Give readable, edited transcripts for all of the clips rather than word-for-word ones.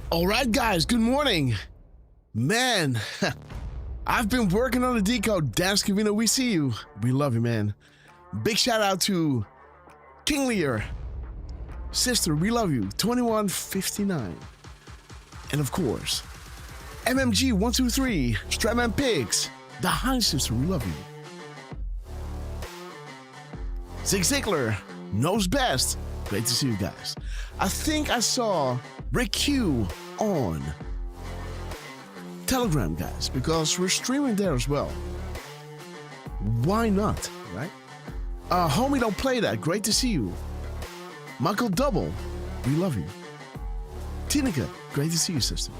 All right, guys, good morning. Man, I've been working on the Decode. Dan Scavino, we see you. We love you, man. Big shout out to King Lear. Sister, we love you. 2159. And of course, MMG123, Stratman Pigs. The High Sister, we love you. Zig Ziglar knows best. Great to see you guys. I think I saw Rick Q on Telegram, guys, because we're streaming there as well. Why not, right? Homie, don't play that. Great to see you. Michael Double, we love you. Tinica, great to see you, sister.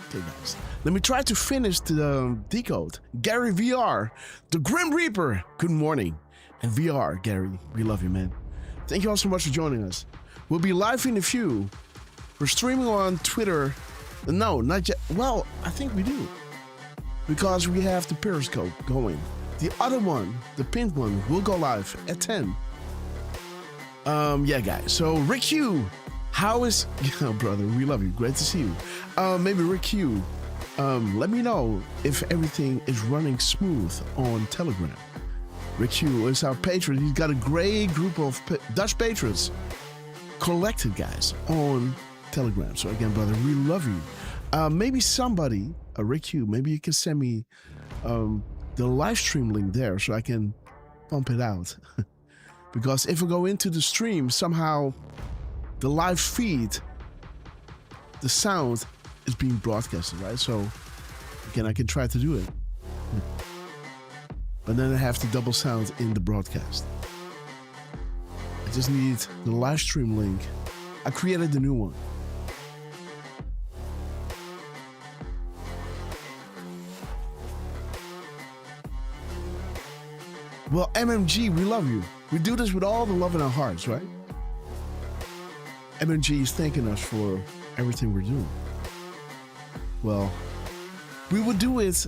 Okay, guys, let me try to finish the decode. Gary VR, the Grim Reaper, good morning. And VR, Gary, we love you, man. Thank you all so much for joining us. We'll be live in a few. We're streaming on Twitter. No, not yet. Well, I think we do. Because we have the Periscope going. The other one, the pinned one, will go live at 10. Yeah, guys. So, Rick Hugh, how is... Yeah, brother, we love you. Great to see you. Maybe Rick Hugh, let me know if everything is running smooth on Telegram. Rick Hugh is our patron. He's got a great group of Dutch patrons collected, guys, on Telegram. So again, brother, we love you. Maybe somebody, Rick Hugh, maybe you can send me the live stream link there so I can pump it out. Because if I go into the stream, somehow the live feed, the sound is being broadcasted, right? So again, I can try to do it. But then I have the double sound in the broadcast. I just need the live stream link. I created the new one. Well, MMG, we love you. We do this with all the love in our hearts, right? MMG is thanking us for everything we're doing. Well, we would do it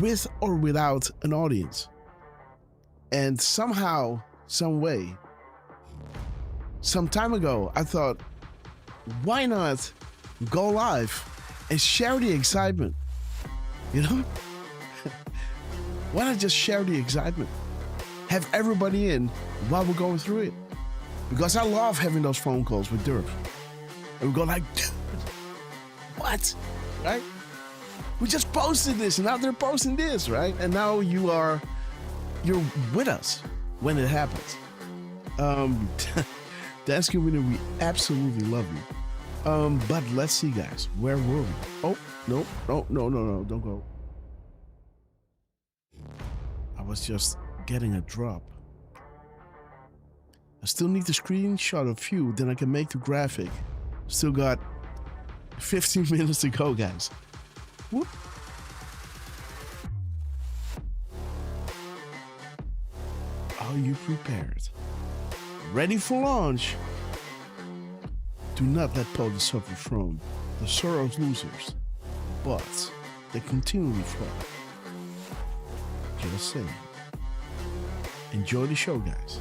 with or without an audience. And somehow, some way, some time ago, I thought, why not go live and share the excitement? You know? Why not just share the excitement? Have everybody in while we're going through it. Because I love having those phone calls with Derf. And we go like, dude, what? Right? We just posted this and now they're posting this, right? And now you're with us when it happens. That's good. We absolutely love you. But let's see, guys. Where were we? Oh, no, don't go. I was just getting a drop. I still need the screenshot of you, then I can make the graphic. Still got 15 minutes to go, guys. Whoop. Are you prepared? Ready for launch? Do not let Poland suffer from the sorrows losers, but they continually fall. Just saying. Enjoy the show, guys.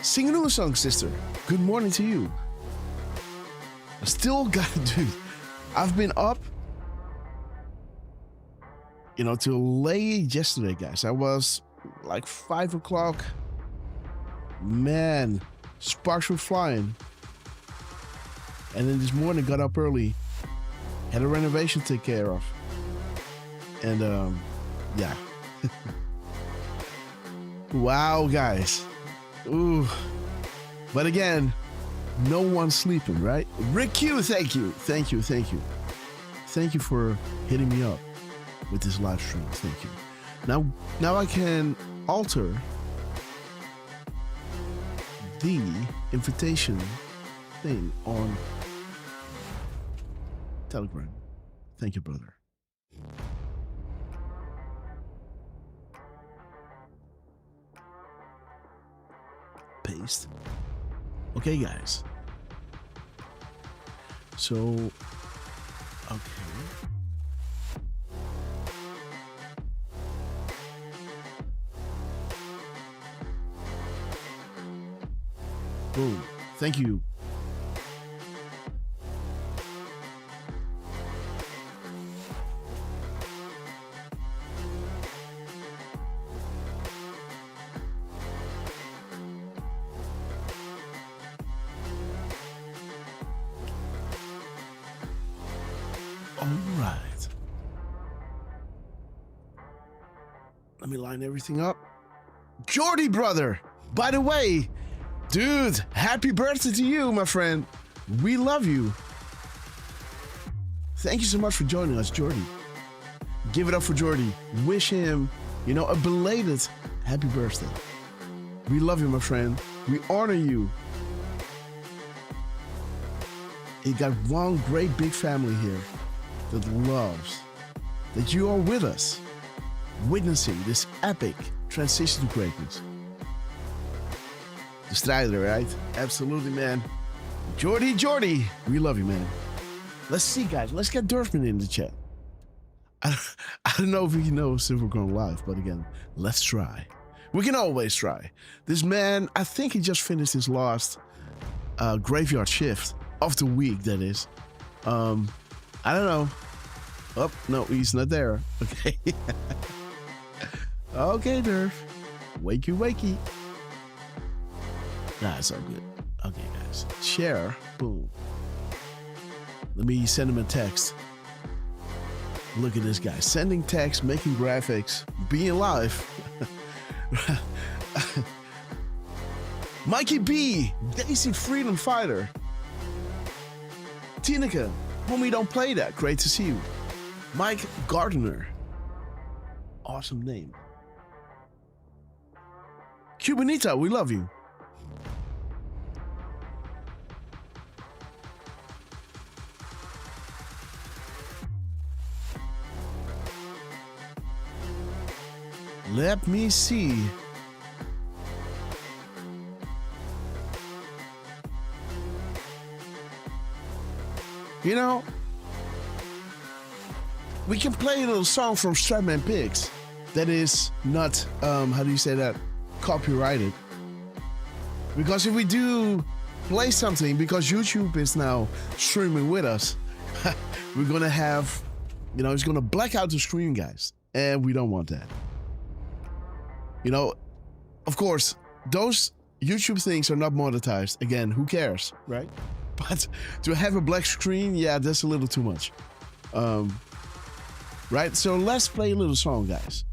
Sing a new song, sister. Good morning to you. I still got, dude, I've been up, till late yesterday, guys. I was like 5 o'clock. Man, sparks were flying. And then this morning, got up early, had a renovation to take care of. And, yeah. Wow, guys. Ooh. But again, no one's sleeping, right? Rick Q, thank you. Thank you for hitting me up with this live stream. Thank you. Now I can alter the invitation thing on Telegram. Thank you, brother. Paste. Okay, guys. So, okay. Boom. Thank you. All right. Let me line everything up. Jordy, brother. By the way, dude, happy birthday to you, my friend. We love you. Thank you so much for joining us, Jordy. Give it up for Jordy. Wish him, a belated happy birthday. We love you, my friend. We honor you. You got one great big family here that loves that you are with us, witnessing this epic transition to greatness. The strijder, right? Absolutely, man. Jordy, we love you, man. Let's see, guys. Let's get Derfman in the chat. I don't know if we know Silvergrown Live, but again, let's try. We can always try. This man, I think he just finished his last graveyard shift of the week, that is. I don't know. Oh, no, he's not there. Okay. Okay, Derf. Wakey. Nah, it's all good. Okay, guys. Share. Boom. Let me send him a text. Look at this guy. Sending text, making graphics, being live. Mikey B. Daisy Freedom Fighter. Tineke. Homie, don't play that. Great to see you. Mike Gardner. Awesome name. Cubanita, we love you. Let me see. We can play a little song from Stratman Pigs that is not, how do you say that, copyrighted. Because if we do play something, because YouTube is now streaming with us, we're going to have, it's going to black out the screen, guys. And we don't want that. Of course, those YouTube things are not monetized. Again, who cares, right? But to have a black screen, yeah, that's a little too much. Right? So let's play a little song, guys.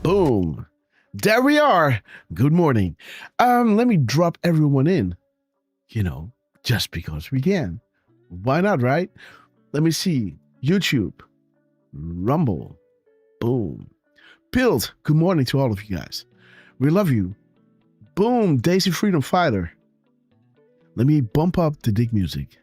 Boom. There we are. Good morning. Let me drop everyone in. Just because we can. Why not, right? Let me see. YouTube. Rumble. Boom. Pilled. Good morning to all of you guys. We love you. Boom. Daisy Freedom Fighter. Let me bump up the dig music.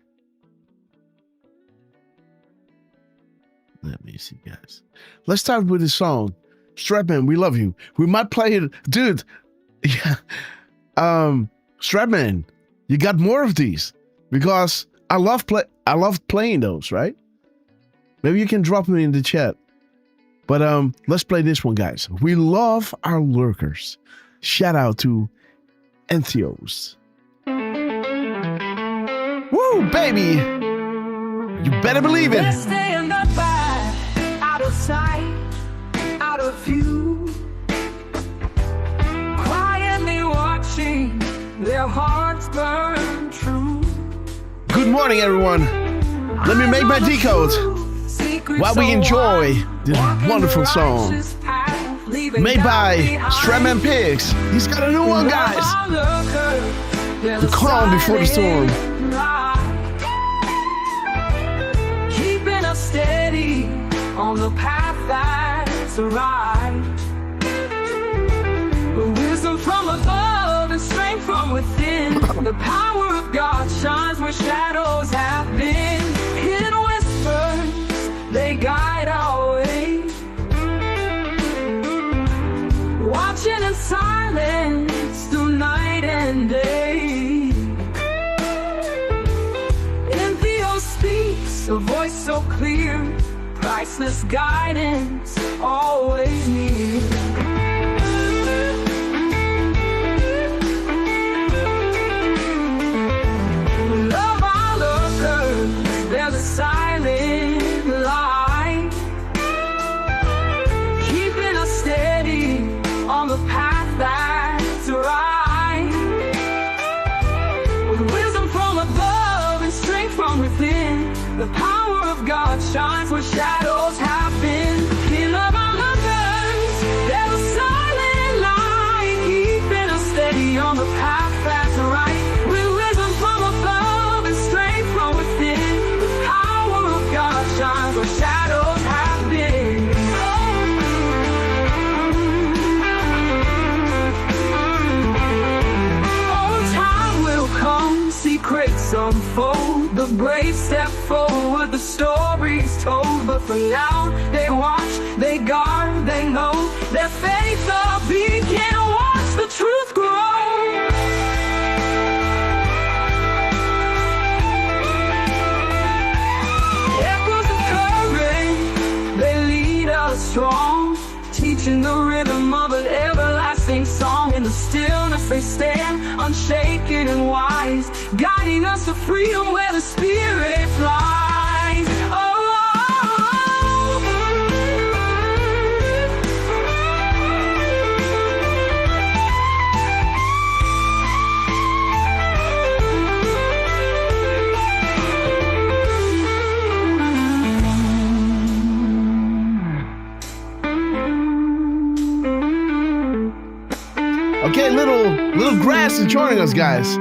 Let me see, guys. Let's start with this song. Stratman, we love you. We might play it. Dude. Yeah. Stratman, you got more of these. Because I love playing those, right? Maybe you can drop them in the chat. But let's play this one, guys. We love our lurkers. Shout out to Entheos. Woo, baby! You better believe it. They're staying up by, out of sight, out of view. Quietly watching their hearts burn true. Good morning, everyone. Let me make my decode while we enjoy this wonderful song made by Stratman Pigs. He's got a new one, guys. The calm before the storm. Keeping us steady on the path that's right. Wisdom from above and strength from within. The power of God shines where shadows have been. Hidden whispers, they guide our way. Watching in silence through night and day. Entheos speaks, a voice so clear. Priceless guidance, always near. The power of God shines where shadows have been. He loved our lovers, there's a silent light, keeping us steady on the path that's right. We're risen from above and strength from within. The power of God shines where shadows have been. Oh, time will come, secrets unfold. The brave step forward, the story's told. But for now, they watch, they guard, they know. Their faith a beacon, watch the truth grow. Echoes of courage, they lead us strong, teaching the rhythm of an everlasting song. In the stillness they stand, unshaken and wise, guiding us to freedom where the spirit flies. Oh, Okay, little grass is joining us, guys.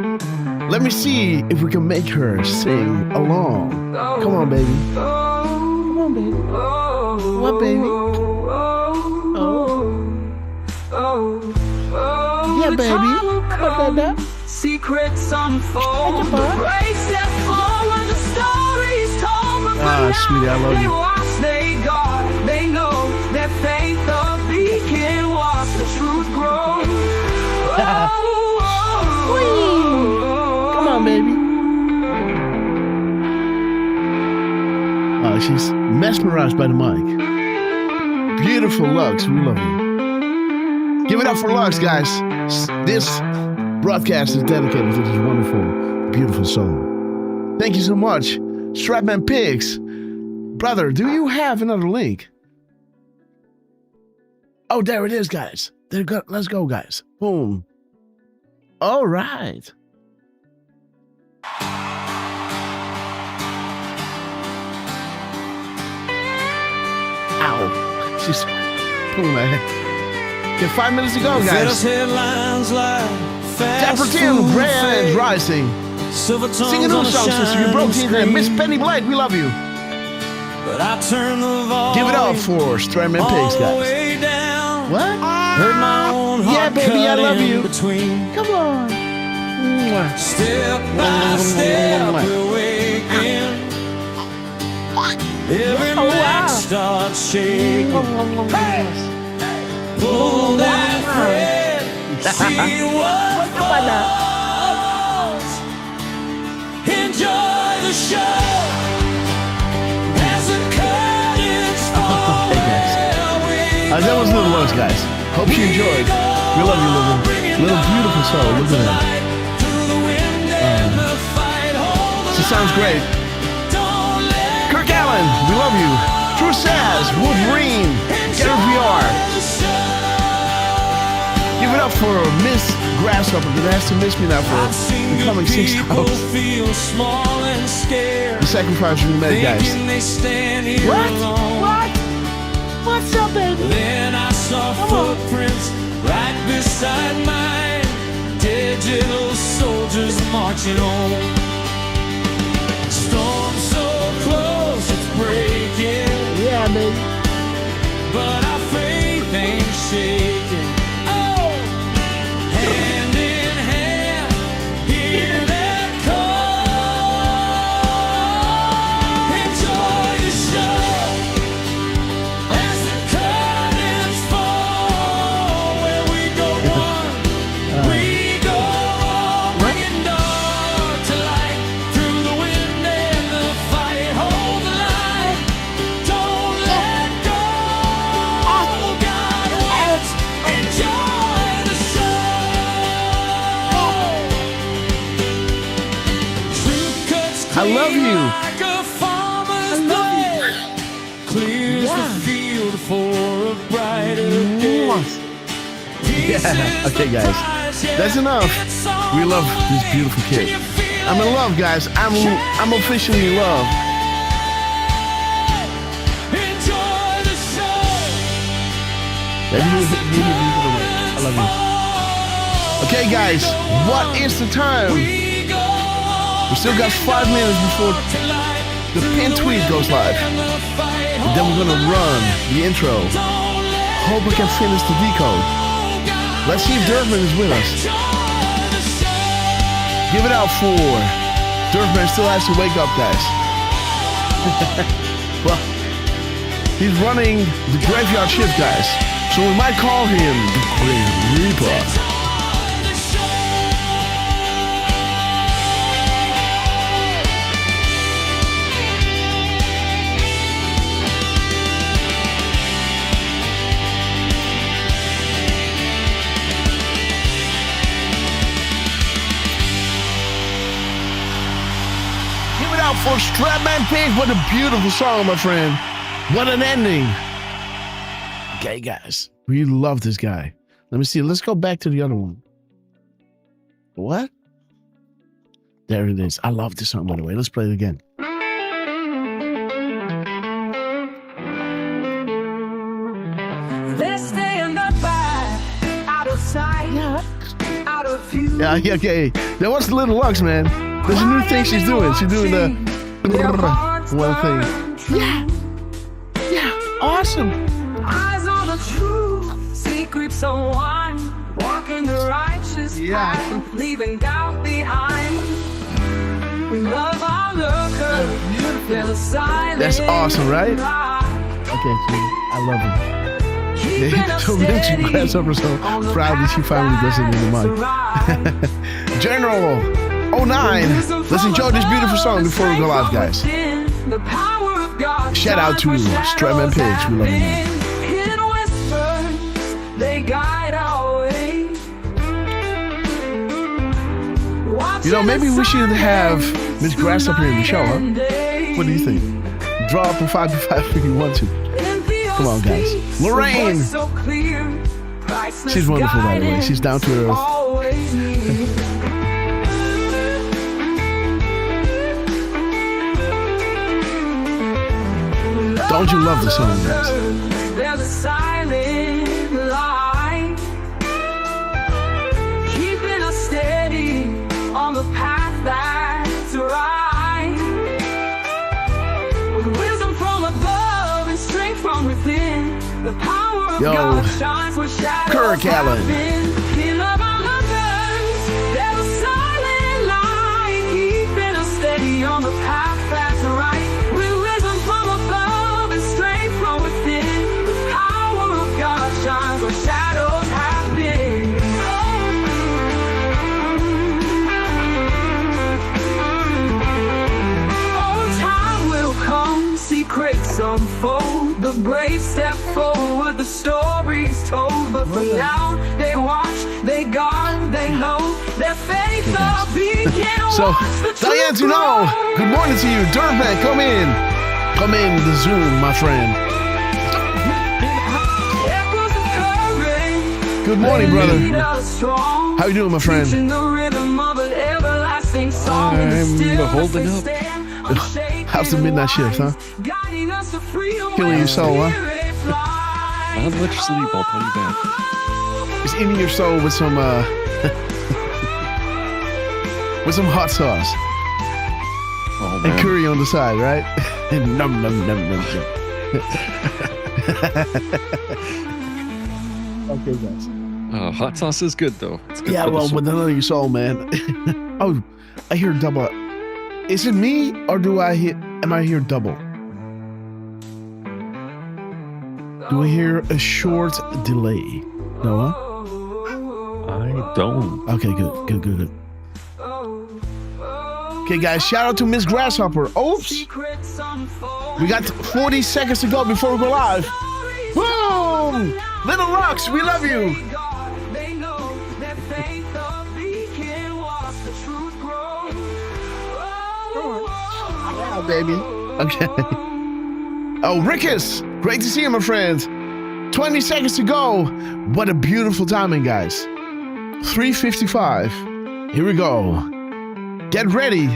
Let me see if we can make her sing along. Come on, baby. Come on, baby. What, baby? Oh. Yeah, baby. Secrets unfold. Grace step forward, the story's told. Ah, sweetie, I love They you. watch, they guard, they know. Their faith a beacon, watch the truth grow. Come on, baby. Oh, she's mesmerized by the mic. Beautiful Lux, we love you. Give it up for Lux, guys. This broadcast is dedicated to this wonderful, beautiful soul. Thank you so much. Strapman Pigs. Brother, do you have another link? Oh, there it is, guys. Let's go, guys. Boom. All right. Ow. She's pulling my head. Okay, 5 minutes to go, guys. Headlines like Tapper Tim, Grand Rising. Sing a new song, sister. You broke in there. Miss Penny Blight, we love you. But I turn the volume. Give it up for Strandman Pigs, guys. Way down. What? Heard my own heart. Yeah, baby, I love you. Between. Come on. Step by step, we're waking. Every back starts shaking. Pull that thread, see what falls. Enjoy the show as the curtains fall. That was Little Lux, guys. Hope you enjoyed. We love you, little beautiful soul. Look at that. She sounds great. Kirk Allen, we love you. True Sass, Wolverine, Get VR. Give it up for Miss Grasshopper, that has to miss me now for the coming 6 hours. The sacrifice we made, guys. What? What's up, baby? Then I saw footprints right beside mine. Digital soldiers marching on. Storm so close, it's breaking. Yeah, baby. But our faith ain't shaking. Oh, hand in hand, hear that call. Enjoy the show as the curtains fall. Where we go one, we go all, bringing dark to light. Through the wind and the fight, hold the line. Don't let go. God waits. Enjoy the show. Truth cuts I love clean you. like a farmer's blade. Clears the field for a brighter day. Yeah. Okay, guys. That's enough. We love these beautiful kids. I'm in love, guys. I'm officially in love. I love you. Okay, guys, what is the time? We still got 5 minutes before the pin tweet goes live. And then we're gonna run the intro. Hope we can finish the decode. Let's see if Derfman is with us. Give it out for Derfman. Still has to wake up, guys. Well, he's running the graveyard shift, guys. So we might call him the Grave Reaper. For Strapman Pig, what a beautiful song, my friend. What an ending. Okay, guys, we love this guy. Let me see. Let's go back to the other one. What? There it is. I love this song, by the way. Let's play it again. This day in the back, out of sight, out of view. Yeah, okay. That was Little Lux, man. There's a new thing she's doing. She's doing the one thing. Yeah, awesome. Eyes on the truth, secrets of one, walking the righteous path, leaving doubt behind. We love our lurker, feel the silence. That's awesome, right? Okay, I love him. So rich, Grasshopper, so proud that she finally does it in the mic. General 09, let's enjoy this beautiful song before we go live, guys. Shout out to Strapman Pigs, we love you, man. You know, maybe we should have Miss Grasshopper in the show, huh? What do you think? Draw up a 5 to 5 if you want to. Come on, guys. Lorraine! She's wonderful, by the way. She's down to earth. Don't you love the song, guys? There's a silent light, keeping us steady on the path that's right. With wisdom from above and strength from within, the power of God shines where shadows Kirk Allen. have been. We love our lovers. There's a silent light, keeping us steady on the path that's right. With wisdom from above and strength from within, the power of God shines where shadows have been. Oh, time will come, secrets unfold, the brave step forward, the story's told. But for now, they watch, they guard, they know their faith of beacon. So, Diane, you know, good morning to you. Derfman, come in. Come in the Zoom, my friend. Good morning, brother. How you doing, my friend? I'm holding up. How's the midnight shift, huh? Killing your soul, huh? Not much sleep, I'll tell you that. It's eating your soul with some with some hot sauce. Oh, and man. curry on the side, right? And num num num num num. Okay, guys. Hot sauce is good, though. It's good Yeah, for the well, soul. with another your soul, man. Oh, I hear double. Is it me or do I hear? Am I hear double? Do I hear a short delay? No, huh? I don't. Okay, good. Okay, guys, shout out to Miss Grasshopper. Oops. We got 40 seconds to go before we go live. Boom! Little Rocks, we love you. Yeah, baby. Okay. Oh, Rickus, great to see you, my friend. 20 seconds to go. What a beautiful timing, guys. 3:55. Here we go. Get ready.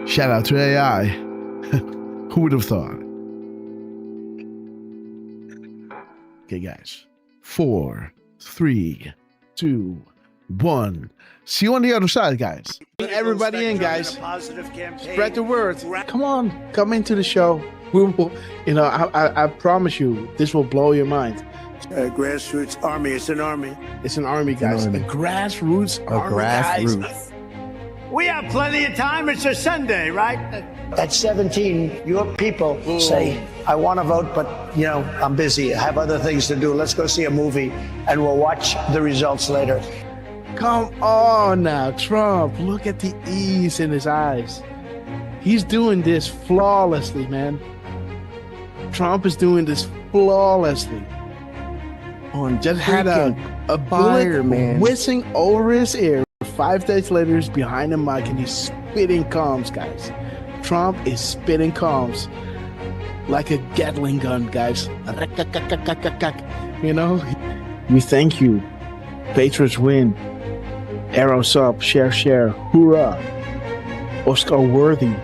Shout out to AI. Who would have thought? Okay, guys. 4, 3, 2, 1. See you on the other side, guys. Everybody in, guys. Spread the word. Come on, come into the show. We will, I promise you, this will blow your mind. Grassroots army. It's an army. It's an army, guys. A grassroots army, guys. We have plenty of time. It's a Sunday, right? At 17, your people say, I want to vote, but, I'm busy. I have other things to do. Let's go see a movie, and we'll watch the results later. Come on now, Trump. Look at the ease in his eyes. He's doing this flawlessly, man. Trump is doing this flawlessly. Just had a bullet whizzing over his ear. 5 days later, he's behind the mic and he's spitting calms, guys. Trump is spitting calms like a Gatling gun, guys. We thank you. Patriots win. Arrows up, share, hoorah. Oscar worthy,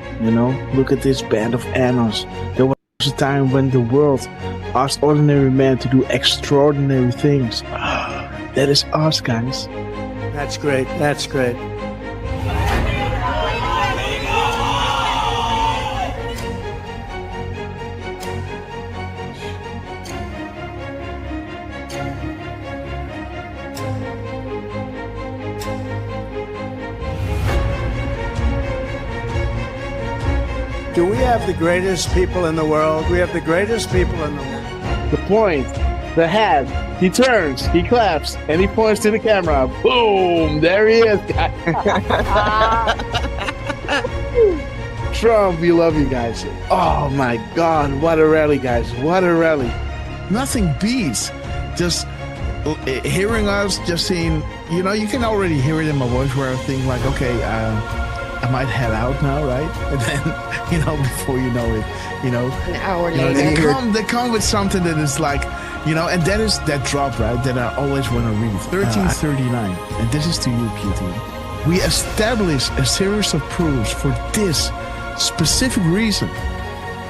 Look at this band of annals. There was a time when the world asked ordinary men to do extraordinary things. That is us, guys. That's great. That's great. Do we have the greatest people in the world? We have the greatest people in the world. The point, the hat, he turns, he claps, and he points to the camera. Boom! There he is, guys. Trump, we love you guys. Oh my God, what a rally, guys. What a rally. Nothing beats just hearing us, just seeing, you can already hear it in my voice where I think like, okay, I might head out now, right? And then, before you know it, An hour later. They come with something that is like, and that is that drop, right? That I always want to read. 1339. And this is to you, QT. We established a series of proofs for this specific reason.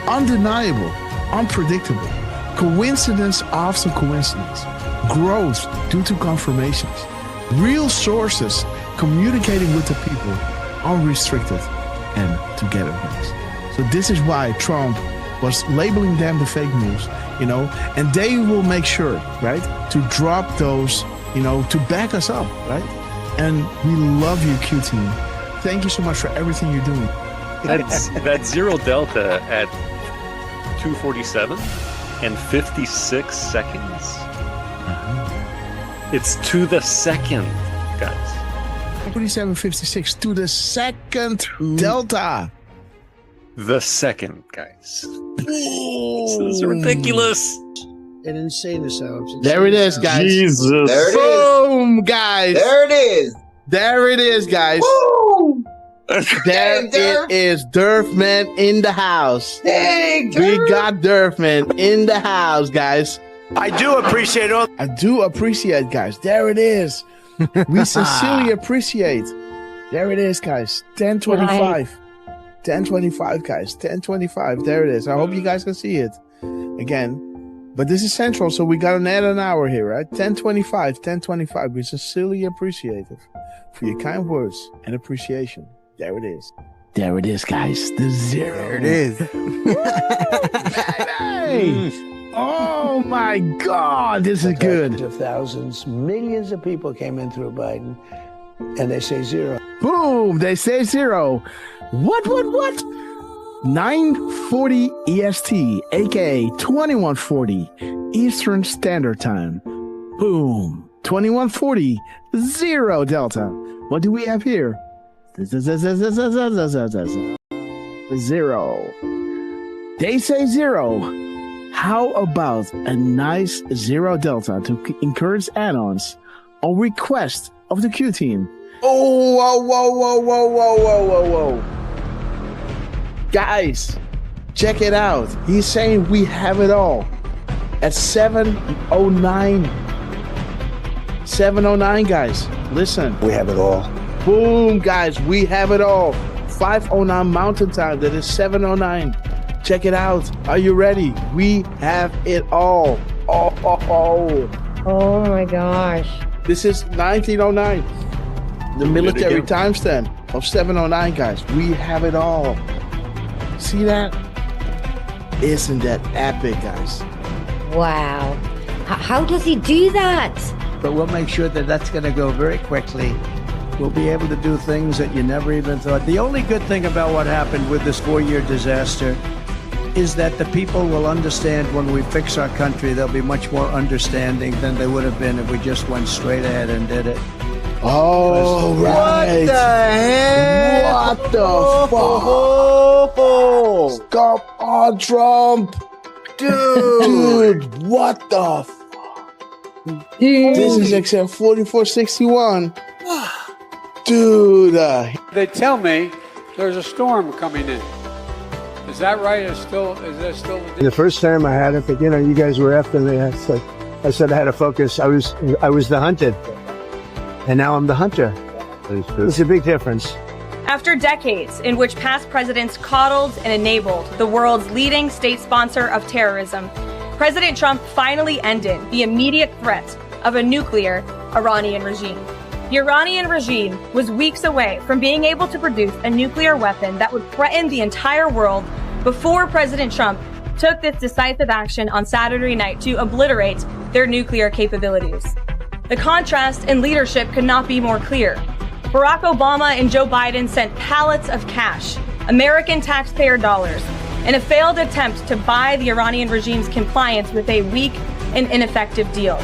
Undeniable, unpredictable. Coincidence after coincidence. Growth due to confirmations. Real sources communicating with the people. Unrestricted and together, guys. So this is why Trump was labeling them the fake news, and they will make sure, right, to drop those, to back us up, right? And we love you, Q team. Thank you so much for everything you're doing. That zero delta at 2:47 and 56 seconds. It's to the second, guys. 47.56 to the second delta. The second, guys. This is ridiculous. They didn't say this out. There it is, guys. Jesus. There it is. Boom, guys. There it is. There it is, guys. Woo! There it is. Derf man in the house. Dang, We got Derf man in the house, guys. I do appreciate all. I do appreciate, guys. There it is. We sincerely appreciate. There it is, guys. 10:25. 10:25, guys. 10:25. There it is. I hope you guys can see it again. But this is central, so we got to add an hour here, right? 10:25. 10:25. We sincerely appreciate it for your kind words and appreciation. There it is. There it is, guys. The zero. There it is. Hey! Oh my God, this is good. Of thousands, millions of people came in through Biden, and they say zero. Boom, they say zero. What? 9:40 EST, aka 21:40 Eastern Standard Time. Boom, 21:40, zero Delta. What do we have here? Zero. They say zero. How about a nice zero delta to encourage add-ons on request of the Q team? Oh, whoa. Guys, check it out. He's saying we have it all at 7:09. 7:09, guys. Listen. We have it all. Boom, guys. We have it all. 5:09 Mountain Time. That is 7:09. Check it out. Are you ready? We have it all. Oh my gosh. This is 1909. The military timestamp of 709, guys. We have it all. See that? Isn't that epic, guys? Wow. How does he do that? But we'll make sure that that's going to go very quickly. We'll be able to do things that you never even thought. The only good thing about what happened with this 4-year disaster is that the people will understand when we fix our country. They'll be much more understanding than they would have been if we just went straight ahead and did it. Oh, right. What the heck? What the fuck? Stop on Trump. Dude, what the fuck? This is except 4461. Dude. They tell me there's a storm coming in. Is that right? Is that still The first time I had it, but you guys were after me. I said I had to focus. I was the hunted, and now I'm the hunter. It's a big difference. After decades in which past presidents coddled and enabled the world's leading state sponsor of terrorism, President Trump finally ended the immediate threat of a nuclear Iranian regime. The Iranian regime was weeks away from being able to produce a nuclear weapon that would threaten the entire world before President Trump took this decisive action on Saturday night to obliterate their nuclear capabilities. The contrast in leadership could not be more clear. Barack Obama and Joe Biden sent pallets of cash, American taxpayer dollars, in a failed attempt to buy the Iranian regime's compliance with a weak and ineffective deal.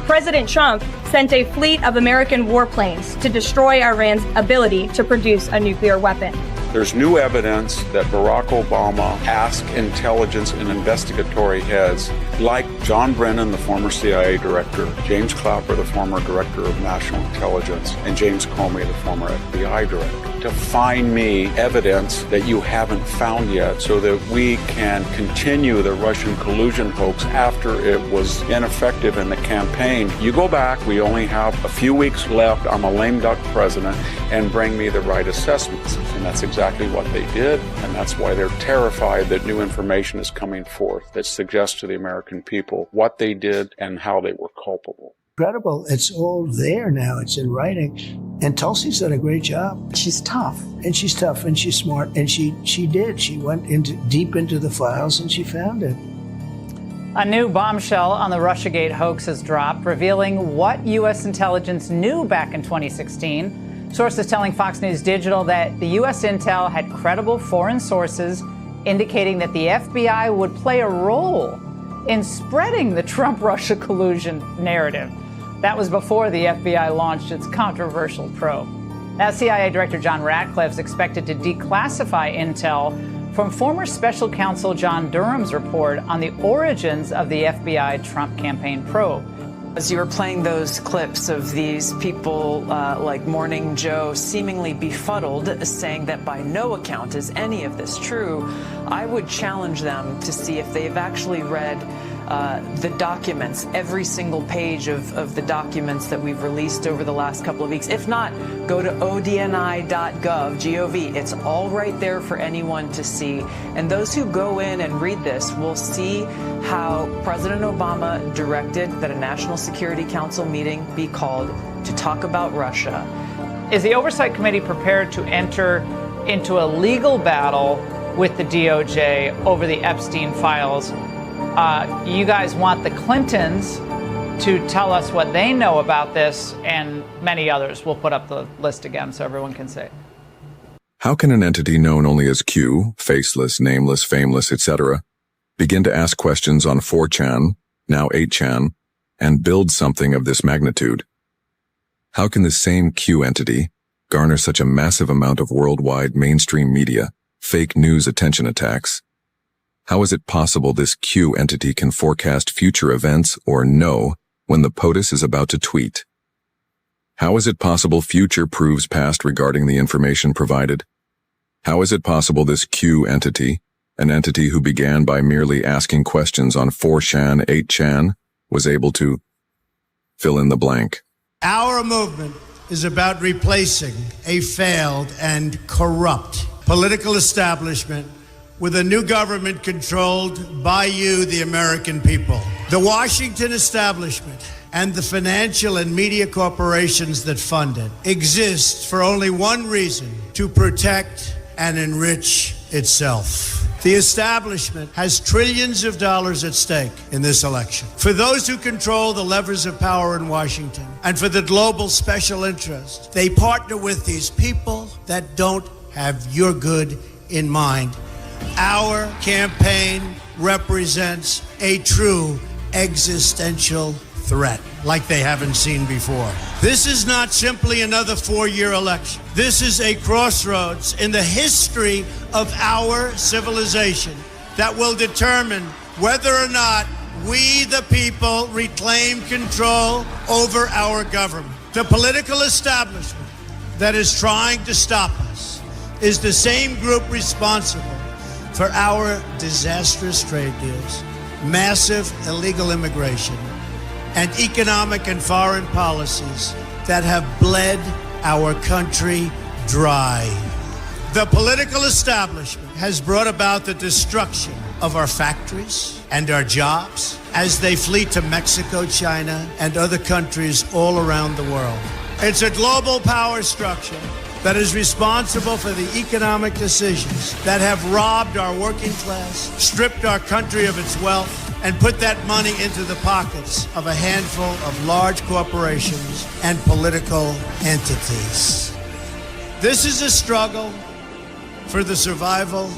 President Trump sent a fleet of American warplanes to destroy Iran's ability to produce a nuclear weapon. There's new evidence that Barack Obama asked intelligence and investigatory heads like John Brennan, the former CIA director, James Clapper, the former director of national intelligence, and James Comey, the former FBI director, to find me evidence that you haven't found yet so that we can continue the Russian collusion hoax after it was ineffective in the campaign. You go back, we only have a few weeks left, I'm a lame duck president, and bring me the right assessments. And that's exactly what they did, and that's why they're terrified that new information is coming forth that suggests to the American people what they did and how they were culpable. Incredible. It's all there now. It's in writing. And Tulsi's done a great job. She's tough. And she's tough and she's smart. And she did. She went deep into the files and she found it. A new bombshell on the Russiagate hoax has dropped, revealing what U.S. intelligence knew back in 2016. Sources telling Fox News Digital that the U.S. intel had credible foreign sources indicating that the FBI would play a role in spreading the Trump-Russia collusion narrative. That was before the FBI launched its controversial probe. Now, CIA Director John Ratcliffe is expected to declassify intel from former special counsel John Durham's report on the origins of the FBI Trump campaign probe. As you were playing those clips of these people like Morning Joe seemingly befuddled, saying that by no account is any of this true, I would challenge them to see if they've actually read the documents, every single page of the documents that we've released over the last couple of weeks. If not, go to odni.gov, G-O-V. It's all right there for anyone to see. And those who go in and read this will see how President Obama directed that a National Security Council meeting be called to talk about Russia. Is the Oversight Committee prepared to enter into a legal battle with the DOJ over the Epstein files? You guys want the Clintons to tell us what they know about this and many others. We'll put up the list again so everyone can see. How can an entity known only as Q, faceless, nameless, fameless, etc., begin to ask questions on 4chan, now 8chan, and build something of this magnitude? How can the same Q entity garner such a massive amount of worldwide mainstream media, fake news attention attacks? How is it possible this Q entity can forecast future events or know when the POTUS is about to tweet? How is it possible future proves past regarding the information provided? How is it possible this Q entity, an entity who began by merely asking questions on 4chan, 8chan, was able to fill in the blank? Our movement is about replacing a failed and corrupt political establishment with a new government controlled by you, the American people. The Washington establishment and the financial and media corporations that fund it exist for only one reason: to protect and enrich itself. The establishment has trillions of dollars at stake in this election. For those who control the levers of power in Washington and for the global special interest, they partner with these people that don't have your good in mind. Our campaign represents a true existential threat like they haven't seen before. This is not simply another 4-year election. This is a crossroads in the history of our civilization that will determine whether or not we, the people, reclaim control over our government. The political establishment that is trying to stop us is the same group responsible for our disastrous trade deals, massive illegal immigration, and economic and foreign policies that have bled our country dry. The political establishment has brought about the destruction of our factories and our jobs as they flee to Mexico, China, and other countries all around the world. It's a global power structure that is responsible for the economic decisions that have robbed our working class, stripped our country of its wealth, and put that money into the pockets of a handful of large corporations and political entities. This is a struggle for the survival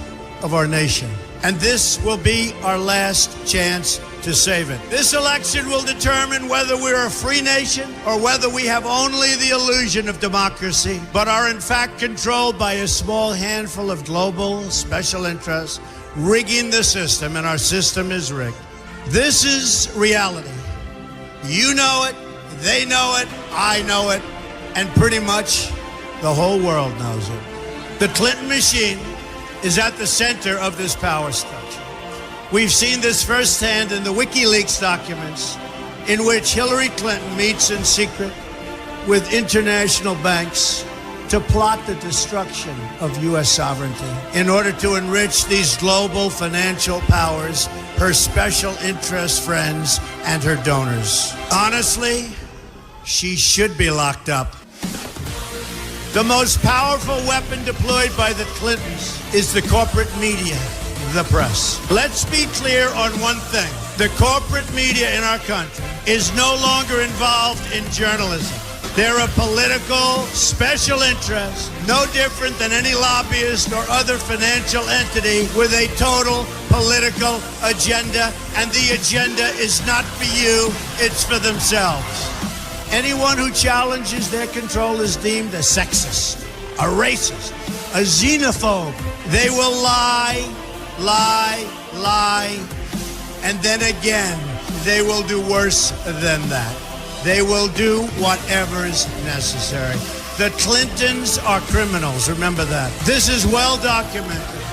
of our nation, and this will be our last chance to save it. This election will determine whether we're a free nation or whether we have only the illusion of democracy, but are in fact controlled by a small handful of global special interests rigging the system, and our system is rigged. This is reality. You know it, they know it, I know it, and pretty much the whole world knows it. The Clinton machine is at the center of this power structure. We've seen this firsthand in the WikiLeaks documents, in which Hillary Clinton meets in secret with international banks to plot the destruction of U.S. sovereignty in order to enrich these global financial powers, her special interest friends, and her donors. Honestly, she should be locked up. The most powerful weapon deployed by the Clintons is the corporate media, the press. Let's be clear on one thing. The corporate media in our country is no longer involved in journalism. They're a political special interest, no different than any lobbyist or other financial entity with a total political agenda, and the agenda is not for you, it's for themselves. Anyone who challenges their control is deemed a sexist, a racist, a xenophobe. They will lie, and then again, they will do worse than that. They will do whatever is necessary. The Clintons are criminals, remember that. This is well documented,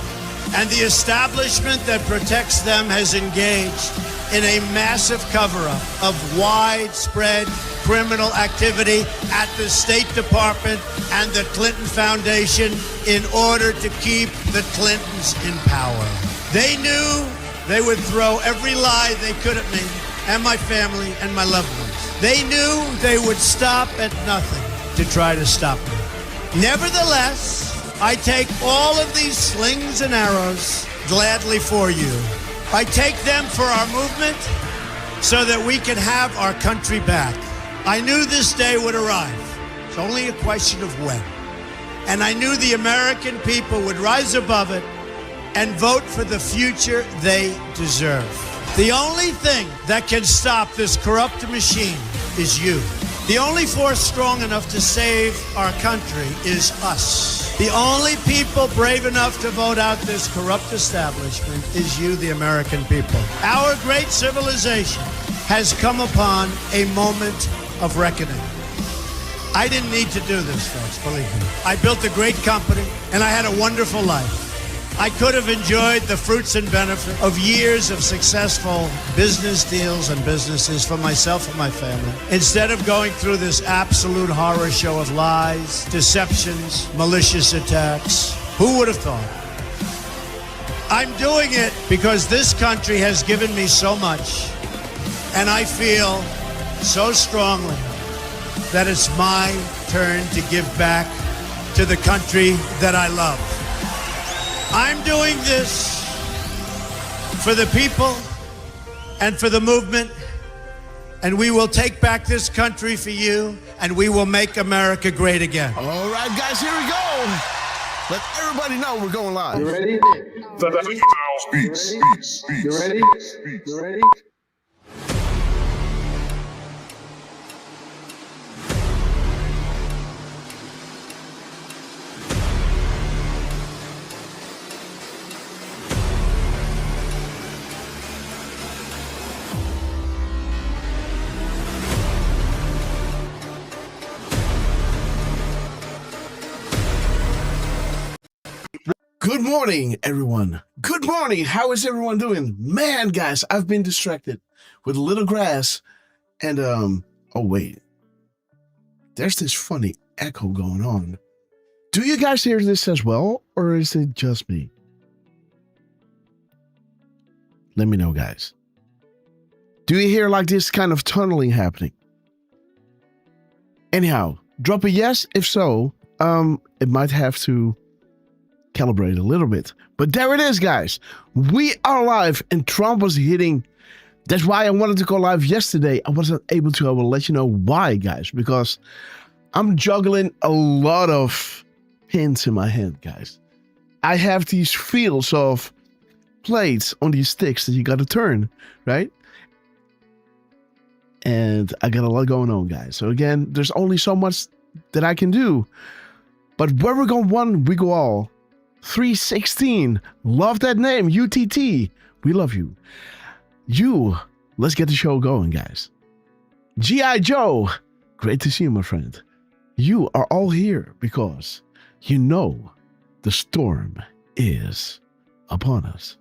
and the establishment that protects them has engaged in a massive cover-up of widespread criminal activity at the State Department and the Clinton Foundation in order to keep the Clintons in power. They knew they would throw every lie they could at me and my family and my loved ones. They knew they would stop at nothing to try to stop me. Nevertheless, I take all of these slings and arrows gladly for you. I take them for our movement so that we can have our country back. I knew this day would arrive. It's only a question of when. And I knew the American people would rise above it and vote for the future they deserve. The only thing that can stop this corrupt machine is you. The only force strong enough to save our country is us. The only people brave enough to vote out this corrupt establishment is you, the American people. Our great civilization has come upon a moment of reckoning. I didn't need to do this, folks, believe me. I built a great company, and I had a wonderful life. I could have enjoyed the fruits and benefit of years of successful business deals and businesses for myself and my family, instead of going through this absolute horror show of lies, deceptions, malicious attacks. Who would have thought? I'm doing it because this country has given me so much, And I feel so strongly that it's my turn to give back to the country that I love. I'm doing this for the people and for the movement, and we will take back this country for you, and we will make America great again. All right, guys, here we go. Let everybody know we're going live. You ready? You ready? You ready? Good morning, everyone. Good morning. How is everyone doing? Man, guys, I've been distracted with a little grass and, oh, wait. There's this funny echo going on. Do you guys hear this as well, or is it just me? Let me know, guys. Do you hear like this kind of tunneling happening? Anyhow, drop a yes if so. It might have to calibrate a little bit, but there it is, guys. We are live and Trump was hitting. That's why I wanted to go live yesterday. I wasn't able to. I will let you know why, guys, because I'm juggling a lot of pins in my hand, guys. I have these fields of plates on these sticks that you got to turn, right? And I got a lot going on, guys. So again, there's only so much that I can do, but where we go one, we go all. 316, love that name, UTT, we love you. Let's get the show going, guys. G.I. Joe, great to see you, my friend. You are all here because you know the storm is upon us.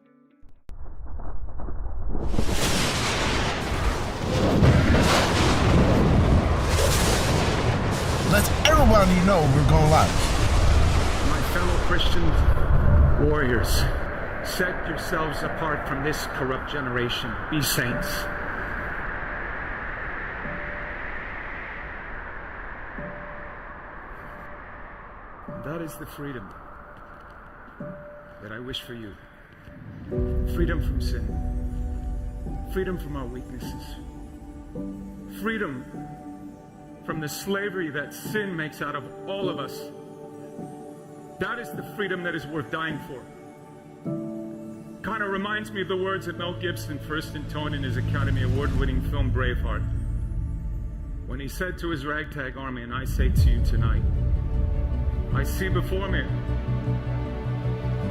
Let everybody know we're going live. My fellow Christian warriors, set yourselves apart from this corrupt generation. Be saints. That is the freedom that I wish for you. Freedom from sin. Freedom from our weaknesses. Freedom from the slavery that sin makes out of all of us. That is the freedom that is worth dying for. Kind of reminds me of the words that Mel Gibson first intoned in his Academy Award-winning film Braveheart, when he said to his ragtag army, and I say to you tonight, I see before me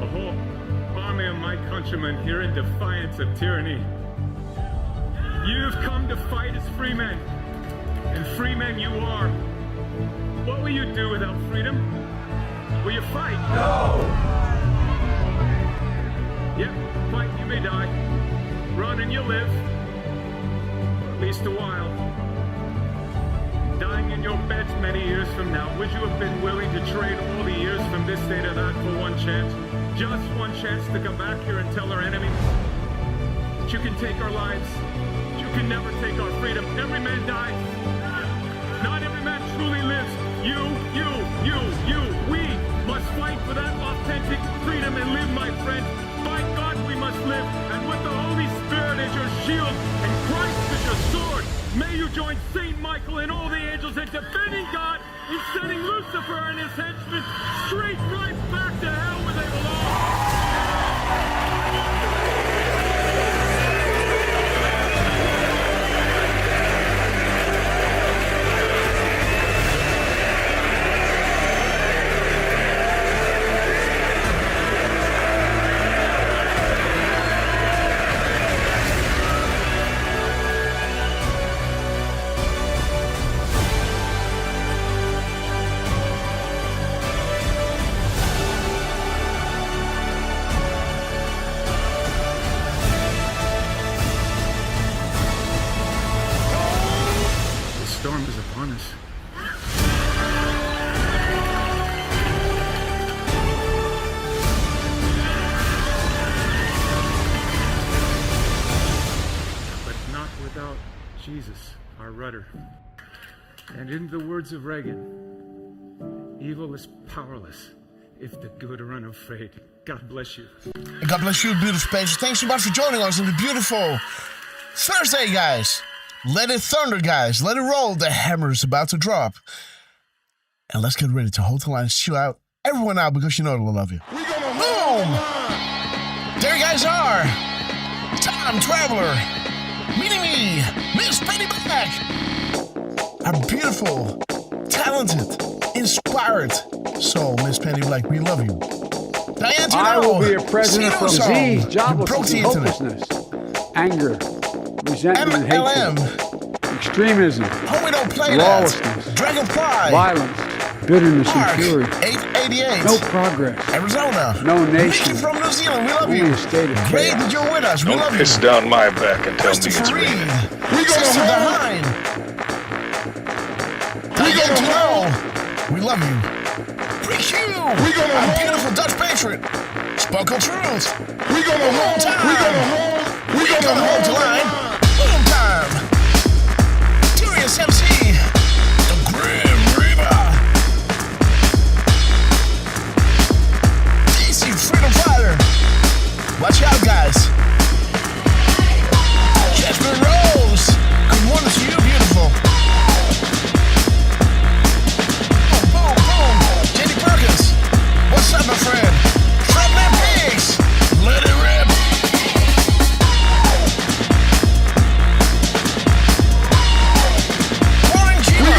a whole army of my countrymen here in defiance of tyranny. You've come to fight as free men, and free men you are. What will you do without freedom? Will you fight? No! Yep, fight, you may die. Run and you'll live. Or at least a while. Dying in your beds many years from now, would you have been willing to trade all the years from this day to that for one chance? Just one chance to come back here and tell our enemies that you can take our lives, that you can never take our freedom. Every man dies. Not every man truly lives. You, we must fight for that authentic freedom and live, my friend. By God, we must live. And with the Holy Spirit as your shield and Christ as your sword, may you join Saint Michael and all the angels in defending God and sending Lucifer and his henchmen straight right back to hell where they belong. order. And in the words of Reagan, evil is powerless if the good are unafraid. God bless you. God bless you, beautiful pages. Thanks so much for joining us on the beautiful Thursday, guys. Let it thunder, guys. Let it roll. The hammer is about to drop. And let's get ready to hold the line, chill out, everyone out, because you know they'll love you. Boom! There you guys are. Time Traveler. Meeting me, Miss Penny Black. Our beautiful, talented, inspired soul, Miss Penny Black. We love you. Diane, I will be a president from disease, joblessness, and hopelessness, anger, resentment, and hatred, extremism, lawlessness, Dragonfly, violence, bitterness, and fury. 888. No progress. Arizona. No nation. Mickey from New Zealand. We love Only you. a state of Great chaos. that you're with us. We Don't love you. piss down my back and tell me it's Christopher me. Reed. We gonna Sister home. Behind. Diane Terrell. We love you. Pre-Q. We gonna Our home. beautiful Dutch patriot. Spoken Truth. We gonna home. Time. We gonna home. We gonna hold the home. line. Boom time. Curious MC. The Grim Reaper. DC Freedom Fighter. Watch out, guys. Jasmine Rose. Good morning to you, beautiful. Boom, boom, boom. Jenny Perkins. What's up, my friend? Fredman Pigs. Let it rip. Morning, Kimo.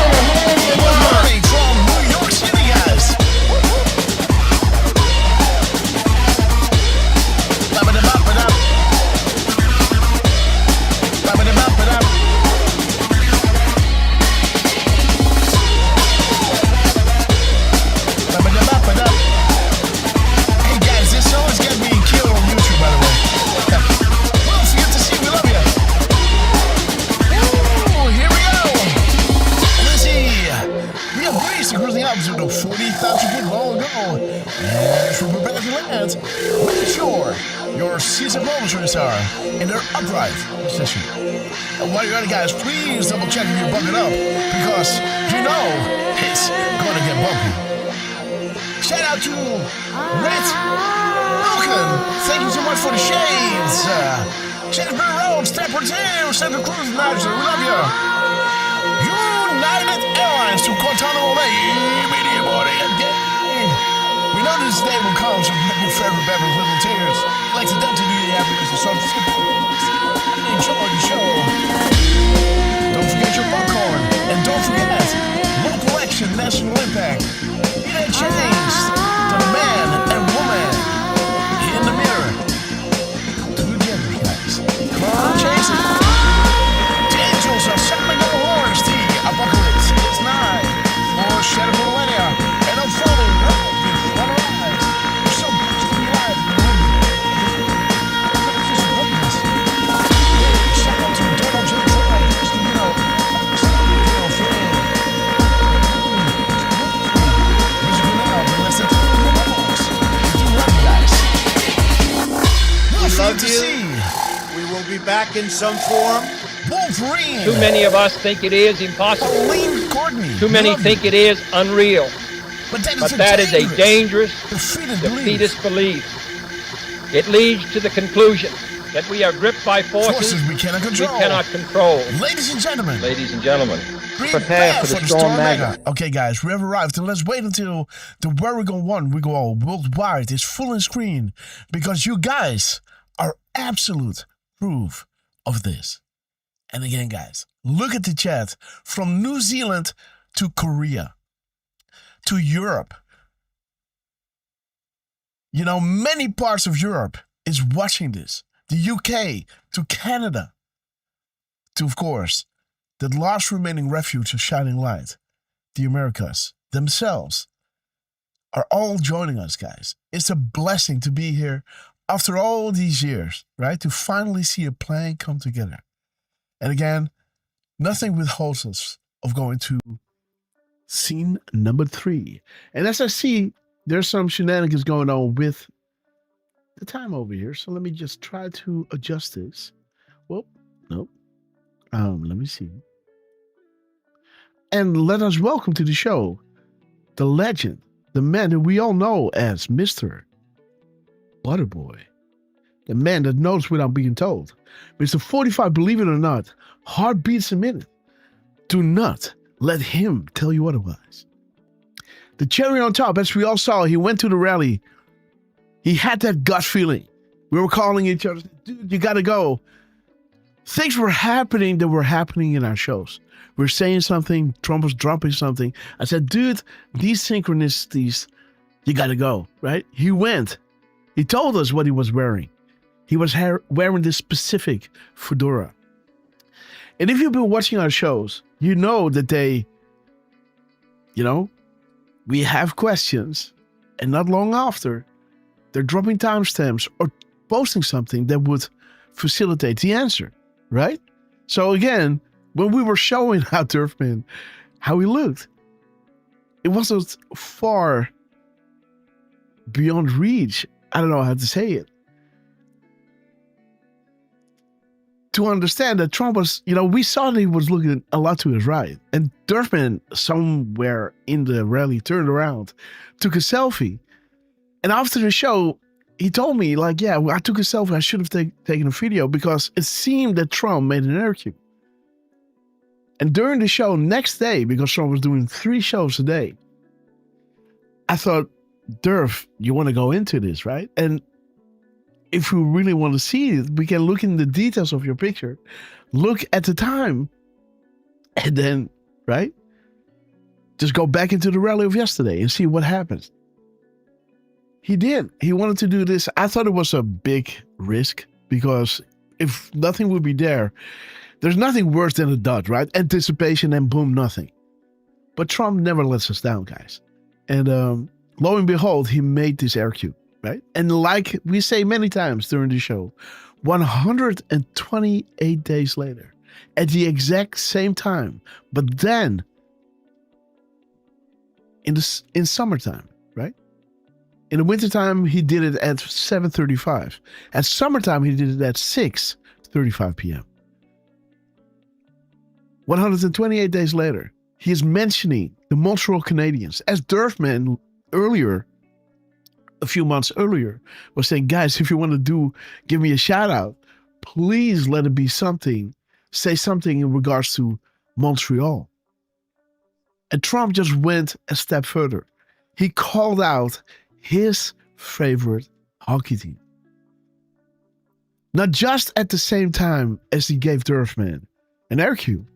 Good morning from New York City, guys. Ba-ba-da-ba-ba-da. Ba-ba-da-ba-ba-da. Ba-ba-da-ba-ba-da. Hey guys, this song is getting me killed on YouTube, by the way. Well, it's good to see you. We love you. Ooh, here we go. Let's see. We have breezed across the altitude of 40,000 feet long ago. And from Rebecca Land, make sure your season momenters are in their upright position. And while you're at it, guys, please double check if you're bucking up, because you know it's gonna get bumpy. Shout out to Red Falcon. Thank you so much for the shades. Jennifer Road, Stepper 2, Santa Cruz, Niger. We love you. United Airlines to Guantanamo Bay. Media morning again. We know this day will come, so make your favorite beverage little tears. Like to them to do the happiness of some. Enjoy the show. Don't forget your popcorn. And don't forget, local action, national impact. It ain't changed. To the man and woman in the mirror. Together, guys. Come on, chase it. The angels are sounding their horns. The apocalypse is nigh. For shadow millennia. And unfolding right before our eyes. We're so blessed to be alive. Shout out to Donald J. Trump. Just, you know, love you. We will be back in some form. Wolverine. Too many of us think it is impossible. Too many think it is unreal. But that is a dangerous, defeatist belief. It leads to the conclusion that we are gripped by forces we cannot control. Ladies and gentlemen. Ladies and gentlemen, prepare for the Storm Mega. Okay, guys, we have arrived, and let's wait until the Warigon 1 we go all worldwide is full on screen, because you guys are absolute proof of this. And again, guys, look at the chat from New Zealand to Korea to Europe. You know, many parts of Europe is watching this. The UK to Canada to, of course, the last remaining refuge of Shining Light, the Americas themselves, are all joining us, guys. It's a blessing to be here after all these years, right? To finally see a plan come together. And again, nothing withholds us of going to scene number 3. And as I see, there's some shenanigans going on with the time over here. So let me just try to adjust this. Well, nope. Let me see. and let us welcome to the show the legend, the man that we all know as Mr. Butterboy. The man that knows without being told. Mr. 45, believe it or not, heartbeats a minute. Do not let him tell you otherwise. The cherry on top, as we all saw, he went to the rally. He had that gut feeling. We were calling each other, dude, you gotta go. Things were happening that were happening in our shows. We were saying something, Trump was dropping something. I said, dude, these synchronicities, you gotta go, right? He went. He told us what he was wearing. He was wearing this specific fedora. And if you've been watching our shows, you know that we have questions, and not long after, they're dropping timestamps or posting something that would facilitate the answer, right? So again, when we were showing how Derfman, how he looked, it wasn't far beyond reach. I don't know how to say it. To understand that Trump was, we saw that he was looking a lot to his right. And Derfman, somewhere in the rally, turned around, took a selfie. And after the show, he told me, I took a selfie. I should have taken a video because it seemed that Trump made an air cue. And during the show next day, because Trump was doing 3 shows a day, I thought, Derf, you want to go into this, right? And if we really want to see it, we can look in the details of your picture, look at the time, and then, right? Just go back into the rally of yesterday and see what happens. He did. He wanted to do this. I thought it was a big risk because if nothing would be there's nothing worse than a dud, right? Anticipation and boom, nothing. But Trump never lets us down, guys. And lo and behold, he made this air cue. Right? And like we say many times during the show, 128 days later, at the exact same time, but then in summertime, right? In the wintertime, he did it at 7:35. At summertime, he did it at 6:35 p.m. 128 days later, he is mentioning the Montreal Canadiens as Derfman earlier, a few months earlier, was saying, guys, if you want to give me a shout out, please let it be say something in regards to Montreal. And Trump just went a step further. He called out his favorite hockey team. Not just at the same time as he gave Derfman an air cue,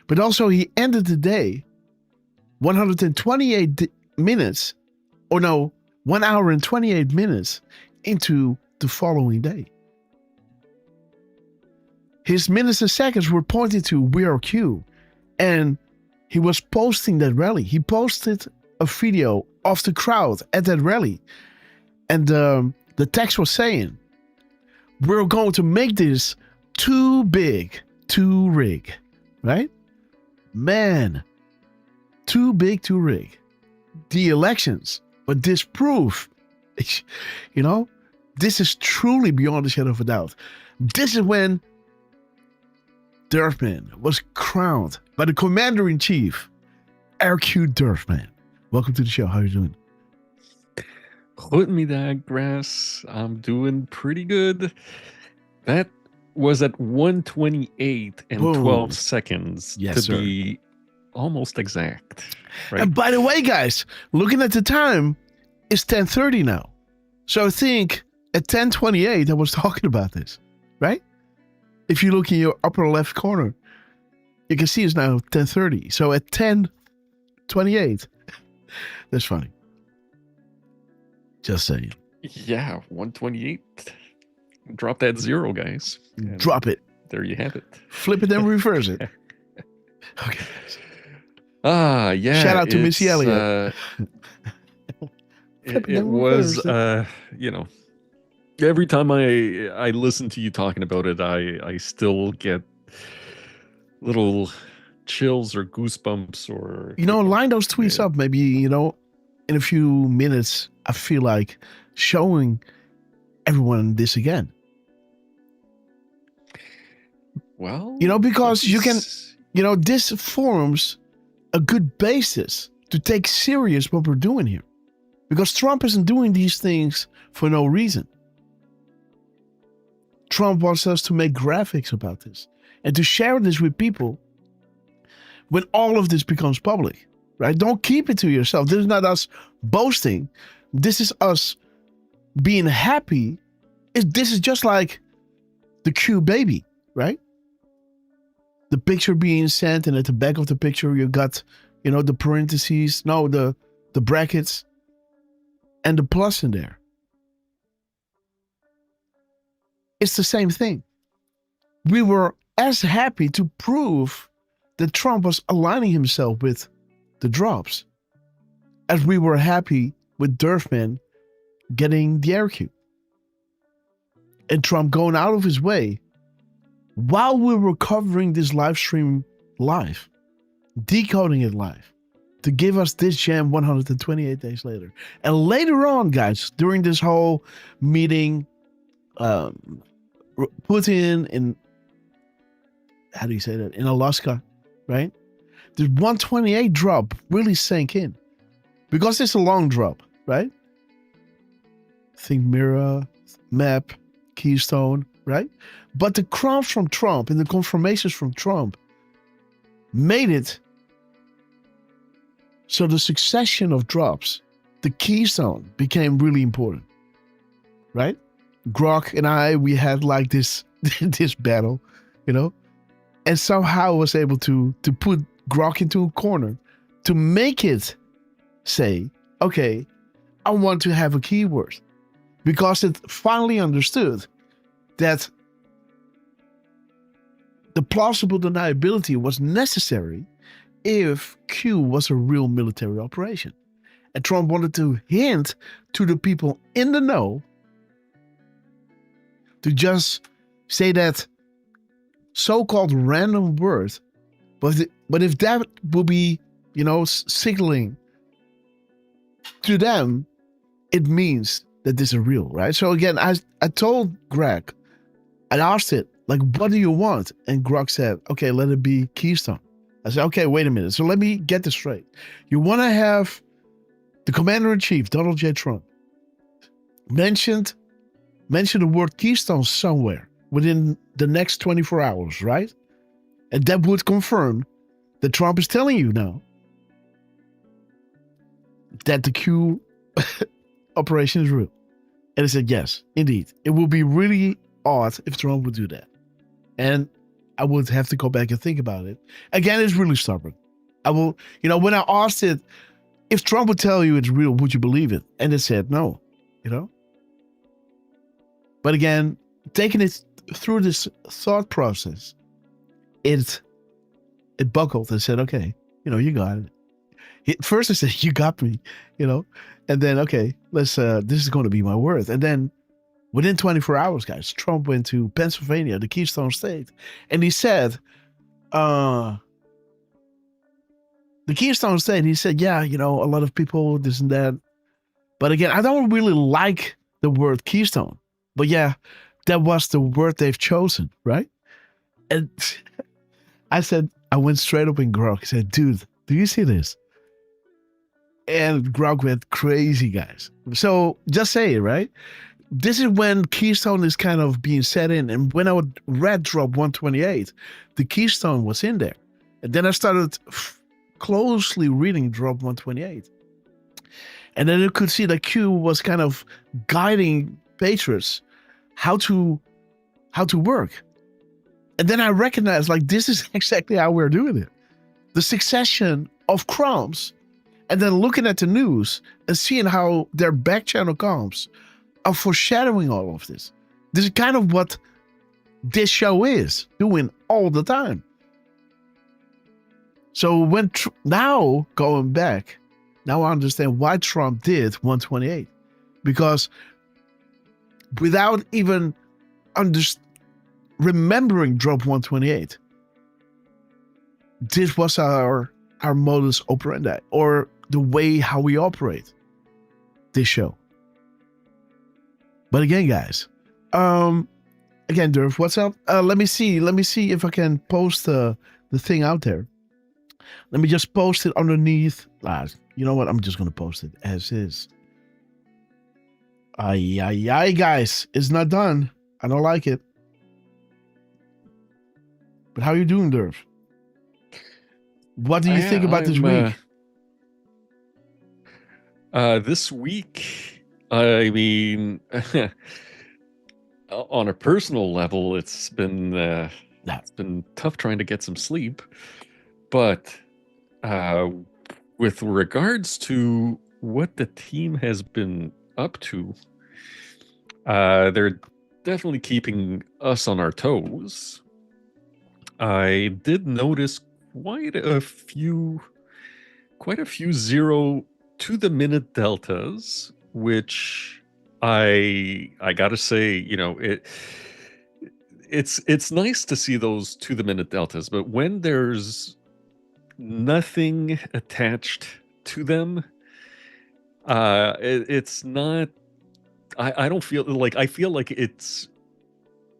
but also he ended the day 128 minutes, 1 hour and 28 minutes into the following day. His minutes and seconds were pointing to We Are Q, and he was posting that rally. He posted a video of the crowd at that rally, and the text was saying, we're going to make this too big to rig, right? Man, too big to rig. The elections. But this proof, this is truly beyond a shadow of a doubt. This is when Derfman was crowned by the Commander-in-Chief, RQ Derfman. Welcome to the show. How are you doing? Put me that, Grass. I'm doing pretty good. That was at 128 and 12 seconds to be almost exact. Right? And by the way, guys, looking at the time, it's 10:30 now. So I think at 10:28, I was talking about this, right? If you look in your upper left corner, you can see it's now 10:30. So at 10:28, that's funny. Just saying. Yeah, 128. Drop that 0, guys. And drop it. There you have it. Flip it and reverse it. Okay. Yeah. Shout out to Missy Elliott. It was, every time I listen to you talking about it, I still get little chills or goosebumps or... line those tweets up. Maybe, in a few minutes, I feel like showing everyone this again. Well... because you can... this forms a good basis to take serious what we're doing here. Because Trump isn't doing these things for no reason. Trump wants us to make graphics about this and to share this with people when all of this becomes public, right? Don't keep it to yourself. This is not us boasting. This is us being happy. This is just like the Q baby, right? The picture being sent, and at the back of the picture, you got, the parentheses, the brackets, and the plus in there. It's the same thing. We were as happy to prove that Trump was aligning himself with the drops as we were happy with Derfman getting the air cue. And Trump going out of his way while we were covering this live stream live, decoding it live, to give us this gem 128 days later. And later on, guys, during this whole meeting, Putin in, how do you say that, in Alaska, right? The 128 drop really sank in because it's a long drop, right? Think mirror, map, keystone, right? But the crumbs from Trump and the confirmations from Trump made it so the succession of drops, the keystone, became really important, right? Grok and I, we had like this this battle, and somehow I was able to put Grok into a corner to make it say, okay, I want to have a keyword, because it finally understood that the plausible deniability was necessary if Q was a real military operation. And Trump wanted to hint to the people in the know to just say that so-called random word, but if that would be, signaling to them, it means that this is real, right? So again, I told Greg, I asked it, like, what do you want? And Greg said, okay, let it be keystone. I said, okay, wait a minute. So let me get this straight. You want to have the commander-in-chief, Donald J. Trump, mention the word keystone somewhere within the next 24 hours, right? And that would confirm that Trump is telling you now that the Q operation is real. And I said, yes, indeed. It would be really odd if Trump would do that. And I would have to go back and think about it. Again, it's really stubborn. I will, when I asked it, if Trump would tell you it's real, would you believe it? And it said no, But again, taking it through this thought process, it buckled and said, okay, you got it. First I said, you got me, and then, okay, this is going to be my word. And then within 24 hours, guys, Trump went to Pennsylvania, the Keystone State, and he said, the Keystone State, he said, yeah, a lot of people, this and that. But again, I don't really like the word keystone. But yeah, that was the word they've chosen, right? And I went straight up in Grok. I said, dude, do you see this? And Grok went crazy, guys. So just say it, right? This is when keystone is kind of being set in. And when I would read drop 128, the keystone was in there. And then I started closely reading drop 128. And then you could see that Q was kind of guiding Patriots how to work. And then I recognized, like, this is exactly how we're doing it. The succession of crumbs, and then looking at the news and seeing how their back channel comms are foreshadowing all of this. This is kind of what this show is doing all the time. So when now going back, now I understand why Trump did 128. Because without even remembering drop 128, this was our modus operandi, or the way how we operate this show. But again, guys, again, Derf, what's up? Let me see if I can post the the thing out there. Let me just post it underneath. You know what? I'm just going to post it as is. Ay, guys. It's not done. I don't like it. But how are you doing, Derf? What do you think about this week? This week, I mean, on a personal level, it's been tough trying to get some sleep. But with regards to what the team has been up to, they're definitely keeping us on our toes. I did notice quite a few 0 to the minute deltas, which I gotta say, you know, it's nice to see those to the minute deltas, but when there's nothing attached to them, it's not. I don't feel like, I feel like it's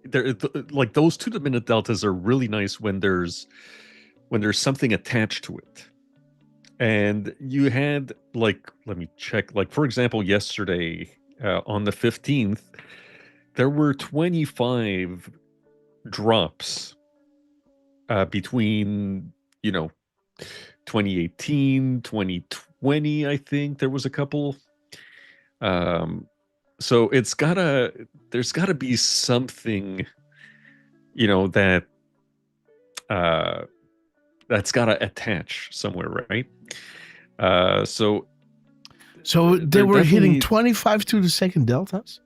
there. Like those to the minute deltas are really nice when there's something attached to it. And you had, like, let me check, like, for example, yesterday on the 15th, there were 25 drops between, 2018, 2020, I think there was a couple. So there's gotta be something, that that's gotta attach somewhere, right? So they were hitting 25 to the second deltas?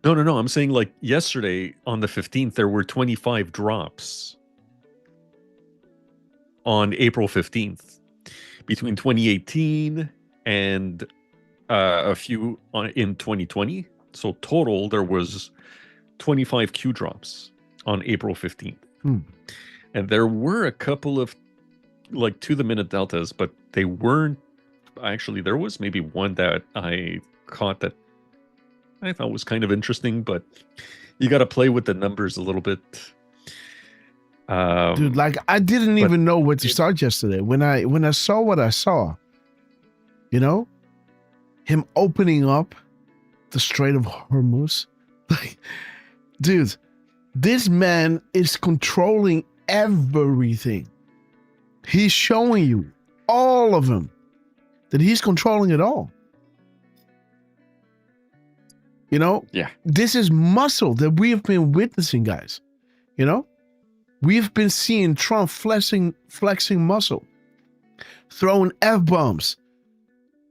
No. I'm saying, like, yesterday on the 15th, there were 25 drops on April 15th between 2018 and a few in 2020. So total, there was 25 Q drops on April 15th. And there were a couple of, like, to the minute deltas, but they weren't actually. There was maybe one that I caught that I thought was kind of interesting, but you got to play with the numbers a little bit. Dude, like, I didn't even know where to start yesterday. When I saw what I saw, him opening up the Strait of Hormuz, like, dude, this man is controlling everything. He's showing you, all of them, that he's controlling it all. Yeah. This is muscle that we have been witnessing, guys. We've been seeing Trump flexing muscle, throwing F-bombs,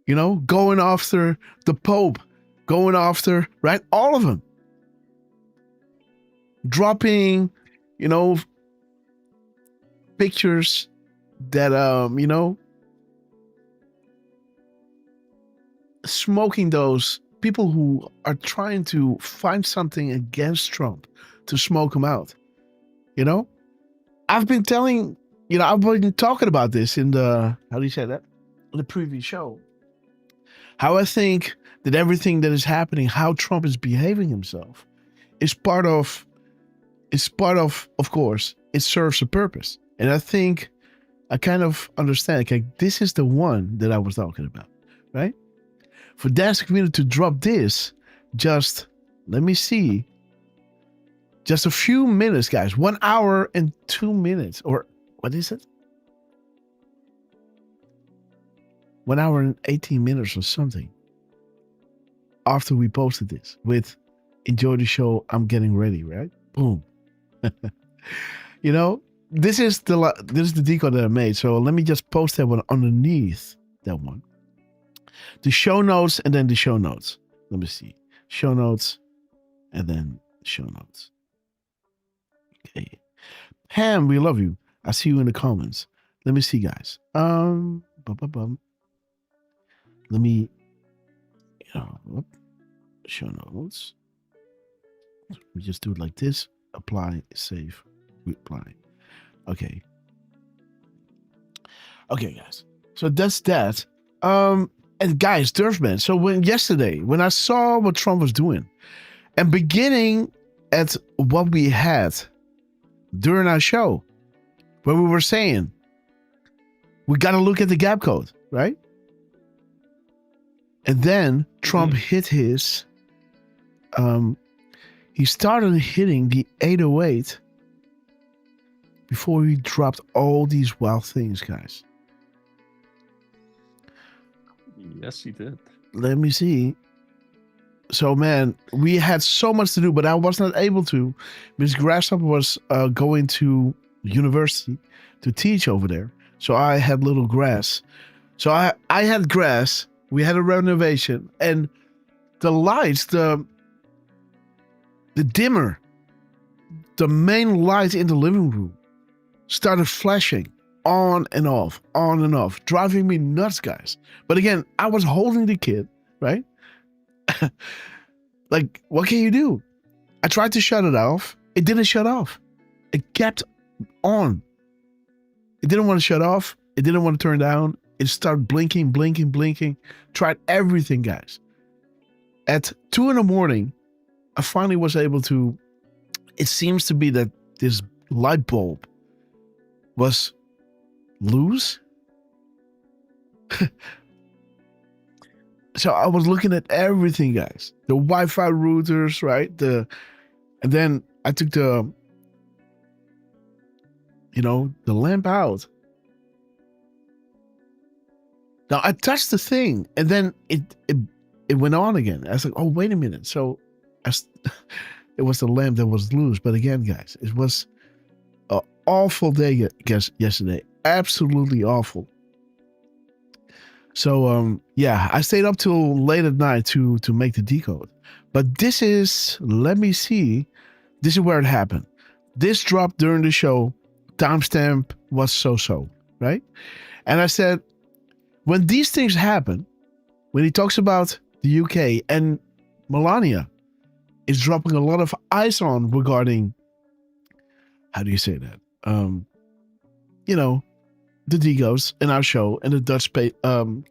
going after the Pope, going after, right? All of them. Dropping, pictures that, smoking those people who are trying to find something against Trump to smoke him out. I've been talking about this in the, how do you say that? In the previous show. How I think that everything that is happening, how Trump is behaving himself, is part of course, it serves a purpose. And I think I kind of understand, like, this is the one that I was talking about, right? For Dance Community to drop this, just, let me see, just a few minutes, guys. 1 hour and 2 minutes. Or what is it? 1 hour and 18 minutes or something. After we posted this with enjoy the show, I'm getting ready, right? Boom. This is the decode that I made. So let me just post that one underneath that one. The show notes and then the show notes. Let me see. Show notes and then show notes. Okay. Ham, we love you. I see you in the comments. Let me see, guys. Let me, show notes. We just do it like this. Apply, save, reply. Okay. Okay, guys. So that's that. And guys, Derf, man. So yesterday, when I saw what Trump was doing, and beginning at what we had during our show, where we were saying we got to look at the gap code, right? And then Trump hit his, he started hitting the 808 before he dropped all these wild things, guys. Yes, he did. Let me see. So, man, we had so much to do, but I was not able to. Miss Grasshopper was going to university to teach over there. So I had little grass. So I had grass. We had a renovation. And the lights, the dimmer, the main light in the living room started flashing on and off, driving me nuts, guys. But again, I was holding the kid, right? Like, what can you do? I tried to shut it off. It didn't shut off. It kept on. It didn't want to shut off. It didn't want to turn down. It started blinking. Tried everything, guys. At 2 a.m, I finally was able to, it seems to be that this light bulb was loose. So I was looking at everything, guys. The Wi-Fi routers, right? And then I took the lamp out. Now I touched the thing, and then it went on again. I was like, oh, wait a minute. So it was the lamp that was loose. But again, guys, it was an awful day yesterday. Absolutely awful. So, I stayed up till late at night to make the decode. But this is, let me see, this is where it happened. This dropped during the show. Timestamp was so, right? And I said, when these things happen, when he talks about the UK and Melania is dropping a lot of ice on regarding, how do you say that? The Degos in our show and the Dutch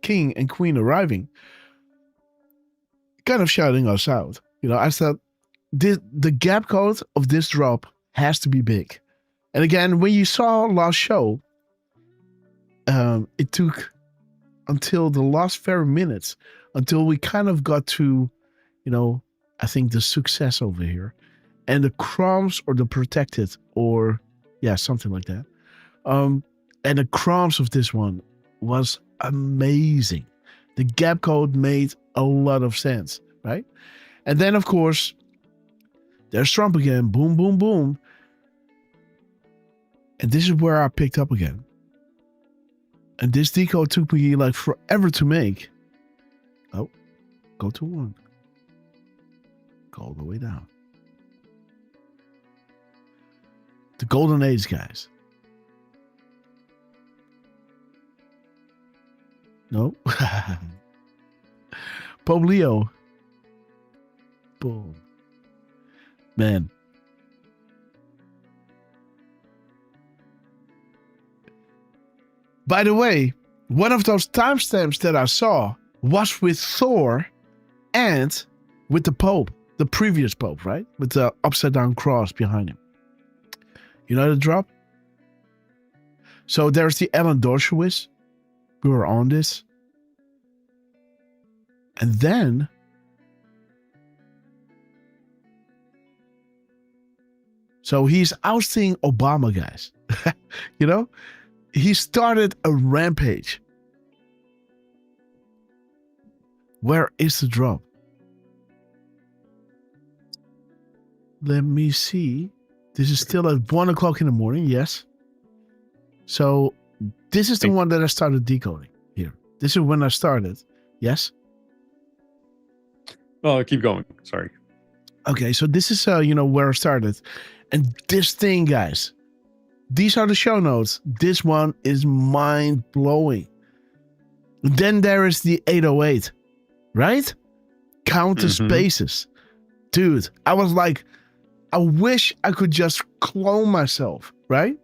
king and queen arriving, kind of shouting us out. I said, the gap code of this drop has to be big. And again, when you saw last show, it took until the last few minutes until we kind of got to, I think the success over here and the crumbs or the protected or something like that. And the crumbs of this one was amazing. The gap code made a lot of sense, right? And then, of course, there's Trump again. Boom, boom, boom. And this is where I picked up again. And this decode took me like forever to make. Oh, go to 1. Go all the way down. The golden age, guys. No. Pope Leo. Boom. Man. By the way, one of those timestamps that I saw was with Thor and with the Pope, the previous Pope, right? With the upside down cross behind him. You know the drop? So there's the Alan Dershowitz. We were on this. And then so he's ousting Obama, guys. He started a rampage. Where is the drop? Let me see. This is still at 1 o'clock in the morning. Yes. So this is the one that I started decoding here. This is when I started. Yes. Oh, keep going. Sorry. Okay. So this is, where I started. And this thing, guys, these are the show notes. This one is mind blowing. Then there is the 808, right? Count the spaces. Dude, I was like, I wish I could just clone myself, right?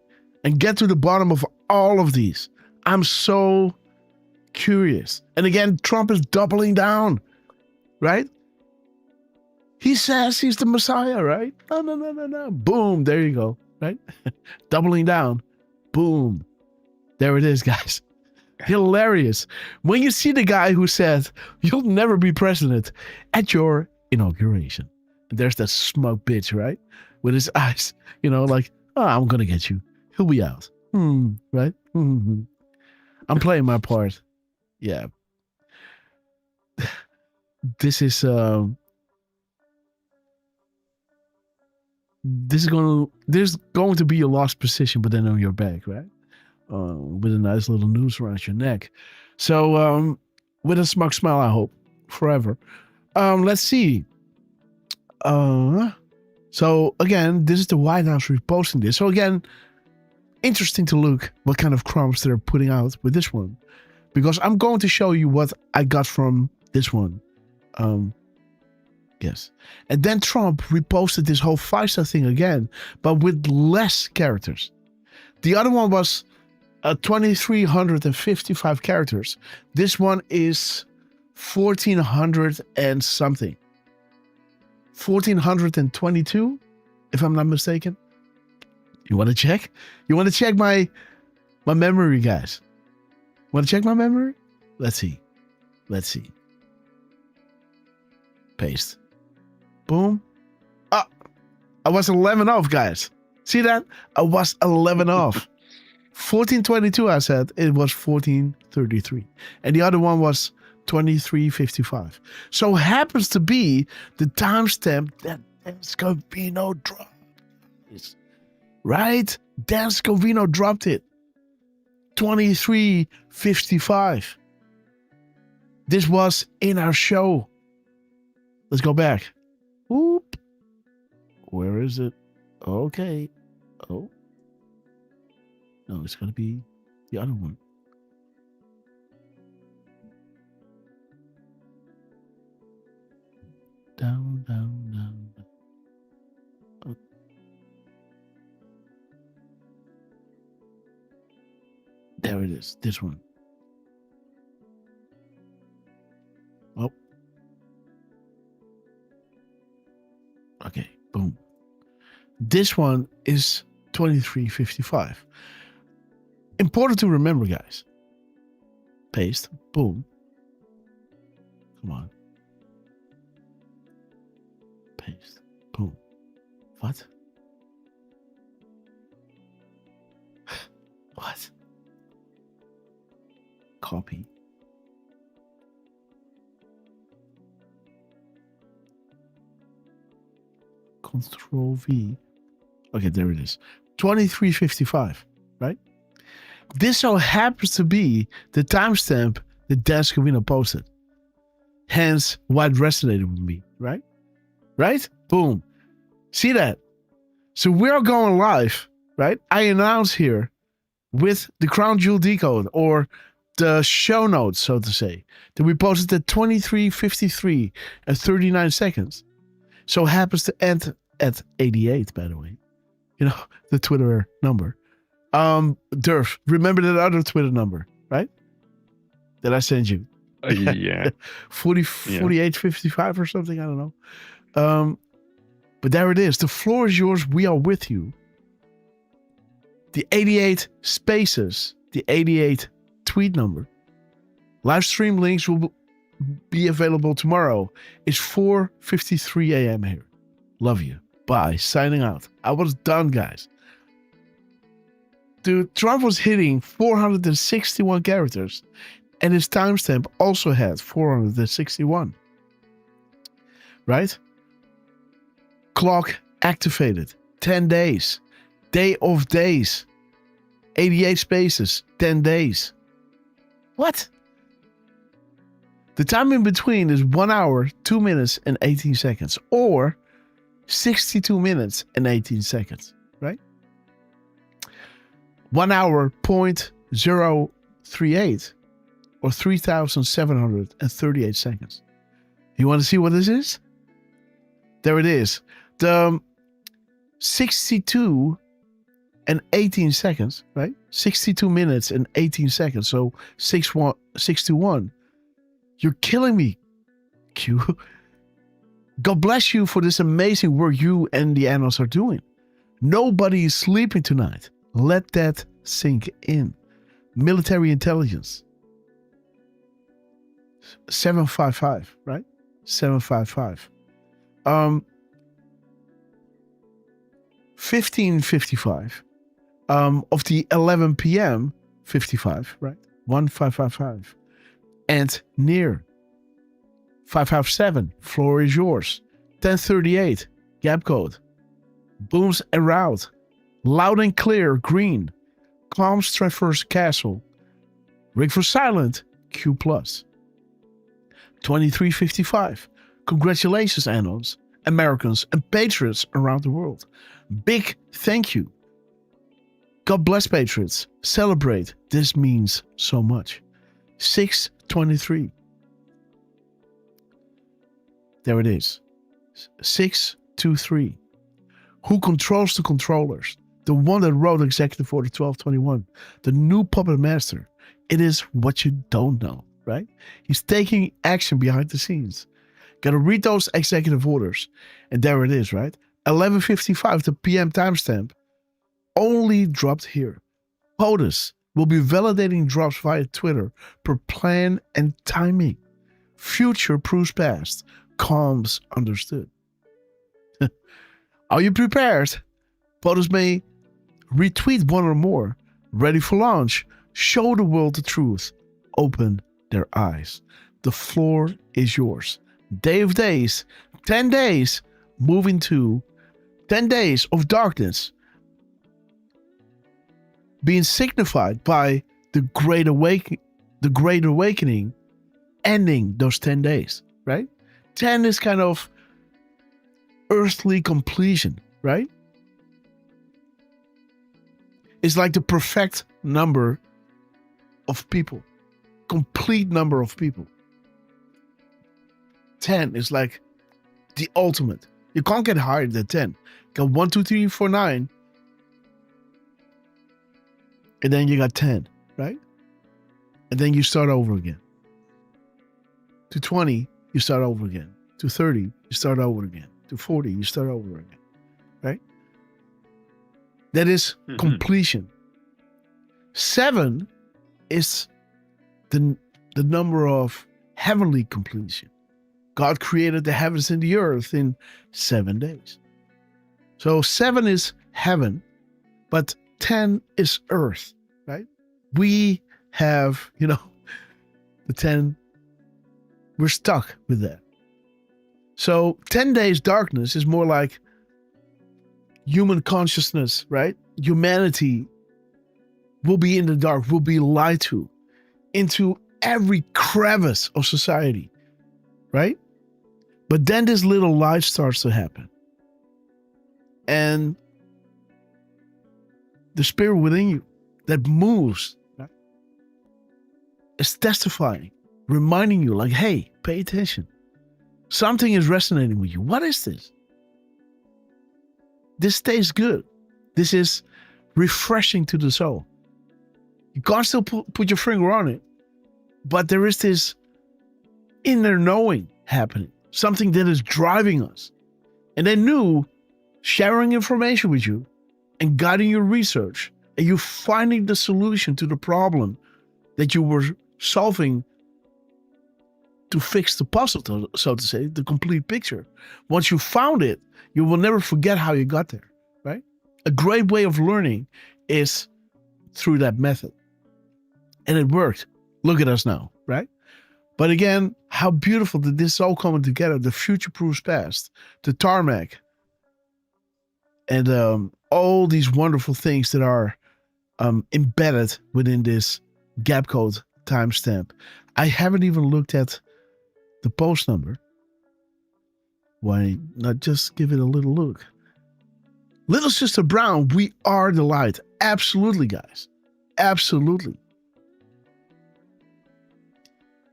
And get to the bottom of all of these. I'm so curious. And again, Trump is doubling down, right? He says he's the Messiah, right? No. Boom, there you go, right? Doubling down. Boom. There it is, guys. Hilarious. When you see the guy who said, you'll never be president at your inauguration. And there's that smug bitch, right? With his eyes, like, oh, I'm going to get you. He'll be out. Right? Mm-hmm. I'm playing my part. Yeah. This is going to be your lost position, but then on your back, right? With a nice little noose around your neck. So, with a smug smile, I hope, forever. Let's see. So again, this is the White House reposting this. So again, interesting to look what kind of crumbs they're putting out with this one, because I'm going to show you what I got from this one. Yes. And then Trump reposted this whole FISA thing again, but with less characters. The other one was 2,355 characters. This one is 1,400 and something. 1,422, if I'm not mistaken. You want to check? You want to check my memory, guys? Want to check my memory? Let's see. Paste. Boom. Ah, I was 11 off, guys. See that? I was 11 off. 1422, I said. It was 1433. And the other one was 2355. So happens to be the timestamp that Dan Scavino dropped. Right? Dan Scavino dropped it. 2355. This was in our show. Let's go back. Oop. Where is it? Okay. Oh. No, it's going to be the other one. Down. Oh. There it is. This one. Oh. Okay. Boom. This one is 2355. Important to remember, guys. Paste. Boom. Come on. Paste. Boom. What? What? Copy. Control V. Okay, there it is. 2355, right? This so happens to be the timestamp that Dan Scavino posted. Hence, why it resonated with me, right? Right? Boom. See that? So we're going live, right? I announce here with the Crown Jewel Decode, or the show notes, so to say, that we posted at 23:53 and 39 seconds. So happens to end at 88, by the way. You know, the Twitter number. Derf, remember that other Twitter number, right? That I sent you. Yeah. 48:55 or something, I don't know. But there it is. The floor is yours. We are with you. The 88 spaces, the 88 tweet number. Live stream links will be available tomorrow. It's 4:53 a.m. here. Love you. Bye. Signing out. I was done, guys. Dude, Trump was hitting 461 characters, and his timestamp also had 461. Right? Clock activated. 10 days. Day of days. 88 spaces. 10 days. What? The time in between is 1 hour, 2 minutes, and 18 seconds. Or 62 minutes and 18 seconds. Right? 1 hour, 0.038. Or 3,738 seconds. You want to see what this is? There it is. The 62 and 18 seconds, right? 62 minutes and 18 seconds. So 61. You're killing me, Q. God bless you for this amazing work you and the analysts are doing. Nobody is sleeping tonight. Let that sink in. Military intelligence. 755, right? 755. 1555 of the 11 p.m. 55, right? 1555. And near 557, floor is yours. 1038, gap code. Booms around. Loud and clear, green. Calms traverse castle. Ring for silent, Q+. 2355. Congratulations, Anos, Americans, and patriots around the world. Big thank you. God bless patriots. Celebrate. This means so much. 623. There it is. 623. Who controls the controllers? The one that wrote Executive Order 1221. The new puppet master. It is what you don't know, right? He's taking action behind the scenes. Gotta read those executive orders. And there it is, right? 11:55, the PM timestamp. Only dropped here. POTUS will be validating drops via Twitter per plan and timing. Future proves past. Comms understood. Are you prepared? POTUS may retweet one or more. Ready for launch. Show the world the truth. Open their eyes. The floor is yours. Day of days. 10 days. Moving to 10 days of darkness. Being signified by the Great Awakening ending those 10 days, right? 10 is kind of earthly completion, right? It's like the perfect number of people, complete number of people. 10 is like the ultimate. You can't get higher than 10. You got 1, 2, 3, 4, 9. And then you got 10, right? And then you start over again. To 20, you start over again. To 30, you start over again. To 40, you start over again, right? That is completion. 7 is the number of heavenly completion. God created the heavens and the earth in 7 days. So 7 is heaven, but 10 is earth, right? We have, the 10, we're stuck with that. So 10 days darkness is more like human consciousness, right? Humanity will be in the dark, will be lied to into every crevice of society, right? But then this little light starts to happen. And the spirit within you that moves, right, is testifying, reminding you like, hey, pay attention. Something is resonating with you. What is this? This tastes good. This is refreshing to the soul. You can't still put your finger on it, but there is this inner knowing happening, something that is driving us. And they knew sharing information with you and guiding your research and you finding the solution to the problem that you were solving to fix the puzzle, so to say, the complete picture. Once you found it, you will never forget how you got there, right? A great way of learning is through that method. And it worked. Look at us now, right? But again, how beautiful that this is all coming together. The future proofs past, the tarmac, and all these wonderful things that are embedded within this gap code timestamp. I haven't even looked at the post number. Why not just give it a little look? Little Sister Brown, we are the light. Absolutely, guys. Absolutely.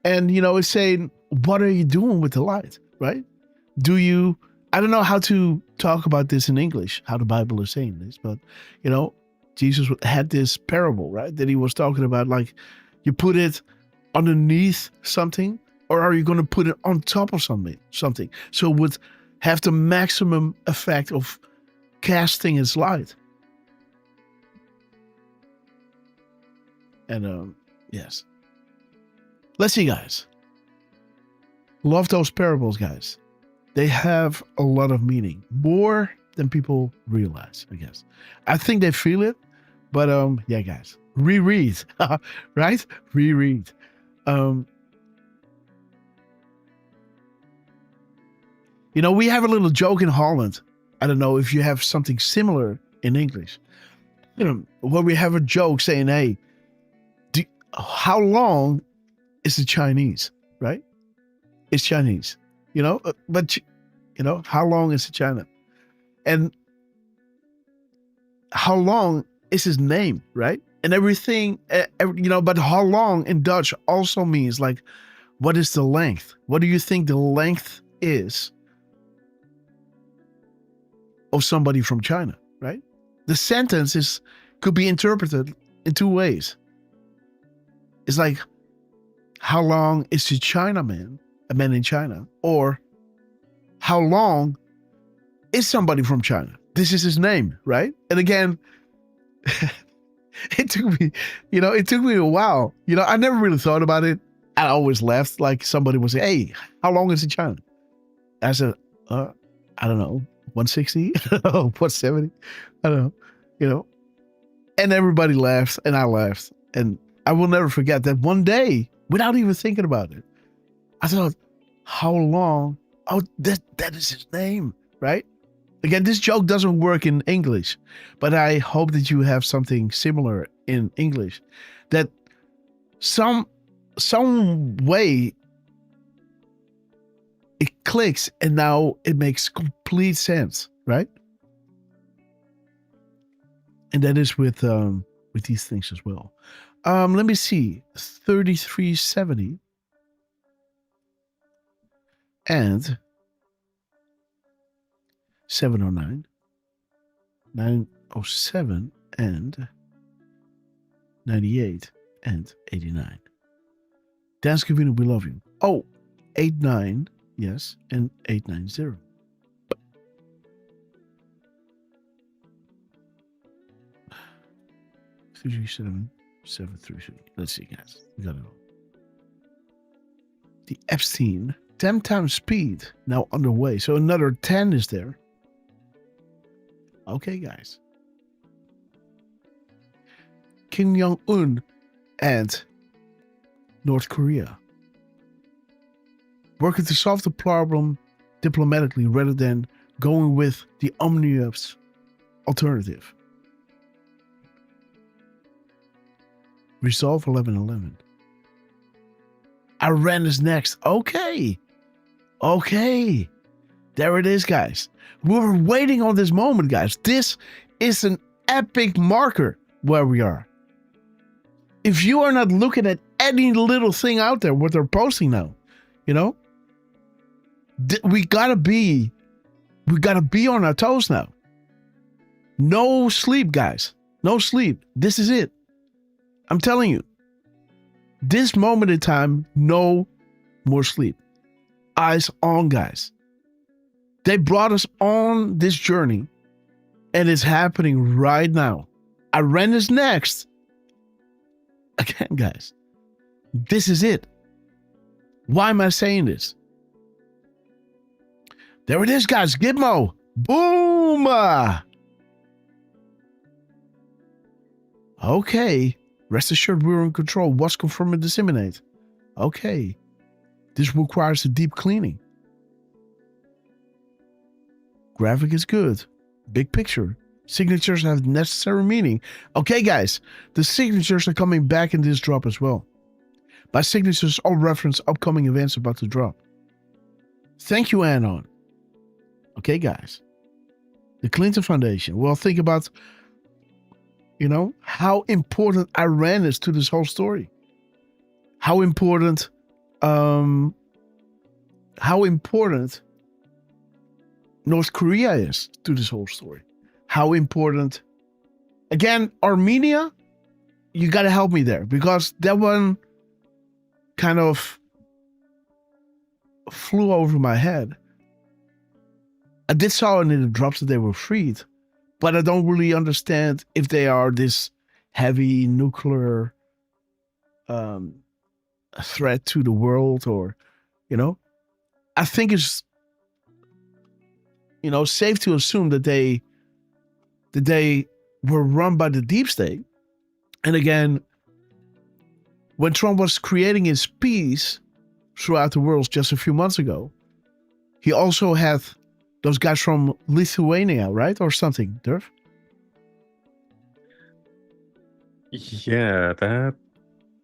And, it's saying, what are you doing with the light, right? I don't know how to talk about this in English, how the Bible is saying this, but, Jesus had this parable, right? That he was talking about, like, you put it underneath something, or are you going to put it on top of something? So it would have the maximum effect of casting its light. And yes. Let's see, guys. Love those parables, guys. They have a lot of meaning, more than people realize, I guess. I think they feel it, but yeah, guys, reread, right? Reread. You know, we have a little joke in Holland. I don't know if you have something similar in English. You know, where we have a joke saying, "Hey, how long is the Chinese?" Right? It's Chinese. You know, but you know, how long is it China? And how long is his name, right? And everything, you know, but how long in Dutch also means like, what is the length? What do you think the length is of somebody from China, right? The sentence could be interpreted in two ways. It's like, how long is the Chinaman, a man in China? Or how long is somebody from China? This is his name, right? And again, it took me a while. You know, I never really thought about it. I always laughed, like somebody would say, "Hey, how long is it China?" I said, I don't know, 160, 170, I don't know, you know. And everybody laughed, and I laughed. And I will never forget that one day, without even thinking about it, I thought, how long? Oh, that is his name, right? Again, this joke doesn't work in English, but I hope that you have something similar in English, that some way it clicks and now it makes complete sense, right? And that is with these things as well. Let me see, 3370 and 709, 907 and 98 and 89. Dance Kavina, we love you. Oh, 89, yes, and 890. Seven, 733. Let's see, guys. We gotta go. The Epstein 10 times speed now underway. So another 10 is there. Okay, guys. Kim Jong-un and North Korea working to solve the problem diplomatically rather than going with the omnibus alternative. Resolve 1111. Iran is next. Okay. There it is, guys. We were waiting on this moment, guys. This is an epic marker where we are. If you are not looking at any little thing out there, what they're posting now, you know, we gotta be on our toes now. No sleep, guys. No sleep. This is it. I'm telling you. This moment in time, no more sleep. Eyes on, guys. They brought us on this journey, and it's happening right now. Iran is next. Again, guys, this is it. Why am I saying this? There it is, guys. Gizmo. Boom. Okay. Rest assured, we're in control. Watch, confirm, and disseminate. Okay. This requires a deep cleaning. Graphic is good. Big picture. Signatures have necessary meaning. Okay, guys. The signatures are coming back in this drop as well. By signatures, all reference upcoming events about to drop. Thank you, Anon. Okay, guys. The Clinton Foundation. Well, think about, you know, how important Iran is to this whole story. How important North Korea is to this whole story. How important, again, Armenia, you got to help me there, because that one kind of flew over my head. I did saw in the drops that they were freed, but I don't really understand if they are this heavy nuclear a threat to the world, or, I think it's, safe to assume that they were run by the deep state. And again, when Trump was creating his peace throughout the world just a few months ago, he also had those guys from Lithuania, right? Or something, Derf? Yeah, that.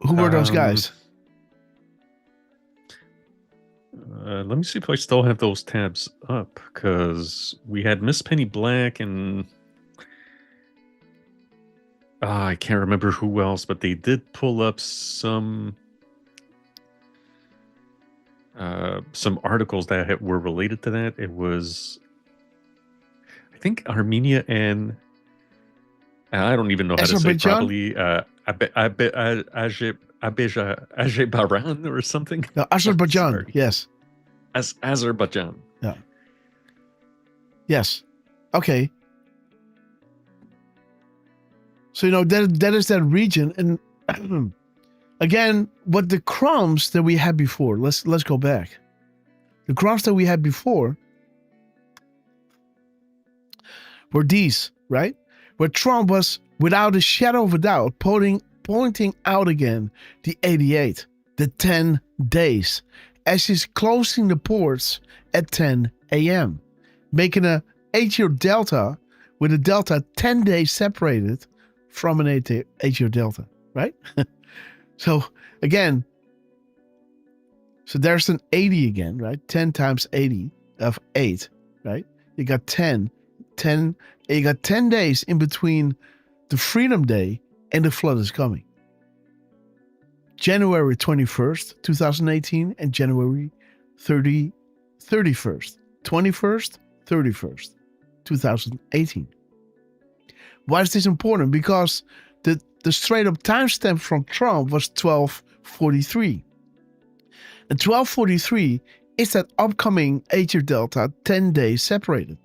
Who were those guys? Let me see if I still have those tabs up, because we had Miss Penny Black and I can't remember who else, but they did pull up some articles that were related to that. It was, I think, Armenia and I don't even know how to say it properly. Azerbaijan or something. No, Azerbaijan. Yes. Azerbaijan. Yeah. Yes. Okay. So that is that region, and again, what the crumbs that we had before. Let's go back. The crumbs that we had before were these, right? Where Trump was, without a shadow of a doubt, pointing out again the 88, the 10 days, as he's closing the ports at 10 a.m., making a 8-year delta with a delta 10 days separated from an 8-year delta, right? So again, so there's an 80 again, right? 10 times 80 of 8, right? You got 10, you got 10 days in between the Freedom Day and the flood is coming. January 21st, 2018 and January 31st, 21st, 31st, 2018. Why is this important? Because the straight up timestamp from Trump was 1243. And 1243 is that upcoming 8-year delta 10 days separated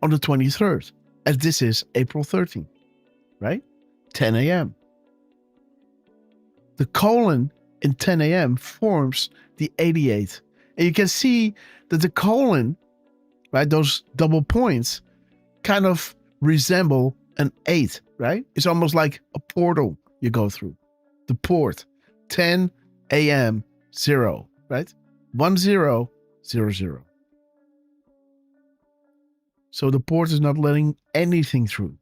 on the 23rd, as this is April 13th, right? 10 a.m. The colon in 10 a.m. forms the 88. And you can see that the colon, right, those double points, kind of resemble an 8, right? It's almost like a portal you go through. The port, 10 a.m. 0, right? 1000. So the port is not letting anything through.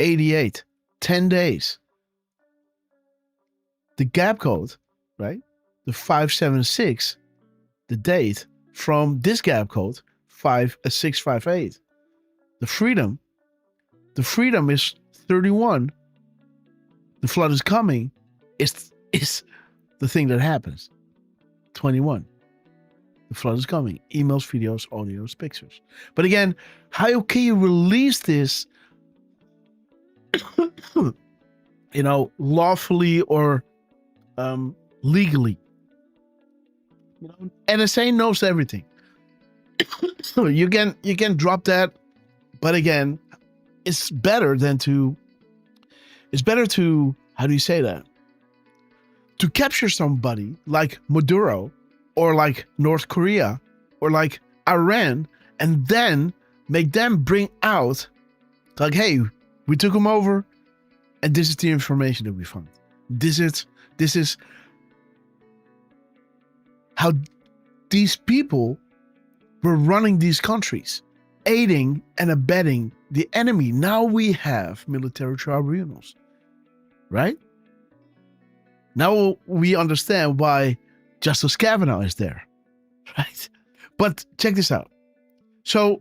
88, 10 days. The gap code, right? The 576, the date from this gap code, 658. The freedom is 31. The flood is coming. Is the thing that happens. 21. The flood is coming. Emails, videos, audios, pictures. But again, how can you release this, lawfully or legally? NSA knows everything. So you can drop that, but again, it's better to, how do you say that? To capture somebody like Maduro or like North Korea or like Iran, and then make them bring out like, hey, we took them over and this is the information that we found. This is how these people were running these countries, aiding and abetting the enemy. Now we have military tribunals, right? Now we understand why Justice Kavanaugh is there, right? But check this out. So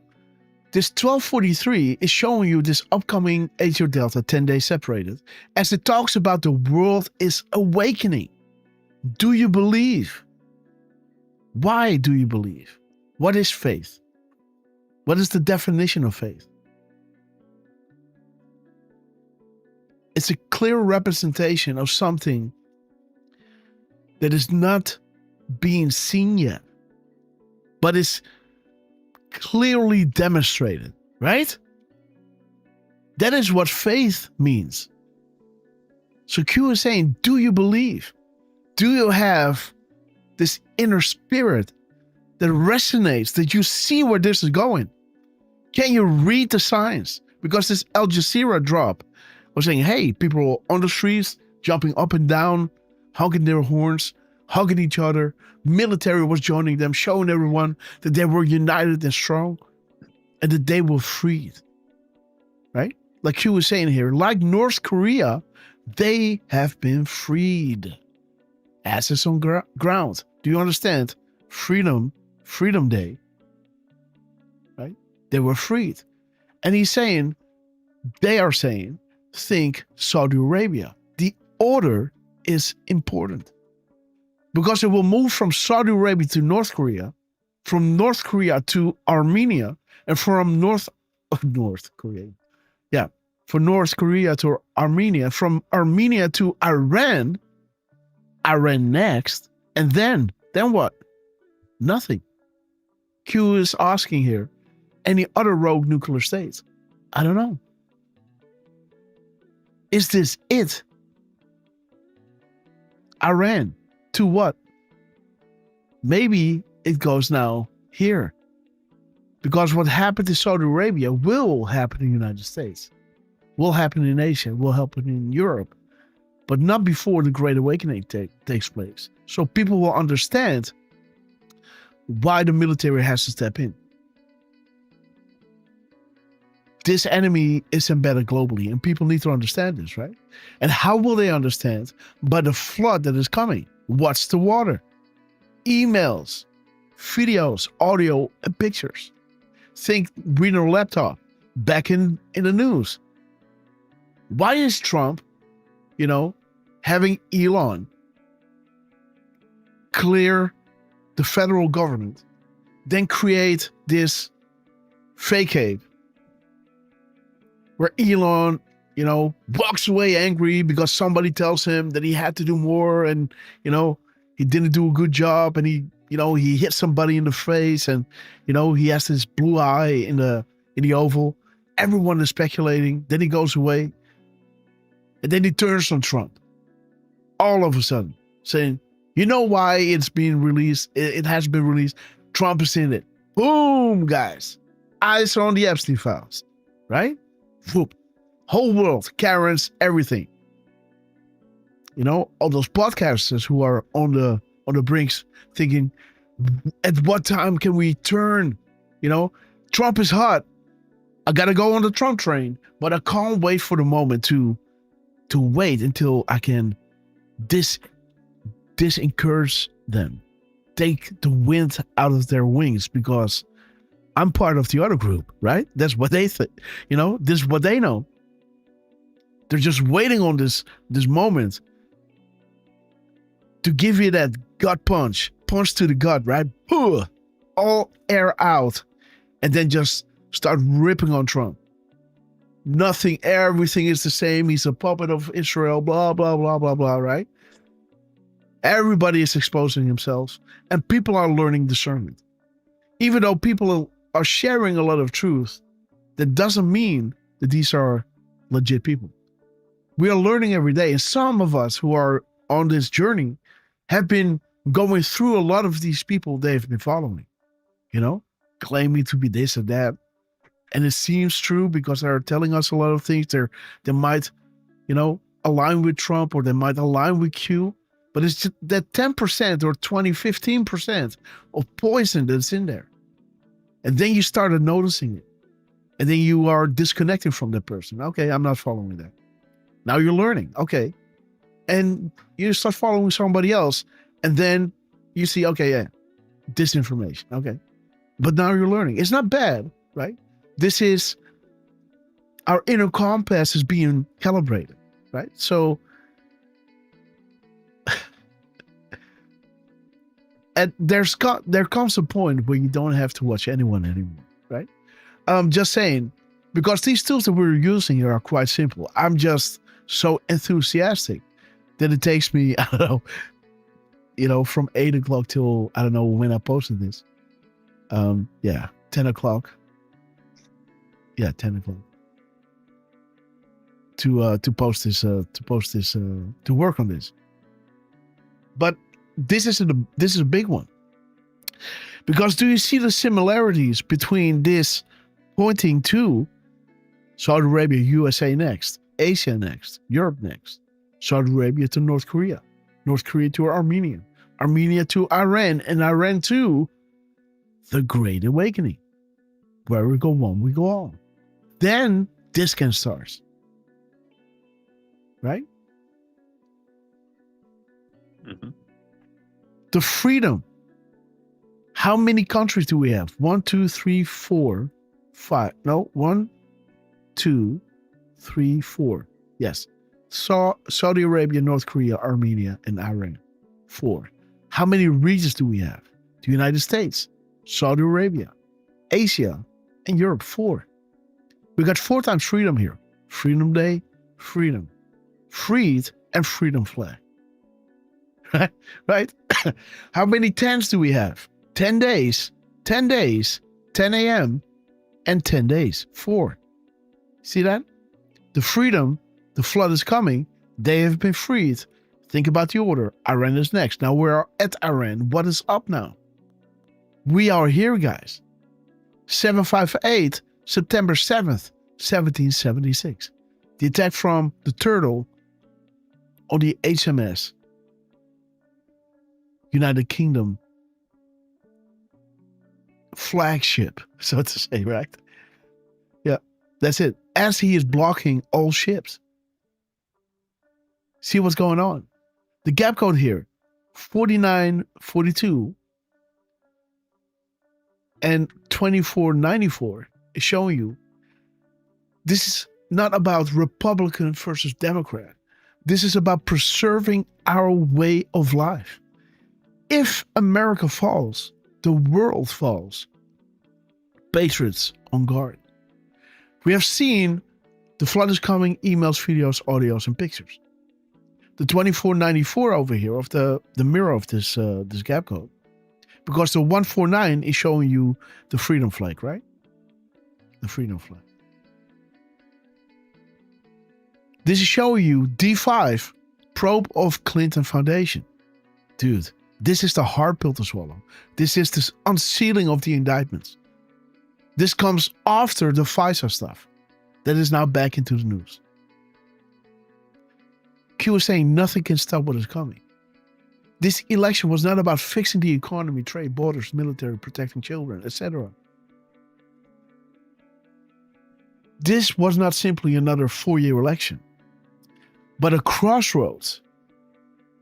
this 1243 is showing you this upcoming 8-year delta, 10 days separated, as it talks about the world is awakening. Do you believe? Why do you believe? What is faith? What is the definition of faith? It's a clear representation of something that is not being seen yet, but is clearly demonstrated, right? That is what faith means. So Q is saying, do you believe? Do you have this inner spirit that resonates, that you see where this is going? Can you read the signs? Because this Al Jazeera drop was saying, hey, people on the streets, jumping up and down, honking their horns, hugging each other. Military was joining them, showing everyone that they were united and strong and that they were freed. Right? Like Q was saying here, like North Korea, they have been freed. Assets on ground. Do you understand? Freedom Day. Right? They were freed. And he's saying, they are saying, think Saudi Arabia. The order is important. Because it will move from Saudi Arabia to North Korea, from North Korea to Armenia, and from North Korea. Yeah, from North Korea to Armenia, from Armenia to Iran next, and then what? Nothing. Q is asking here, any other rogue nuclear states? I don't know. Is this it? Iran to what? Maybe it goes now here. Because what happened in Saudi Arabia will happen in the United States, will happen in Asia, will happen in Europe, but not before the Great Awakening takes place. So people will understand why the military has to step in. This enemy is embedded globally, and people need to understand this, right? And how will they understand? By the flood that is coming. What's the water? Emails, videos, audio, and pictures. Think reading a laptop, back in the news. Why is Trump, having Elon clear the federal government, then create this fake ape where Elon, walks away angry because somebody tells him that he had to do more and, he didn't do a good job and he hit somebody in the face and, he has this blue eye in the oval. Everyone is speculating. Then he goes away. And then he turns on Trump. All of a sudden, saying, you know why it's being released? It has been released. Trump is in it. Boom, guys. Eyes on the Epstein files. Right? Whoop. Whole world, Karens, everything. All those podcasters who are on the brinks thinking, at what time can we turn? Trump is hot. I gotta go on the Trump train, but I can't wait for the moment to wait until I can disencourage them, take the wind out of their wings, because I'm part of the other group, right? That's what they think. This is what they know. They're just waiting on this moment to give you that gut punch to the gut, right? All air out, and then just start ripping on Trump. Everything is the same. He's a puppet of Israel, blah, blah, blah, blah, blah, right? Everybody is exposing themselves, and people are learning discernment. Even though people are sharing a lot of truth, that doesn't mean that these are legit people. We are learning every day, and some of us who are on this journey have been going through a lot of these people they've been following, claiming to be this or that. And it seems true because they're telling us a lot of things. They might, align with Trump, or they might align with Q, but it's just that 10% or 20, 15% of poison that's in there. And then you started noticing it. And then you are disconnecting from that person. Okay, I'm not following that. Now you're learning. Okay. And you start following somebody else. And then you see, okay, yeah, disinformation. Okay. But now you're learning. It's not bad, right? This is our inner compass is being calibrated, right? So, there comes a point where you don't have to watch anyone anymore, right? I'm just saying, because these tools that we're using here are quite simple. I'm just so enthusiastic that it takes me, I don't know, from 8 o'clock till, I don't know when I posted this. 10 o'clock. Yeah, 10 o'clock. to work on this. But this is a big one, because do you see the similarities between this pointing to Saudi Arabia, USA next, Asia next, Europe next, Saudi Arabia to North Korea, North Korea to Armenia, Armenia to Iran, and Iran to the Great Awakening. Where we go on, we go on. Then this can start. Right? Mm-hmm. The freedom. How many countries do we have? 1, 2, 3, 4, 5. No, 1, 2, 3, 4. Yes. Saudi Arabia, North Korea, Armenia, and Iran. 4. How many regions do we have? The United States, Saudi Arabia, Asia, and Europe. 4. We got 4 times freedom here. Freedom Day, freedom. Freed and freedom flag. Right? How many 10s do we have? 10 days, 10 days, 10 a.m., and 10 days. 4. See that? The freedom, the flood is coming. They have been freed. Think about the order. Iran is next. Now we're at Iran. What is up now? We are here, guys. 758, September 7th, 1776. The attack from the Turtle on the HMS United Kingdom flagship, so to say, right? Yeah, that's it. As he is blocking all ships. See what's going on. The gap code here, 4942 and 2494 is showing you this is not about Republican versus Democrat. This is about preserving our way of life. If America falls, the world falls. Patriots on guard. We have seen the flood is coming, emails, videos, audios, and pictures. The 2494 over here of the mirror of this gap code. Because the 149 is showing you the freedom flag, right? The freedom flag. This is showing you D5, probe of Clinton Foundation. Dude, this is the hard pill to swallow. This is this unsealing of the indictments. This comes after the FISA stuff that is now back into the news. Q is saying nothing can stop what is coming. This election was not about fixing the economy, trade, borders, military, protecting children, etc. This was not simply another 4-year election, but a crossroads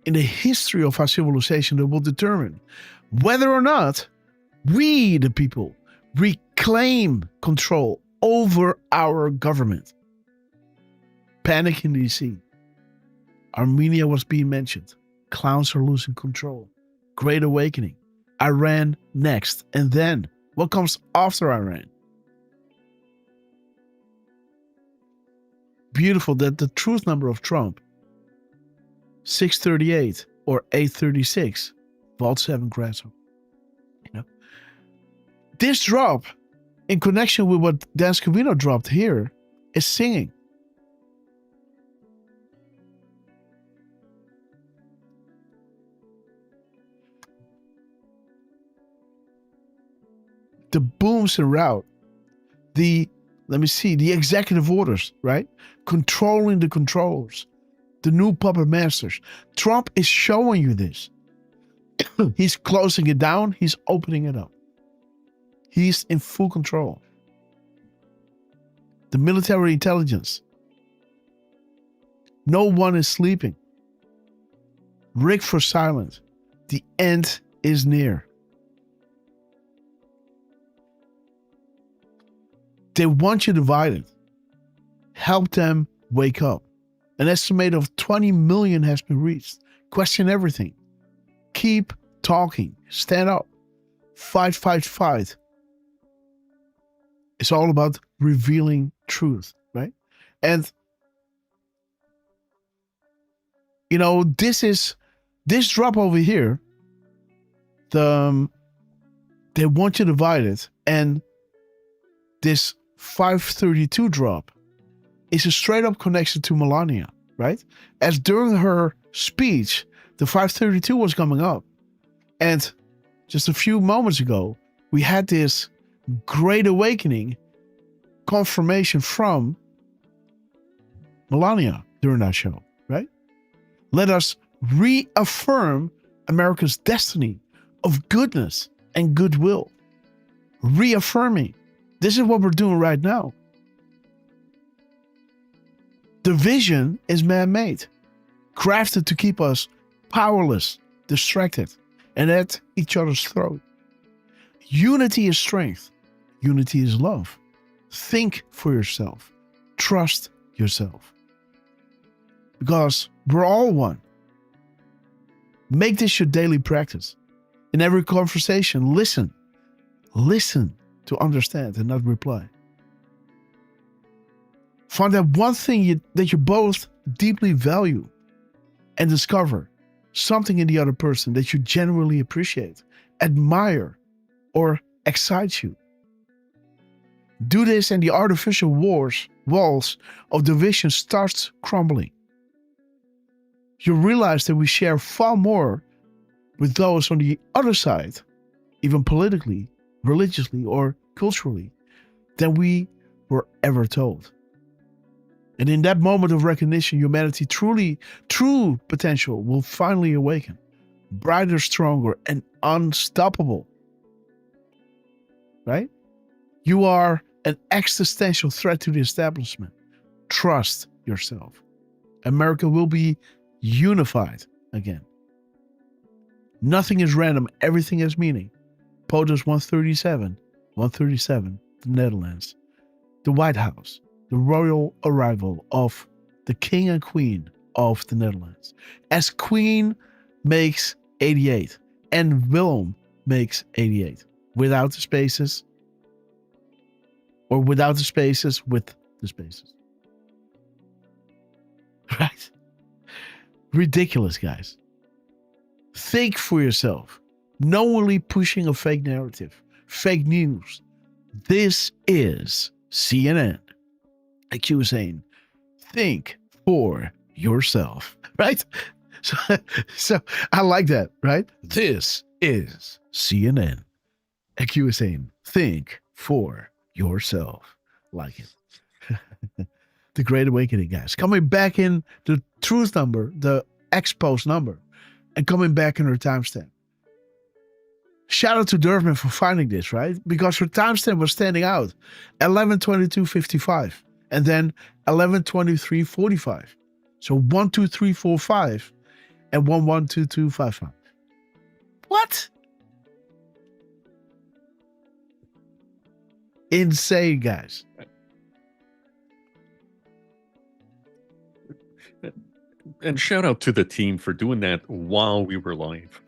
in the history of our civilization that will determine whether or not we, the people, reclaim control over our government. Panic in DC. Armenia was being mentioned. Clowns are losing control. Great Awakening. Iran next. And then, what comes after Iran? Beautiful that the truth number of Trump, 638 or 836, Vault 7 Grasshopper. You know? This drop, in connection with what Dan Scavino dropped here, is singing. The booms and route, the executive orders, right? Controlling the controllers, the new puppet masters. Trump is showing you this. He's closing it down. He's opening it up. He's in full control. The military intelligence. No one is sleeping. Rigged for silence. The end is near. They want you divided. Help them wake up. An estimate of 20 million has been reached. Question everything. Keep talking. Stand up. Fight, fight, fight. It's all about revealing truth, right? And, you know, this drop over here, they want you divided, and this 532 drop is a straight up connection to Melania, right? As during her speech, the 532 was coming up. And just a few moments ago, we had this great awakening confirmation from Melania during that show, right? Let us reaffirm America's destiny of goodness and goodwill. Reaffirming. This is what we're doing right now. Division is man-made, crafted to keep us powerless, distracted, and at each other's throat. Unity is strength. Unity is love. Think for yourself. Trust yourself. Because we're all one. Make this your daily practice. In every conversation, listen. Listen to understand and not reply. Find that one thing that you both deeply value and discover something in the other person that you genuinely appreciate, admire, or excites you. Do this and the artificial walls of division starts crumbling. You realize that we share far more with those on the other side, even politically, religiously, or culturally, than we were ever told. And in that moment of recognition, humanity's true potential will finally awaken. Brighter, stronger, and unstoppable. Right? You are an existential threat to the establishment. Trust yourself. America will be unified again. Nothing is random. Everything has meaning. POTUS 137, the Netherlands. The White House. The royal arrival of the King and Queen of the Netherlands. As Queen makes 88 and Willem makes 88. Without the spaces. Or without the spaces, with the spaces. Right? Ridiculous, guys. Think for yourself. Knowingly pushing a fake narrative. Fake news. This is CNN. Like you were saying, think for yourself, right? So I like that, right? This is CNN. Like you were saying, think for yourself. Like it. The Great Awakening, guys. Coming back in the truth number, the exposed number, and coming back in her timestamp. Shout out to Derf for finding this, right? Because her timestamp was standing out. 11:22:55. And then 11:23:45. So 12345 and 112255. What? Insane, guys. And shout out to the team for doing that while we were live.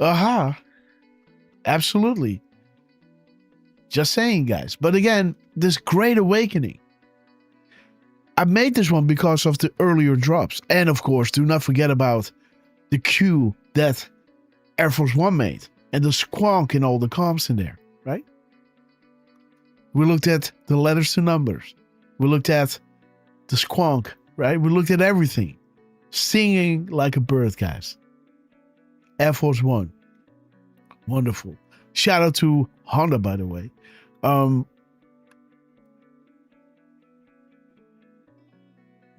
Absolutely. Just saying, guys. But again, this Great Awakening. I made this one because of the earlier drops. And of course, do not forget about the cue that Air Force One made. And the squonk in all the comms in there, right? We looked at the letters to numbers. We looked at the squonk, right? We looked at everything. Singing like a bird, guys. Air Force One. Wonderful. Shout out to Honda, by the way.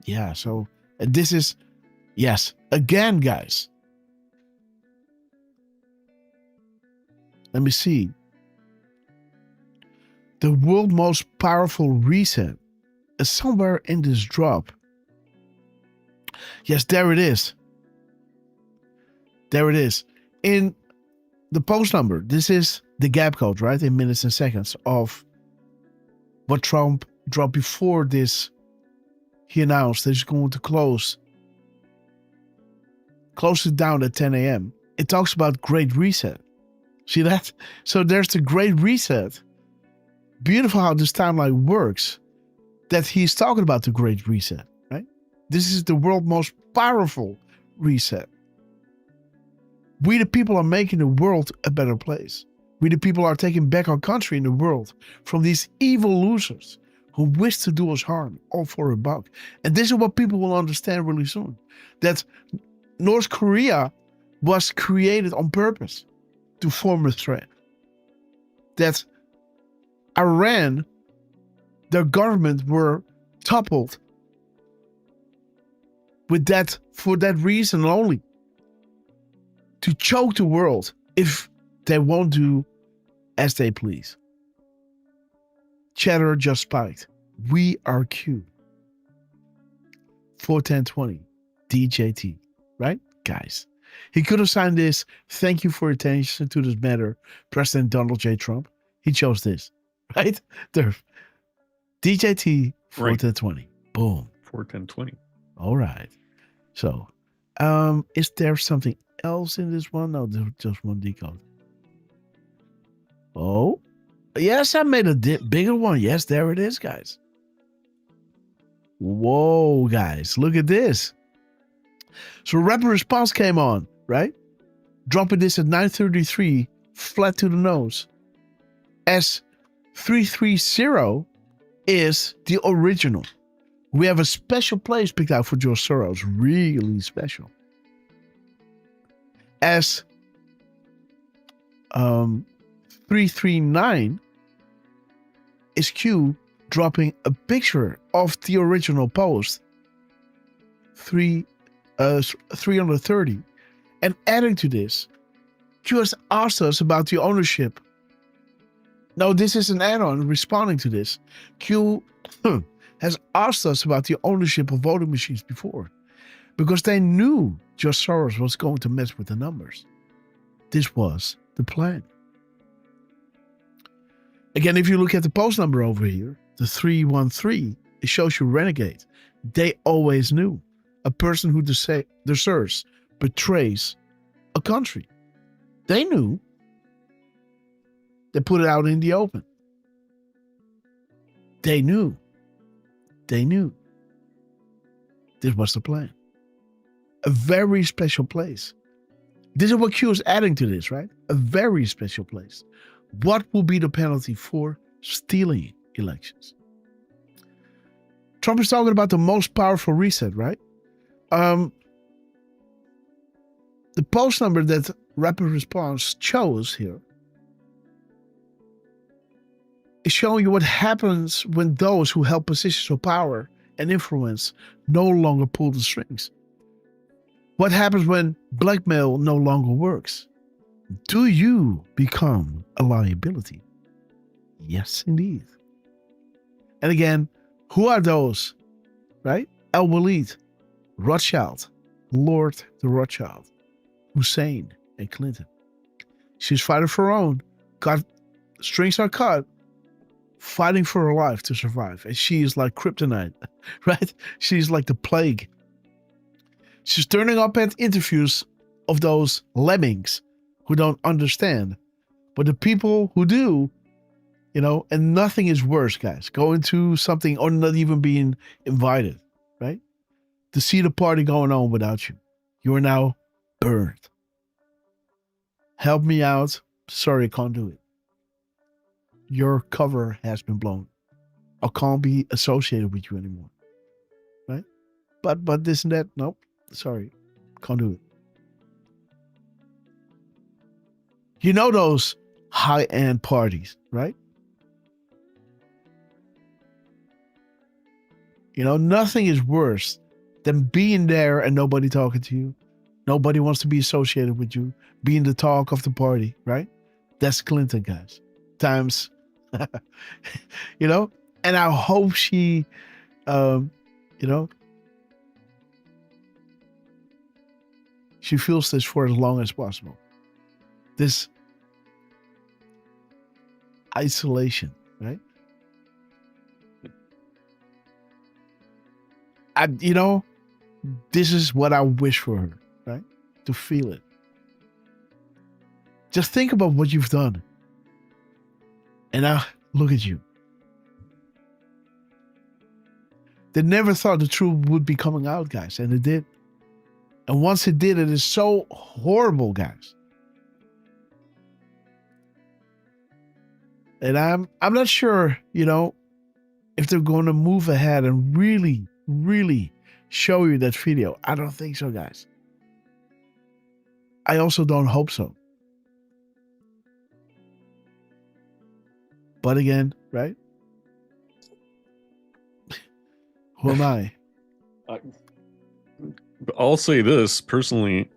Yeah, so this is, yes, again, guys. Let me see. The world's most powerful reset is somewhere in this drop. Yes, there it is. There it is. In the post number, this is the gap code, right? In minutes and seconds of what Trump dropped before this. He announced that he's going to close it down at 10 a.m. It talks about Great Reset. See that? So there's the Great Reset. Beautiful how this timeline works. That he's talking about the Great Reset, right? This is the world's most powerful reset. We the people are making the world a better place. We the people are taking back our country in the world from these evil losers who wish to do us harm, all for a buck. And this is what people will understand really soon. That North Korea was created on purpose to form a threat. That Iran, their government were toppled with that for that reason only. To choke the world if they won't do as they please. Chatter just spiked. We are Q. 41020 DJT. Right, guys? He could have signed this. Thank you for your attention to this matter, President Donald J. Trump. He chose this. Right? Derf. DJT 41020. Boom. 41020. All right. So, is there something else in this one? No, there's just one decode. Oh, yes, I made a bigger one. Yes, there it is, guys. Whoa, guys, look at this. So rapid response came on, right? Dropping this at 9:33, flat to the nose. As 330 is the original. We have a special place picked out for George Soros, really special. As 339 is Q dropping a picture of the original post, 330, and adding to this, Q has asked us about the ownership. No, this is an add-on responding to this. Q has asked us about the ownership of voting machines before, because they knew George Soros was going to mess with the numbers. This was the plan. Again, if you look at the post number over here, the 313, it shows you renegade. They always knew. A person who deserts, betrays a country. They knew. They put it out in the open. They knew. They knew. This was the plan. A very special place. This is what Q is adding to this, right? A very special place. What will be the penalty for stealing elections? Trump is talking about the most powerful reset, right? The post number that Rapid Response chose here is showing you what happens when those who held positions of power and influence no longer pull the strings. What happens when blackmail no longer works? Do you become a liability? Yes, indeed. And again, who are those? Right? Al-Walid, Rothschild, Lord the Rothschild, Hussein, and Clinton. She's fighting for her own. Strings are cut, fighting for her life to survive. And she is like kryptonite, right? She's like the plague. She's turning up at interviews of those lemmings who don't understand. But the people who do, and nothing is worse, guys. Going to something or not even being invited, right? To see the party going on without you. You are now burned. Help me out. Sorry, I can't do it. Your cover has been blown. I can't be associated with you anymore. Right? But this and that, nope. Sorry, can't do it. You know those high-end parties, right? Nothing is worse than being there and nobody talking to you. Nobody wants to be associated with you. Being the talk of the party, right? That's Clinton, guys. Times, and I hope she, she feels this for as long as possible. This isolation, right? This is what I wish for her, right? To feel it. Just think about what you've done. And now look at you. They never thought the truth would be coming out, guys, and it did. And once it did, it is so horrible, guys. And I'm not sure, if they're going to move ahead and really, really show you that video. I don't think so, guys. I also don't hope so. But again, right? Who am I? I'll say this personally.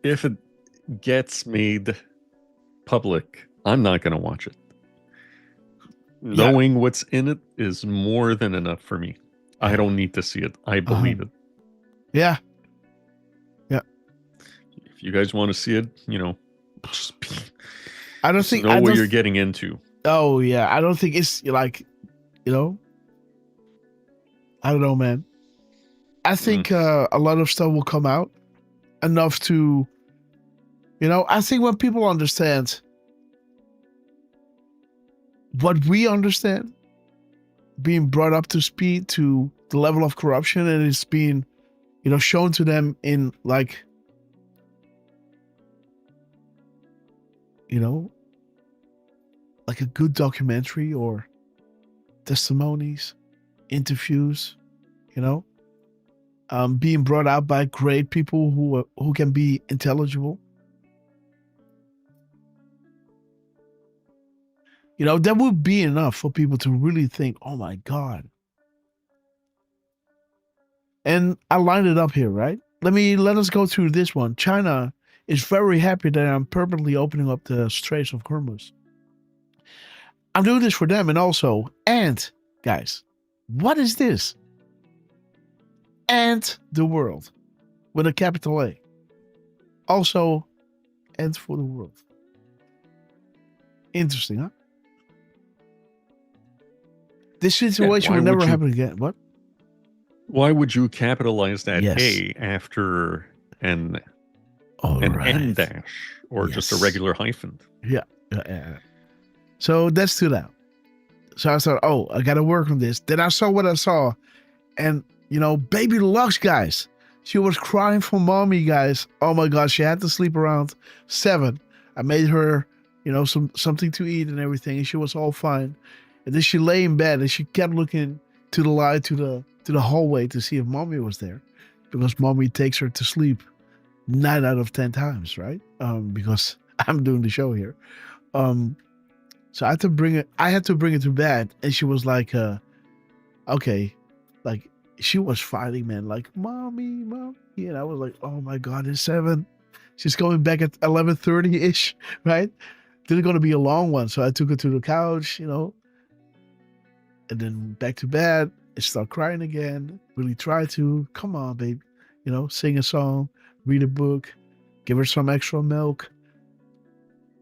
If it gets made public, I'm not going to watch it. Knowing what's in it is more than enough for me. I don't need to see it. I believe it. Yeah. If you guys want to see it, just I don't think know what you're getting into. Oh yeah, I don't think it's like, I don't know, man. I think a lot of stuff will come out enough to, I think when people understand what we understand, being brought up to speed to the level of corruption, and it's being, shown to them in like, like a good documentary or testimonies, interviews, being brought out by great people who can be intelligible. That would be enough for people to really think, oh my God. And I lined it up here, right? Let us go through this one. China is very happy that I'm permanently opening up the Straits of Hormuz. I'm doing this for them, and guys, what is this? And the world with a capital A. Also, and for the world. Interesting, huh? This situation will never happen again. What? Why would you capitalize that Yes. A after an right. N dash or just a regular hyphen? Yeah. So that stood out. So I thought, I got to work on this. Then I saw what I saw. And, baby Lux, guys. She was crying for mommy, guys. Oh my God. She had to sleep around 7. I made her, something to eat and everything. And she was all fine. And then she lay in bed and she kept looking to the light, to the hallway to see if mommy was there. Because mommy takes her to sleep 9 out of 10 times, right? Because I'm doing the show here. So I had to bring it to bed, and she was like, okay. Like, she was fighting, man. Like, mommy. And I was like, oh my God, it's 7. She's going back at 11:30-ish, right? This is going to be a long one. So I took her to the couch, and then back to bed and start crying again. Really try to, come on, babe. Sing a song, read a book, give her some extra milk,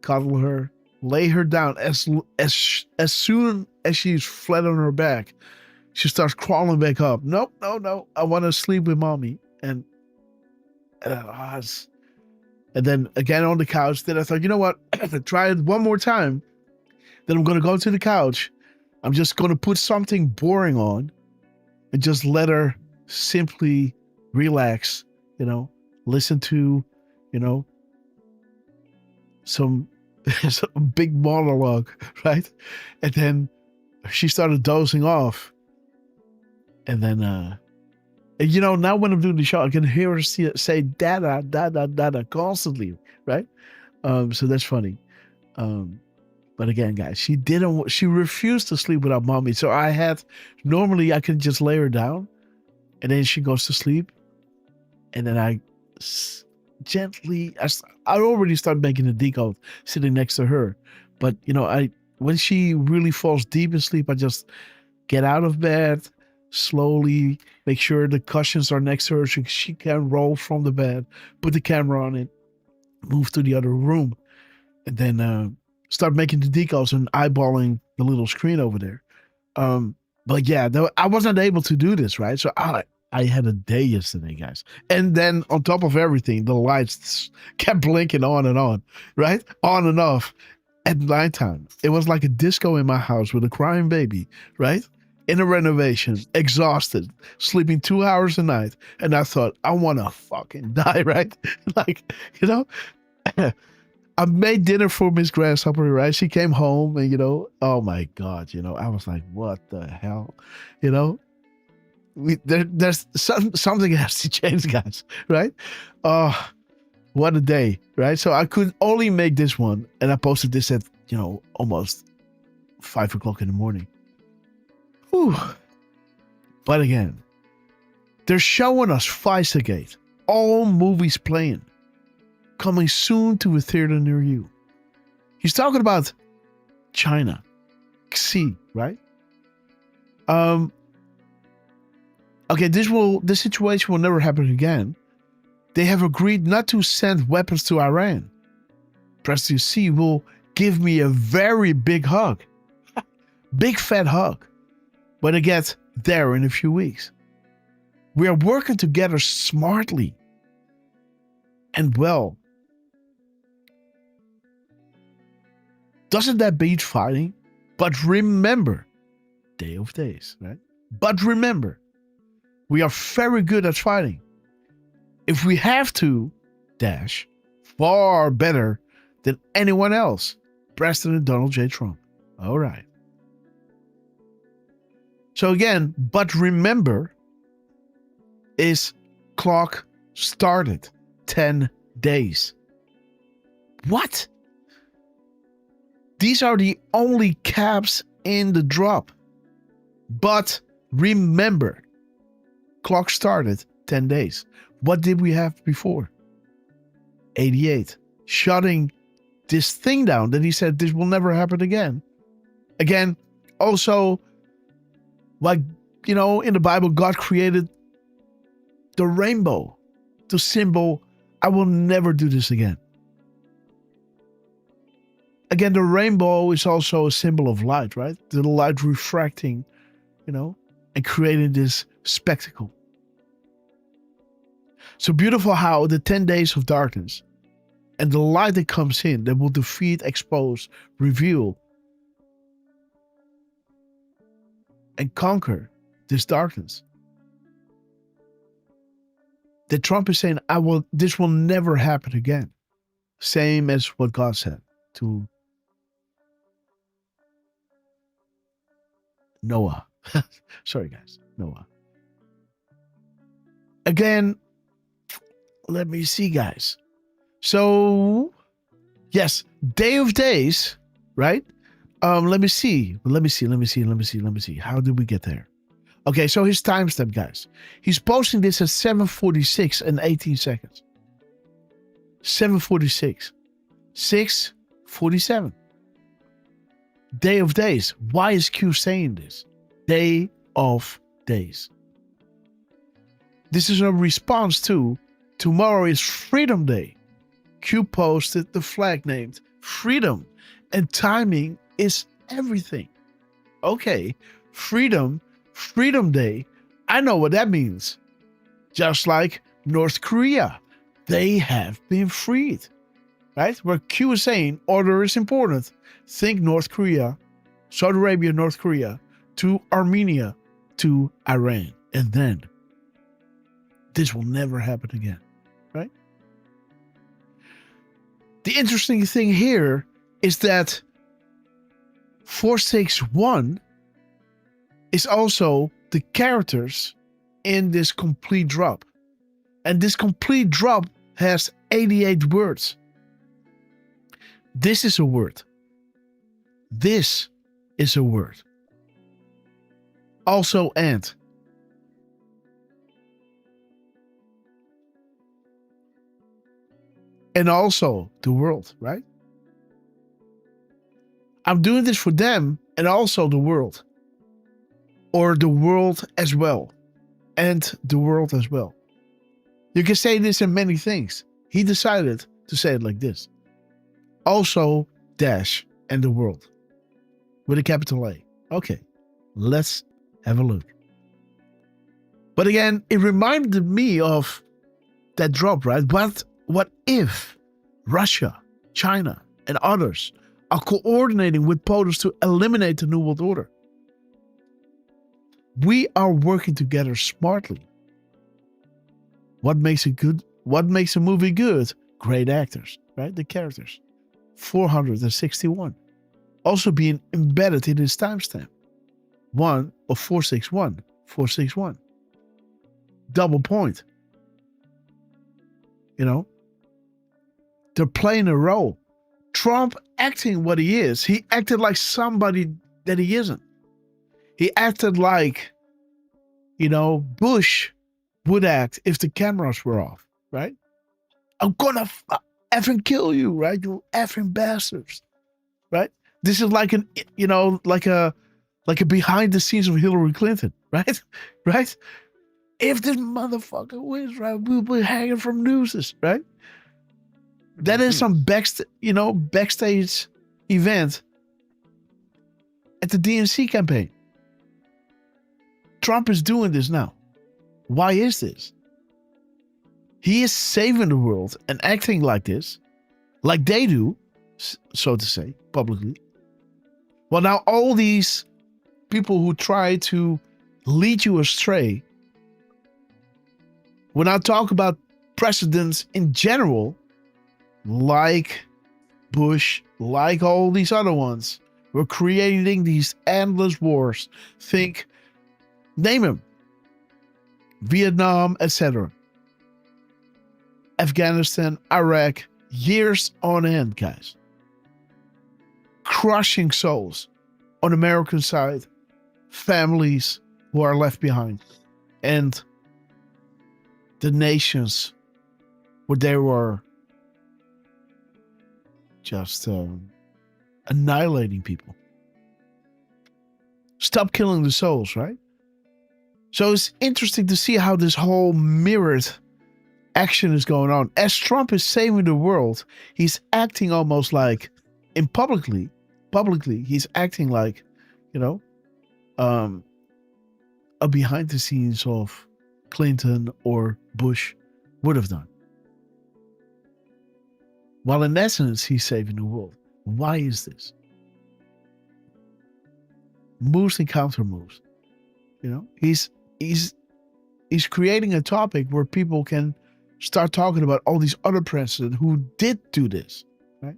cuddle her, lay her down. As soon as she's flat on her back, she starts crawling back up. No. I want to sleep with mommy. And then again on the couch. Then I thought, you know what? Try it one more time. Then I'm going to go to the couch. I'm just going to put something boring on and just let her simply relax, listen to, some big monologue, right? And then she started dozing off. And then, now when I'm doing the show, I can hear her say dada, dada, dada constantly, right? So that's funny. But again, guys, she refused to sleep without mommy. So normally I can just lay her down and then she goes to sleep. And then I already started making a decode sitting next to her. But, when she really falls deep in sleep, I just get out of bed, slowly make sure the cushions are next to her so she can roll from the bed, put the camera on it, move to the other room, and then start making the decals and eyeballing the little screen over there. But yeah, I wasn't able to do this, right? So I had a day yesterday, guys. And then on top of everything, the lights kept blinking on and on, right? On and off at nighttime. It was like a disco in my house with a crying baby, right? In a renovation, exhausted, sleeping 2 hours a night. And I thought, I want to fucking die, right? Like, I made dinner for Miss Grasshopper, right? She came home and, oh my God, I was like, what the hell? There's something has to change, guys, right? Oh, what a day, right? So I could only make this one, and I posted this at, almost 5 o'clock in the morning. Whew. But again, they're showing us Vicegate, all movies playing, coming soon to a theater near you. He's talking about China, Xi, right? Okay, this situation will never happen again. They have agreed not to send weapons to Iran. President Xi will give me a very big hug. Big fat hug. When I get there in a few weeks. We are working together smartly and well. Doesn't that beat fighting? But remember, Day of Days, right? But remember, we are very good at fighting. If we have to, far better than anyone else. President Donald J. Trump. All right. So again, but remember, is clock started 10 days. What? These are the only caps in the drop. But remember, clock started 10 days. What did we have before? 88. Shutting this thing down that he said this will never happen again. Again, also, like, in the Bible, God created the rainbow to symbol, I will never do this again. Again, the rainbow is also a symbol of light, right? The light refracting, and creating this spectacle. So beautiful how the 10 days of darkness and the light that comes in that will defeat, expose, reveal, and conquer this darkness. That Trump is saying, this will never happen again. Same as what God said to Noah. Sorry, guys. Noah. Again, let me see, guys. So, yes, Day of Days, right? Let me see. How did we get there? Okay, so his timestamp, guys. He's posting this at 7:46 and 18 seconds. 7:46. 6:47. Day of Days. Why is Q saying this? Day of Days. This is a response to tomorrow is Freedom Day. Q posted the flag named Freedom, and timing is everything. Okay, Freedom Day. I know what that means. Just like North Korea, they have been freed. Right? Where Q is saying order is important. Think North Korea, Saudi Arabia, North Korea, to Armenia, to Iran. And then this will never happen again. Right? The interesting thing here is that 461 is also the characters in this complete drop. And this complete drop has 88 words. This is a word. This is a word. Also and. And also the world, right? I'm doing this for them and also the world. Or the world as well. And the world as well. You can say this in many things. He decided to say it like this. Also dash and the world. With a capital A. Okay, let's have a look. But again, it reminded me of that drop, right? What if Russia, China, and others are coordinating with POTUS to eliminate the New World Order? We are working together smartly. What makes it good? What makes a movie good? Great actors, right? The characters. 461. Also being embedded in his timestamp. 1 of 461. 461. Double point. You know? They're playing a role. Trump acting what he is. He acted like somebody that he isn't. He acted like, you know, Bush would act if the cameras were off, right? I'm gonna effing kill you, right? You effing bastards, right? This is like an, you know, like a behind the scenes of Hillary Clinton, right? Right? If this motherfucker wins, right, we'll be hanging from nooses, right? That is some backstage event at the DNC campaign. Trump is doing this now. Why is this? He is saving the world and acting like this, like they do, so to say, publicly. Well, now all these people who try to lead you astray, when I talk about presidents in general, like Bush, like all these other ones, we're creating these endless wars. Think, name them. Vietnam, etc. Afghanistan, Iraq, years on end, guys. Crushing souls on the American side, families who are left behind, and the nations where they were just annihilating people. Stop killing the souls, right? So it's interesting to see how this whole mirrored action is going on. As Trump is saving the world, he's acting almost like, publicly, he's acting like, you know, a behind the scenes of Clinton or Bush would have done. While in essence, he's saving the world. Why is this? Moves and counter moves. You know, he's creating a topic where people can start talking about all these other presidents who did do this, right?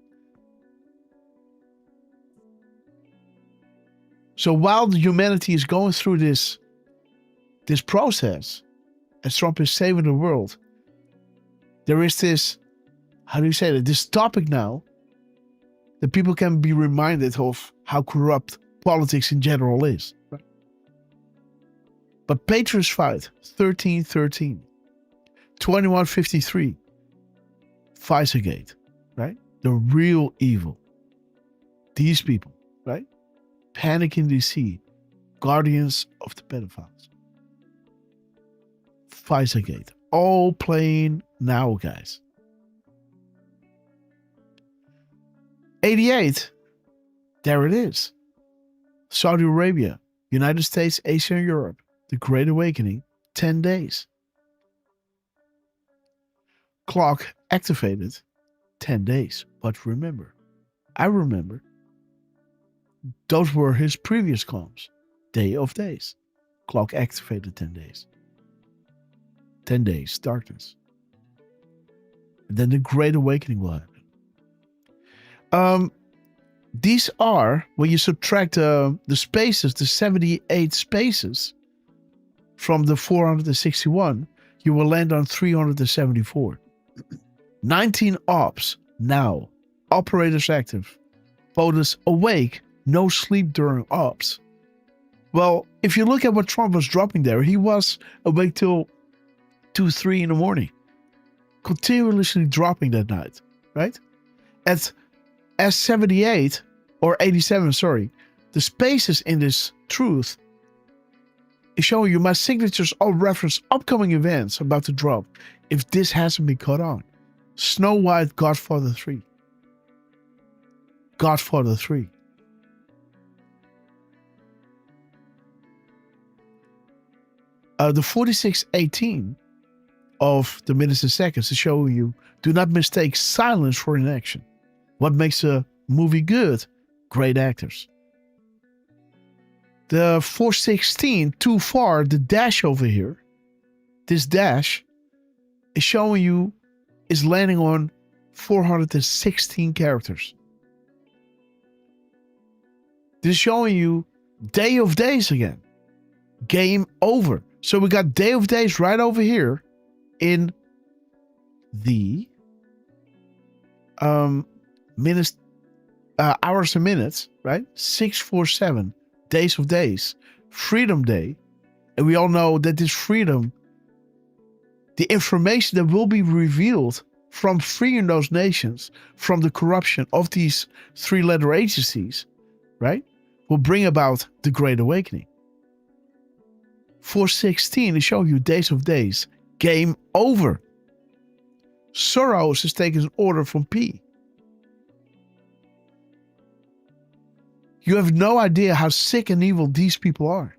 So while humanity is going through this process, as Trump is saving the world, there is this, how do you say that? This topic now that people can be reminded of how corrupt politics in general is. Right? But Patriots Fight, 1313, 2153, Pfizergate, right? The real evil. These people, right? Panic in DC, guardians of the pedophiles. Pfizergate, all playing now, guys. 88, there it is. Saudi Arabia, United States, Asia, and Europe. The Great Awakening, 10 days. Clock activated, 10 days. But remember, I remember, those were his previous columns. Day of days. Clock activated, 10 days. 10 days, darkness. And then the Great Awakening will happen. These are, when you subtract the spaces, the 78 spaces from the 461, you will land on 374. 19 ops now. Operators active. POTUS awake. No sleep during ops. Well, if you look at what Trump was dropping there, he was awake till 2, 3 in the morning. Continuously dropping that night, right? At S78 or 87, sorry, the spaces in this truth is showing you my signatures all reference upcoming events about to drop if this hasn't been caught on. Snow White, Godfather 3. Godfather 3. The 4618 of the minutes and seconds is showing you, do not mistake silence for inaction. What makes a movie good? Great actors. The 416, too far, the dash over here, this dash is showing you is landing on 416 characters. This is showing you Day of Days again. Game over. So we got Day of Days right over here in the minutes, hours and minutes, right? 647 Days of Days, Freedom Day. And we all know that this freedom, the information that will be revealed from freeing those nations from the corruption of these 3-letter agencies, right, will bring about the Great Awakening. 416 is showing you Days of Days, game over. Soros is taking an order from P. You have no idea how sick and evil these people are.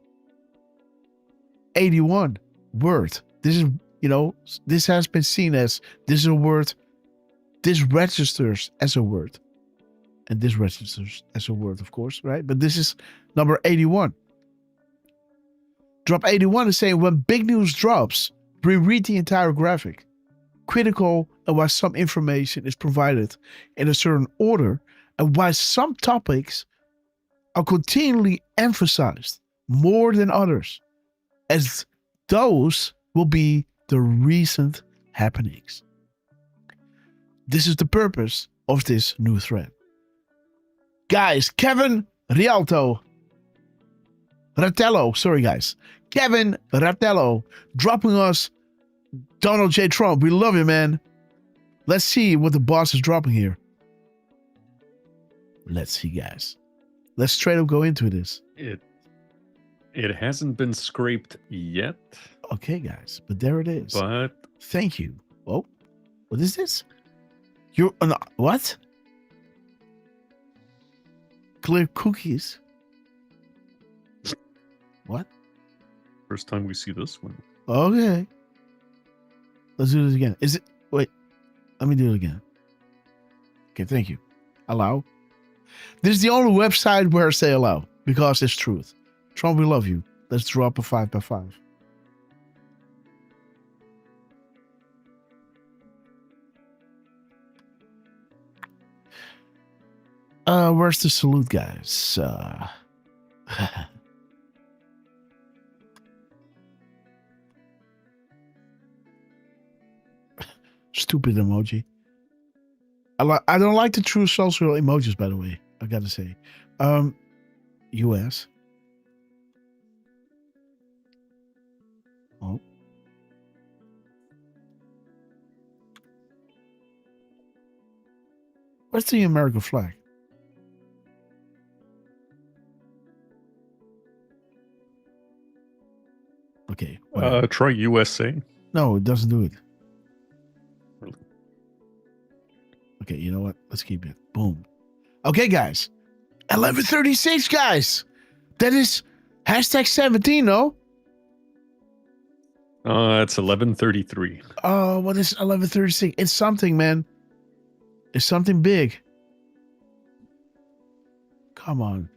81, word. This is, this has been seen as, this is a word. This registers as a word. And this registers as a word, of course, right? But this is number 81. Drop 81 is saying, when big news drops, reread the entire graphic. Critical and why some information is provided in a certain order and why some topics are continually emphasized more than others, as those will be the recent happenings. This is the purpose of this new thread. Guys, Kevin Ratello, Kevin Ratello dropping us Donald J. Trump. We love you, man. Let's see what the boss is dropping here. Let's see, guys. Let's straight up go into this. It hasn't been scraped yet. Okay, guys, but there it is. But thank you. Oh, what is this? You're what? Clear cookies. What? First time we see this one. Okay. Let's do this again. Is it? Wait. Let me do it again. Okay, thank you. Allow. This is the only website where I say allow because it's truth. Trump, we love you. Let's drop a 5x5. Where's the salute, guys? Stupid emoji. I don't like the true social emojis, by the way. I gotta say. US. Oh. Where's the American flag? Okay. Try USA. No, it doesn't do it. Okay, you know what? Let's keep it. Boom. Okay, guys. 11:36, guys. That is #17, no? It's 11:33. Oh, what is 11:36? It's something, man. It's something big. Come on.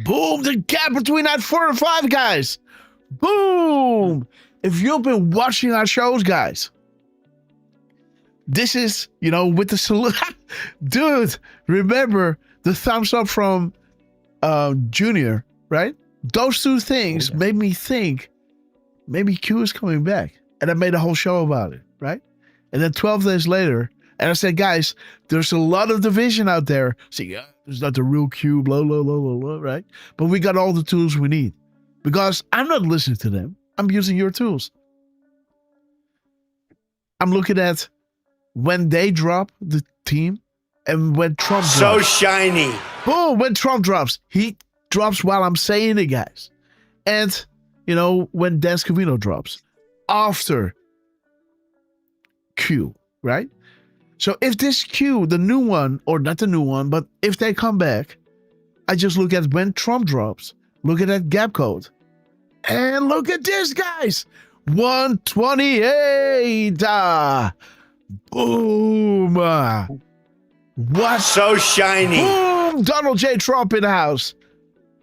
Boom! The gap between that 4 and 5, guys. Boom! If you've been watching our shows, guys, this is, with the salute. Dude, remember the thumbs up from Junior, right? Those two things made me think maybe Q is coming back. And I made a whole show about it, right? And then 12 days later, and I said, guys, there's a lot of division out there. See, yeah, there's not the real Q, blah, blah, blah, blah, blah, right? But we got all the tools we need. Because I'm not listening to them. I'm using your tools. I'm looking at when they drop the team and when Trump drops. So shiny. Boom, when Trump drops. He drops while I'm saying it, guys. And, when Dan Scavino drops. After Q, right? So if this Q, the new one, or not the new one, but if they come back, I just look at when Trump drops, look at that gap code, and look at this, guys. 128. Boom. What? So shiny. Boom. Donald J. Trump in the house.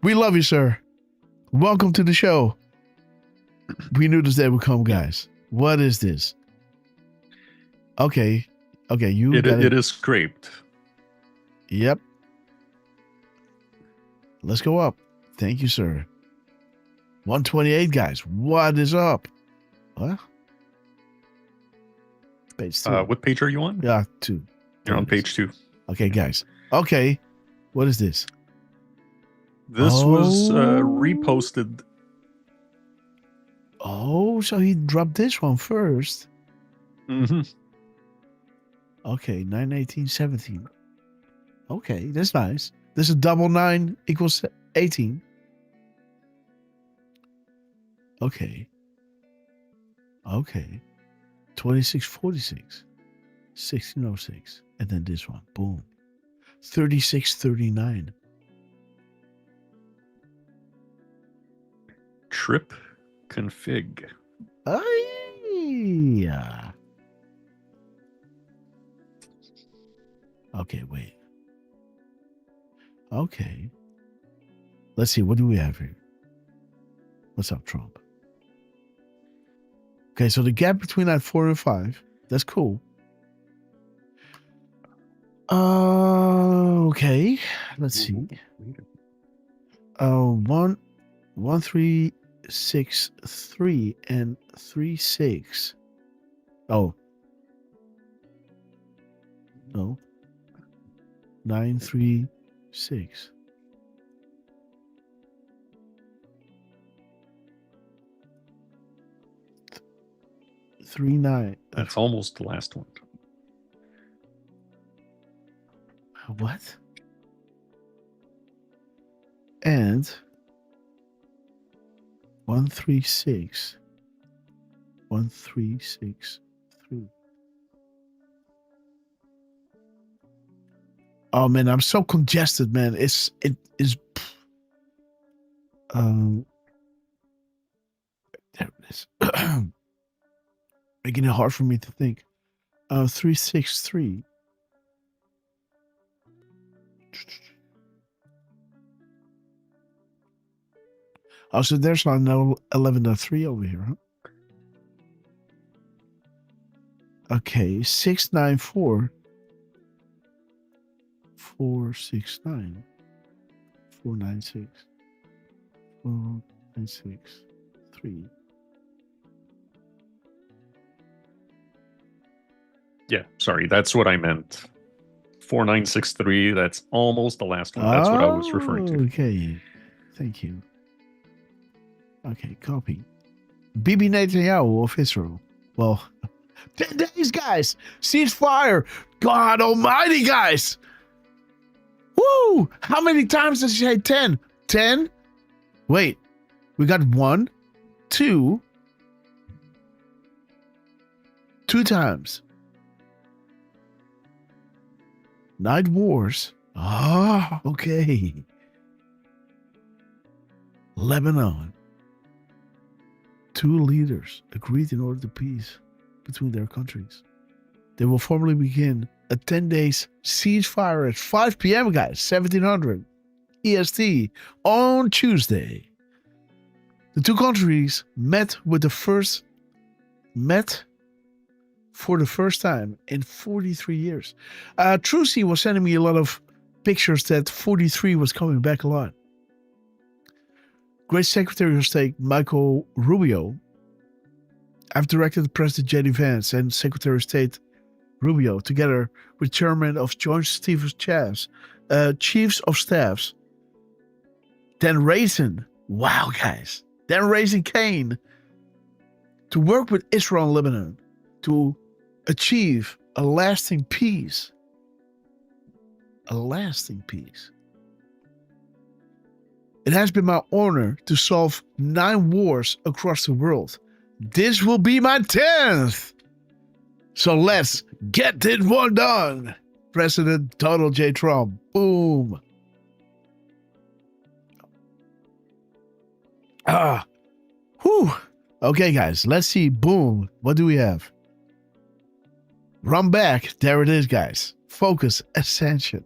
We love you, sir. Welcome to the show. We knew this day would come, guys. What is this? Okay. Okay, you it is scraped. Yep. Let's go up. Thank you, sir. 128, guys. What is up? What? Page 2. What page are you on? Yeah, 2. You're on page 2. Okay, guys. Okay. What is this? This was reposted. Oh, so he dropped this one first. Mm-hmm. Okay, 9/18/17. Okay, that's nice. This is double 9 equals 18. Okay. Okay. 2646. 1606. And then this one. Boom. 3639. Trip config. Yeah. Okay, wait. Okay. Let's see. What do we have here? What's up, Trump? Okay, so the gap between that 4 and 5. That's cool. Okay. Let's see. 1 3 6 3 and 3 6. Oh. No. 9 3 6. Three 9. That's almost the last one. What? And 136. 1363. Oh man, I'm so congested, man. It is there it is. Making it hard for me to think. 363. Oh, so there's not 11.3 over here, huh? Okay, 694. 469. 496. 496. 3. Yeah, sorry, that's what I meant. 4963, that's almost the last one. That's what I was referring to. Okay, thank you. Okay, copy. Bibi Netanyahu of Israel. Well, 10 days, guys. Ceasefire. God almighty, guys. Woo! How many times does he say 10? 10? Wait, we got 1, 2. 2 times. Night wars. Ah, okay. Lebanon. 2 leaders agreed in order to peace between their countries. They will formally begin a 10 days ceasefire at 5 p.m., guys, 1700 EST on Tuesday. The 2 countries met for the first time in 43 years. Trucy was sending me a lot of pictures that 43 was coming back a lot. Great Secretary of State Michael Rubio. I've directed President J.D. Vance and Secretary of State Rubio, together with Chairman of Joint Chiefs of Staffs, Dan Raisin. Wow, guys. Dan Raisin Kane. To work with Israel and Lebanon to achieve a lasting peace. A lasting peace. It has been my honor to solve 9 wars across the world. This will be my 10th. So let's get this one done. President Donald J. Trump. Boom. Whew. Okay, guys, let's see. Boom. What do we have? Run back. There it is, guys. Focus. Ascension.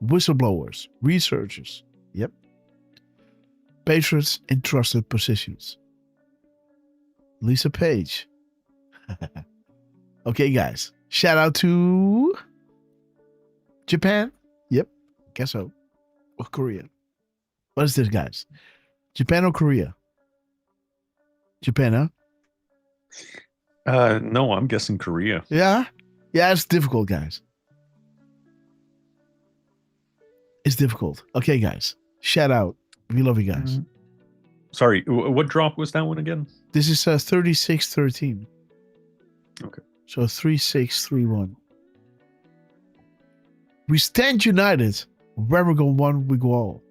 Whistleblowers. Researchers. Yep. Patriots in trusted positions. Lisa Page. Okay, guys. Shout out to Japan. Yep. Guess so. Or Korea. What is this, guys? Japan or Korea? Japan, huh? No, I'm guessing Korea. Yeah? Yeah, it's difficult, guys. It's difficult. Okay, guys. Shout out. We love you guys. Sorry, what drop was that one again? This is 3613. Okay. So 3631. We stand united. Where we go one, we go all.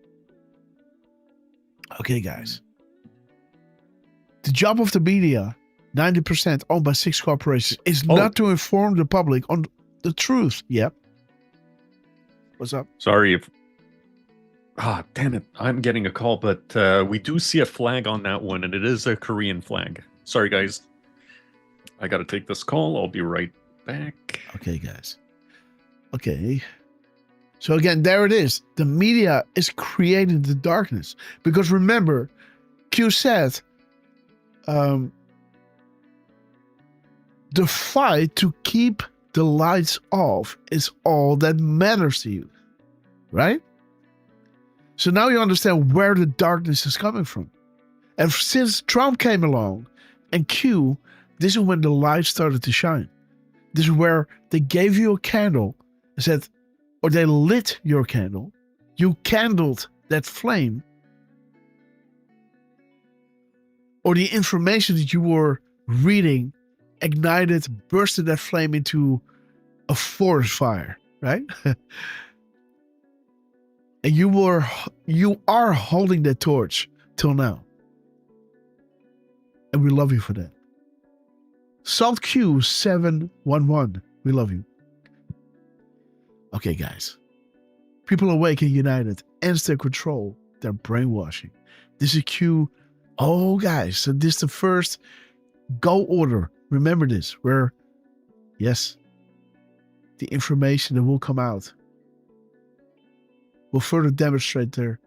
Okay, guys. The job of the media, 90% owned by 6 corporations, is not to inform the public on the truth. Yep. What's up? Sorry if... damn it. I'm getting a call, but we do see a flag on that one, and it is a Korean flag. Sorry, guys. I got to take this call. I'll be right back. Okay, guys. Okay. So again, there it is. The media is creating the darkness. Because remember, Q said, the fight to keep the lights off is all that matters to you. Right? So now you understand where the darkness is coming from. And since Trump came along and Q, this is when the light started to shine. This is where they gave you a candle and said, or they lit your candle. You candled that flame. Or the information that you were reading ignited, bursted that flame into a forest fire, right? And you are holding that torch till now. And we love you for that. Salt Q 711. We love you. Okay, guys. People awake and united ends their control, their brainwashing. This is Q. Oh, guys. So this is the first go order. Remember this, where, yes, the information that will come out will further demonstrate their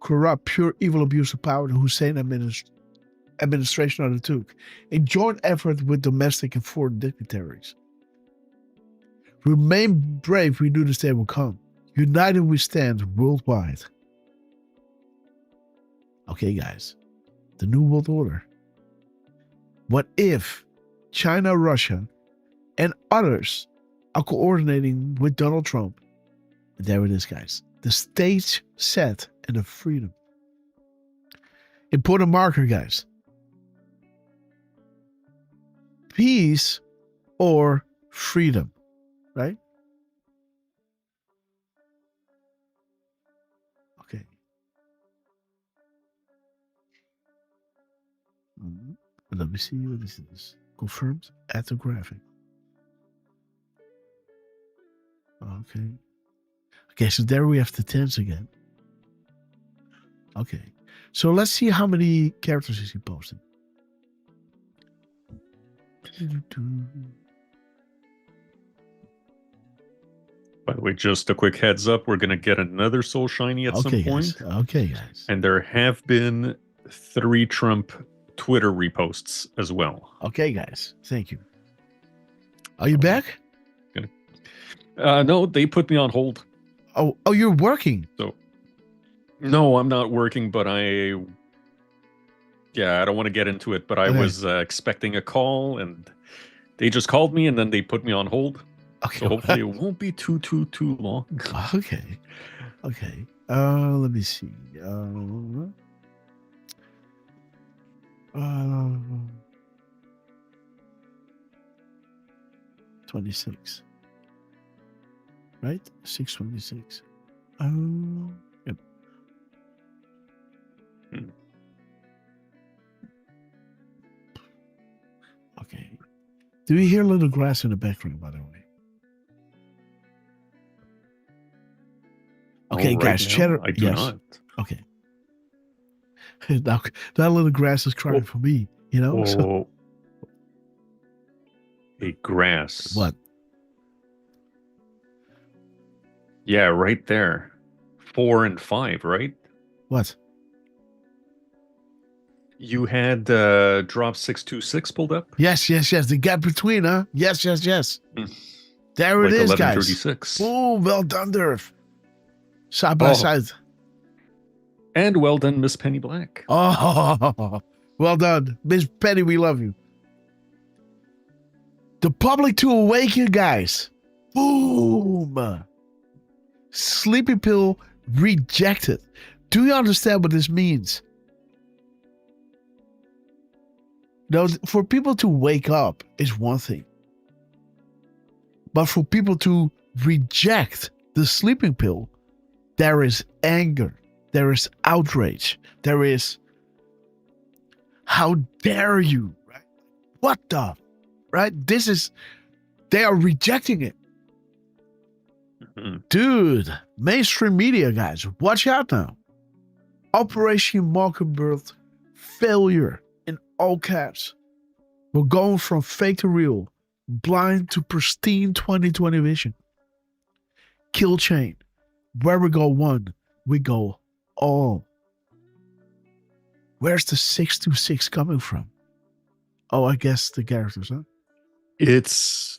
corrupt, pure evil abuse of power the Hussein administration undertook in joint effort with domestic and foreign dignitaries. Remain brave, we knew this day will come. United we stand worldwide. Okay, guys. The New World Order. What if China, Russia, and others are coordinating with Donald Trump? And there it is, guys. The stage set and the freedom. Important marker, guys. Peace or freedom, right? Okay. Let me see what this is. Confirmed at the graphic. Okay. Okay, so there we have the tens again. Okay. So let's see how many characters is he posting. By the way, just a quick heads up, we're going to get another Soul Shiny at some point. Guys. Okay, guys. And there have been 3 Trump Twitter reposts as well. Okay, guys. Thank you. Are you back? No, they put me on hold. Oh, you're working. So, no, I'm not working, but I don't want to get into it, but I was expecting a call and they just called me and then they put me on hold. Okay. So hopefully it won't be too long. Okay. Okay. Let me see. 26. Right? 626. Yep. Okay. Do you hear a little grass in the background, by the way? Okay, guys, chatter. I do not. Okay. Now, that little grass is crying for me, you know? So. A grass. What? Yeah, right there. 4 and 5, right? What? You had drop 626 pulled up? Yes. The gap between, huh? Yes. There it is, guys. Oh, well done, Derf. Side by side. And well done, Miss Penny Black. Oh, well done. Miss Penny, we love you. The public to awaken, guys. Boom. Sleeping pill rejected. Do you understand what this means? Now, for people to wake up is one thing. But for people to reject the sleeping pill, there is anger. There is outrage. There is, how dare you, right? What the, right? They are rejecting it. Mm-hmm. Dude, mainstream media, guys, watch out now. Operation Mockingbird failure in all caps. We're going from fake to real, blind to pristine 2020 vision. Kill chain. Where we go one, we go all. Where's the 626 coming from? Oh, I guess the characters, huh? It's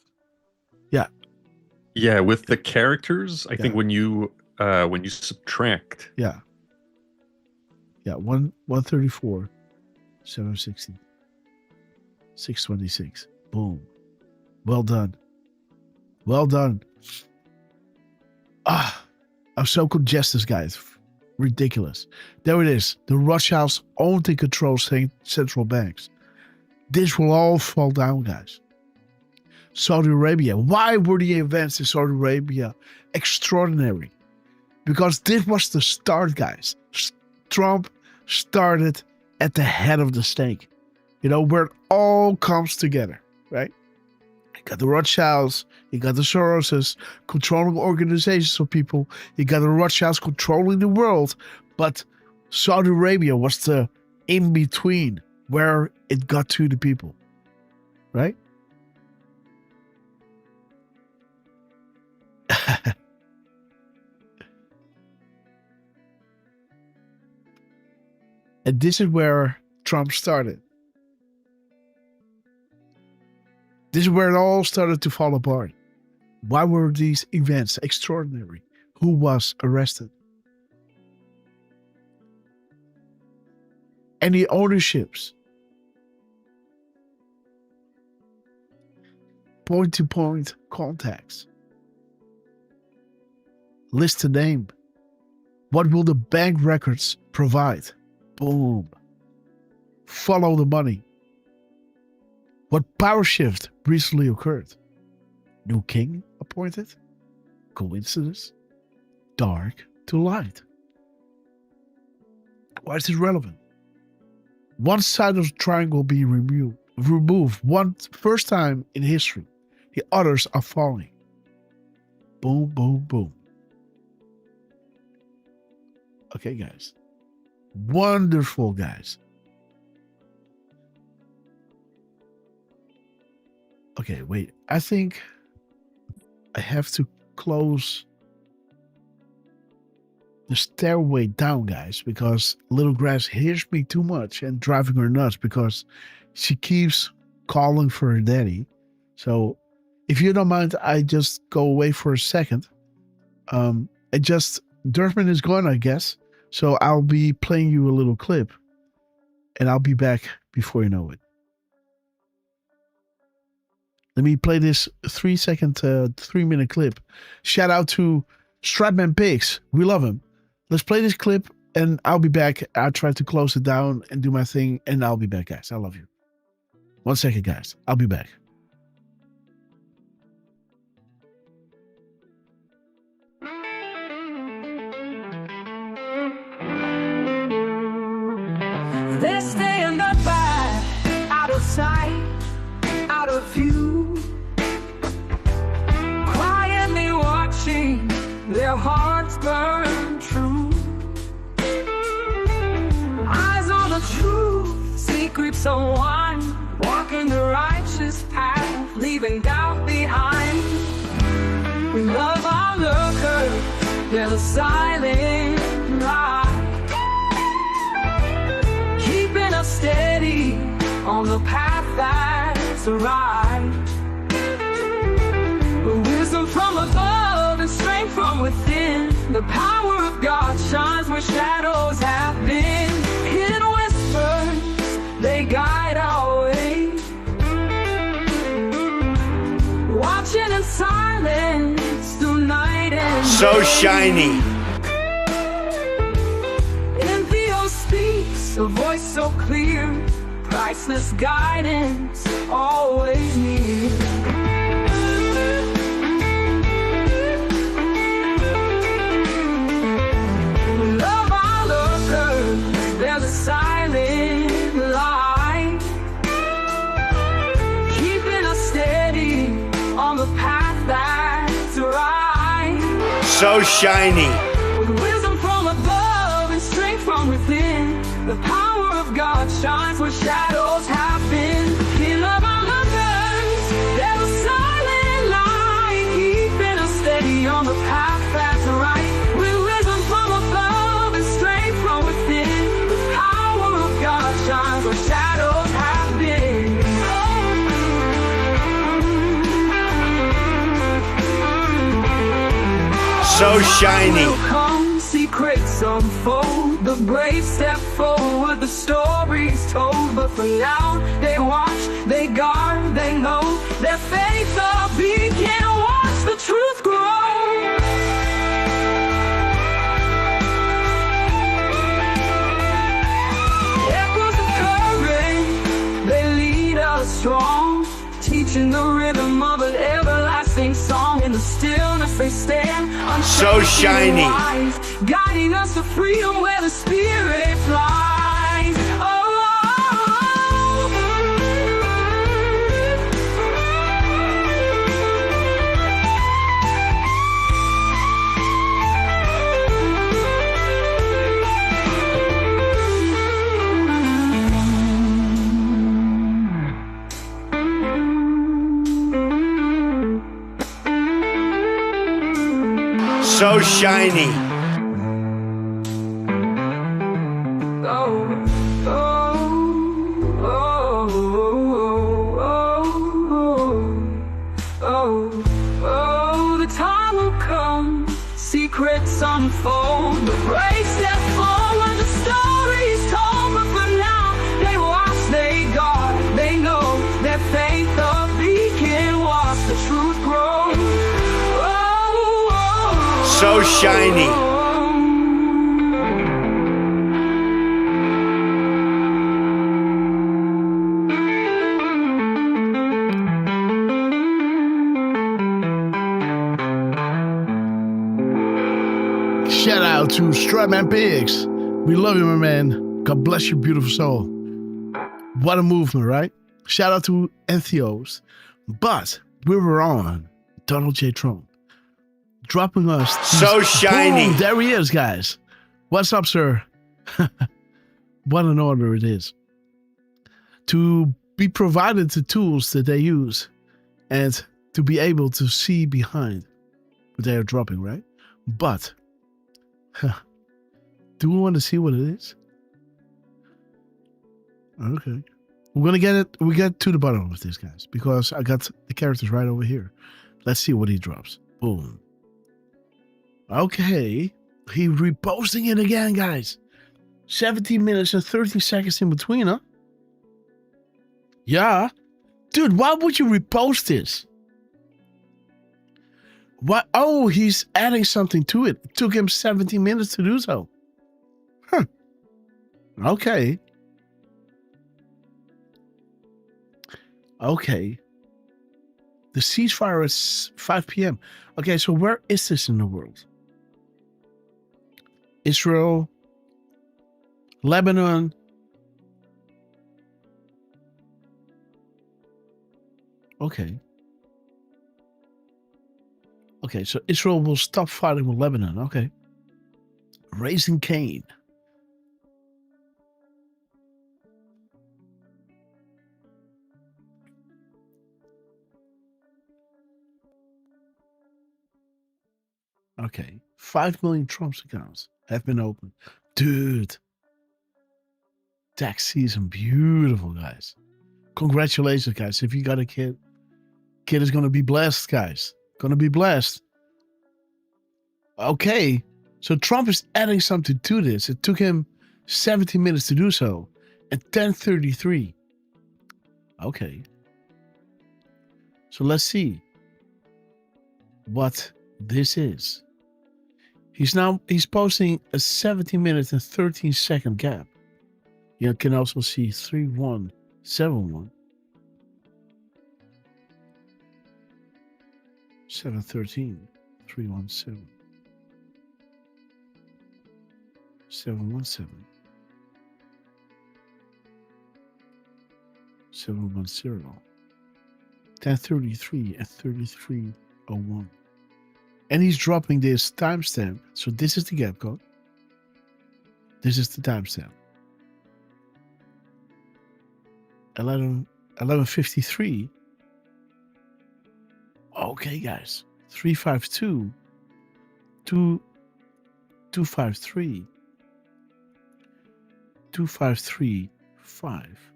yeah. With the characters, I think when you subtract, 134, 760, 626. Boom. Well done. Well done. I'm so congested, guys. Ridiculous. There it is. The Rothschilds only control central banks. This will all fall down, guys. Saudi Arabia. Why were the events in Saudi Arabia extraordinary? Because this was the start, guys. Trump started at the head of the snake. You know, where it all comes together, right? You got the Rothschilds, you got the Soroses controlling organizations of people, you got the Rothschilds controlling the world, but Saudi Arabia was the in-between where it got to the people, right? And this is where Trump started. This is where it all started to fall apart. Why were these events extraordinary? Who was arrested? Any ownerships? Point-to-point contacts. List a name. What will the bank records provide? Boom. Follow the money. What power shift recently occurred? New king appointed? Coincidence? Dark to light. Why is this relevant? One side of the triangle will be removed one first time in history. The others are falling. Boom, boom, boom. Okay, guys. Wonderful, guys. Okay, wait. I think I have to close the stairway down, guys, because Little Grass hears me too much and driving her nuts because she keeps calling for her daddy. So if you don't mind, I just go away for a second. Derfman is gone, I guess. So I'll be playing you a little clip and I'll be back before you know it. Let me play this 3-minute clip. Shout out to Strapman Pigs. We love him. Let's play this clip and I'll be back. I'll try to close it down and do my thing and I'll be back, guys. I love you. 1 second, guys. I'll be back. They stand up by, out of sight, out of view, quietly watching their hearts burn true. Eyes on the truth, secrets unwind, walking the righteous path, leaving doubt behind. We love our lurkers, they're the silent ride, keeping us steady on the path that's right. Wisdom from above and strength from within, The power of God shines where shadows have been. Hidden whispers, they guide our way. Watching in silence through night and So day. shiny. Envio speaks, a voice so clear. Priceless guidance, always near. Love our lurkers, there's a silent light, keeping us steady on the path that's right. So shiny. With wisdom from above and strength from within, the power of God shines where shadows have been. In love our lovers, there's a silent light, keeping us steady on the path that's right. With wisdom from above and strength from within, the power of God shines where shadows have been. So shiny. Come, secrets unfold. The brave step forward, the story's told. But for now, they watch, they guard, they know. Their faith a beacon, watch the truth grow. Echoes of courage, they lead us strong, teaching the rhythm of an everlasting song. In the stillness they stand, so shiny, wise, guiding us to freedom where the spirit flies. So shiny. The time will come, secrets unfold. The brave step forward, the story's told. But for now, they watch, they guard, they know. Their faith a beacon, watch the truth grow. So shiny. Shout out to Stratman Biggs. We love you, my man. God bless your beautiful soul. What a movement, right? Shout out to Entheos. But we were on Donald J. Trump, dropping us. So shiny. Boom, there he is, guys. What's up, sir? What an honor it is to be provided the tools that they use and to be able to see behind what they are dropping, right? But do we want to see what it is? Okay. We're going to get it. We get to the bottom of this, guys, because I got the characters right over here. Let's see what he drops. Boom. Okay. He reposting it again, guys. 17 minutes and 30 seconds in between, huh? Yeah. Dude, why would you repost this? What? Oh, he's adding something to it. It took him 17 minutes to do so. Huh. Okay. Okay. The ceasefire is 5 p.m. Okay, so where is this in the world? Israel, Lebanon. Okay. Okay, so Israel will stop fighting with Lebanon. Okay. Raising Cain. Okay. 5 million Trump's accounts have been opened. Dude. Tax season. Beautiful, guys. Congratulations, guys. If you got a kid is going to be blessed, guys. Going to be blessed. Okay. So Trump is adding something to this. It took him 70 minutes to do so. At 10:33. Okay. So let's see what this is. He's posting a 70 minute and 13 second gap. You can also see 3171. 713. 317. 717. 710. 10:33 and 33:01. And he's dropping this timestamp. So this is the gap code. This is the timestamp. 11:53. Okay, guys. 352. 253. 2535.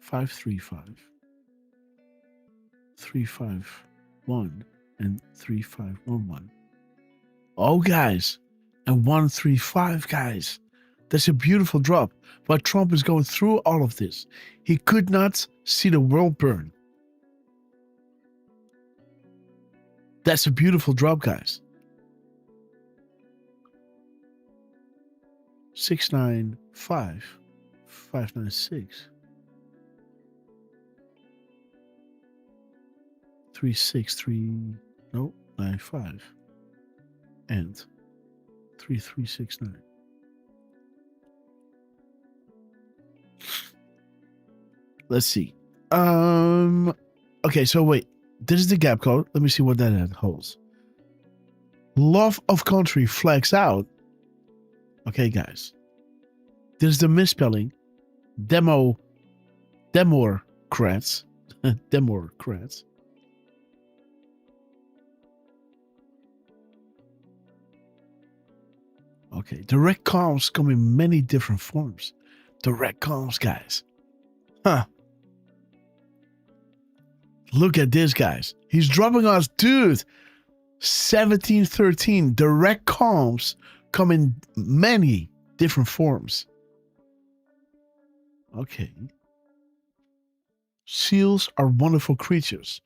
535. 351 and 3511. Oh, guys. And 135, guys. That's a beautiful drop. While Trump is going through all of this, he could not see the world burn. That's a beautiful drop, guys. 695, 596, 363, no, 95, and 3369. Let's see. Okay, so wait. This is the gap code. Let me see what that holds. Love of country flags out. Okay, guys. This is the misspelling. Democrats. Democrats. Okay, direct comms come in many different forms. Direct comms, guys. Huh. Look at this, guys. He's dropping us, dude. 1713. Direct comms come in many different forms. Okay. Seals are wonderful creatures.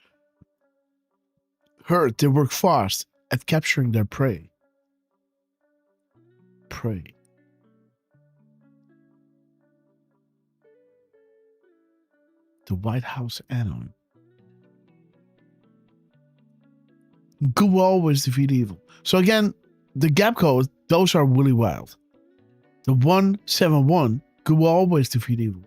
Heard they work fast at capturing their prey. Prey. The White House Anon. Good will always defeat evil. So again, the gap code, those are really wild. The 171, good will always defeat evil.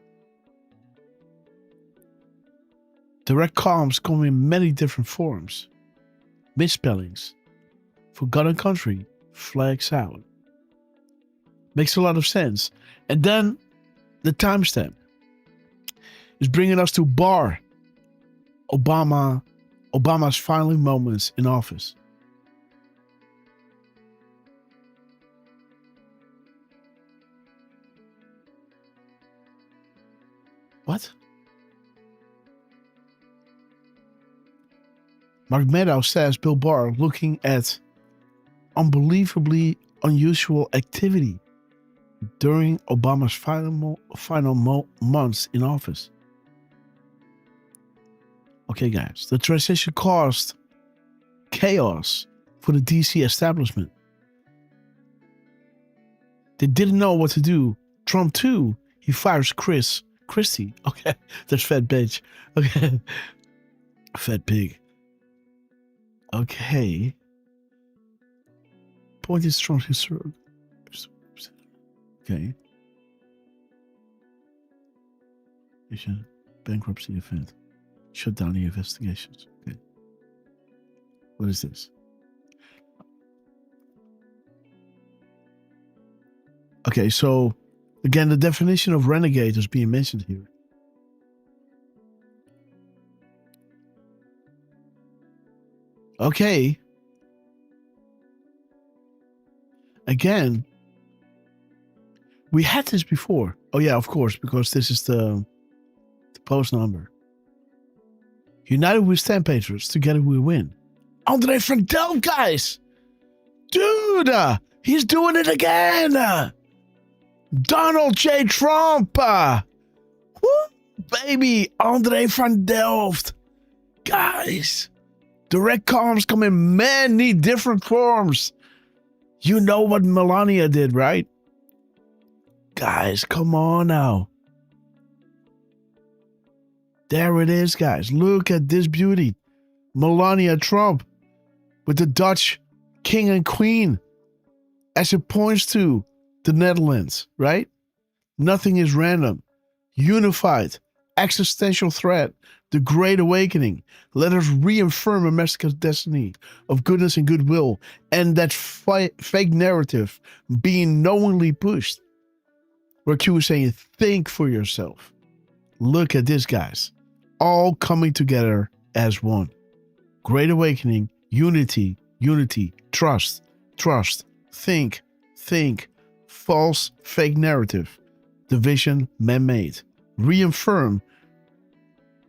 Direct comms come in many different forms. Misspellings. Forgotten country flags out. Makes a lot of sense. And then the timestamp is bringing us to Obama's final moments in office. What? Mark Meadows says Bill Barr looking at unbelievably unusual activity during Obama's final months in office. Okay, guys, the transition caused chaos for the DC establishment. They didn't know what to do. Trump, too, he fires Christie. Okay, that's fat bitch. Okay, fat pig. Okay. Point is strong. Okay. It's a bankruptcy event. Shut down the investigations. Okay. What is this? Okay, so again, the definition of renegade is being mentioned here. Okay. Again, we had this before. Oh yeah, of course, because this is the post number. United we stand, patriots. Together we win. Andre Frandel, guys. Dude, he's doing it again. Donald J. Trump. Woo, baby, Andre van Delft. Guys, direct comms come in many different forms. You know what Melania did, right? Guys, come on now. There it is, guys. Look at this beauty. Melania Trump with the Dutch king and queen as it points to the Netherlands, right? Nothing is random. Unified, existential threat, the Great Awakening. Let us reaffirm America's destiny of goodness and goodwill, and that fake narrative being knowingly pushed. Where Q is saying, think for yourself. Look at this, guys. All coming together as one. Great Awakening, unity, trust, think, false, fake narrative, division, man-made. Reaffirm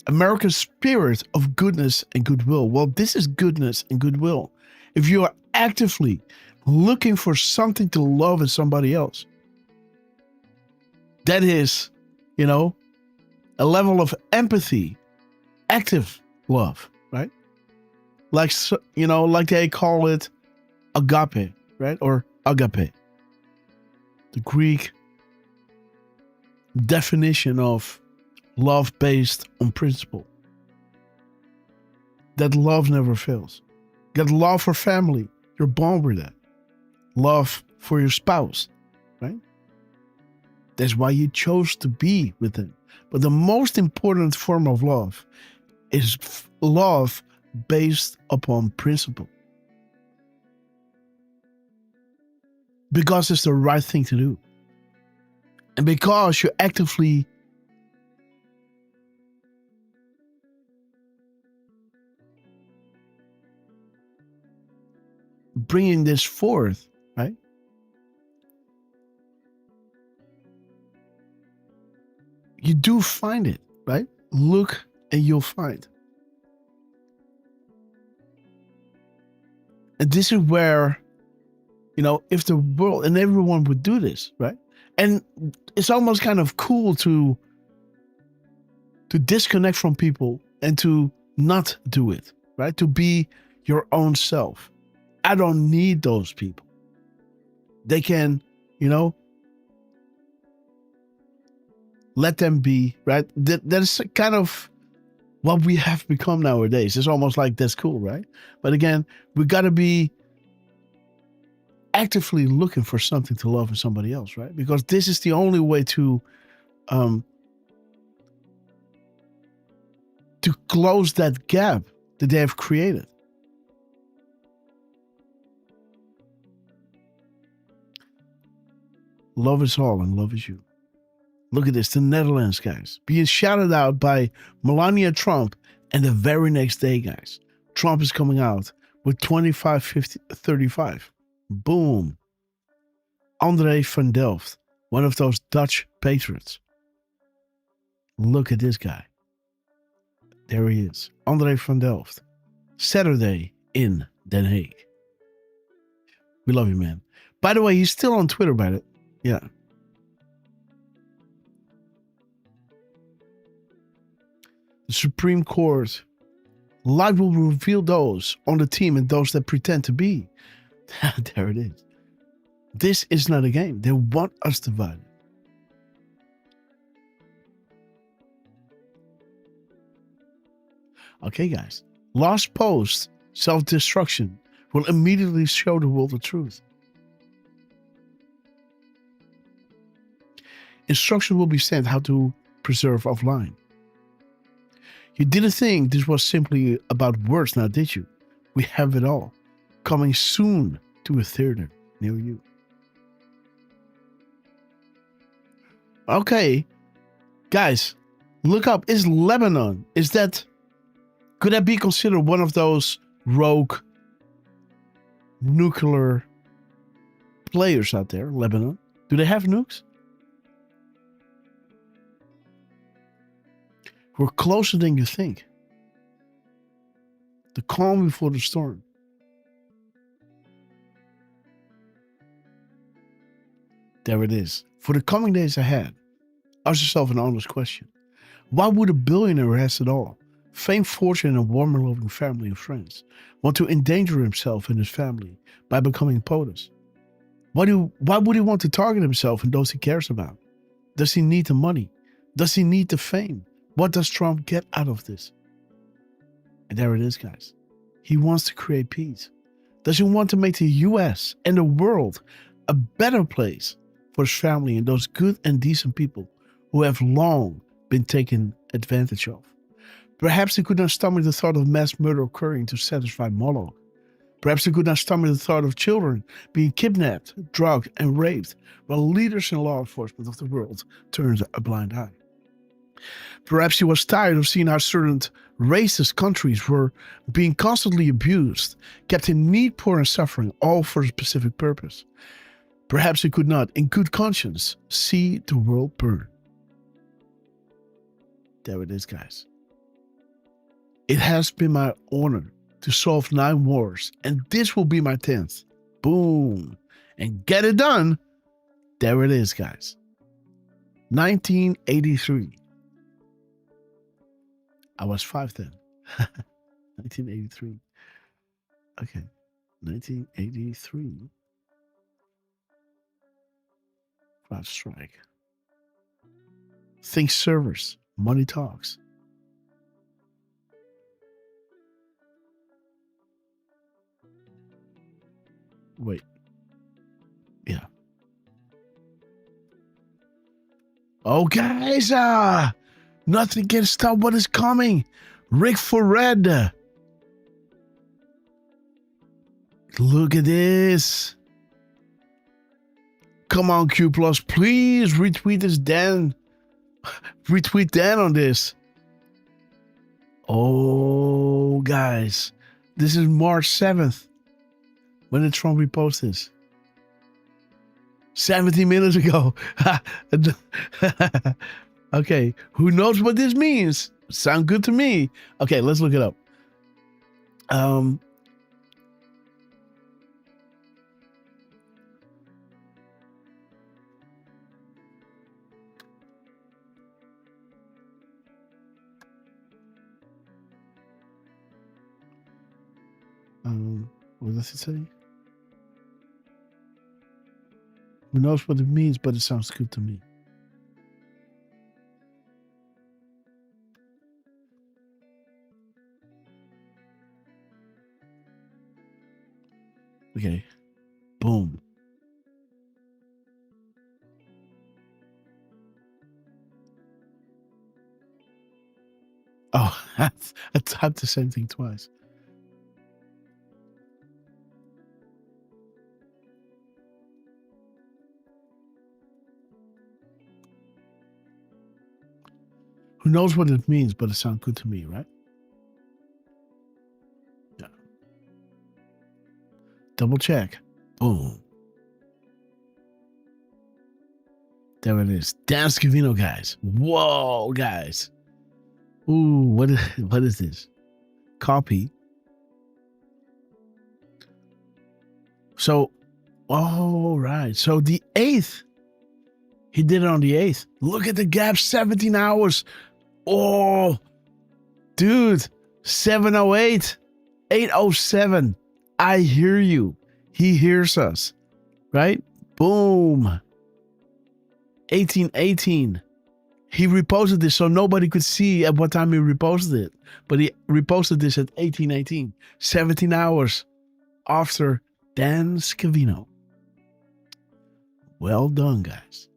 America's spirit of goodness and goodwill. Well, this is goodness and goodwill. If you are actively looking for something to love in somebody else, that is, a level of empathy, active love, right? Like they call it agape, right? Or agape. The Greek definition of love based on principle. That love never fails. Get love for family. You're born with that. Love for your spouse, right? That's why you chose to be with them. But the most important form of love is love based upon principle. Because it's the right thing to do. And because you're actively bringing this forth, right? You do find it, right? Look and you'll find. And this is where, if the world and everyone would do this, right? And it's almost kind of cool to disconnect from people and to not do it, right? To be your own self. I don't need those people. They can, let them be, right? That's kind of what we have become nowadays. It's almost like that's cool, right? But again, we got to be actively looking for something to love in somebody else, right? Because this is the only way to close that gap that they have created. Love is all and love is you. Look at this, the Netherlands, guys, being shouted out by Melania Trump, and the very next day, guys, Trump is coming out with 25-35. Boom. Andre van Delft, one of those Dutch patriots. Look at this guy. There he is, Andre van Delft. Saturday in Den Haag. We love you, man. By the way, he's still on Twitter, by it. Yeah. The Supreme Court. Light will reveal those on the team and those that pretend to be. There it is. This is not a game. They want us divided. Okay, guys. Last post, self-destruction, will immediately show the world the truth. Instruction will be sent how to preserve offline. You didn't think this was simply about words now, did you? We have it all. Coming soon to a theater near you. Okay. Guys, look up. Is Lebanon, could that be considered one of those rogue nuclear players out there, Lebanon? Do they have nukes? We're closer than you think. The calm before the storm. There it is. For the coming days ahead, ask yourself an honest question. Why would a billionaire who has it all, fame, fortune, and a warm and loving family and friends, want to endanger himself and his family by becoming POTUS? Why would he want to target himself and those he cares about? Does he need the money? Does he need the fame? What does Trump get out of this? And there it is, guys. He wants to create peace. Does he want to make the US and the world a better place for his family and those good and decent people who have long been taken advantage of? Perhaps he could not stomach the thought of mass murder occurring to satisfy Moloch. Perhaps he could not stomach the thought of children being kidnapped, drugged, and raped, while leaders in law enforcement of the world turned a blind eye. Perhaps he was tired of seeing how certain racist countries were being constantly abused, kept in need, poor, and suffering, all for a specific purpose. Perhaps he could not, in good conscience, see the world burn. There it is, guys. It has been my honor to solve 9 wars, and this will be my 10th. Boom. And get it done. There it is, guys. 1983. I was 5 then. 1983. Okay. 1983. Cloud strike. Think servers. Money talks. Wait. Yeah. Oh, guys, nothing can stop what is coming. Rick for red. Look at this. Come on, Q+, please retweet this Dan. Retweet Dan on this. Oh, guys. This is March 7th. When did Trump repost this? 17 minutes ago. Okay, who knows what this means? Sound good to me. Okay, let's look it up. What does it say? Who knows what it means, but it sounds good to me. Okay. Boom. Oh, I typed the same thing twice. Who knows what it means, but it sounds good to me, right? Yeah. Double check. Boom. There it is. Dan Scavino, guys. Whoa, guys. Ooh, what is this? Copy. So, all right. So the 8th. He did it on the 8th. Look at the gap, 17 hours. Oh, dude, 708, 807. I hear you. He hears us, right? Boom. 1818. He reposted this so nobody could see at what time he reposted it. But he reposted this at 1818. 17 hours after Dan Scavino. Well done, guys.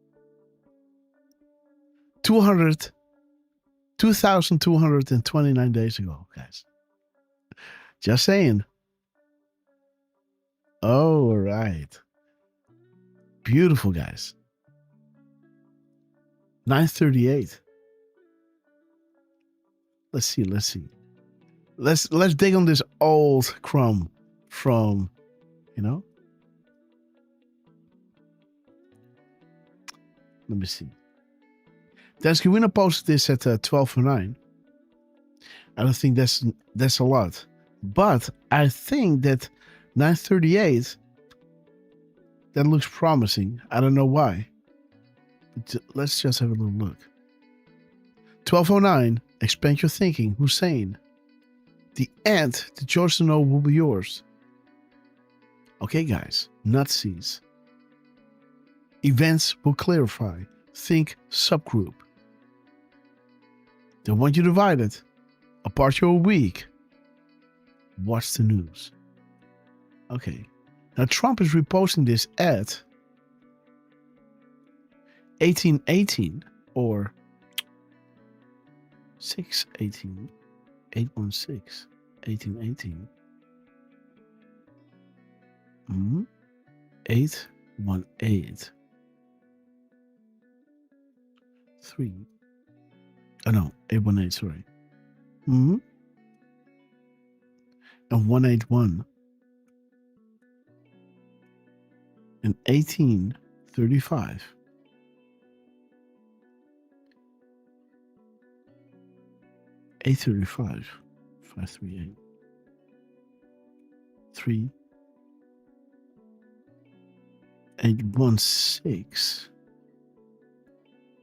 2,229 days ago, guys. Just saying. Oh, all right. Beautiful, guys. 9:38. Let's see. Let's dig on this old crumb from, Let me see. Dan Scavino posted this at 12:09. I don't think that's a lot, but I think that 9:38. That looks promising. I don't know why. But let's just have a little look. 1209. Expand your thinking. Hussein. The end. The choice to know will be yours. Okay, guys. Nazis. Events will clarify. Think subgroup. They want you divided. Apart you're weak. Watch the news. Okay. Now Trump is reposting this at 1818 or 618 816 1818 818 3 oh no 818 sorry and 181 in 1835. $835 538 3 816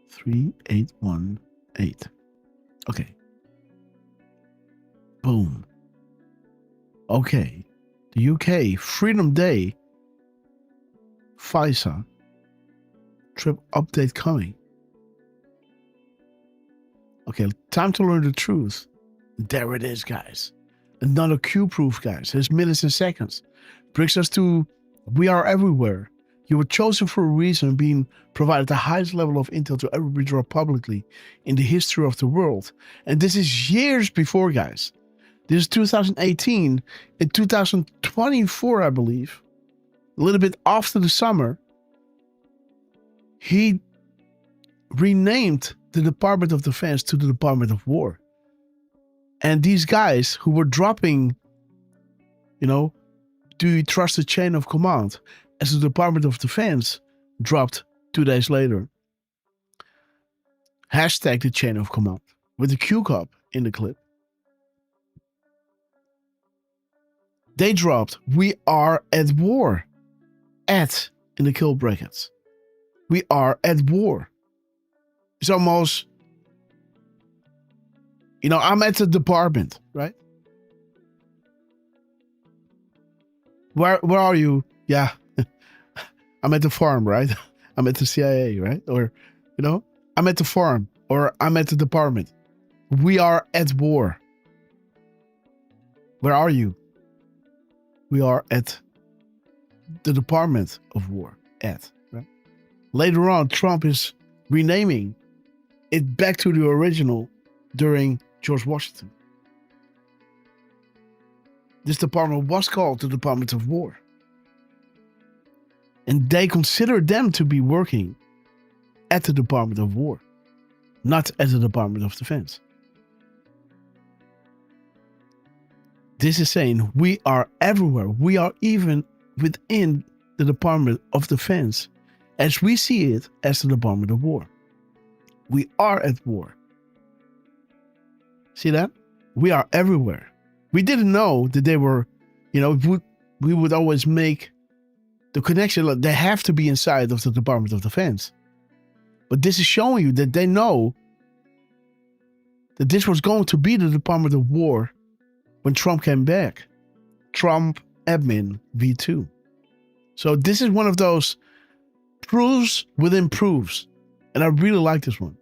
3818. Okay. Boom. Okay. The UK Freedom Day. FISA. Trip update coming. Okay, time to learn the truth. There it is, guys. Another Q-proof, guys. There's minutes and seconds. Brings us to we are everywhere. You were chosen for a reason, being provided the highest level of intel to ever be dropped publicly in the history of the world. And this is years before, guys. This is 2018. In 2024, I believe, a little bit after the summer, he renamed the Department of Defense to the Department of War. And these guys who were dropping, do you trust the chain of command, as the Department of Defense dropped 2 days later. Hashtag the chain of command with the Q cup in the clip. They dropped, we are at war. At in the kill brackets. We are at war. It's almost, I'm at the department, right? Where are you? Yeah. I'm at the farm, right? I'm at the CIA, right? Or, I'm at the farm or I'm at the department. We are at war. Where are you? We are at the Department of War. Right? Later on, Trump is renaming it back to the original during George Washington. This department was called the Department of War. And they consider them to be working at the Department of War, not at the Department of Defense. This is saying we are everywhere. We are even within the Department of Defense as we see it as the Department of War. We are at war. See that? We are everywhere. We didn't know that they were, we would always make the connection. They have to be inside of the Department of Defense. But this is showing you that they know that this was going to be the Department of War when Trump came back. Trump admin V2. So this is one of those proofs within proofs. And I really like this one.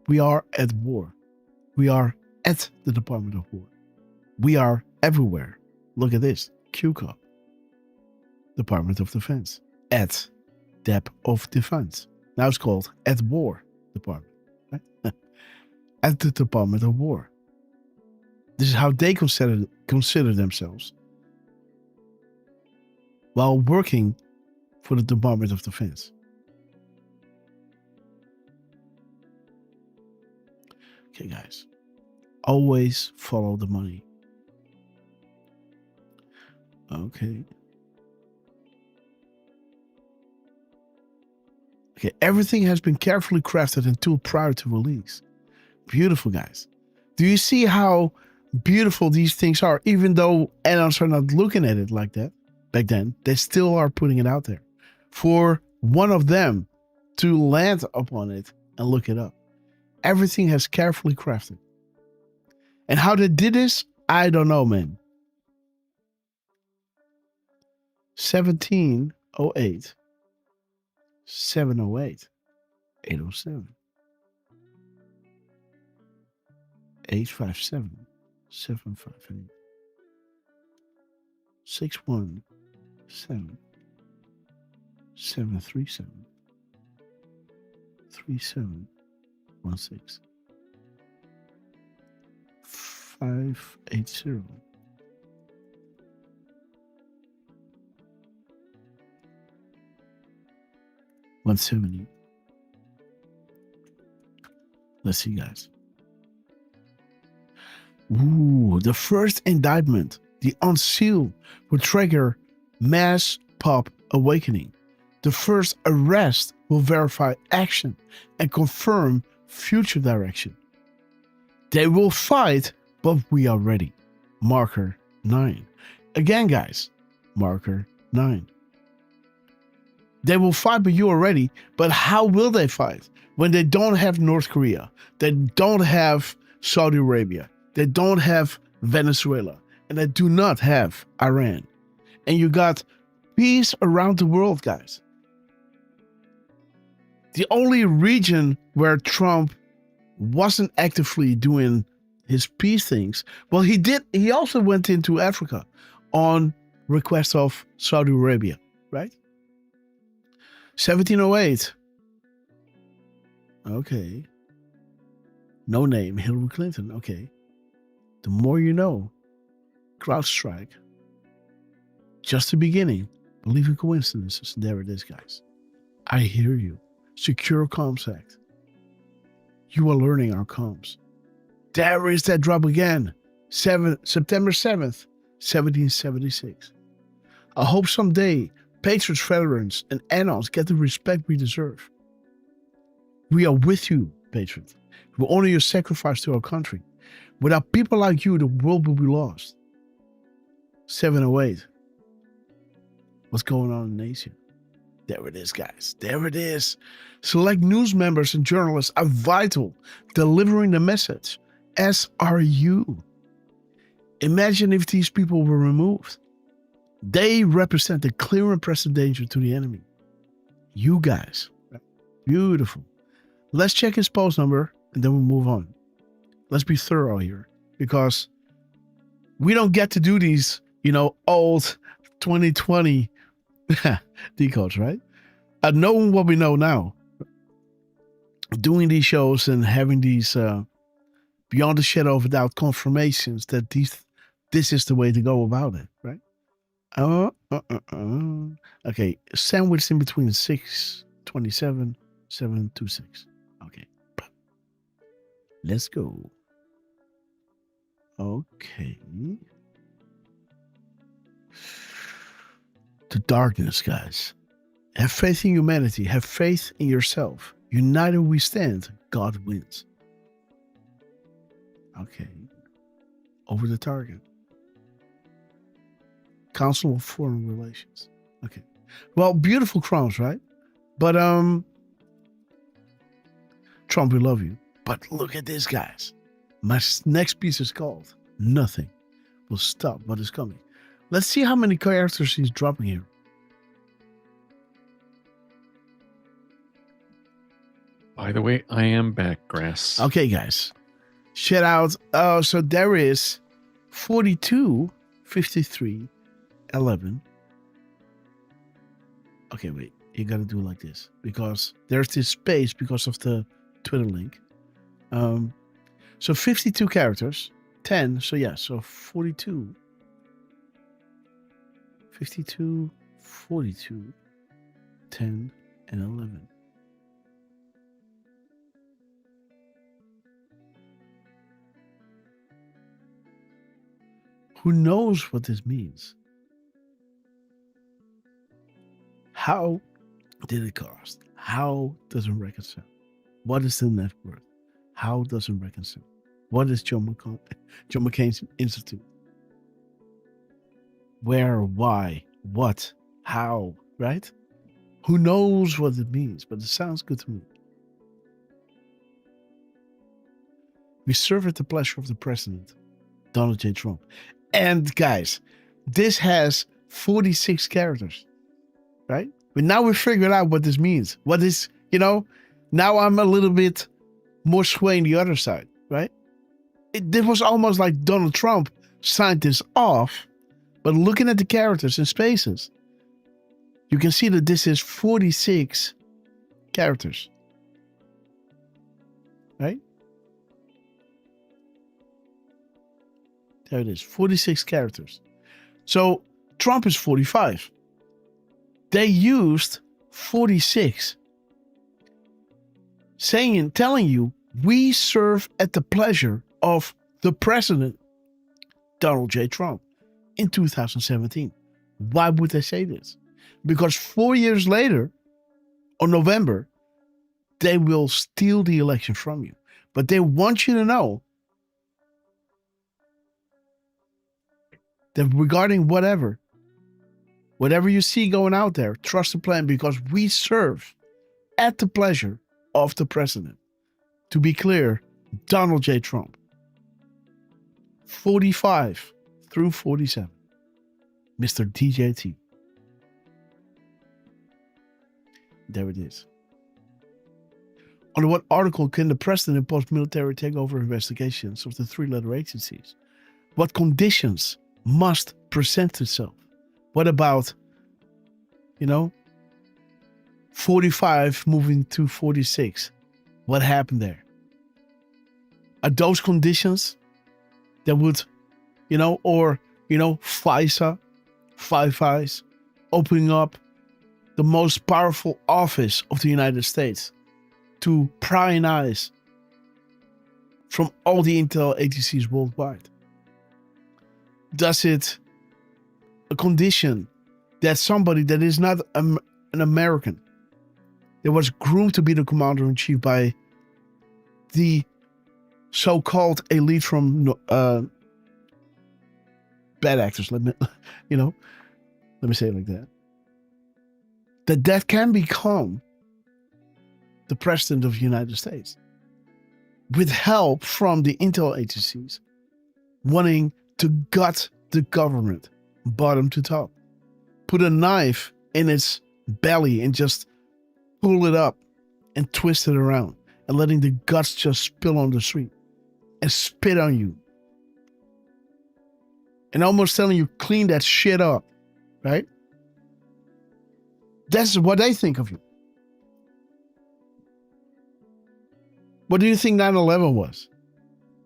We are at war. We are at the Department of War. We are everywhere. Look at this. QCOP. Department of Defense. At Dep of Defense. Now it's called at War Department. Right? At the Department of War. This is how they consider themselves while working for the Department of Defense. Okay, guys. Always follow the money. Okay. Okay, everything has been carefully crafted and tooled prior to release. Beautiful, guys. Do you see how beautiful these things are, even though analysts are not looking at it like that back then, they still are putting it out there for one of them to land upon it and look it up. Everything has carefully crafted. And how they did this, I don't know, man. 1708, 708, 807, 857, 758, 617, 737, 3716, 580, 170. Let's see, guys. Ooh, the first indictment, the unseal, will trigger mass pop awakening. The first arrest will verify action and confirm future direction. They will fight, but we are ready. Marker 9. Again, guys, marker 9. They will fight, but you are ready. But how will they fight when they don't have North Korea? They don't have Saudi Arabia. They don't have Venezuela. And they do not have Iran. And you got peace around the world, guys. The only region where Trump wasn't actively doing his peace things, well, he did. He also went into Africa on request of Saudi Arabia, right? 1708. Okay. No name, Hillary Clinton. Okay. The more you know. CrowdStrike. Just the beginning. Believe in coincidences. There it is, guys. I hear you. Secure Comms Act. You are learning our comms. There is that drop again. September 7th, 1776. I hope someday patriots, veterans, and annals get the respect we deserve. We are with you, patriot. We honor your sacrifice to our country. Without people like you, the world will be lost. 708. What's going on in Asia? There it is, guys. There it is. Select news members and journalists are vital, delivering the message, as are you. Imagine if these people were removed. They represent a clear and present danger to the enemy. You guys. Beautiful. Let's check his post number and then we'll move on. Let's be thorough here because we don't get to do these, old 2020 decodes, right? Knowing what we know now, doing these shows and having these beyond the shadow of a doubt confirmations that this is the way to go about it, right? Okay, sandwiched in between 627, 726. Okay, let's go. Okay. The darkness, guys. Have faith in humanity. Have faith in yourself. United we stand. God wins. Okay. Over the target. Council of Foreign Relations. Okay. Well, beautiful crowns, right? But Trump, we love you. But look at this, guys. My next piece is called Nothing Will Stop What Is Coming. Let's see how many characters he's dropping here. By the way, I am back, Grass. Okay, guys. Shout out. So there is 42, 53, 11. Okay, wait. You got to do it like this because there's this space because of the Twitter link. So 52 characters, 10. So yeah, so 42, 52, 42, 10, and 11. Who knows what this means? How did it cost? How does it reconcile? What is the net worth? How does it reconcile? What is John McCain's Institute? Where, why, what, how, right? Who knows what it means, but it sounds good to me. We serve at the pleasure of the president, Donald J. Trump. And guys, this has 46 characters, right? But now we figured out what this means. What is, now I'm a little bit more swaying the other side, right? It was almost like Donald Trump signed this off, but looking at the characters and spaces, you can see that this is 46 characters, right? There it is, 46 characters. So Trump is 45. They used 46. Telling you, we serve at the pleasure of the president, Donald J. Trump, in 2017. Why would they say this? Because 4 years later, on November, they will steal the election from you. But they want you to know that regarding whatever you see going out there, trust the plan, because we serve at the pleasure of the president. To be clear, Donald J. Trump. 45 through 47. Mr. DJT. There it is. Under what article can the president impose military takeover investigations of the three-letter agencies? What conditions must present itself? What about, 45 moving to 46? What happened there? Are those conditions that would, FISA, Five Eyes, opening up the most powerful office of the United States to prying eyes from all the intel agencies worldwide? Does it a condition that somebody that is not an American, that was groomed to be the commander-in-chief by the so-called elite from bad actors, let me say it like that, that can become the president of the United States with help from the intel agencies wanting to gut the government bottom to top, put a knife in its belly and just pull it up and twist it around and letting the guts just spill on the street and spit on you and almost telling you clean that shit up, right? That's what they think of you. What do you think 9/11 was?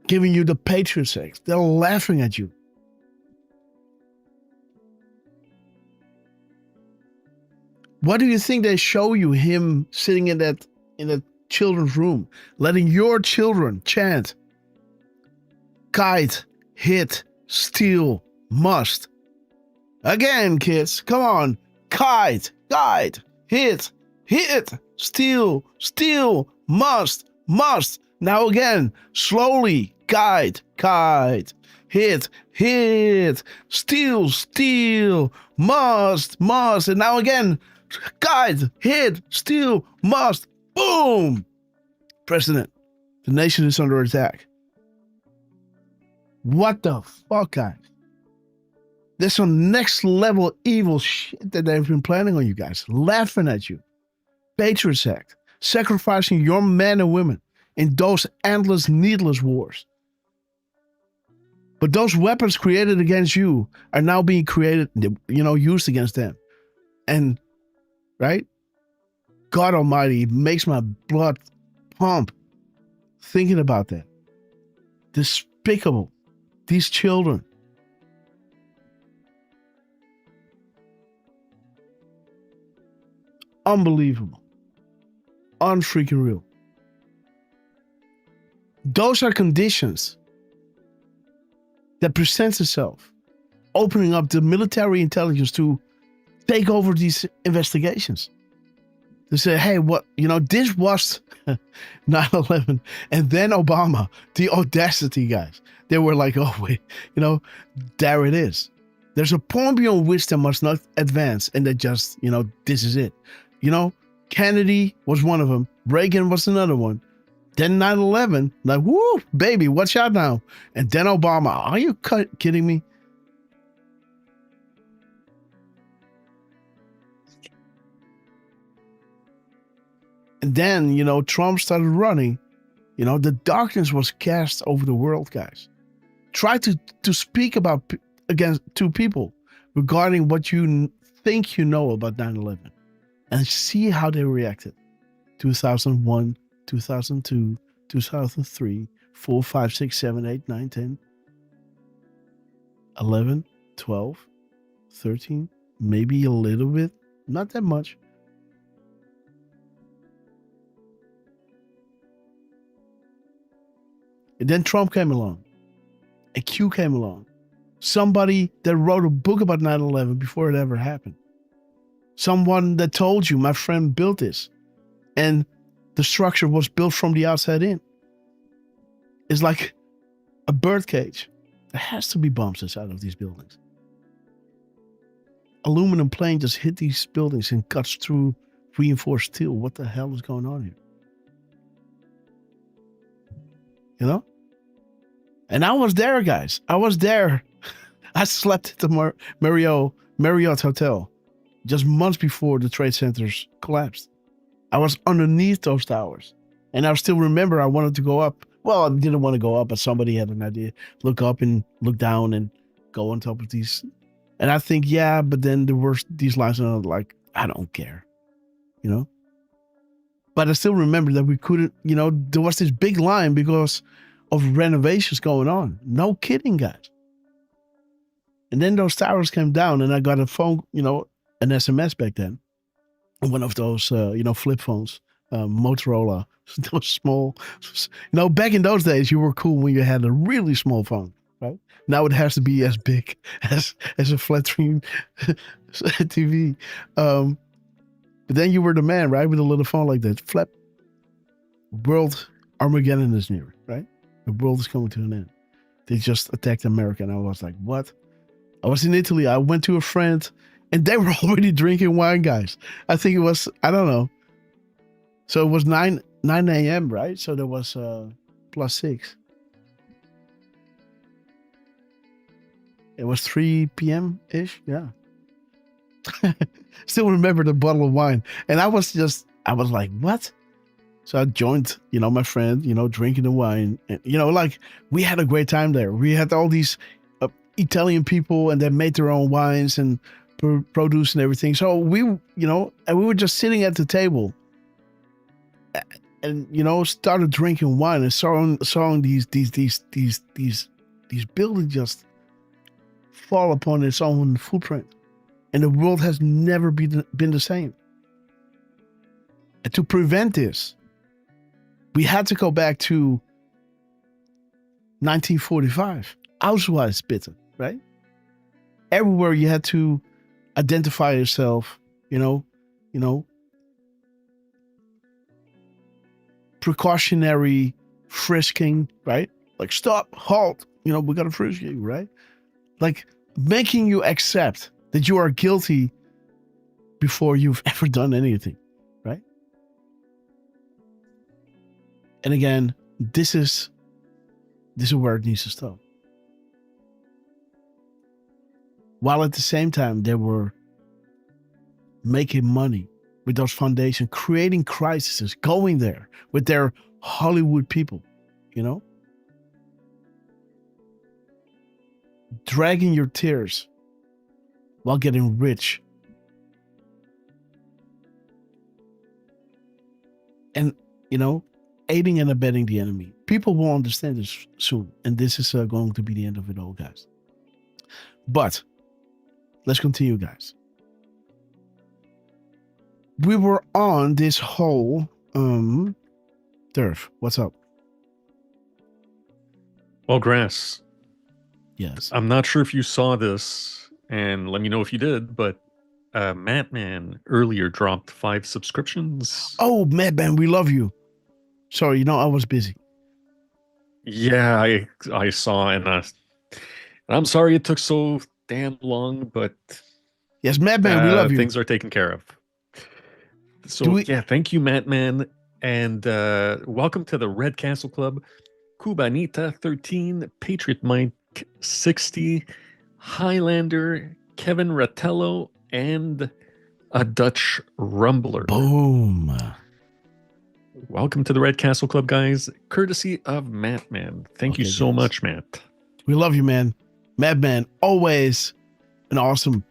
Giving you the Patriot Act. They're laughing at you. What do you think they show you him sitting in that children's room, letting your children chant, kite, hit, steal, must. Again, kids, come on. Kite, hit, steal, must. Now again, slowly, kite, hit, steal, must. And now again, kite, hit, steal, must. Boom! President, the nation is under attack. What the fuck, guys? There's some next level evil shit that they've been planning on you guys, laughing at you. Patriot Act, sacrificing your men and women in those endless, needless wars. But those weapons created against you are now being created, used against them. And, right? God Almighty, it makes my blood pump thinking about that. Despicable. These children. Unbelievable. Unfreaking real. Those are conditions that presents itself, opening up the military intelligence to take over these investigations. They said, hey, what, this was 9/11. And then Obama, the audacity, guys. They were like, oh, wait, there it is. There's a point beyond which they must not advance. And they just, this is it. Kennedy was one of them. Reagan was another one. Then 9/11, like, woo, baby, watch out now. And then Obama, are you kidding me? And then, Trump started running. The darkness was cast over the world, guys. Try to speak to people regarding what you think you know about 9/11 and see how they reacted. 2001, 2002, 2003, 4, 5, 6, 7, 8, 9, 10, 11, 12, 13, maybe a little bit, not that much. And then Trump came along. And Q came along. Somebody that wrote a book about 9/11 before it ever happened. Someone that told you, my friend built this. And the structure was built from the outside in. It's like a bird cage. There has to be bombs inside of these buildings. Aluminum plane just hit these buildings and cuts through reinforced steel. What the hell is going on here? And I was there, guys. I was there. I slept at the Marriott Hotel just months before the trade centers collapsed. I was underneath those towers. And I still remember I wanted to go up. Well, I didn't want to go up, but somebody had an idea. Look up and look down and go on top of these. And I think, yeah, but then there were these lines and I was like, I don't care. But I still remember that we couldn't, there was this big line because of renovations going on. No kidding, guys. And then those towers came down and I got a phone, an SMS back then. One of those, flip phones, Motorola, those small, back in those days, you were cool when you had a really small phone, right? Now it has to be as big as a flat screen TV. But then you were the man, right? With a little phone like that. Flap. World Armageddon is near, right? The world is coming to an end. They just attacked America. And I was like, what? I was in Italy. I went to a friend and they were already drinking wine, guys. I think it was, I don't know. So it was 9 a.m., right? So there was +6. It was 3 p.m.-ish. Yeah. Still remember the bottle of wine. And I was like, what? So I joined, my friend, drinking the wine. And, we had a great time there. We had all these Italian people and they made their own wines and produce and everything. So we, and we were just sitting at the table and, started drinking wine and saw these buildings just fall upon its own footprint. And the world has never been the same. And to prevent this, we had to go back to 1945. Auschwitz, right? Everywhere you had to identify yourself, precautionary frisking, right? Like, stop, halt, we got to frisk you, right? Like, making you accept that you are guilty before you've ever done anything, right? And again, this is where it needs to stop. While at the same time, they were making money with those foundations, creating crises, going there with their Hollywood people, dragging your tears while getting rich. And, aiding and abetting the enemy. People will understand this soon. And this is going to be the end of it all, guys. But let's continue, guys. We were on this whole, Derf, what's up? Well, Grass. Yes. I'm not sure if you saw this, and let me know if you did, but Madman earlier dropped 5 subscriptions. Oh, Madman, we love you. Sorry, I was busy. Yeah, I saw, and I'm sorry it took so damn long, but yes, Madman, we love you. Things are taken care of. So yeah, thank you, Madman, and welcome to the Red Castle Club. Cubanita 13, Patriot Mike 60, Highlander, Kevin Ratello, and a Dutch Rumbler. Boom. Welcome to the Red Castle Club, guys. Courtesy of Madman. Thank you so much, Matt. We love you, man. Madman, always awesome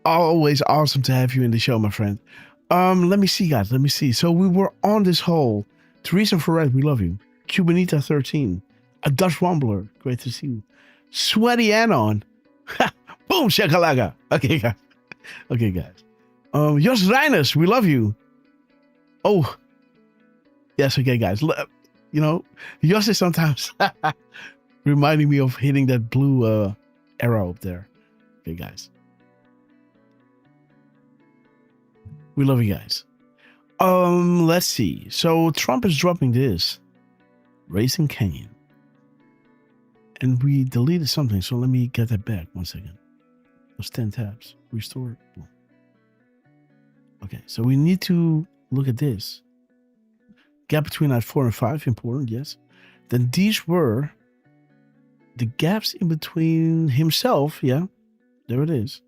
to have you in the show, my friend. Let me see, guys. Let me see. So we were on this whole Teresa Ferret, we love you. Cubanita 13, a Dutch Rumbler, great to see you. Sweaty Anon. Boom, shakalaka. Okay, guys. Jos Reiners, we love you. Oh, yes, okay, guys. Jos is sometimes reminding me of hitting that blue arrow up there. Okay, guys. We love you guys. Let's see. So Trump is dropping this. Raising Cain. And we deleted something, so let me get that back. 1 second. Those 10 tabs. Restore. Okay, so we need to look at this. Gap between at 4 and 5, important, yes. Then these were the gaps in between himself, yeah. There it is.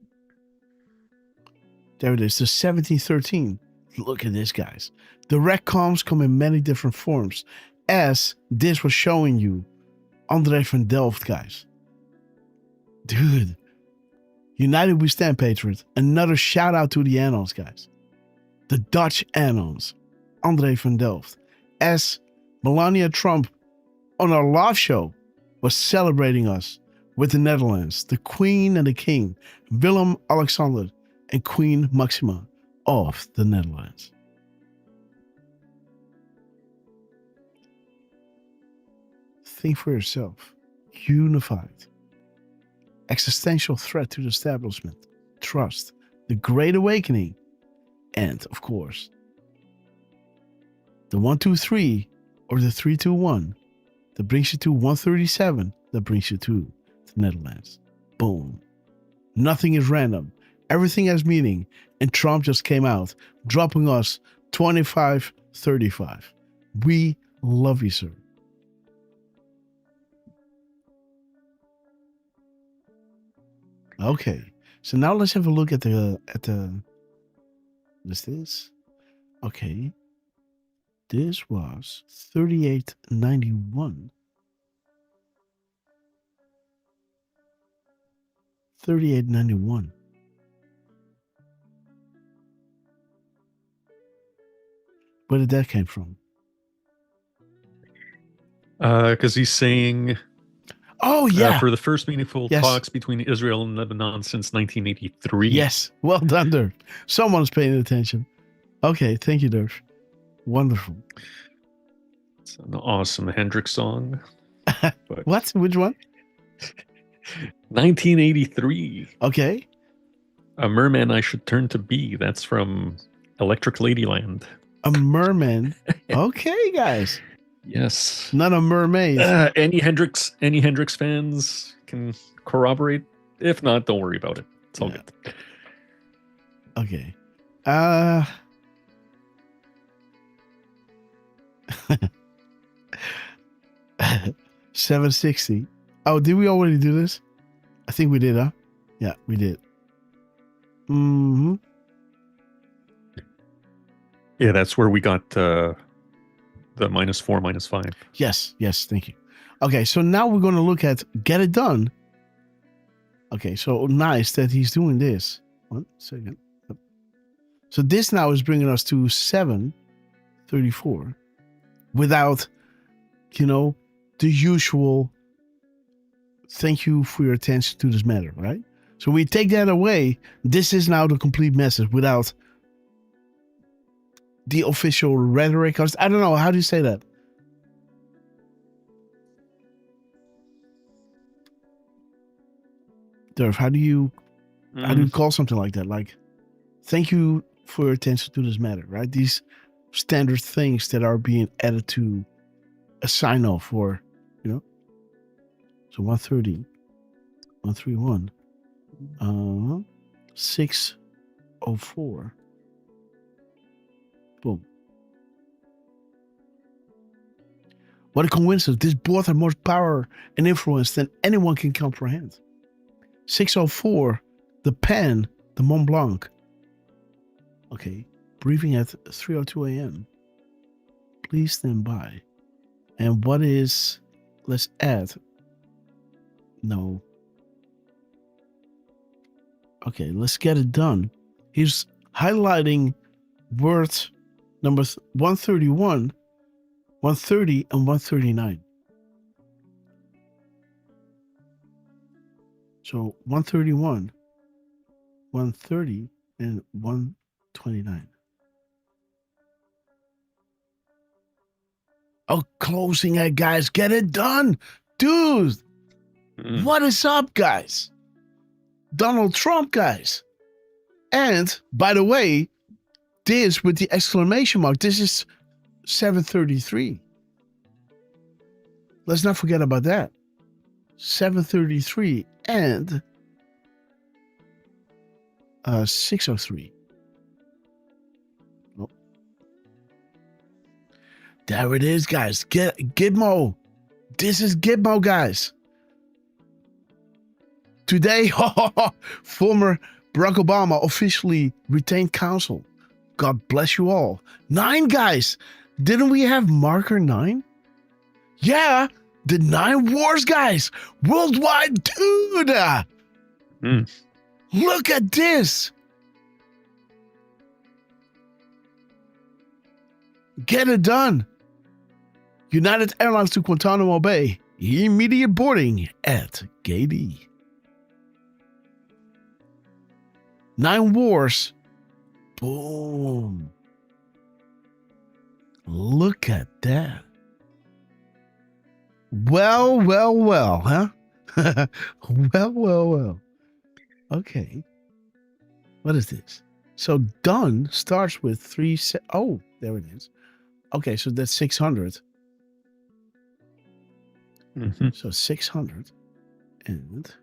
The 1713. Look at this, guys. The retcons come in many different forms, as this was showing you. Andre van Delft, guys. Dude. United we stand, Patriot. Another shout out to the Annals, guys. The Dutch Annals. Andre van Delft. As Melania Trump on our live show was celebrating us with the Netherlands, the Queen and the King, Willem-Alexander and Queen Maxima of the Netherlands. Think for yourself. Unified. Existential threat to the establishment. Trust. The Great Awakening. And, of course, the 1-2-3 or the 3-2-1 that brings you to 137 that brings you to the Netherlands. Boom. Nothing is random. Everything has meaning. And Trump just came out dropping us 25-35. We love you, sir. Okay, so now let's have a look at the what's this? Okay, this was 38.91. 38.91. Where did that came from? Because he's saying. Oh, yeah. For the first meaningful talks between Israel and Lebanon since 1983. Yes. Well done, Derf. Someone's paying attention. Okay. Thank you, Derf. Wonderful. It's an awesome Hendrix song. What? Which one? 1983. Okay. A Merman I Should Turn to Be. That's from Electric Ladyland. A merman. Okay, guys. Yes. Not a mermaid. Any Hendrix fans can corroborate. If not, don't worry about it. It's all good. Okay. 760. Oh, did we already do this? I think we did, huh? Yeah, we did. Mm-hmm. Yeah, that's where we got the -4, -5. Yes, thank you. Okay, so now we're going to look at Get It Done. Okay, so nice that he's doing this. 1 second. So this now is bringing us to 734 without, the usual thank you for your attention to this matter, right? So we take that away. This is now the complete message without the official rhetoric. I don't know. How do you say that? Derf, how do you how do you call something like that? Like, thank you for your attention to this matter, right? These standard things that are being added to a sign off or, you know. So 130, 131, 604. Boom. What a coincidence. This board has more power and influence than anyone can comprehend. 604, the pen, the Mont Blanc. Okay, briefing at 3:02 a.m. Please stand by. And what is, let's add, no. Okay, let's get it done. He's highlighting words numbers 131, 130, and 139. So 131, 130, and 129. Oh, closing it, guys. Get it done. Dude, what is up, guys? Donald Trump, guys. And, by the way, this with the exclamation mark, this is 733. Let's not forget about that. 733 and 603. Oh. There it is, guys. Gitmo. This is Gitmo, guys. Today, former Barack Obama officially retained counsel. God bless you all. 9, guys. Didn't we have marker 9? Yeah, the 9 wars, guys. Worldwide, dude. Look at this. Get it done. United Airlines to Guantanamo Bay. Immediate boarding at Gate E. 9 wars. Boom. Look at that. Well, huh? well. Okay. What is this? So done starts with 3. Oh, there it is. Okay, so that's 600. So 600 and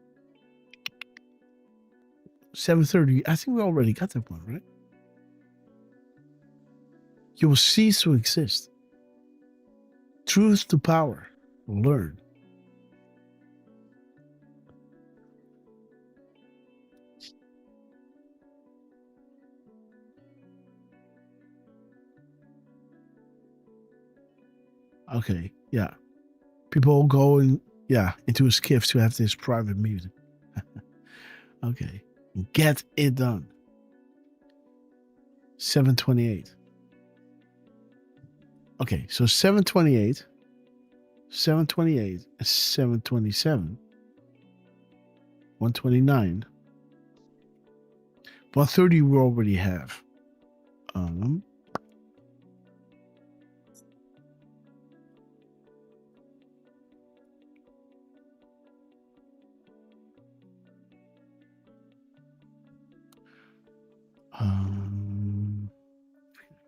730. I think we already got that one, right? You will cease to exist. Truth to power. Learn. Okay, yeah. People go into a skiff to have this private meeting. Okay. Get it done. 728. Okay, so 728, 728, and 727, 129, 130 we already have.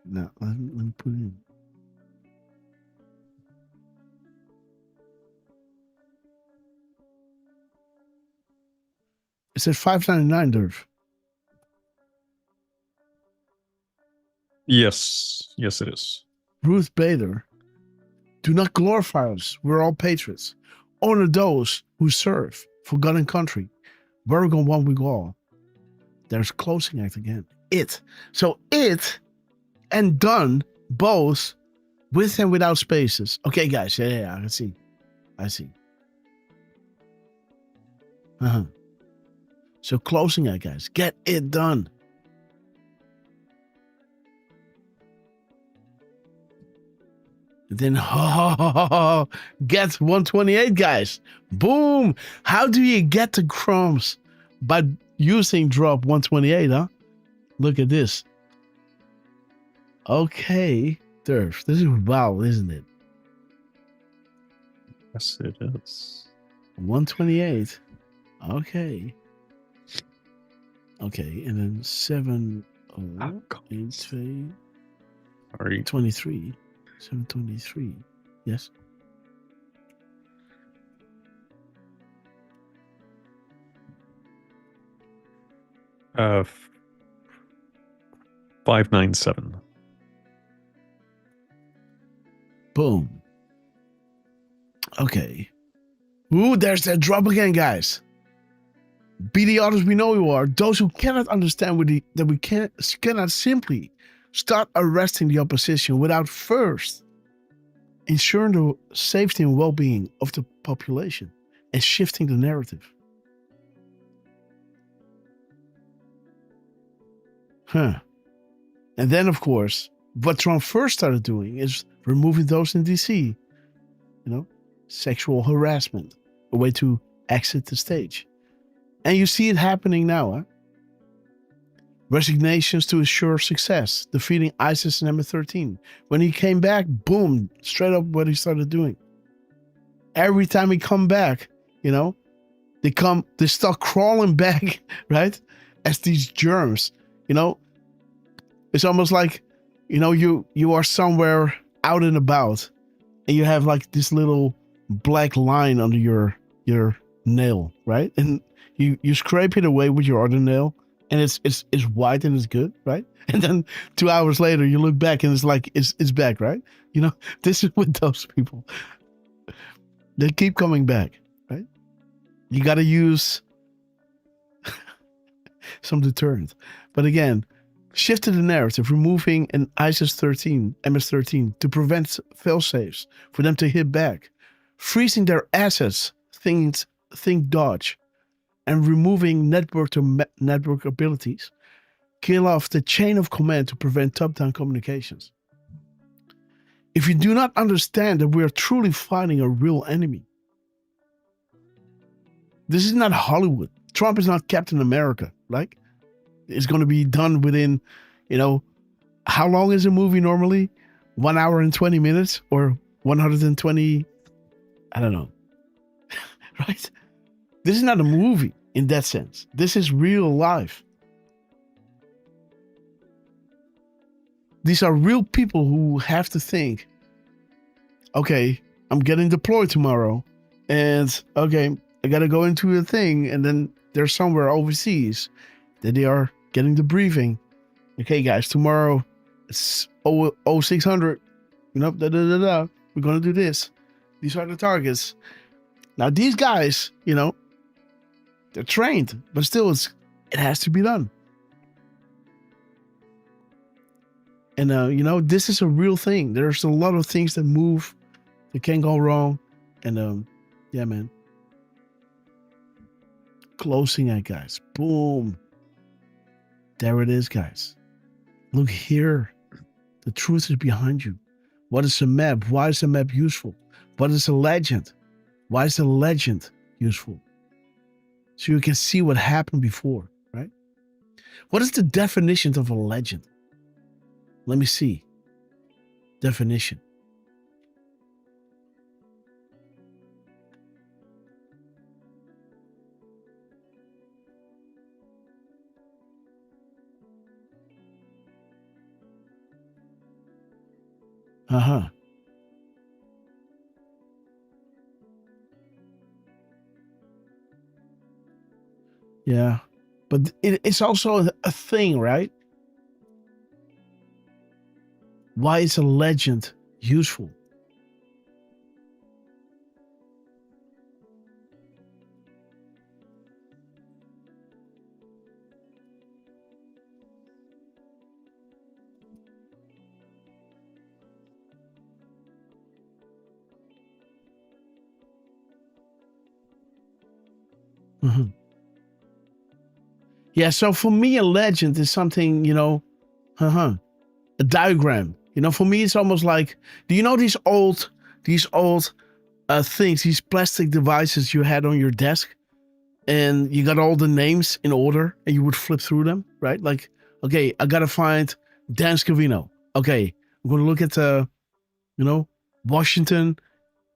Now let me put it in. It said 599, Derf. Yes, it is. Ruth Bader. Do not glorify us. We're all patriots. Honor those who serve for God and country. We're going one we go all. There's closing act again. It. So it and done both with and without spaces. Okay, guys. Yeah, I see. So closing act, guys. Get it done. And then get 128, guys. Boom. How do you get the crumbs? By using drop 128, huh? Look at this. Okay, Derf. This is wow, isn't it? Yes, it is. 128. Okay. Okay, and then 7 Sorry. 23. 723. Yes. Uh, 597. Boom. Okay. Ooh, there's that drop again, guys. Be the others we know you are. Those who cannot understand that we cannot simply start arresting the opposition without first ensuring the safety and well-being of the population and shifting the narrative. And then, of course, what Trump first started doing is removing those in DC. Sexual harassment, a way to exit the stage. And you see it happening now. Huh? Resignations to ensure success, defeating ISIS and MS-13. When he came back, boom, straight up what he started doing. Every time he come back, they start crawling back, right? As these germs, It's almost like, you are somewhere out and about and you have like this little black line under your nail, right? And you scrape it away with your other nail, and it's white and it's good, right? And then 2 hours later, you look back and it's like it's back, right? This is with those people. They keep coming back, right? You got to use some deterrent, but again, shifted the narrative, removing an MS-13 to prevent fail-safes for them to hit back, freezing their assets, think dodge, and removing network abilities, kill off the chain of command to prevent top-down communications. If you do not understand that we are truly fighting a real enemy, this is not Hollywood. Trump is not Captain America. Like, it's going to be done within, how long is a movie normally? 1 hour and 20 minutes or 120? I don't know. Right? This is not a movie in that sense. This is real life. These are real people who have to think, okay, I'm getting deployed tomorrow. And okay, I got to go into a thing. And then they're somewhere overseas that they are getting the briefing. Okay, guys, tomorrow it's 0600. We're going to do this. These are the targets. Now, these guys, they're trained, but still it has to be done. And, this is a real thing. There's a lot of things that move, that can go wrong. And, yeah, man. Closing it, guys. Boom. There it is, guys. Look here. The truth is behind you. What is a map? Why is a map useful? What is a legend? Why is a legend useful? So you can see what happened before, right? What is the definition of a legend? Let me see. Definition. Yeah, but it's also a thing, right? Why is a legend useful? Mm-hmm. Yeah, so for me, a legend is something, a diagram. For me, it's almost like, do you know these old things, these plastic devices you had on your desk, and you got all the names in order, and you would flip through them, right? Like, okay, I gotta find Dan Scavino. Okay, I'm gonna look at Washington.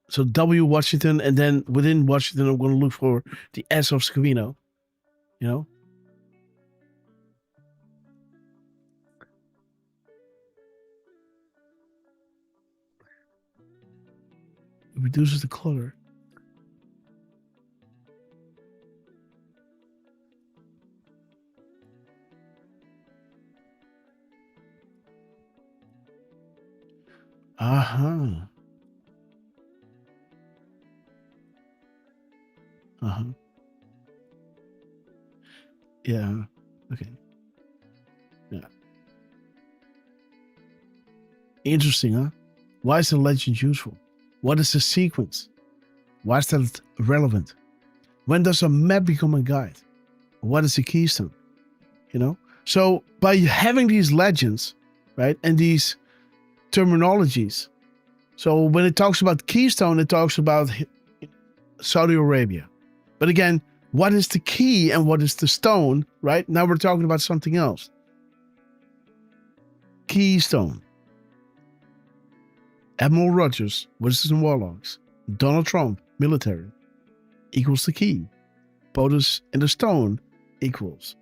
So W Washington, and then within Washington, I'm gonna look for the S of Scavino. It reduces the clutter. Uh-huh. Uh-huh. Yeah. Okay. Yeah. Interesting, huh? Why is the legend useful? What is the sequence? Why is that relevant? When does a map become a guide? What is a keystone? You know? So by having these legends, right, and these terminologies, so when it talks about keystone, it talks about Saudi Arabia. But again, what is the key and what is the stone, right? Now we're talking about something else. Keystone. Admiral Rogers, Wizards and Warlocks. Donald Trump, military, equals the key. POTUS and the stone equals,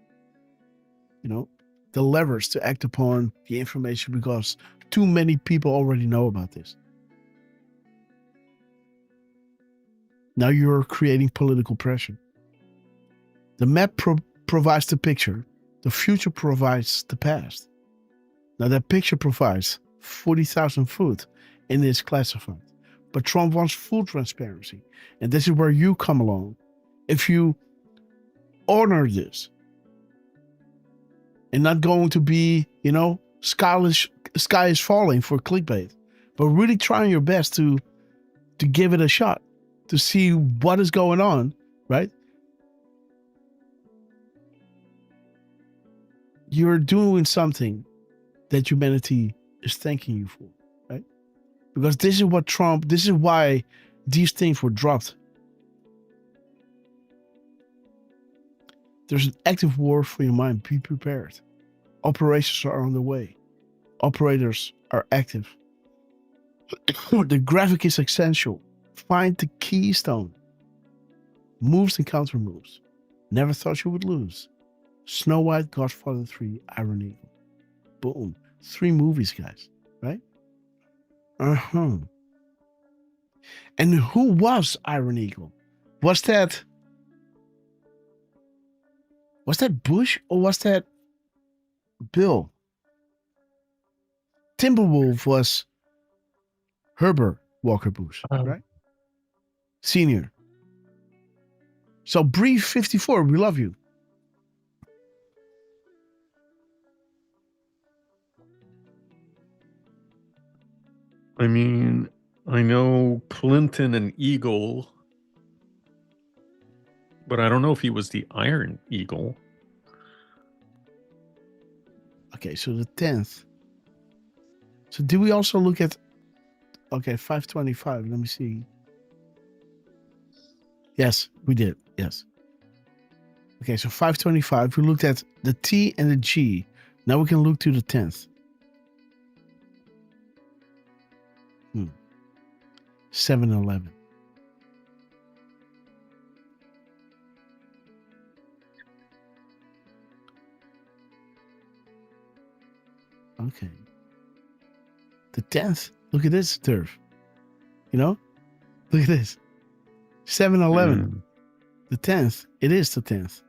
you know, the levers to act upon the information, because too many people already know about this. Now you're creating political pressure. The map provides the picture. The future provides the past. Now that picture provides 40,000 foot and is classified. But Trump wants full transparency. And this is where you come along. If you honor this and not going to be, you know, sky is falling for clickbait, but really trying your best to give it a shot, to see what is going on, right? You're doing something that humanity is thanking you for, right? Because this is why these things were dropped. There's an active war for your mind. Be prepared. Operations are on the way. Operators are active. The graphic is essential. Find the keystone. Moves and counter moves. Never thought you would lose. Snow White, Godfather 3, Iron Eagle. Boom. 3 movies, guys. Right? Uh-huh. And who was Iron Eagle? Was that Bush or was that Bill? Timberwolf was Herbert Walker Bush, right? Senior. So Brief 54, we love you. I mean, I know Clinton and Eagle, but I don't know if he was the Iron Eagle. Okay, so the 10th. So did we also look at, okay, 525, let me see. Yes, we did, yes. Okay, so 525, we looked at the T and the G. Now we can look to the 10th. 7-11. Okay. The 10th. Look at this, Derf. You know? Look at this. 7-11. The 10th. It is the 10th.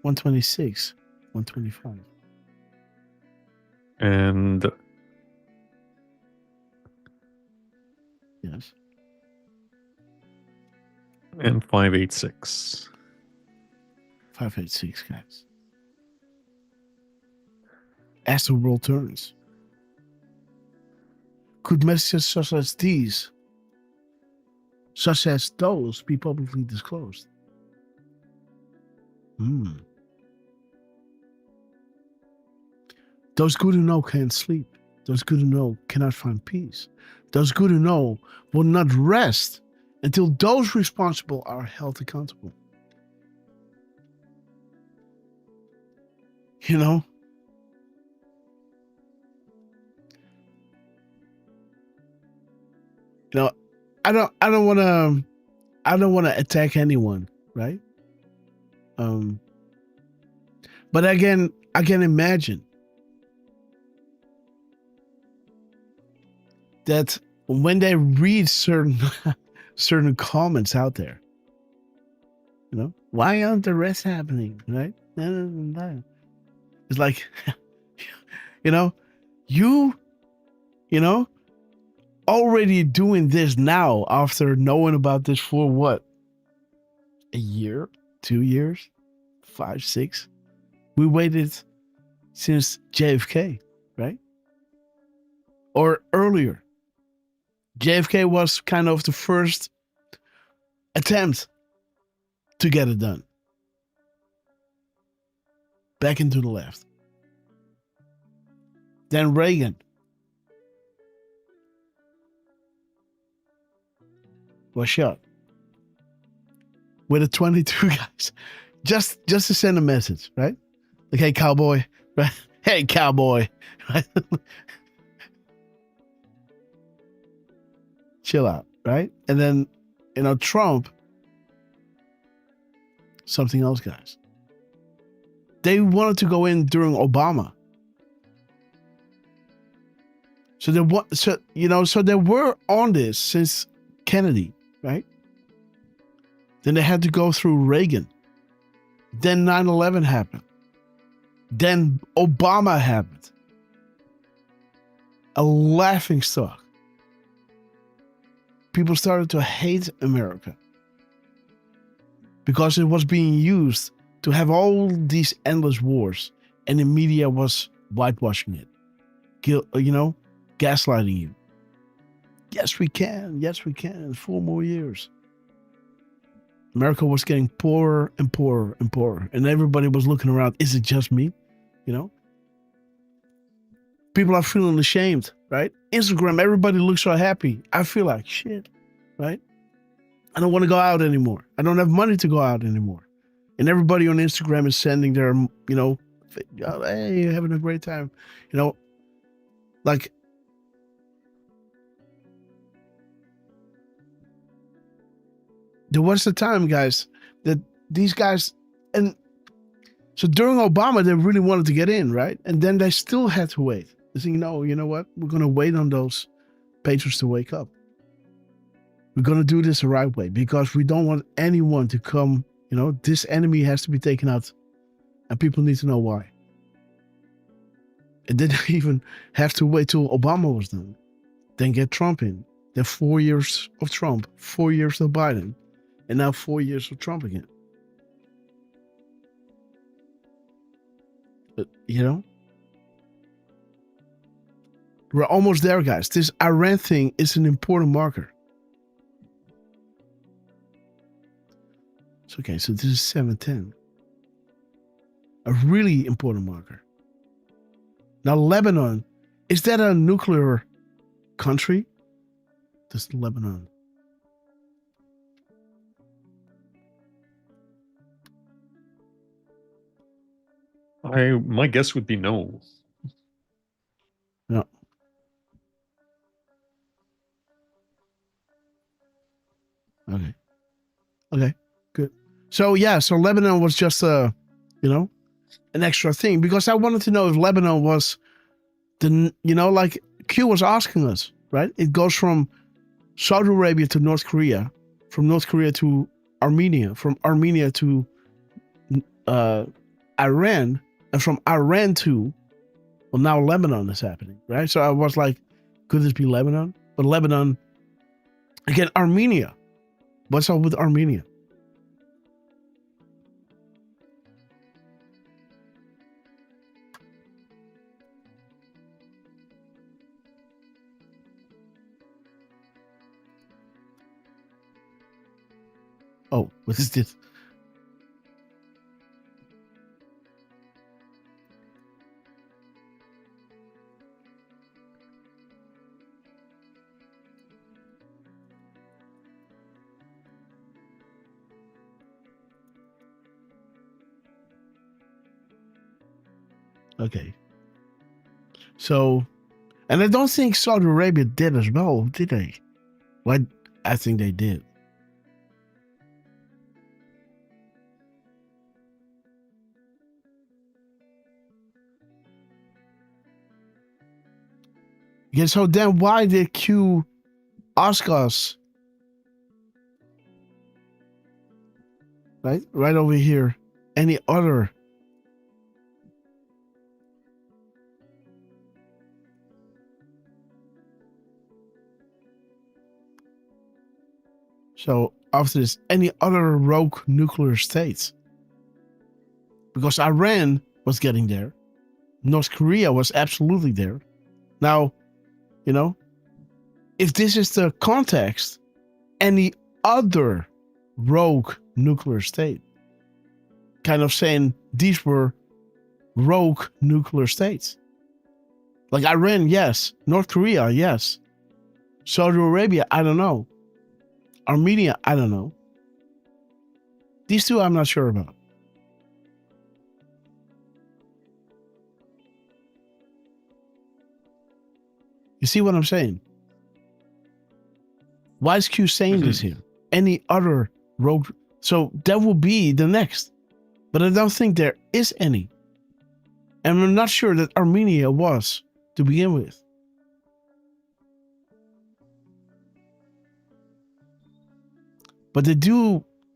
$126. $125. And yes. And 586. 586, guys. As the world turns, could messages such as these, such as those, be publicly disclosed? Those good who know can't sleep. Those good who know cannot find peace. Those good who know will not rest until those responsible are held accountable. You know? You know, I don't want to attack anyone, right? But again, I can imagine that when they read certain certain comments out there, why aren't the rest happening, right? It's like, you already doing this now after knowing about this for what? A year, 2 years, 5, 6. We waited since JFK, right? Or earlier. JFK was kind of the first attempt to get it done. Back into the left. Then Reagan. Was shot. With the 22 guys. Just to send a message, right? Like, hey, cowboy. Right? Hey, cowboy. Right? Chill out, right? And then, Trump. Something else, guys. They wanted to go in during Obama. So they were on this since Kennedy, right? Then they had to go through Reagan. Then 9/11 happened. Then Obama happened. A laughingstock. People started to hate America because it was being used to have all these endless wars, and the media was whitewashing it, gaslighting you. Yes, we can. Yes, we can. 4 more years. America was getting poorer and poorer and poorer, and everybody was looking around. Is it just me? People are feeling ashamed, right? Instagram, everybody looks so happy. I feel like shit, right? I don't want to go out anymore. I don't have money to go out anymore. And everybody on Instagram is sending their, hey, you're having a great time. Like, there was a time, guys, that these guys, and so during Obama, they really wanted to get in, right? And then they still had to wait. They think, no, you know what? We're going to wait on those patrons to wake up. We're going to do this the right way because we don't want anyone to come, this enemy has to be taken out and people need to know why. And then they even have to wait till Obama was done. Then get Trump in. Then 4 years of Trump, 4 years of Biden, and now 4 years of Trump again. But, we're almost there, guys. This Iran thing is an important marker. So, okay, so this is 710. A really important marker. Now, Lebanon, is that a nuclear country? This is Lebanon. My guess would be no. No. Okay, good. So Lebanon was just an extra thing because I wanted to know if Lebanon was like Q was asking us, right? It goes from Saudi Arabia to North Korea, from North Korea to Armenia, from Armenia to Iran, and from Iran to, well, now Lebanon is happening, right? So I was like, could this be Lebanon? But Lebanon, again, Armenia. What's up with Armenia? Oh, what is this? Okay. So, and I don't think Saudi Arabia did as well, did they? Well, I think they did. Yeah, so then why did Q ask us, right over here, any other? So after this, any other rogue nuclear states? Because Iran was getting there. North Korea was absolutely there. Now, you know, if this is the context, any other rogue nuclear state, kind of saying these were rogue nuclear states. Like Iran, yes. North Korea, yes. Saudi Arabia, I don't know. Armenia, I don't know. These two I'm not sure about. You see what I'm saying? Why is Q saying this here? Any other rogue? So that will be the next. But I don't think there is any. And I'm not sure that Armenia was to begin with. But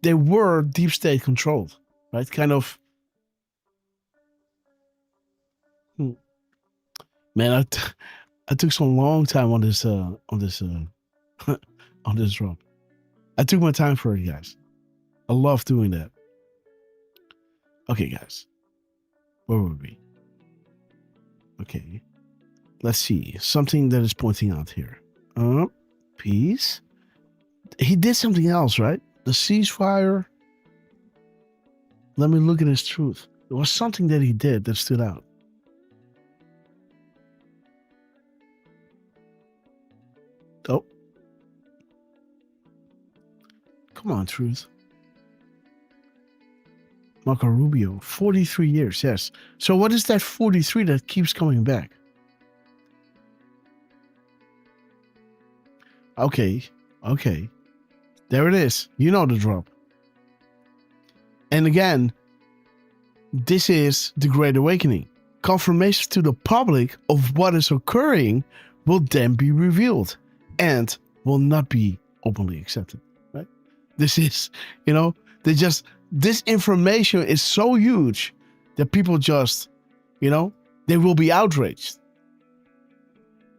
they were deep state controlled, right? Kind of. Man, I took so long time on this on this drop. I took my time for it, guys. I love doing that. Okay, guys. Where were we? Okay. Let's see. Something that is pointing out here. Peace. He did something else, right? The ceasefire. Let me look at his truth. There was something that he did that stood out. Oh. Come on, truth. Marco Rubio, 43 years, yes. So what is that 43 that keeps coming back? Okay. There it is. You know the drop. And again, this is the Great Awakening. Confirmation to the public of what is occurring will then be revealed and will not be openly accepted, right? This is, this information is so huge that people just, they will be outraged.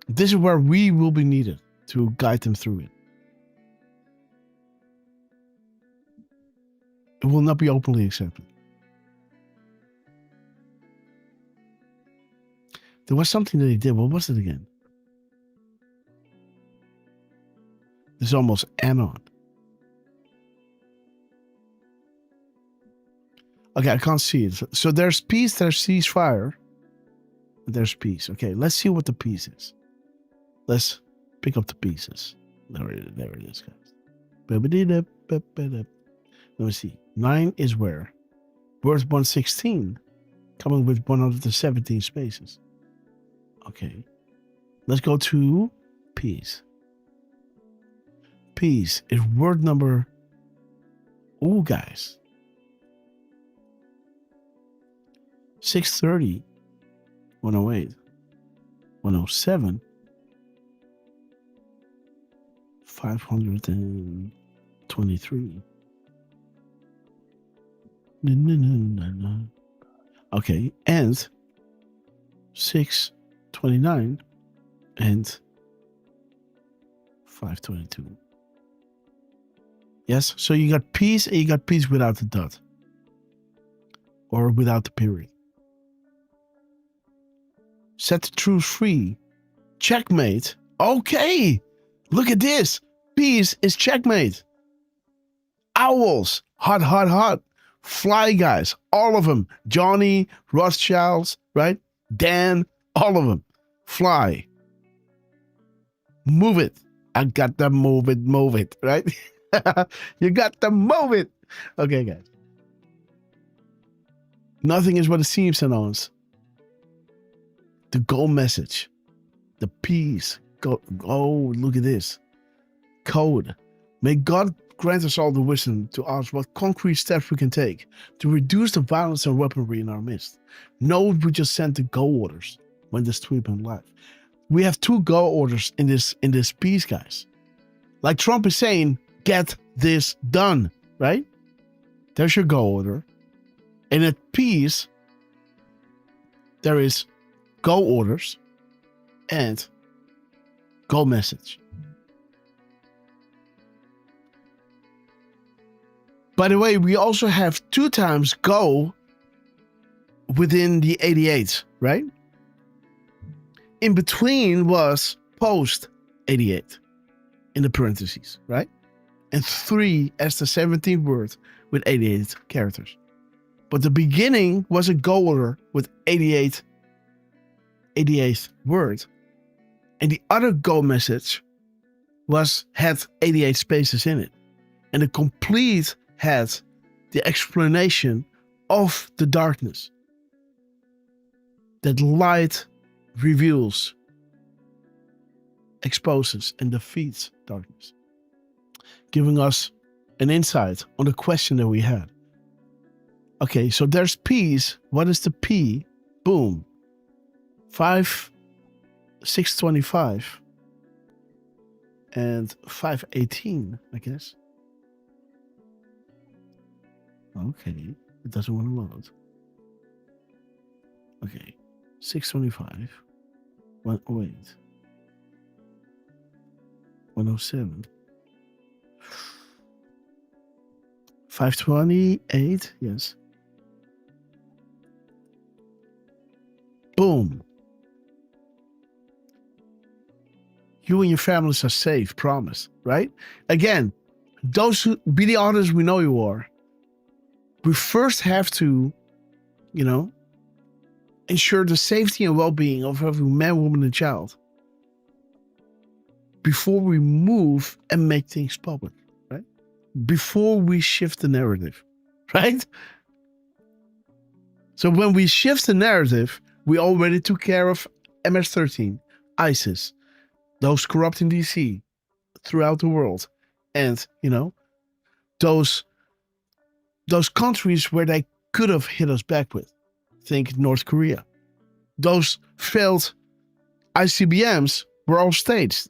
This is where we will be needed to guide them through it. It will not be openly accepted. There was something that he did. What was it again? It's almost anon. Okay, I can't see it. So there's peace, there's ceasefire. There's peace. Okay, let's see what the peace is. Let's pick up the pieces. There it is, guys. Let me see. 9 is where? Where's 116? Coming with 117 spaces. Okay. Let's go to peace. Peace is word number. Oh, guys. 630. 108. 107. 523. No. Okay, and 629 and 522. Yes, so you got peace and you got peace without the dot. Or without the period. Set the truth free. Checkmate. Okay, look at this. Peace is checkmate. Owls. Hot. Fly guys. All of them. Johnny, Rothschilds, right? Dan, all of them. Fly. Move it. I got to move it, right? You got to move it. Okay, guys. Nothing is what it seems to us. The goal message. The peace. Oh, look at this. Code. May God grant us all the wisdom to ask what concrete steps we can take to reduce the violence and weaponry in our midst. Know we just sent the go orders when this tweet went live. we have 2 go orders in this piece, guys. Like Trump is saying, get this done, right? There's your go order. In a piece, there is go orders and go message. By the way, we also have 2 times go within the 88, right? In between was post 88 in the parentheses, right? And 3 as the 17th word with 88 characters. But the beginning was a go order with 88th word. And the other go message had 88 spaces in it. And the complete had the explanation of the darkness. That light reveals, exposes, and defeats darkness. Giving us an insight on the question that we had. Okay, so there's P's. What is the P? Boom. 625 and 518, I guess. Okay, it doesn't want to load. Okay, 625, 108, 107, 528, yes. Boom. You and your families are safe, promise, right? Again, those who be the artists we know you are. We first have to, ensure the safety and well-being of every man, woman, and child before we move and make things public, right? Before we shift the narrative, right? So when we shift the narrative, we already took care of MS-13, ISIS, those corrupting DC throughout the world, and those countries where they could have hit us back with. Think North Korea. Those failed ICBMs were all staged.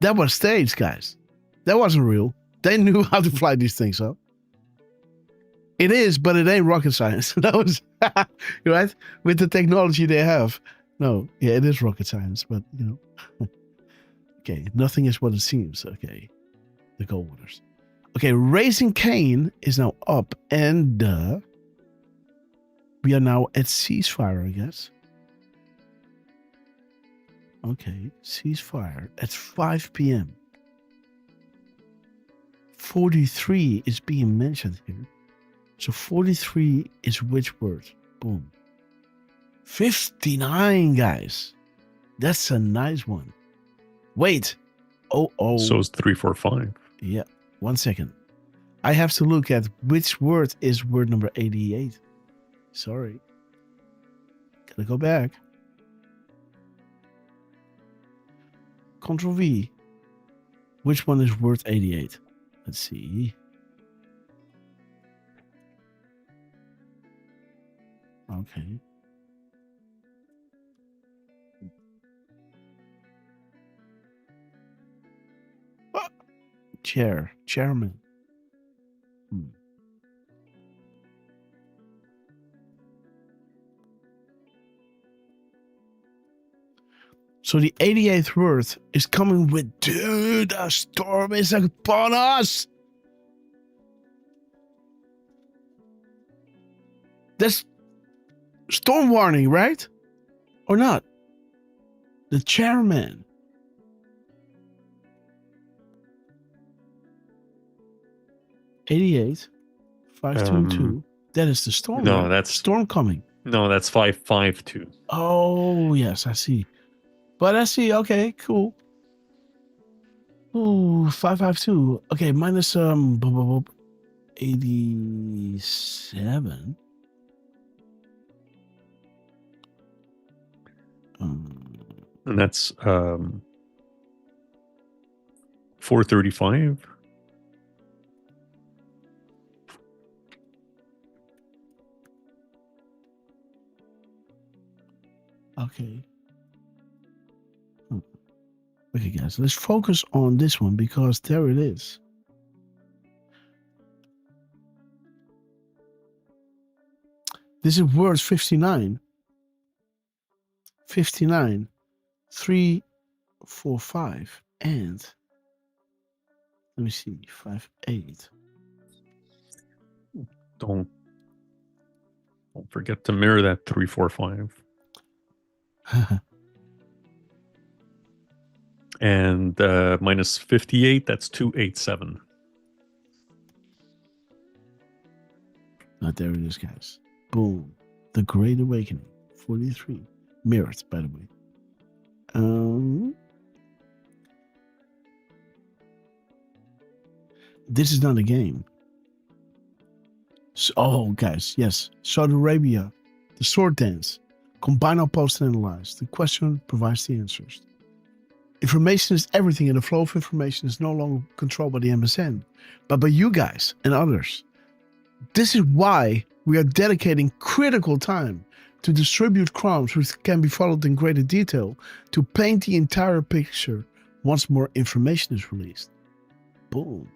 That was staged, guys. That wasn't real. They knew how to fly these things up. It is, but it ain't rocket science. That was right with the technology they have. No, yeah, it is rocket science, but okay, nothing is what it seems. Okay, the gold orders. Okay, Raising Cain is now up, and we are now at ceasefire, I guess. Okay, ceasefire at 5 p.m. 43 is being mentioned here. So 43 is which word? Boom. 59, guys. That's a nice one. Wait. Oh. So it's 345. Yeah. 1 second. I have to look at which word is word number 88. Sorry. Gotta go back. Control V. Which one is word 88? Let's see. Okay. Chairman. So the 88th word is coming with, dude, a storm is upon us. That's storm warning, right? Or not? The chairman. $88, 522. That is the storm. No, right? that's storm coming. No, that's 552. Oh, yes, I see. But I see. Okay, cool. Ooh, 552. Okay, minus 87. And that's 435. Okay. guys, let's focus on this one because there it is. This is words 59. 59, 3, 4, 5, and let me see, 5, 8. Don't forget to mirror that 3, 4, 5. And minus 58, that's 287. There it is, guys. Boom. The Great Awakening. 43. Mirrored, by the way. This is not a game. So, guys, yes. Saudi Arabia. The sword dance. Combine our post and analyze. The question provides the answers. Information is everything, and the flow of information is no longer controlled by the MSN, but by you guys and others. This is why we are dedicating critical time to distribute crimes which can be followed in greater detail to paint the entire picture once more information is released. Boom.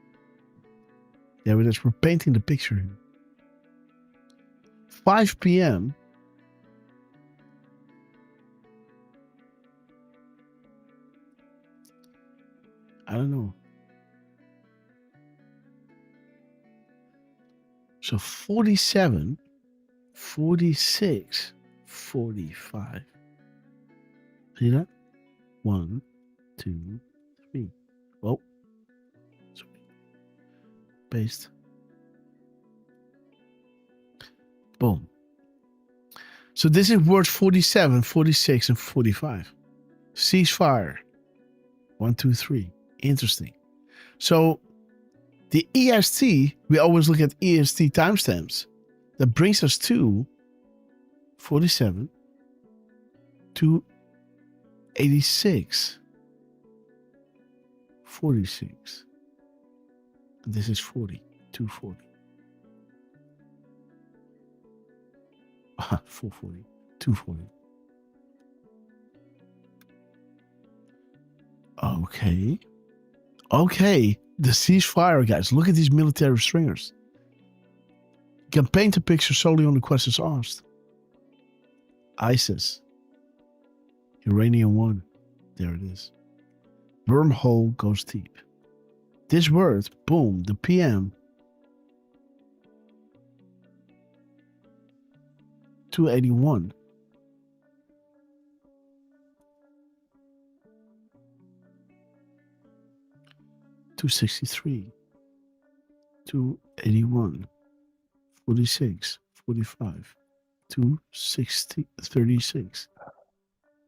There it is. We're painting the picture here. 5 p.m. I don't know. So 47, 46, 45. See that? 1, 2, 3. Oh. Sorry. Paste. Boom. So this is words 47, 46, and 45. Ceasefire. 1, 2, 3. Interesting. So the EST, we always look at EST timestamps. That brings us to 47 to 86. 46. And this is 40. 240. 440. 240. Okay. Okay. The ceasefire, guys. Look at these military stringers. You can paint a picture solely on the questions asked. ISIS. Uranium 1. There it is. Wormhole goes deep. This word, boom, the PM. 281. $263, $281, $46, $45, $260, $36.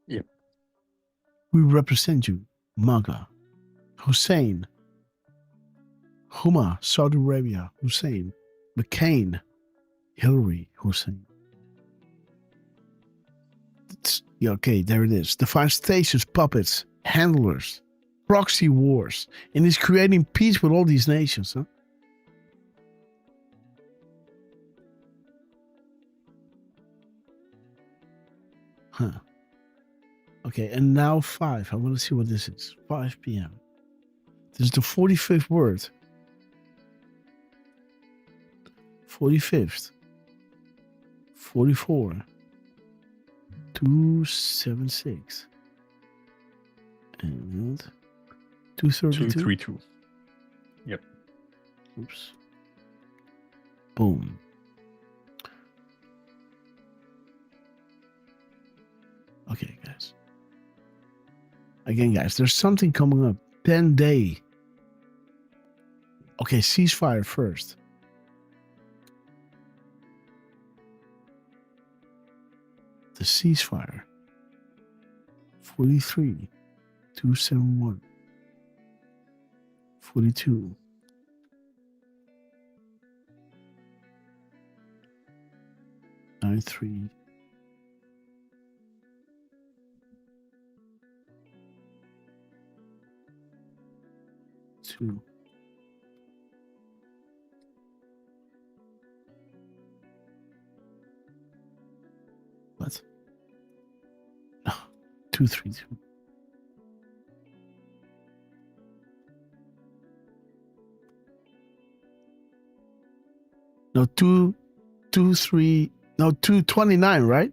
Yep. We represent you, MAGA, Hussein, Huma, Saudi Arabia, Hussein, McCain, Hillary, Hussein. Yeah, okay, there it is. Define stations, puppets, handlers, proxy wars, and he's creating peace with all these nations, huh? Okay, and now 5. I want to see what this is. 5 p.m. This is the 45th word. 45th. 44. 276. And 232. 232. Yep. Oops. Boom. Okay, guys. Again, guys, there's something coming up. 10-day. Okay, ceasefire first. The ceasefire. 43. 271. 42. 93. 2. What? No. 232. No, 229, right?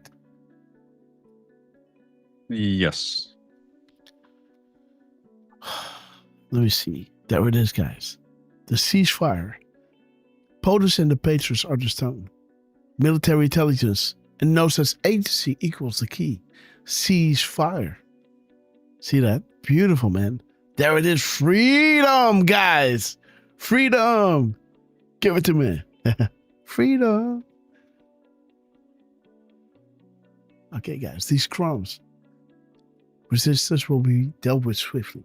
Yes. Let me see. There it is, guys. The ceasefire. POTUS and the Patriots are the stone. Military intelligence and no such agency equals the key. Ceasefire. See that? Beautiful, man. There it is. Freedom, guys. Freedom. Give it to me. Freedom. Okay, guys. These crumbs. Resistance will be dealt with swiftly.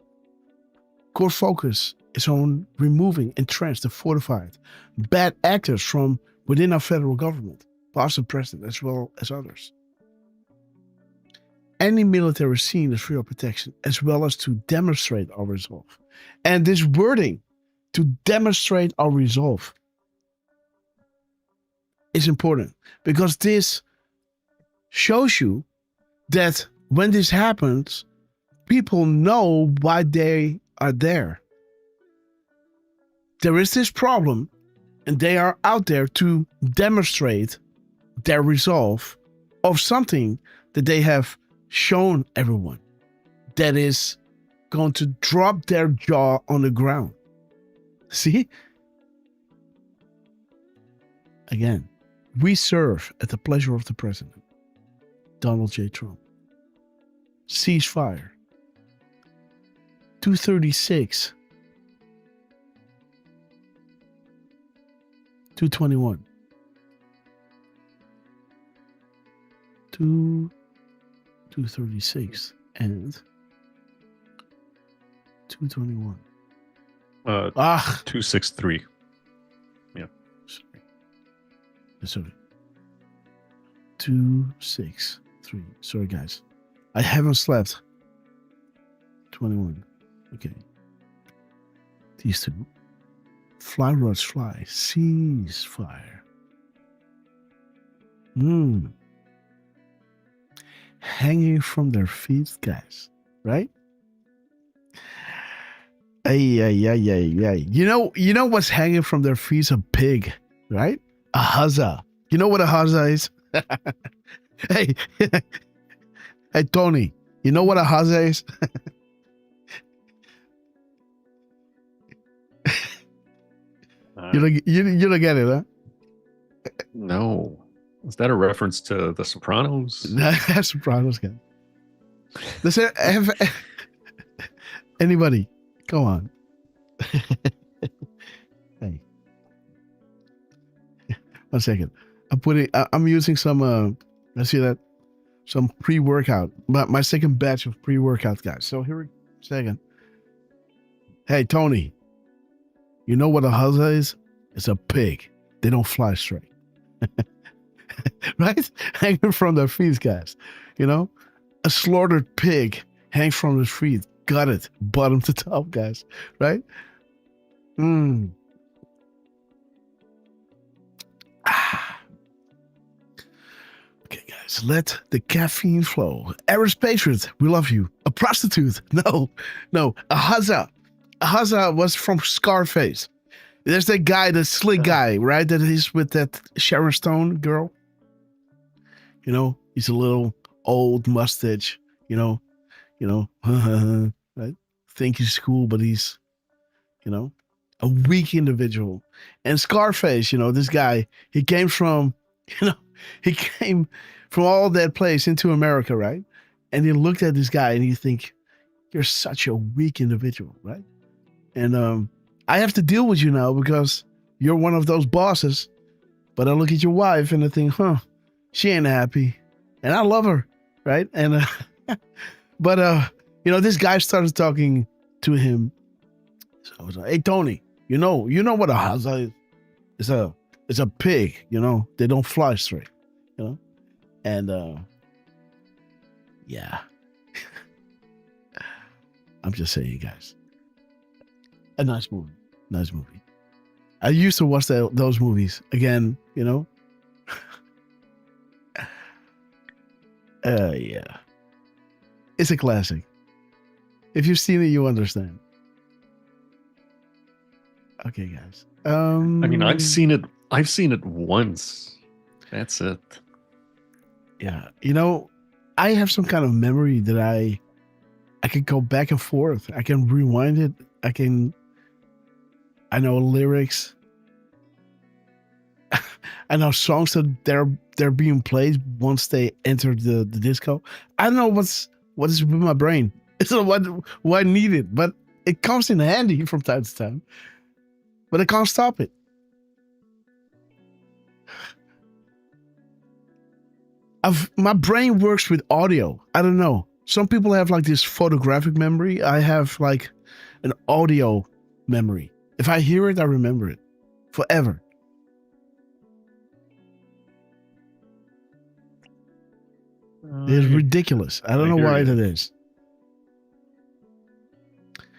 Core focus is on removing entrenched and fortified bad actors from within our federal government, past and present, as well as others. Any military scene is for your protection, as well as to demonstrate our resolve. And this wording, to demonstrate our resolve, is important because this shows you that when this happens, people know why they are there. There is this problem, and they are out there to demonstrate their resolve of something that they have shown everyone that is going to drop their jaw on the ground. See? Again, we serve at the pleasure of the president, Donald J. Trump. Ceasefire. 236. 221. 236 and 221. 263. Yeah. Sorry. 263. Sorry, guys. I haven't slept. 21. Okay. These two. Fly rods fly. Ceasefire. Hanging from their feet, guys. Right? Ay. You know what's hanging from their feet is a pig, right? A huzzah. You know what a huzzah is? Hey, Tony, you know what a huzzah is? You don't get it, huh? No. Is that a reference to The Sopranos? That's Sopranos, guy. Listen, anybody, go on. Hey. 1 second. I'm using some, let's see that, some pre-workout. My second batch of pre-workout, guys. So here, second. Hey, Tony, you know what a huzzah is? It's a pig. They don't fly straight. Right? Hanging from their feet, guys. You know? A slaughtered pig hangs from his feet. Got it. Bottom to top, guys. Right? Okay, guys. Let the caffeine flow. Aris Patriot, we love you. A prostitute. No. A huzzah. A huzzah was from Scarface. There's that guy, the slick guy, right? That is with that Sharon Stone girl. You know, he's a little old mustache, you know, right? Think he's cool, but he's, a weak individual. And Scarface, this guy, he came from all that place into America, right? And he looked at this guy and you think, you're such a weak individual, right? And I have to deal with you now because you're one of those bosses. But I look at your wife and I think, she ain't happy. And I love her, right? And but this guy started talking to him. So I was like, hey, Tony, you know what a huzzah is? It's a pig, they don't fly straight, And yeah. I'm just saying, guys. A nice movie. I used to watch those movies again, Yeah. It's a classic. If you've seen it, you understand. Okay, guys. I've seen it I've seen it once. That's it. Yeah. You know, I have some kind of memory that I can go back and forth. I can rewind it. I know lyrics. I know songs that they're being played once they enter the disco. I don't know what is with my brain. It's not what I need it, but it comes in handy from time to time. But I can't stop it. My brain works with audio. I don't know. Some people have like this photographic memory. I have like an audio memory. If I hear it, I remember it forever. It's ridiculous. I don't know why that is.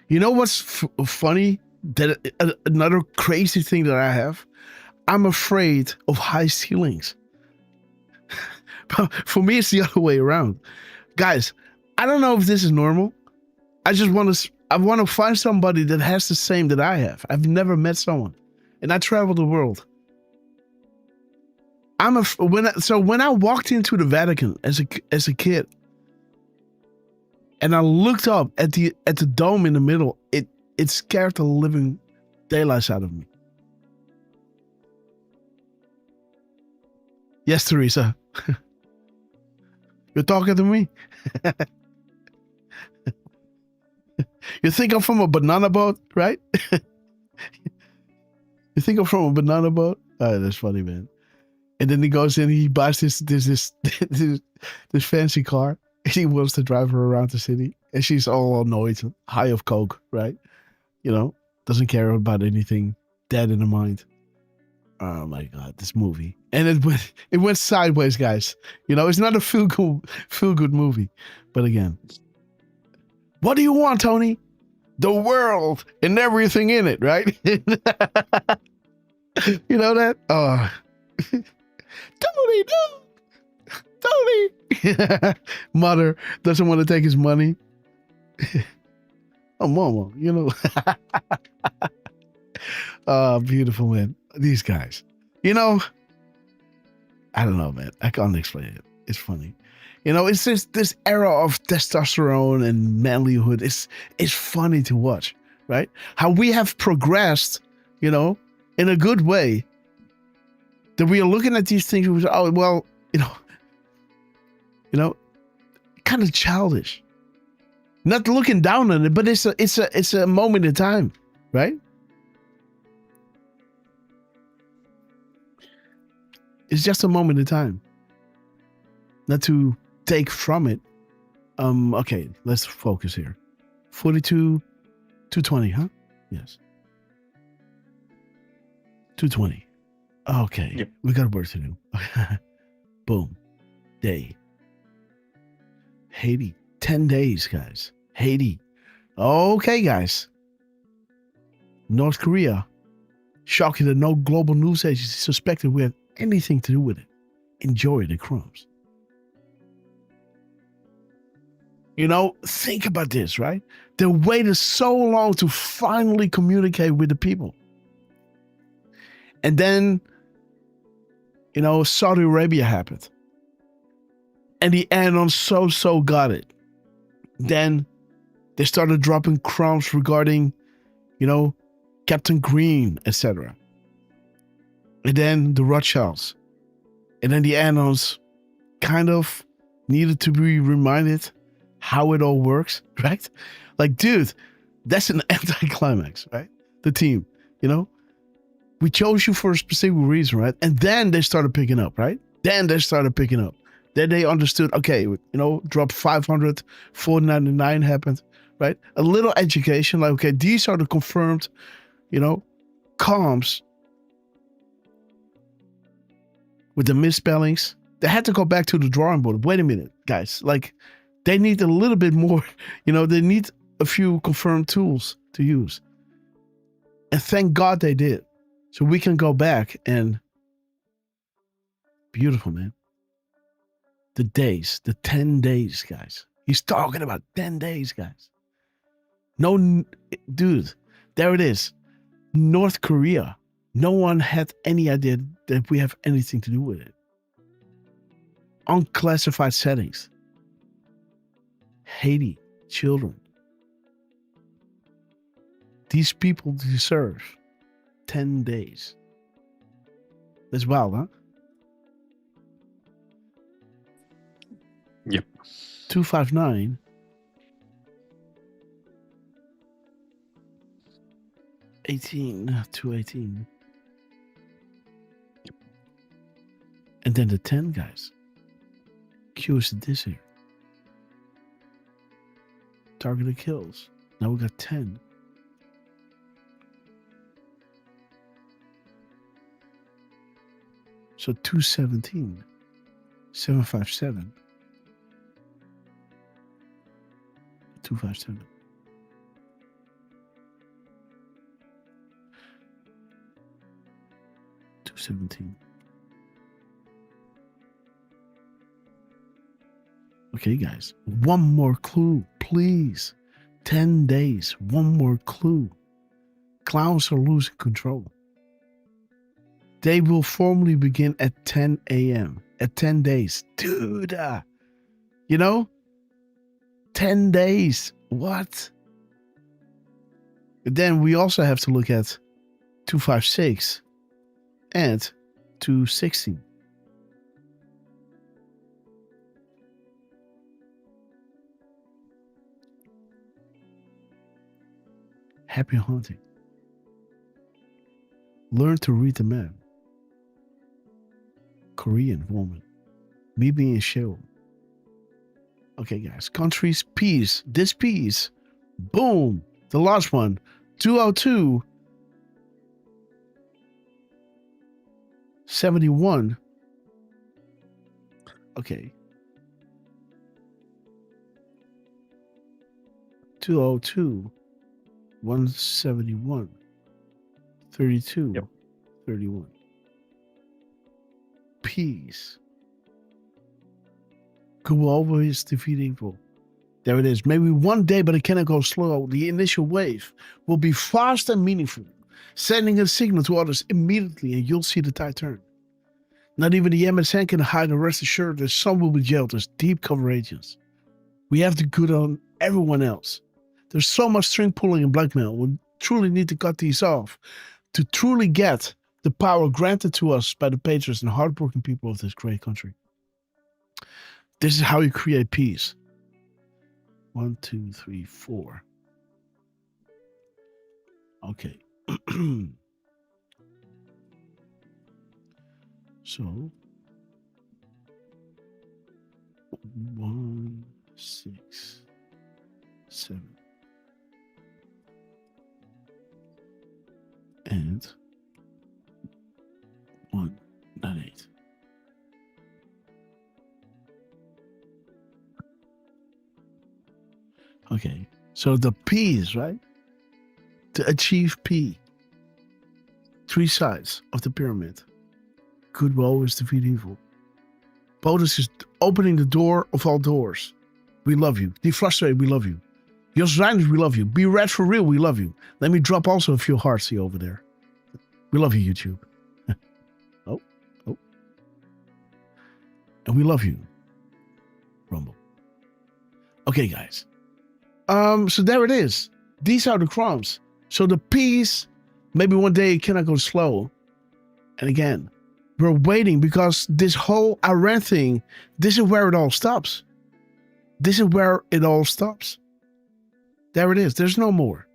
You know what's funny? That another crazy thing that I have, I'm afraid of high ceilings. For me, it's the other way around. Guys, I don't know if this is normal. I want to find somebody that has the same that I have. I've never met someone. And I travel the world. When I walked into the Vatican as a kid, and I looked up at the dome in the middle, it scared the living daylights out of me. Yes, Teresa. You're talking to me? You think I'm from a banana boat, right? You think I'm from a banana boat? Oh, that's funny, man. And then he goes in, he buys this fancy car. And he wants to drive her around the city. And she's all annoyed, high of coke, right? You know, doesn't care about anything, dead in the mind. Oh my God, this movie. And it went sideways, guys. You know, it's not a feel good movie. But again, what do you want, Tony? The world and everything in it, right? You know that? Oh. Tony, no! Tony! Mother doesn't want to take his money. Oh, mama, you know. Oh, beautiful, man. These guys. You know, I don't know, man. I can't explain it. It's funny. You know, it's just this era of testosterone and manlyhood. It's funny to watch, right? How we have progressed, you know, in a good way. That we are looking at these things. Oh, well, you know, kind of childish. Not looking down on it, but it's a moment in time, right? It's just a moment in time. Not to take from it. Okay, let's focus here. 42, 220, huh? Yes. 220. Okay, yep. We got work to do. Boom. Day. Haiti. 10 days, guys. Haiti. Okay, guys. North Korea. Shocking that no global news agency suspected we had anything to do with it. Enjoy the crumbs. You know, think about this, right? They waited so long to finally communicate with the people. And then, you know, Saudi Arabia happened. And the Anon so got it. Then they started dropping crumbs regarding, you know, Captain Green, etc. And then the Rothschilds. And then the Anons kind of needed to be reminded how it all works, right? Like, dude, that's an anticlimax, right? The team, you know? We chose you for a specific reason, right? And then they started picking up, right? Then they understood, okay, you know, drop 500, 499 happened, right? A little education, like, okay, these are the confirmed, you know, comms with the misspellings. They had to go back to the drawing board. Wait a minute, guys. Like, they need a little bit more, you know, they need a few confirmed tools to use. And thank God they did. So we can go back and beautiful, man. The days, the 10 days, guys. He's talking about 10 days, guys. No, dude, there it is. North Korea No one had any idea that we have anything to do with it. Unclassified settings. Haiti, children. These people deserve 10 days. That's wild, huh? Yep. 259. To 18. Yep. And then the 10 guys. Cures this here. Targeted kills. Now we got 10. So 217. 757. 257. 217. Okay, guys. One more clue, please. 10 days. One more clue. Clowns are losing control. They will formally begin at 10 a.m. At 10 days. Dude. You know? 10 days. What? And then we also have to look at 256 and 216. Happy hunting. Learn to read the map. Korean woman. Me being chill. Okay, guys. Countries, peace. This peace. Boom. The last one. 202. 71. Okay. 202. 171. 32. Yep. 31. Peace. Good will always defeat evil. There it is. Maybe one day, but it cannot go slow. The initial wave will be fast and meaningful, sending a signal to others immediately, and you'll see the tide turn. Not even the MSN can hide, and rest assured that some will be jailed as deep cover agents. We have to good on everyone else. There's so much string pulling and blackmail. We truly need to cut these off to truly get the power granted to us by the patriots and hardworking people of this great country. This is how you create peace. 1, 2, 3, 4. Okay. So 1, 6, 7. And 1, 9, 8. Okay, so the P's, right? To achieve P. 3 sides of the pyramid. Good will always defeat evil. Bonus is opening the door of all doors. We love you. Defrustrate, we love you. Jos Reiners, we love you. Be red for real, we love you. Let me drop also a few heartsy over there. We love you, YouTube. Oh. And we love you, Rumble. Okay, guys. So there it is. These are the crumbs. So the P's, maybe one day it cannot go slow. And again, we're waiting because this whole Iran thing, this is where it all stops. This is where it all stops. There it is. There's no more.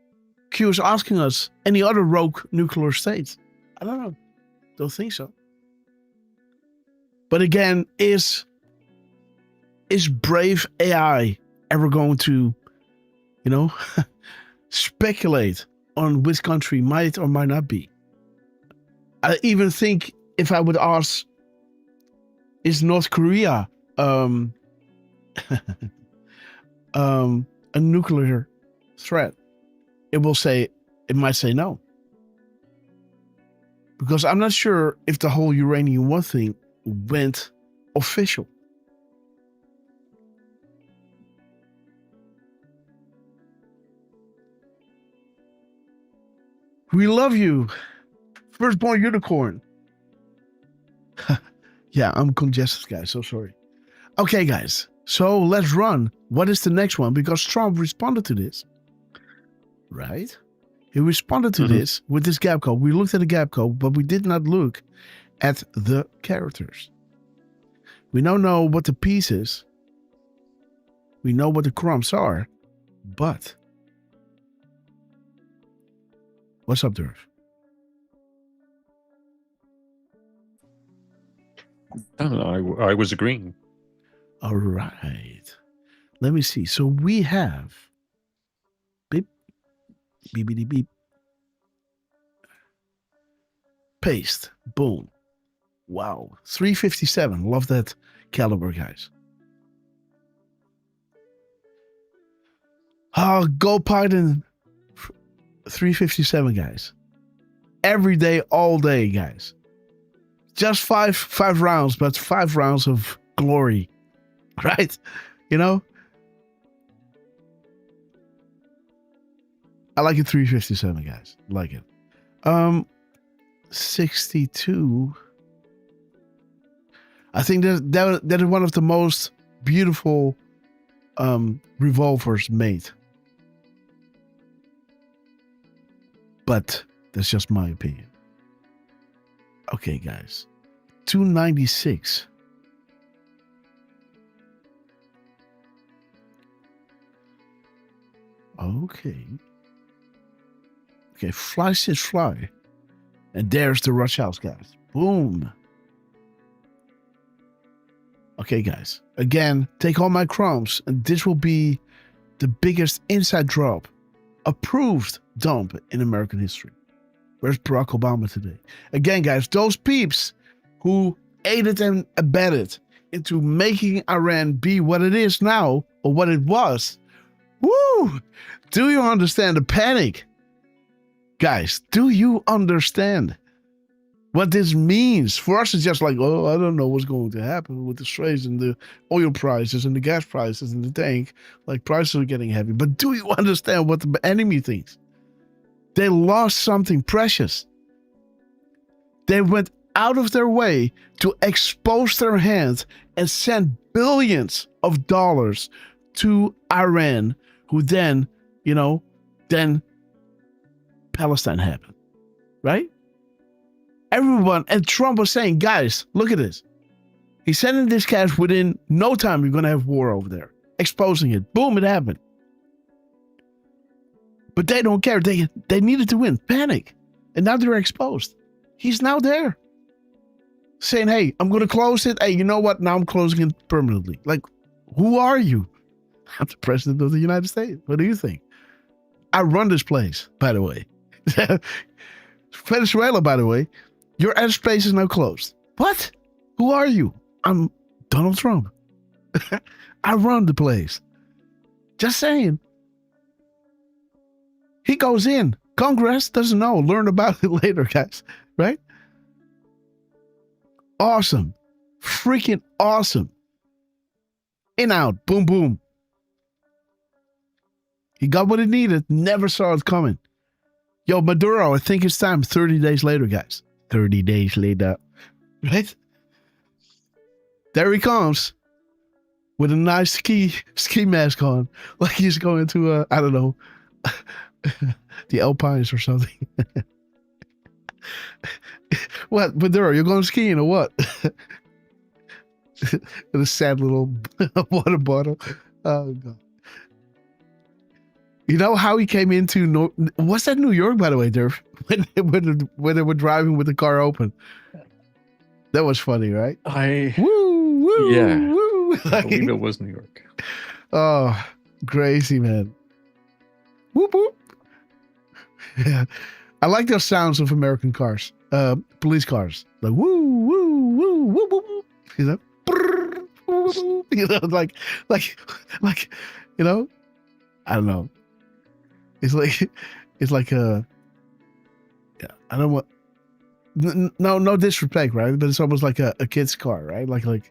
Q is asking us any other rogue nuclear states. I don't know. Don't think so. But again, is brave AI ever going to, speculate on which country might or might not be? I even think if I would ask, is North Korea a nuclear threat? It might say no. Because I'm not sure if the whole uranium one thing went official. We love you, Firstborn unicorn. Yeah, I'm congested, guys. So sorry. Okay, guys. So let's run. What is the next one? Because Trump responded to this. Right? He responded to this with this gap code. We looked at the gap code, but we did not look at the characters. We now know what the piece is. We know what the crumbs are. But what's up, Derf? I don't know. I was agreeing. All right. Let me see. So we have beep, beepity beep. Paste. Boom. Wow. 357. Love that caliber, guys. Go Python 357, guys. Every day, all day, guys. Just five rounds, but 5 rounds of glory. Right? You know? I like it 357, guys. Like it. 62. I think that is one of the most beautiful revolvers made. But that's just my opinion. Okay, guys. 296. Okay. Okay, fly sis fly. And there's the rush house, guys. Boom. Okay, guys. Again, take all my crumbs, and this will be the biggest inside drop, approved dump in American history. Where's Barack Obama today? Again, guys, those peeps who aided and abetted into making Iran be what it is now, or what it was. Woo! Do you understand the panic? Guys, do you understand what this means? For us, it's just like, oh, I don't know what's going to happen with the trades and the oil prices and the gas prices and the tank. Like, prices are getting heavy. But do you understand what the enemy thinks? They lost something precious. They went out of their way to expose their hands and send billions of dollars to Iran, who then, then Palestine happened, right? Everyone, and Trump was saying, guys, look at this. He's sending this cash within no time. You're going to have war over there. Exposing it. Boom, it happened. But they don't care. They needed to win. Panic. And now they're exposed. He's now there. Saying, hey, I'm going to close it. Hey, you know what? Now I'm closing it permanently. Like, who are you? I'm the president of the United States. What do you think? I run this place, by the way. Venezuela, by the way. Your airspace is now closed. What? Who are you? I'm Donald Trump. I run the place. Just saying. He goes in. Congress doesn't know. Learn about it later, guys. Right? Awesome. Freaking awesome. In, out. Boom, boom. He got what he needed. Never saw it coming. Yo, Maduro, I think it's time. 30 days later, guys. 30 days later. Right? There he comes. With a nice ski mask on. Like he's going to, I don't know, the Alpines or something. What, Maduro, you're going skiing or what? With a sad little water bottle. Oh, God. You know how he came into what's that, New York, by the way, Derf? When they were driving with the car open. That was funny, right? Woo, yeah. Woo. I believe it was New York. Oh, crazy, man. Whoop, whoop. Yeah. I like those sounds of American cars. Police cars. Like woo, woo, woo, woo, woo, woo. You know? Brrr, woo, woo. You know, like, you know? I don't know. It's like a, yeah, I don't want, no disrespect, right? But it's almost like a kid's car, right? Like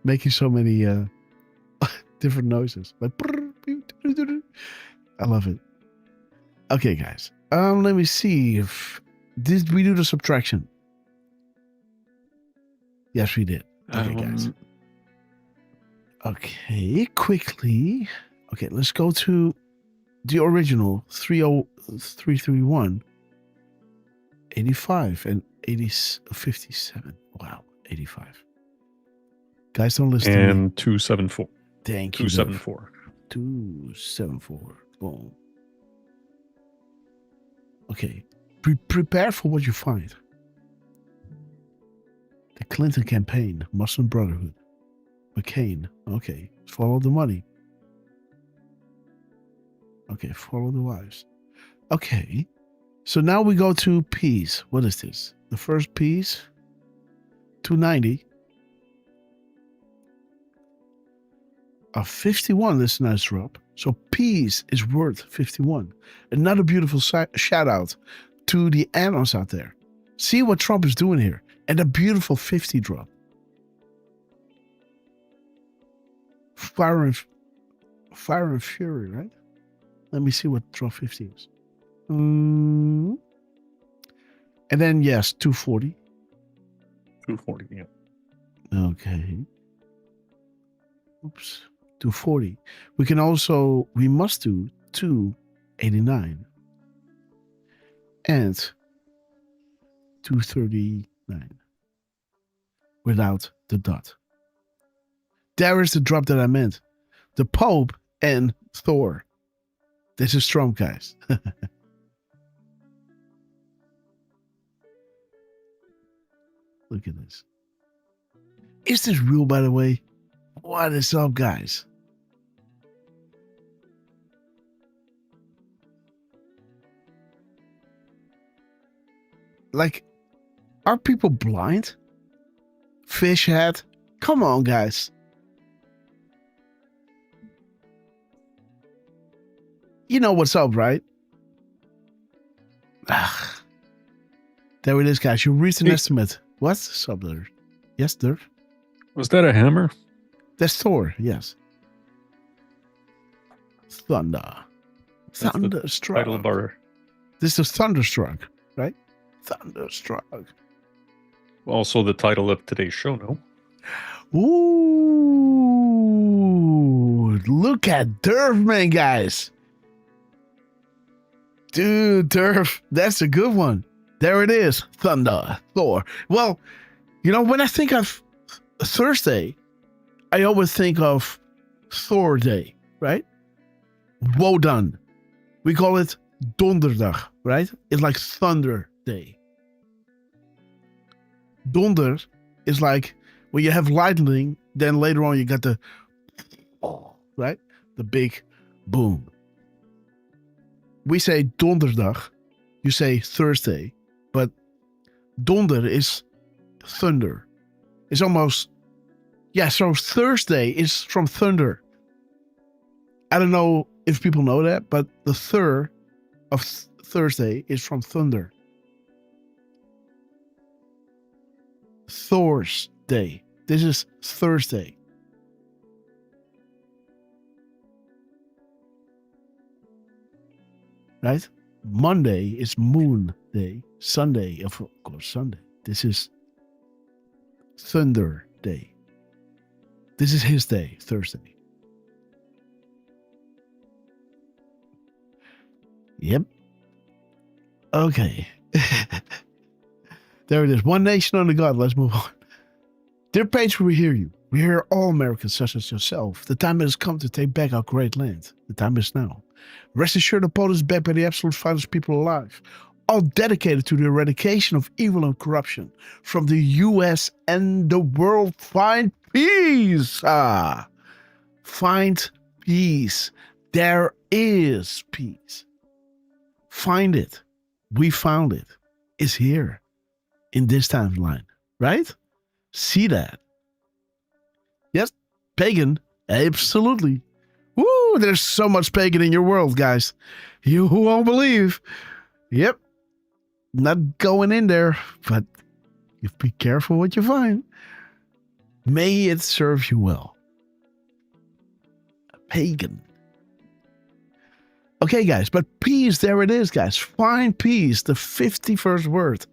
making so many different noises. Like, I love it. Okay, guys. Let me see if Did we do the subtraction? Yes, we did. Okay, guys. Okay, quickly. Okay, let's go to the original 331, 85, and 57. Wow, 85. Guys, don't listen to me. And 274. Thank you. 274. 274. Boom. Okay. Prepare for what you find. The Clinton campaign, Muslim Brotherhood. McCain. Okay. Follow the money. Okay. Follow the wives. Okay. So now we go to peace. What is this? The first piece. 290. A 51, this nice drop. So peace is worth 51. Another beautiful shout out to the anos out there. See what Trump is doing here. And a beautiful 50 drop. Fire and Fury, right? Let me see what drop 50 is. And then, yes, 240. 240, yeah. Okay. Oops. 240. We must do 289 and 239 without the dot. There is the drop that I meant. The Pope and Thor. This is Trump, guys. Look at this. Is this real, by the way? What is up, guys? Like, are people blind? Fish head? Come on, guys. You know what's up, right? There it is, guys. Your recent estimate. What's up there? Yes, Derf? Was that a hammer? That's Thor, yes. Thunder. Thunderstruck. Title bar. This is Thunderstruck, right? Thunderstruck. Also the title of today's show, no? Ooh, look at Derf, man, guys. Dude, Derf, that's a good one. There it is. Thunder, Thor. Well, you know, when I think of Thursday, I always think of Thor Day, right? Wodan. We call it Donderdag, right? It's like Thunder Day. Donder is like when you have lightning, then later on you got the, right? The big boom. We say Donderdag, you say Thursday, but Donder is thunder. It's almost, yeah, so Thursday is from thunder. I don't know if people know that, but the third of Thursday is from thunder. Thor's Day. This is Thursday. Right? Monday is Moon Day. Sunday, of course, Sunday. This is Thunder Day. This is his day, Thursday. Yep. Okay. There it is. One nation under God. Let's move on. Dear Paige, we hear you. We hear all Americans such as yourself. The time has come to take back our great land. The time is now. Rest assured, the Poland is backed by the absolute finest people alive, all dedicated to the eradication of evil and corruption from the U.S. and the world. Find peace. Find peace. There is peace. Find it. We found it. It's here in this timeline, right? See that? Yes, pagan. Absolutely. Woo, there's so much pagan in your world, guys. You won't believe. Yep. Not going in there, but you be careful what you find. May it serve you well. Pagan. Okay, guys, but peace, there it is, guys. Find peace, the 51st word.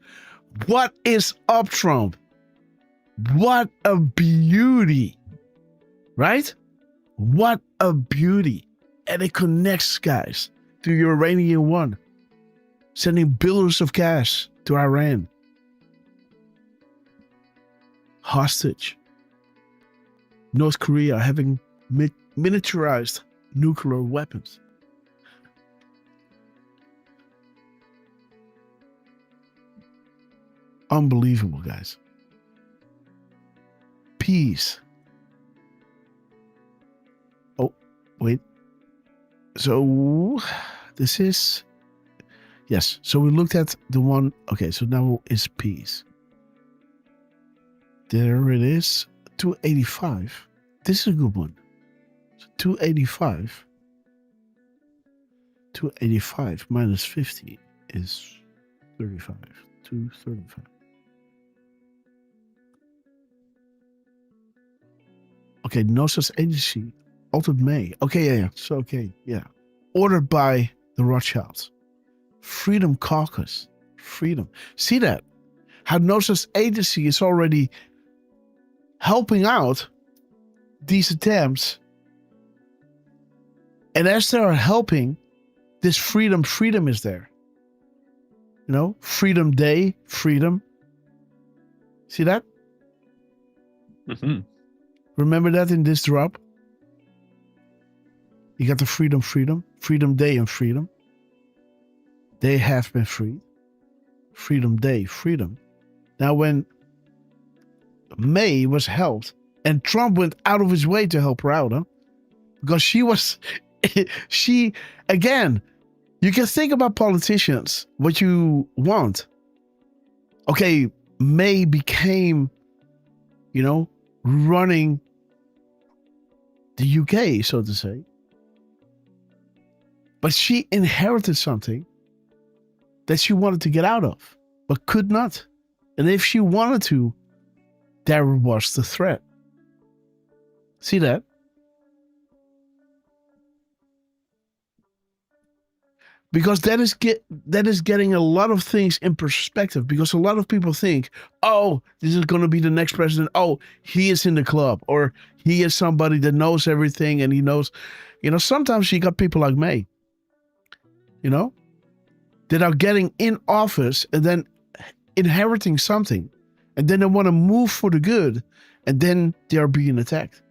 What is up, Trump? What a beauty, right? What a beauty. And it connects, guys, to Uranium One, sending billions of cash to Iran. Hostage. North Korea having miniaturized nuclear weapons. Unbelievable, guys. Peace. Oh, wait. So, this is... Yes, so we looked at the one... Okay, so now is peace. There it is. 285. This is a good one. So 285. 285 minus 50 is 35. 235. Okay, no such agency. Altered May. Okay, yeah. So, okay, yeah. Ordered by the Rothschilds. Freedom Caucus. Freedom. See that? How no such agency is already helping out these attempts. And as they are helping, this freedom is there. You know, Freedom Day, freedom. See that? Mm-hmm. Remember that in this drop? You got the freedom, Freedom Day and freedom. They have been freed. Freedom Day, freedom. Now when May was helped and Trump went out of his way to help her out, huh? Because she, again, you can think about politicians, what you want. Okay, May became, you know, running the UK, so to say. But she inherited something that she wanted to get out of, but could not. And if she wanted to, there was the threat. See that? Because that is getting a lot of things in perspective. Because a lot of people think, oh, this is going to be the next president. Oh, he is in the club. Or he is somebody that knows everything and he knows. You know, sometimes you got people like May, you know, that are getting in office and then inheriting something. And then they want to move for the good. And then they are being attacked.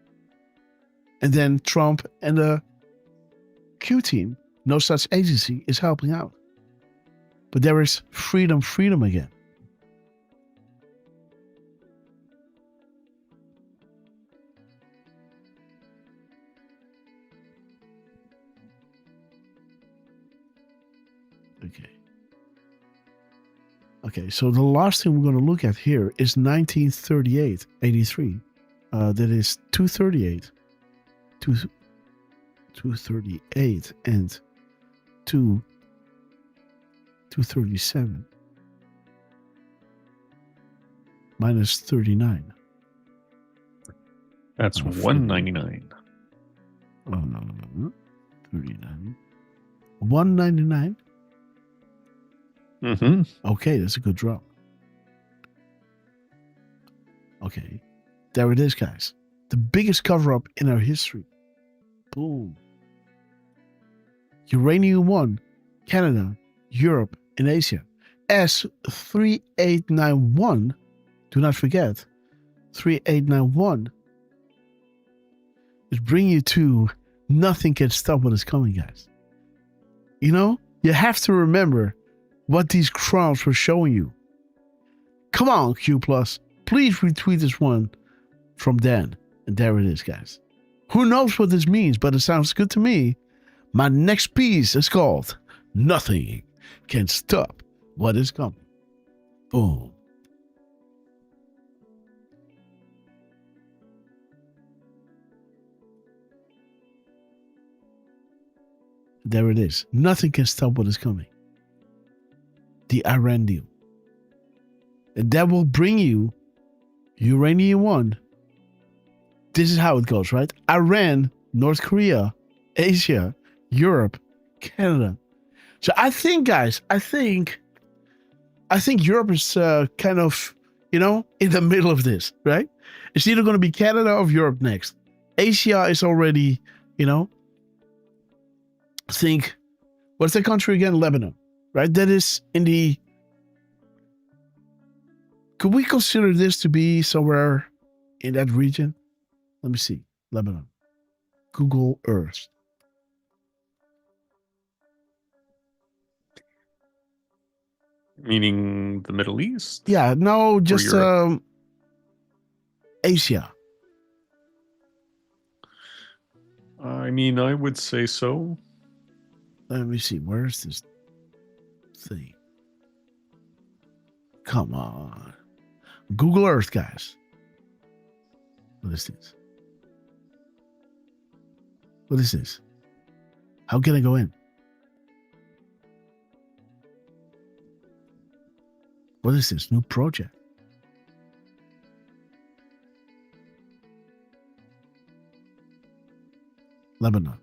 And then Trump and the Q team, no such agency, is helping out. But there is freedom again. Okay, so the last thing we're going to look at here is 1938, 83. That is 238. 238 and 237 minus 39. That's 199. 39. 199. Mm-hmm. Okay, that's a good drop. Okay, there it is, guys. The biggest cover-up in our history. Boom. Uranium One, Canada, Europe, and Asia. S3891, do not forget, 3891 is bringing you to nothing can stop what is coming, guys. You know, you have to remember what these crowds were showing you. Come on, Q+. Please retweet this one from Dan. And there it is, guys. Who knows what this means, but it sounds good to me. My next piece is called Nothing Can Stop What Is Coming. Boom. There it is. Nothing can stop what is coming. The Iran deal. And that will bring you Uranium One. This is how it goes, right? Iran, North Korea, Asia, Europe, Canada. So I think, guys, I think Europe is kind of, in the middle of this, right? It's either going to be Canada or Europe next. Asia is already, think, what's the country again? Lebanon, right? That is in the, could we consider this to be somewhere in that region? Let me see. Lebanon. Google Earth. Meaning the Middle East? Yeah, no, just Asia. I mean, I would say so. Let me see. Where is this thing? Come on. Google Earth, guys. What is this? What is this? How can I go in? What is this? New project? Lebanon.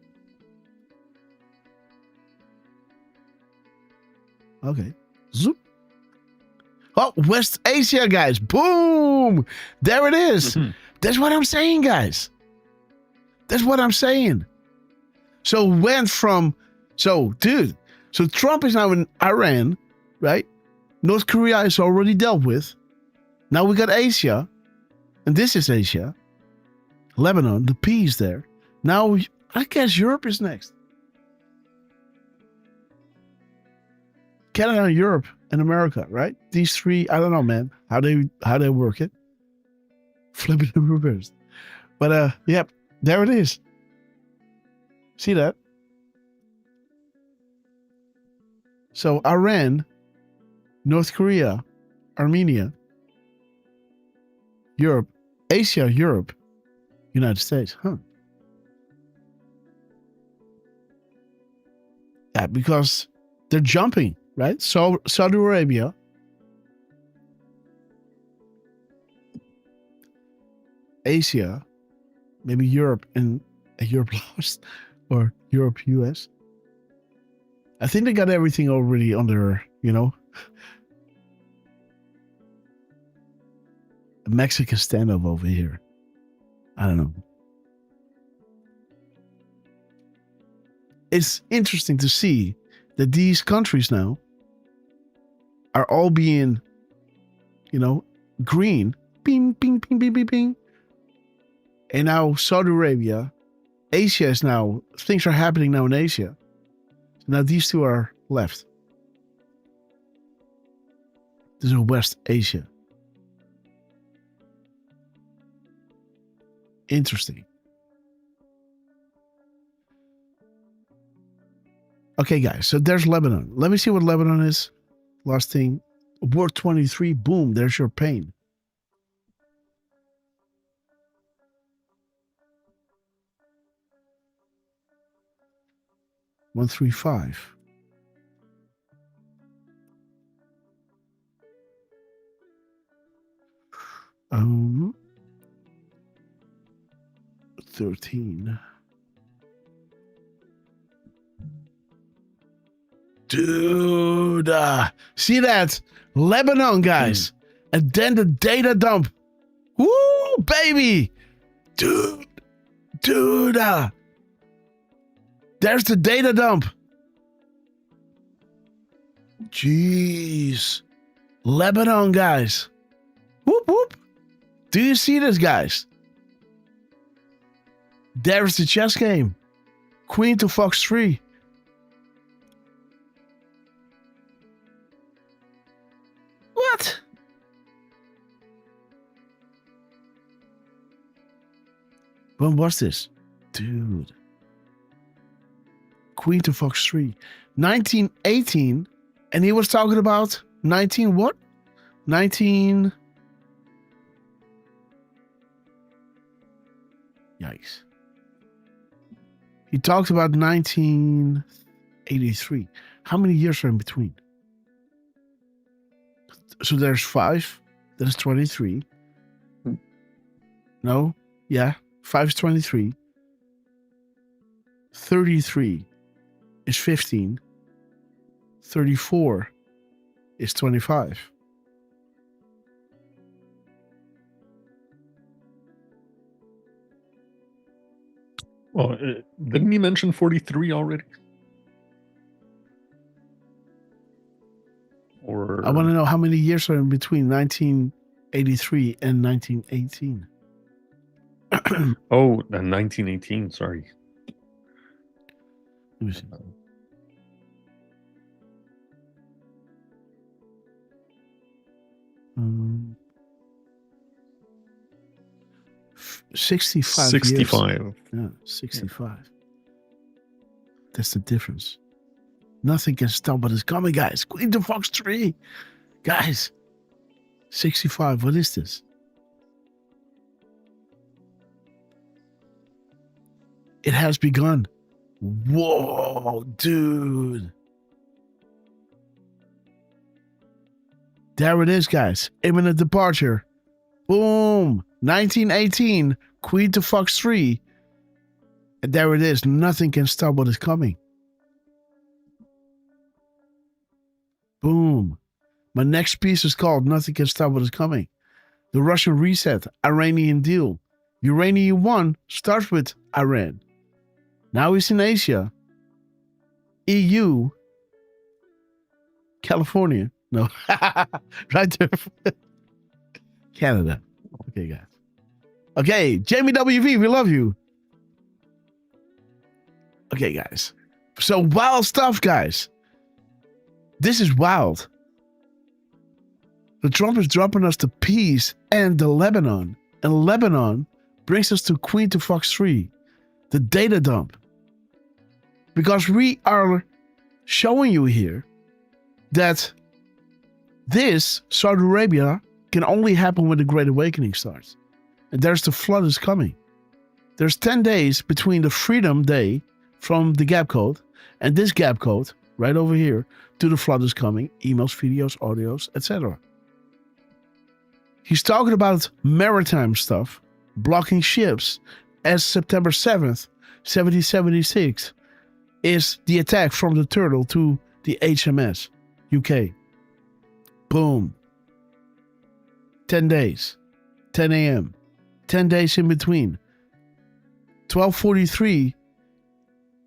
Okay. Zoop. Oh, West Asia, guys. Boom. There it is. Mm-hmm. That's what I'm saying, guys. That's what I'm saying. So went from, so Trump is now in Iran, right? North Korea is already dealt with. Now we got Asia, and this is Asia. Lebanon, the peace there. Now I guess Europe is next. Canada, Europe, and America, right? These three, I don't know, man, how they work it. Flip it in reverse. But yep, there it is. See that? So Iran, North Korea, Armenia, Europe, Asia, Europe, United States. Huh. Yeah, because they're jumping, right? So Saudi Arabia, Asia, maybe Europe and Europe lost, or Europe, US. I think they got everything already under, a Mexican standoff over here. I don't know. It's interesting to see that these countries now are all being, green. Ping, ping, ping, ping, ping, ping. And now Saudi Arabia, Asia is now, things are happening now in Asia. Now these two are left. This is West Asia. Interesting. Okay, guys, so there's Lebanon. Let me see what Lebanon is. Last thing. War 23, boom, there's your pain. $135. Um, 13. Dude, see that? Lebanon, guys. And then the data dump. Woo, baby. Dude. There's the data dump. Jeez. Lebanon, guys. Whoop, whoop. Do you see this, guys? There's the chess game. Queen to Fox 3. What? When was this? Dude. Queen to Fox 3. 1918. And he was talking about 19 what? 19... Yikes. He talked about 1983. How many years are in between? So there's 5. That's 23. No? Yeah. 5 is 23. 33. is 15. 34 is 25. Well, didn't he mention 43 already? Or I want to know how many years are in between 1983 and 1918. Oh, 1918, sorry. Let me see. 65 65. years. Yeah, 65. Yeah. That's the difference. Nothing can stop what is coming, guys. Queen to Fox 3. Guys, 65. What is this? It has begun. Whoa, dude. There it is, guys. Imminent departure. Boom. 1918. Queen to Fox 3. And there it is. Nothing can stop what is coming. Boom. My next piece is called Nothing Can Stop What Is Coming. The Russian Reset. Iranian Deal. Uranium 1 starts with Iran. Now he's in Asia. EU. California. No. Right there. Canada. Okay, guys. Okay, Jamie WV, we love you. Okay, guys. So wild stuff, guys. This is wild. The Trump is dropping us the peace and the Lebanon. And Lebanon brings us to Queen to Fox 3. The data dump. Because we are showing you here that this, Saudi Arabia, can only happen when the Great Awakening starts. And there's the flood is coming. There's 10 days between the Freedom Day from the gap code and this gap code right over here to the flood is coming. Emails, videos, audios, etc. He's talking about maritime stuff, blocking ships, as September 7th, 1776 is the attack from the Turtle to the HMS UK. Boom. 10 days. 10 a.m. 10 days in between. 1243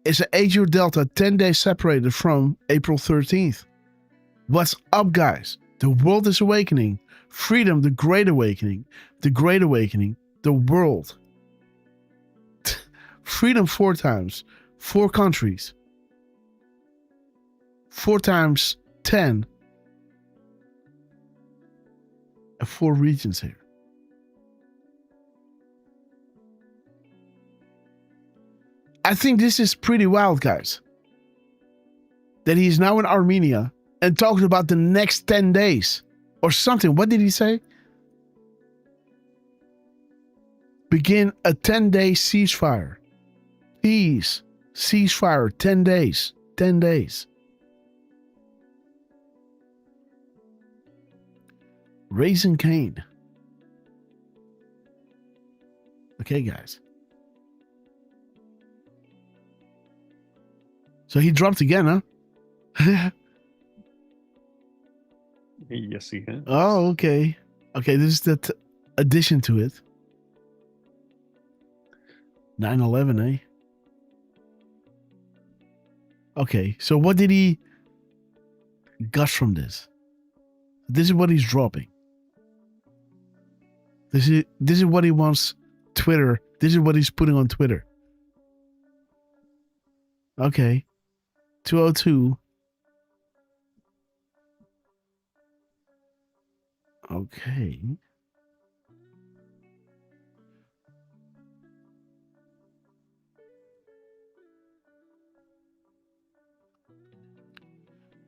is an 8-year delta 10 days separated from April 13th. What's up, guys? The world is awakening. Freedom, the Great Awakening. The Great Awakening, the world. Freedom 4 times. 4 countries. 4 times 10. And 4 regions here. I think this is pretty wild, guys. That he's now in Armenia and talking about the next 10 days. Or something. What did he say? Begin a 10-day ceasefire. Peace. Ceasefire. 10 days. 10 days. Raising Cain. Okay, guys. So he dropped again, huh? Yes, he has. Oh, okay. Okay, this is the addition to it. 9/11, eh? Okay, so what did he gush from this? This is what he's dropping. This is what he wants Twitter. This is what he's putting on Twitter. Okay. 202. Okay.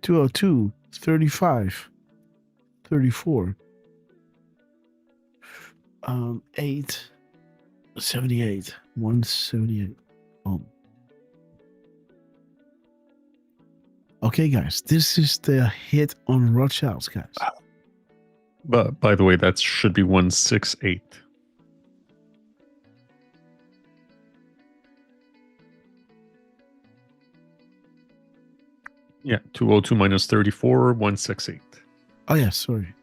(202) 35 34 8 78 178. Okay, guys, this is the hit on Rothschilds, guys. But by the way, that should be 168. Yeah, 202 minus 34, 168. Oh, yeah, sorry.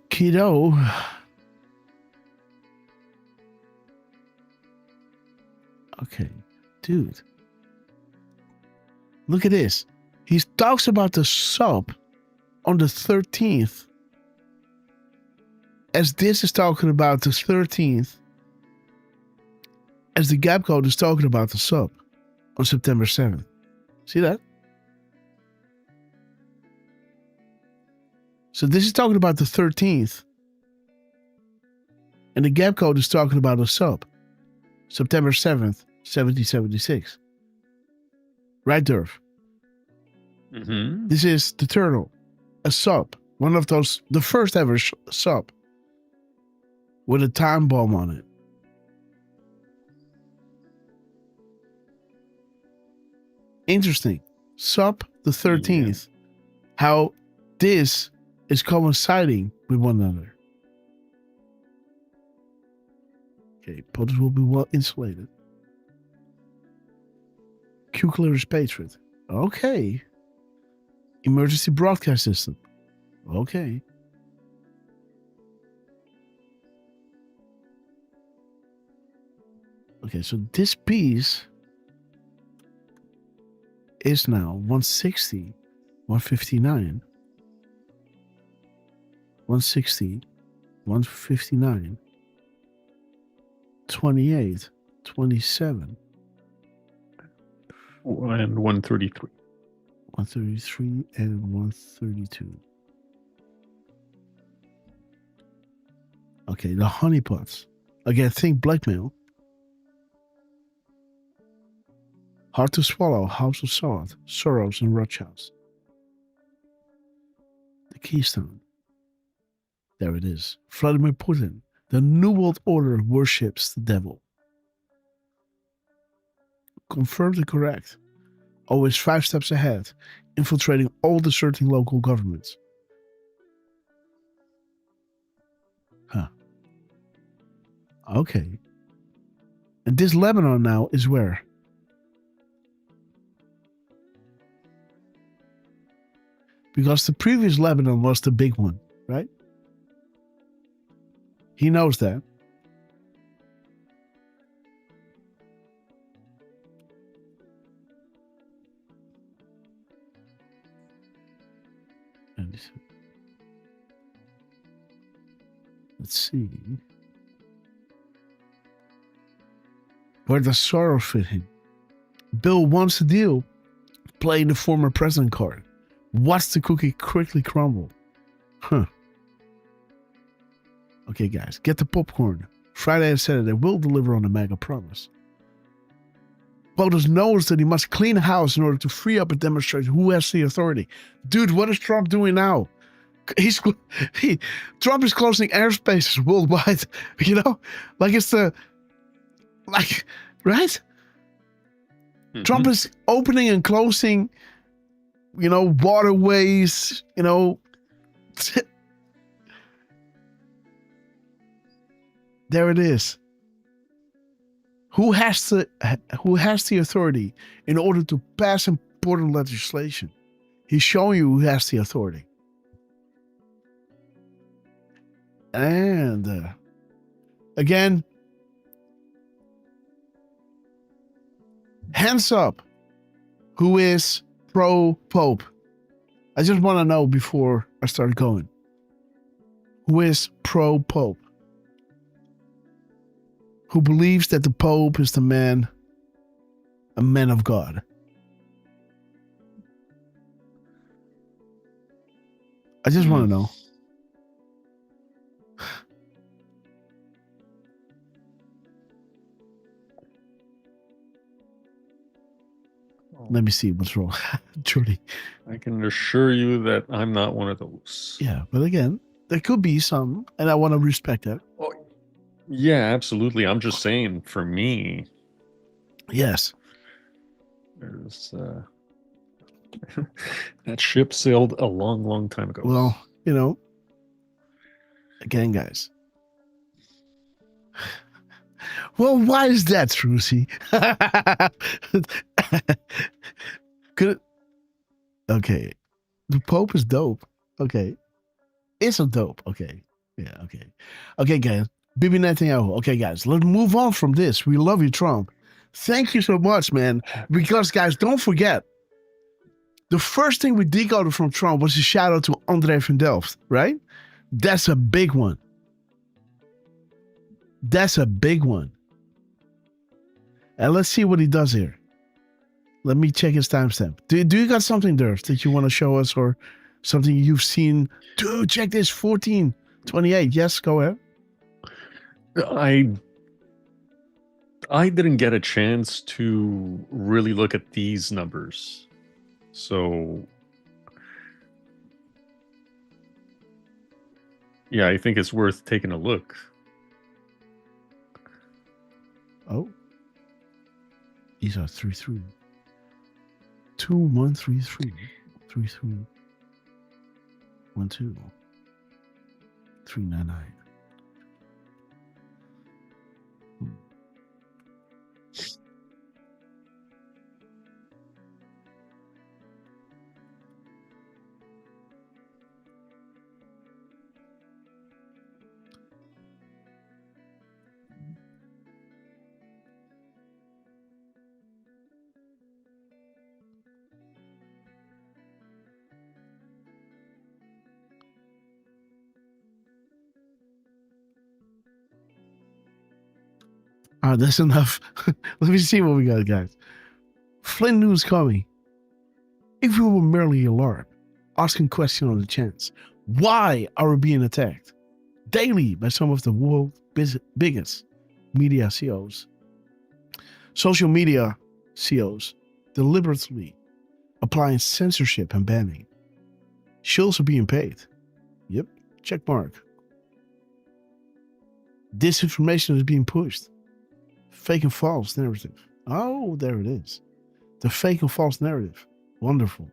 Kiddo. Okay, dude. Look at this. He talks about the sub on the 13th. As this is talking about the 13th. As the gap code is talking about the sub on September 7th. See that? So this is talking about the 13th. And the gap code is talking about the sub. September 7th, 1776. Right, Derf? Mm-hmm. This is the turtle. A sub. One of those, the first ever sub. With a time bomb on it. Interesting. Sub the 13th. Yeah. How this is coinciding with one another. Okay, potters will be well insulated. Q-Clear is Patriot. Okay. Emergency broadcast system. Okay. Okay, so this piece is now 160, 159. 160, 159, 28, 27. And 133. 133 and 132. Okay, the honeypots. Again, think blackmail. Hard to swallow, House of Salt, Soros and Rothschilds. The keystone. There it is. Vladimir Putin. The New World Order worships the devil. Confirmed and correct. Always 5 steps ahead. Infiltrating all deserting local governments. Huh. Okay. And this Lebanon now is where? Because the previous Lebanon was the big one, right? He knows that. And let's see. Where does Soros fit in? Bill wants a deal. Playing the former president card. Watch the cookie quickly crumble. Huh. Okay, guys, get the popcorn. Friday and Saturday will deliver on the mega promise. POTUS knows that he must clean house in order to free up and demonstrate who has the authority. Dude, what is Trump doing now? Trump is closing airspaces worldwide. You know, like it's the, like, right? Mm-hmm. Trump is opening and closing, you know, waterways, you know. There it is. Who has the authority in order to pass important legislation? He's showing you who has the authority. And again, hands up. Who is pro-Pope? I just want to know before I start going. Who is pro-Pope? Who believes that the Pope is a man of God? I just want to know. Let me see what's wrong. Jordy. I can assure you that I'm not one of those. Yeah, but again, there could be some, and I want to respect that. Oh, yeah, absolutely. I'm just saying, for me. Yes. There's that ship sailed a long, long time ago. Well, you know, again, guys, Well, why is that, Trucy? Good. Okay. The Pope is dope. Okay. It's a dope. Okay. Yeah, okay. Okay, guys. Bibi Netanyahu. Okay, guys. Let's move on from this. We love you, Trump. Thank you so much, man. Because, guys, don't forget, the first thing we decoded from Trump was a shout out to André van Delft, right? That's a big one. That's a big one. And let's see what he does here. Let me check his timestamp. Do you got something, Derf, that you want to show us or something you've seen? Dude, check this, 1428. Yes, go ahead. I didn't get a chance to really look at these numbers. So, yeah, I think it's worth taking a look. Oh. These are 3-3. 2-1-3-3. 3-3. 1-2. 3-9-9. That's enough. Let me see what we got, guys. Flynn news coming. If we were merely alarmed, asking questions on the chance, why are we being attacked daily by some of the world's biggest media CEOs? Social media CEOs deliberately applying censorship and banning. Shills are being paid. Yep, check mark. Disinformation is being pushed. Fake and false narrative. Oh, there it is. The fake and false narrative. Wonderful.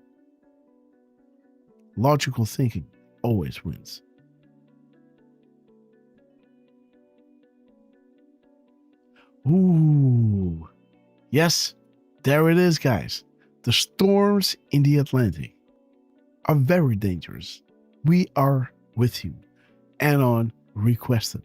Logical thinking always wins. Ooh. Yes, there it is, guys. The storms in the Atlantic are very dangerous. We are with you. Anon requested.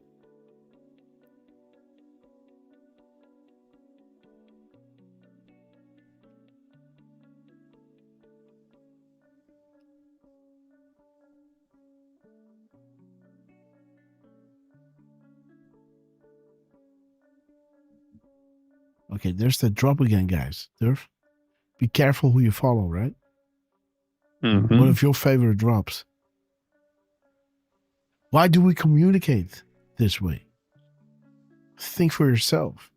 Okay, there's the drop again, guys. Derf, be careful who you follow, right? Mm-hmm. What if your favorite drops? Why do we communicate this way? Think for yourself.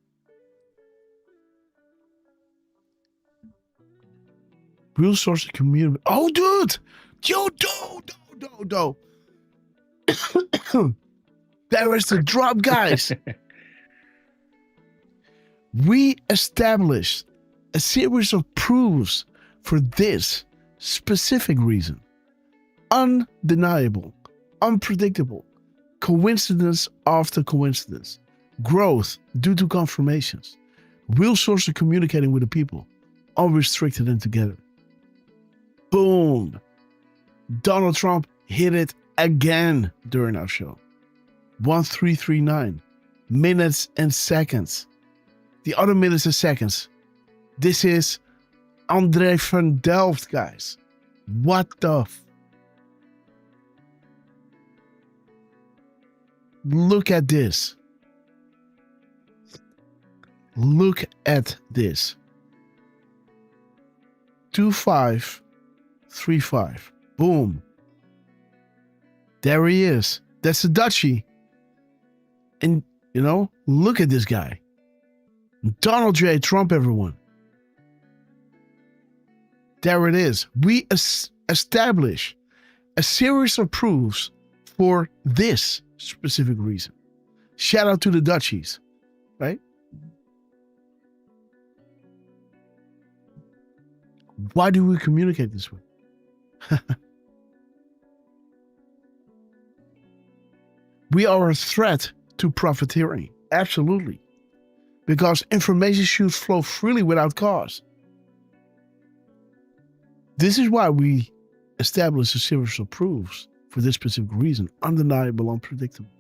Real source of community. Oh, dude! Yo, do. There is the drop, guys. We established a series of proofs for this specific reason. Undeniable, unpredictable, coincidence after coincidence, growth due to confirmations, real source of communicating with the people, unrestricted and together. Boom. Donald Trump hit it again during our show. 1339 minutes and seconds. The other minutes and seconds. This is André van Delft, guys. What the Look at this. Look at this. 2535. Boom. There he is. That's the Dutchie. And, you know, look at this guy. Donald J. Trump, everyone. There it is. We establish a series of proofs for this specific reason. Shout out to the Dutchies, right? Why do we communicate this way? We are a threat to profiteering. Absolutely. because information should flow freely without cause. This is why we establish a series of proofs for this specific reason, undeniable, unpredictable.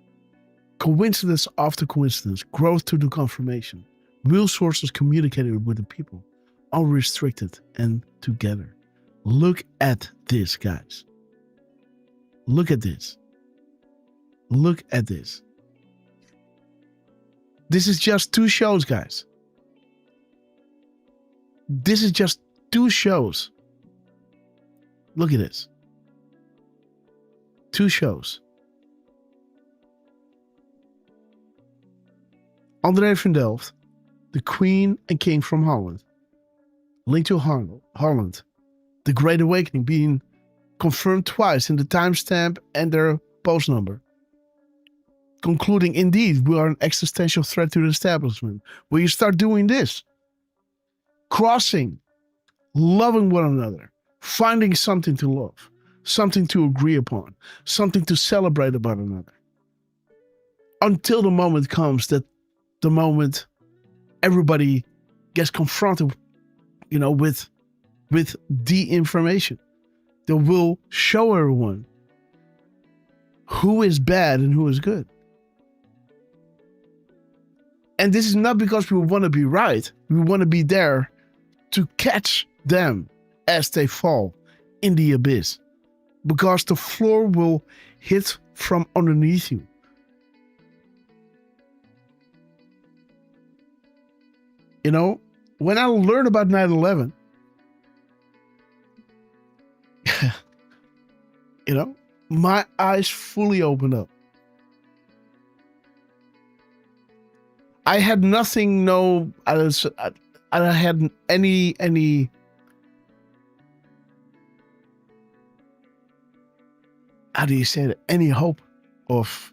Coincidence after coincidence, growth to the confirmation. Real sources communicated with the people, unrestricted and together. Look at this, guys. Look at this. Look at this. This is just 2 shows, guys. This is just 2 shows. Look at this. 2 shows. André van Delft, the Queen and King from Holland. Linked to Holland. The Great Awakening being confirmed twice in the timestamp and their post number. Concluding, indeed, we are an existential threat to the establishment. When you start doing this, crossing, loving one another, finding something to love, something to agree upon, something to celebrate about another. Until the moment comes that the moment everybody gets confronted, with the information that will show everyone who is bad and who is good. And this is not because we want to be right. We want to be there to catch them as they fall in the abyss. Because the floor will hit from underneath you. When I learned about 9/11, my eyes fully opened up. I had nothing, I had any, how do you say that? Any hope of,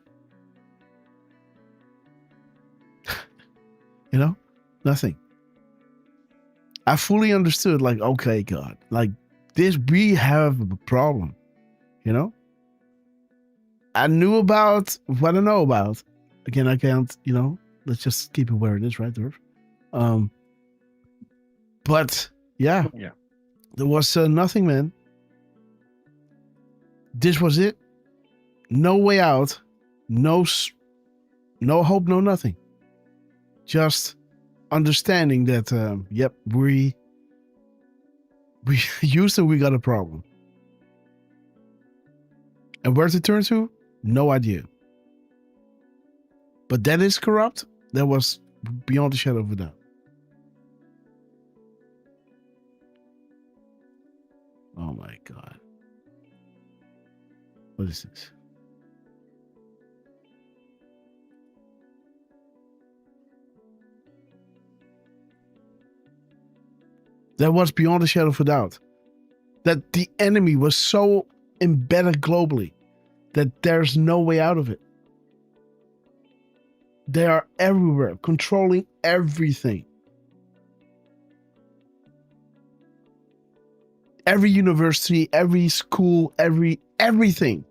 nothing. I fully understood, okay, God, this, we have a problem, I knew about what I know about. Again, I can't, let's just keep it where it is, right, Derf? But yeah, there was nothing, man. This was it. No way out. No hope, no nothing. Just understanding that, we Houston, we got a problem. And where to turn to? No idea. But that is corrupt. That was beyond the shadow of a doubt. Oh my God. What is this? That was beyond a shadow of a doubt. That the enemy was so embedded globally that there's no way out of it. They are everywhere, controlling everything. Every university, every school, everything.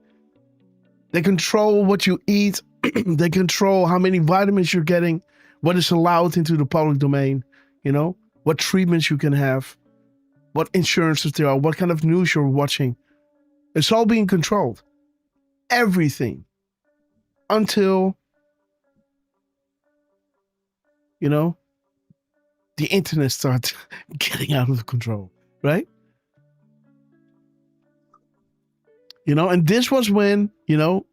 They control what you eat. They control how many vitamins you're getting, what is allowed into the public domain, what treatments you can have, what insurances there are, what kind of news you're watching. It's all being controlled. Everything. Until, the internet starts getting out of control, right? And this was when,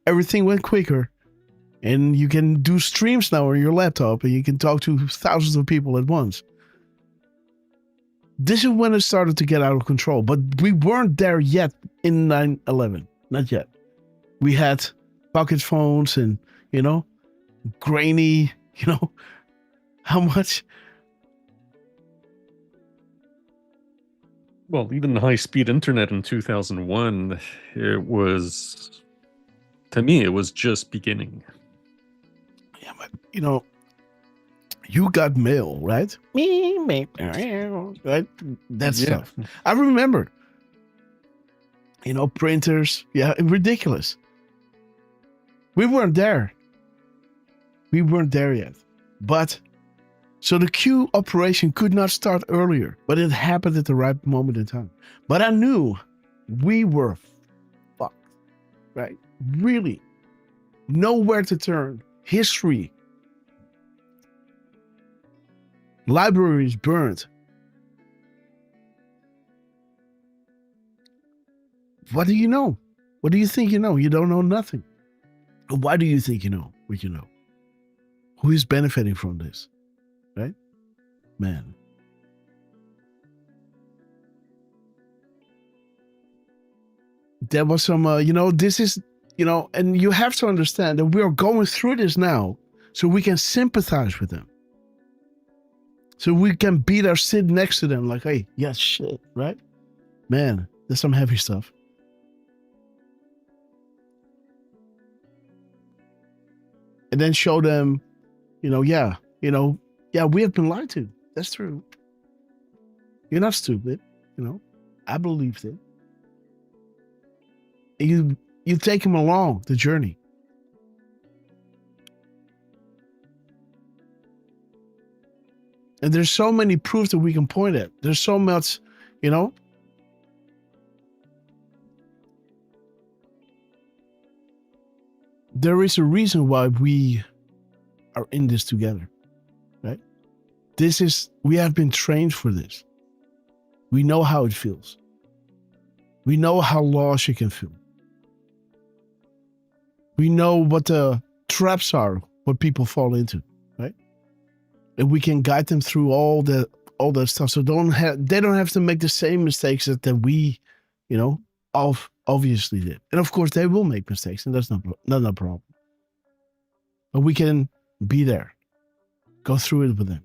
everything went quicker. And you can do streams now on your laptop and you can talk to thousands of people at once. This is when it started to get out of control. But we weren't there yet in 9/11. Not yet. We had pocket phones and, grainy, how much? Well, even high-speed internet in 2001, to me, it was just beginning. Yeah, but, you got mail, right? Right? That stuff. I remember. Printers. Yeah, ridiculous. We weren't there. We weren't there yet. But So the Q operation could not start earlier, but it happened at the right moment in time. But I knew we were fucked, right? Really. Nowhere to turn. History. Libraries burned. What do you know? What do you think you know? You don't know nothing. Why do you think you know what you know? Who is benefiting from this? Right? Man. There was some, this is, and you have to understand that we are going through this now so we can sympathize with them. So we can sit next to them like, hey, yes, shit, right? Man, there's some heavy stuff. And then show them, we have been lied to. That's true. You're not stupid, I believed it. And you take them along the journey. And there's so many proofs that we can point at. There's so much, there is a reason why we are in this together, right? We have been trained for this. We know how it feels. We know how lost you can feel. We know what the traps are, what people fall into, right? And we can guide them through all that stuff. So they don't have to make the same mistakes that we, obviously did. And of course they will make mistakes, and that's not a problem. But we can be there, go through it with them.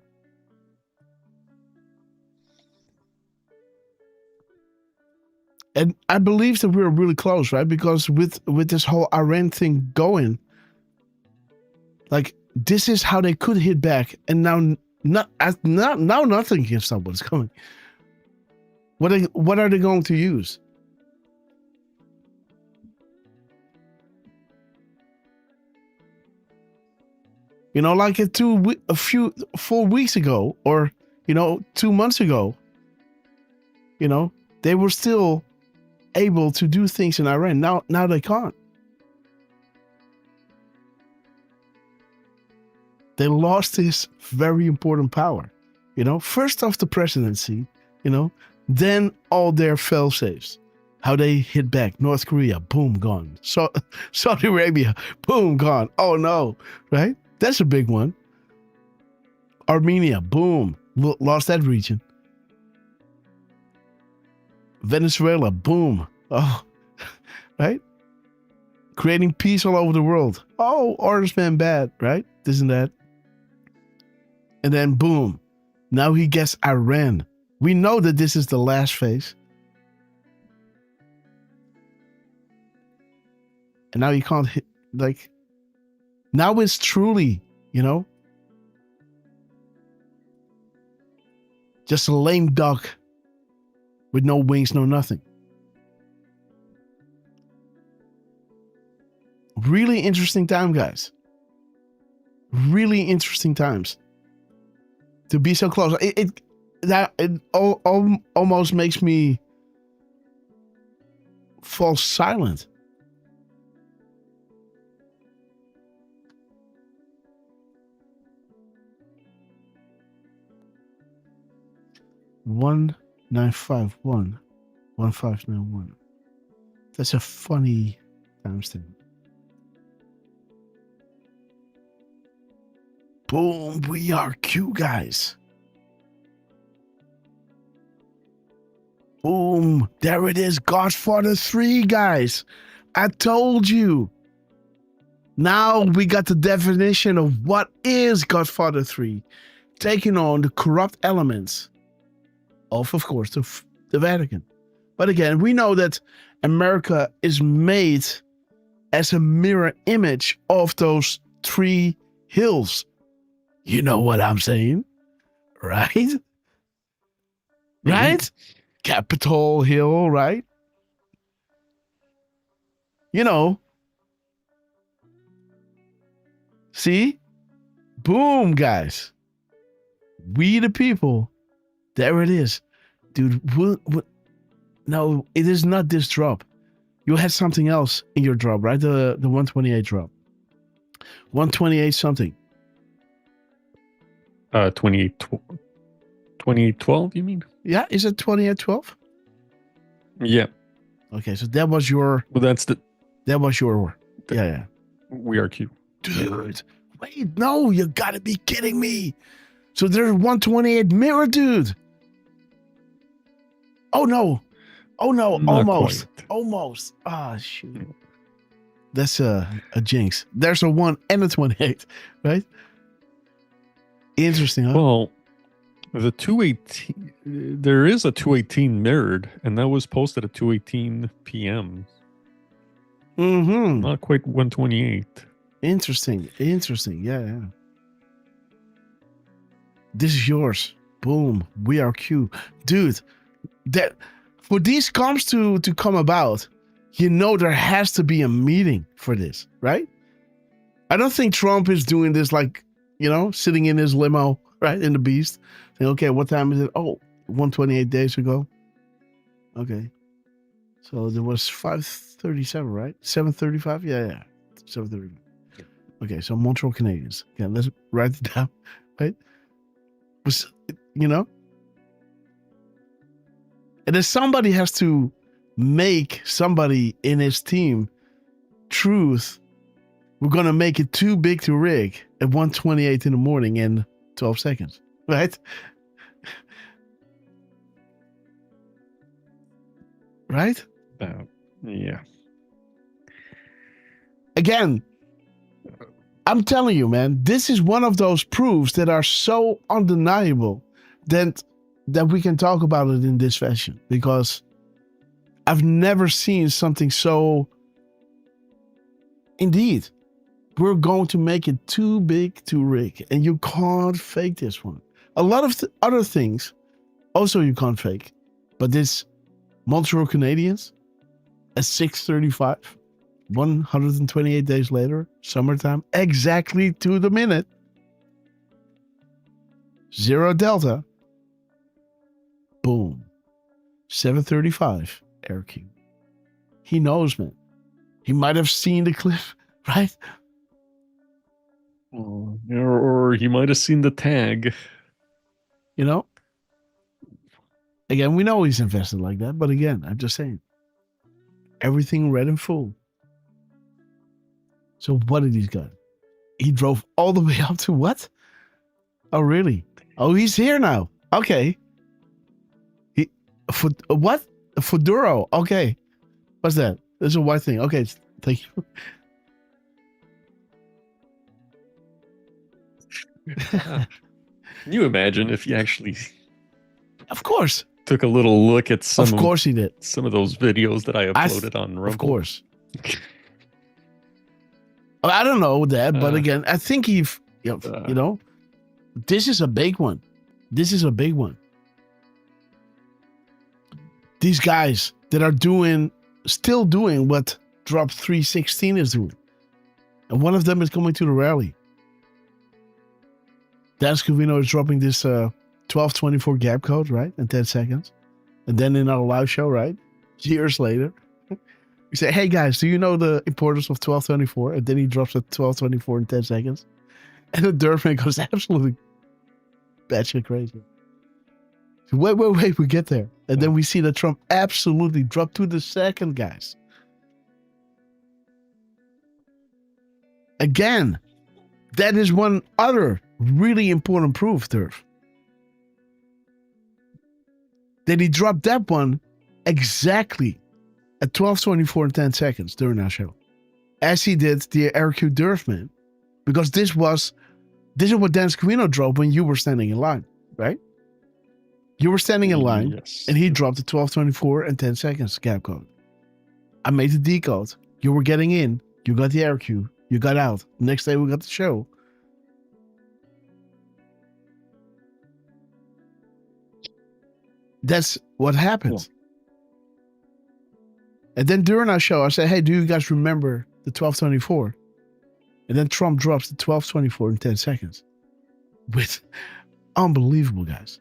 And I believe that we're really close, right? Because with this whole Iran thing going, like, this is how they could hit back, and now nothing can stop what's coming. What are they going to use? Like 4 weeks ago, or 2 months ago, they were still able to do things in Iran. Now they can't. They lost this very important power. First off the presidency, then all their fail-safes. How they hit back. North Korea, boom, gone. Saudi Arabia, boom, gone. Oh no, right? That's a big one. Armenia, boom, lost that region. Venezuela, boom. Oh, right? Creating peace all over the world. Oh, orders man bad, right? This and that. And then boom. Now he gets Iran. We know that this is the last phase. And now you can't hit, now it's truly, just a lame duck with no wings, no nothing. Really interesting time, guys. Really interesting times. To be so close. It almost makes me fall silent. One 951 1591. That's a funny timestamp. Boom, we are Q, guys. Boom, there it is, Godfather 3, guys. I told you. Now we got the definition of what is Godfather 3. Taking on the corrupt elements of course, the Vatican. But again, we know that America is made as a mirror image of those 3 hills. You know what I'm saying? Right? Mm-hmm. Right? Capitol Hill, right? See? Boom, guys. We the people. There it is. Dude, no, it is not this drop. You had something else in your drop, right? The 128 drop. 128 something. 2012, you mean? Yeah, is it 2812? Yeah. Okay, so that was your... Well, that was your... Yeah. We are Q. Dude, wait, no, you gotta be kidding me. So there's 128 mirror, dude. Oh, no. Almost. Almost. Ah, shoot. That's a jinx. There's a 1 and a 28, right? Interesting, huh? Well, the 218, there is a 218 mirrored, and that was posted at 2:18 p.m. Mm-hmm. Not quite 128. Interesting. Yeah. This is yours. Boom. We are Q. Dude, that for these comps to come about, there has to be a meeting for this, right? I don't think Trump is doing this like, sitting in his limo, right, in the Beast. Saying, okay, what time is it? Oh, 128 days ago. Okay. So there was 5:37, right? 7:35? Yeah. 7:35. Okay, so Montreal Canadiens. Okay, let's write it down, right? And then somebody has to make somebody in his team truth. We're going to make it too big to rig at 1:28 in the morning in 12 seconds, right? Right? Yeah. Again, I'm telling you, man, this is one of those proofs that are so undeniable that we can talk about it in this fashion, because I've never seen something so... Indeed, we're going to make it too big to rig, and you can't fake this one. A lot of other things also you can't fake, but this Montreal Canadiens at 6:35, 128 days later, summertime, exactly to the minute, 0 delta, boom, 7:35, RQ. He knows, man. He might have seen the clip, right? Or he might have seen the tag. Again, we know he's invested like that, but again, I'm just saying, everything red and full. So what did he got? He drove all the way up to what? Oh, really? Oh, he's here now. Okay. What? Fodoro. Okay. What's that? There's a white thing. Okay, thank you. Can you imagine if he actually... Of course. Took a little look at some... Of course he did. Some of those videos that I uploaded on Rumble. Of course. I don't know that, but again, I think this is a big one. These guys that are still doing what Drop 316 is doing. And one of them is coming to the rally. Dan Scavino is dropping this 1224 gap code, right? In 10 seconds. And then in our live show, right? Years later. We say, hey guys, do you know the importance of 1224? And then he drops a 1224 in 10 seconds. And the Derf man goes absolutely batshit crazy. So wait, we get there. And then we see that Trump absolutely dropped to the second, guys. Again, that is one other really important proof, Derf. That he dropped that one exactly at 12:24 and 10 seconds during our show. As he did the RQ Derf man. Because this is what Dan Scavino dropped when you were standing in line, right? You were standing in line, yes. And he dropped the 12:24 and 10 seconds gap code. I made the decode. You were getting in. You got the RQ. You got out. Next day we got the show. That's what happens. Cool. And then during our show, I said, hey, do you guys remember the 12:24? And then Trump drops the 12:24 in 10 seconds. Unbelievable, guys.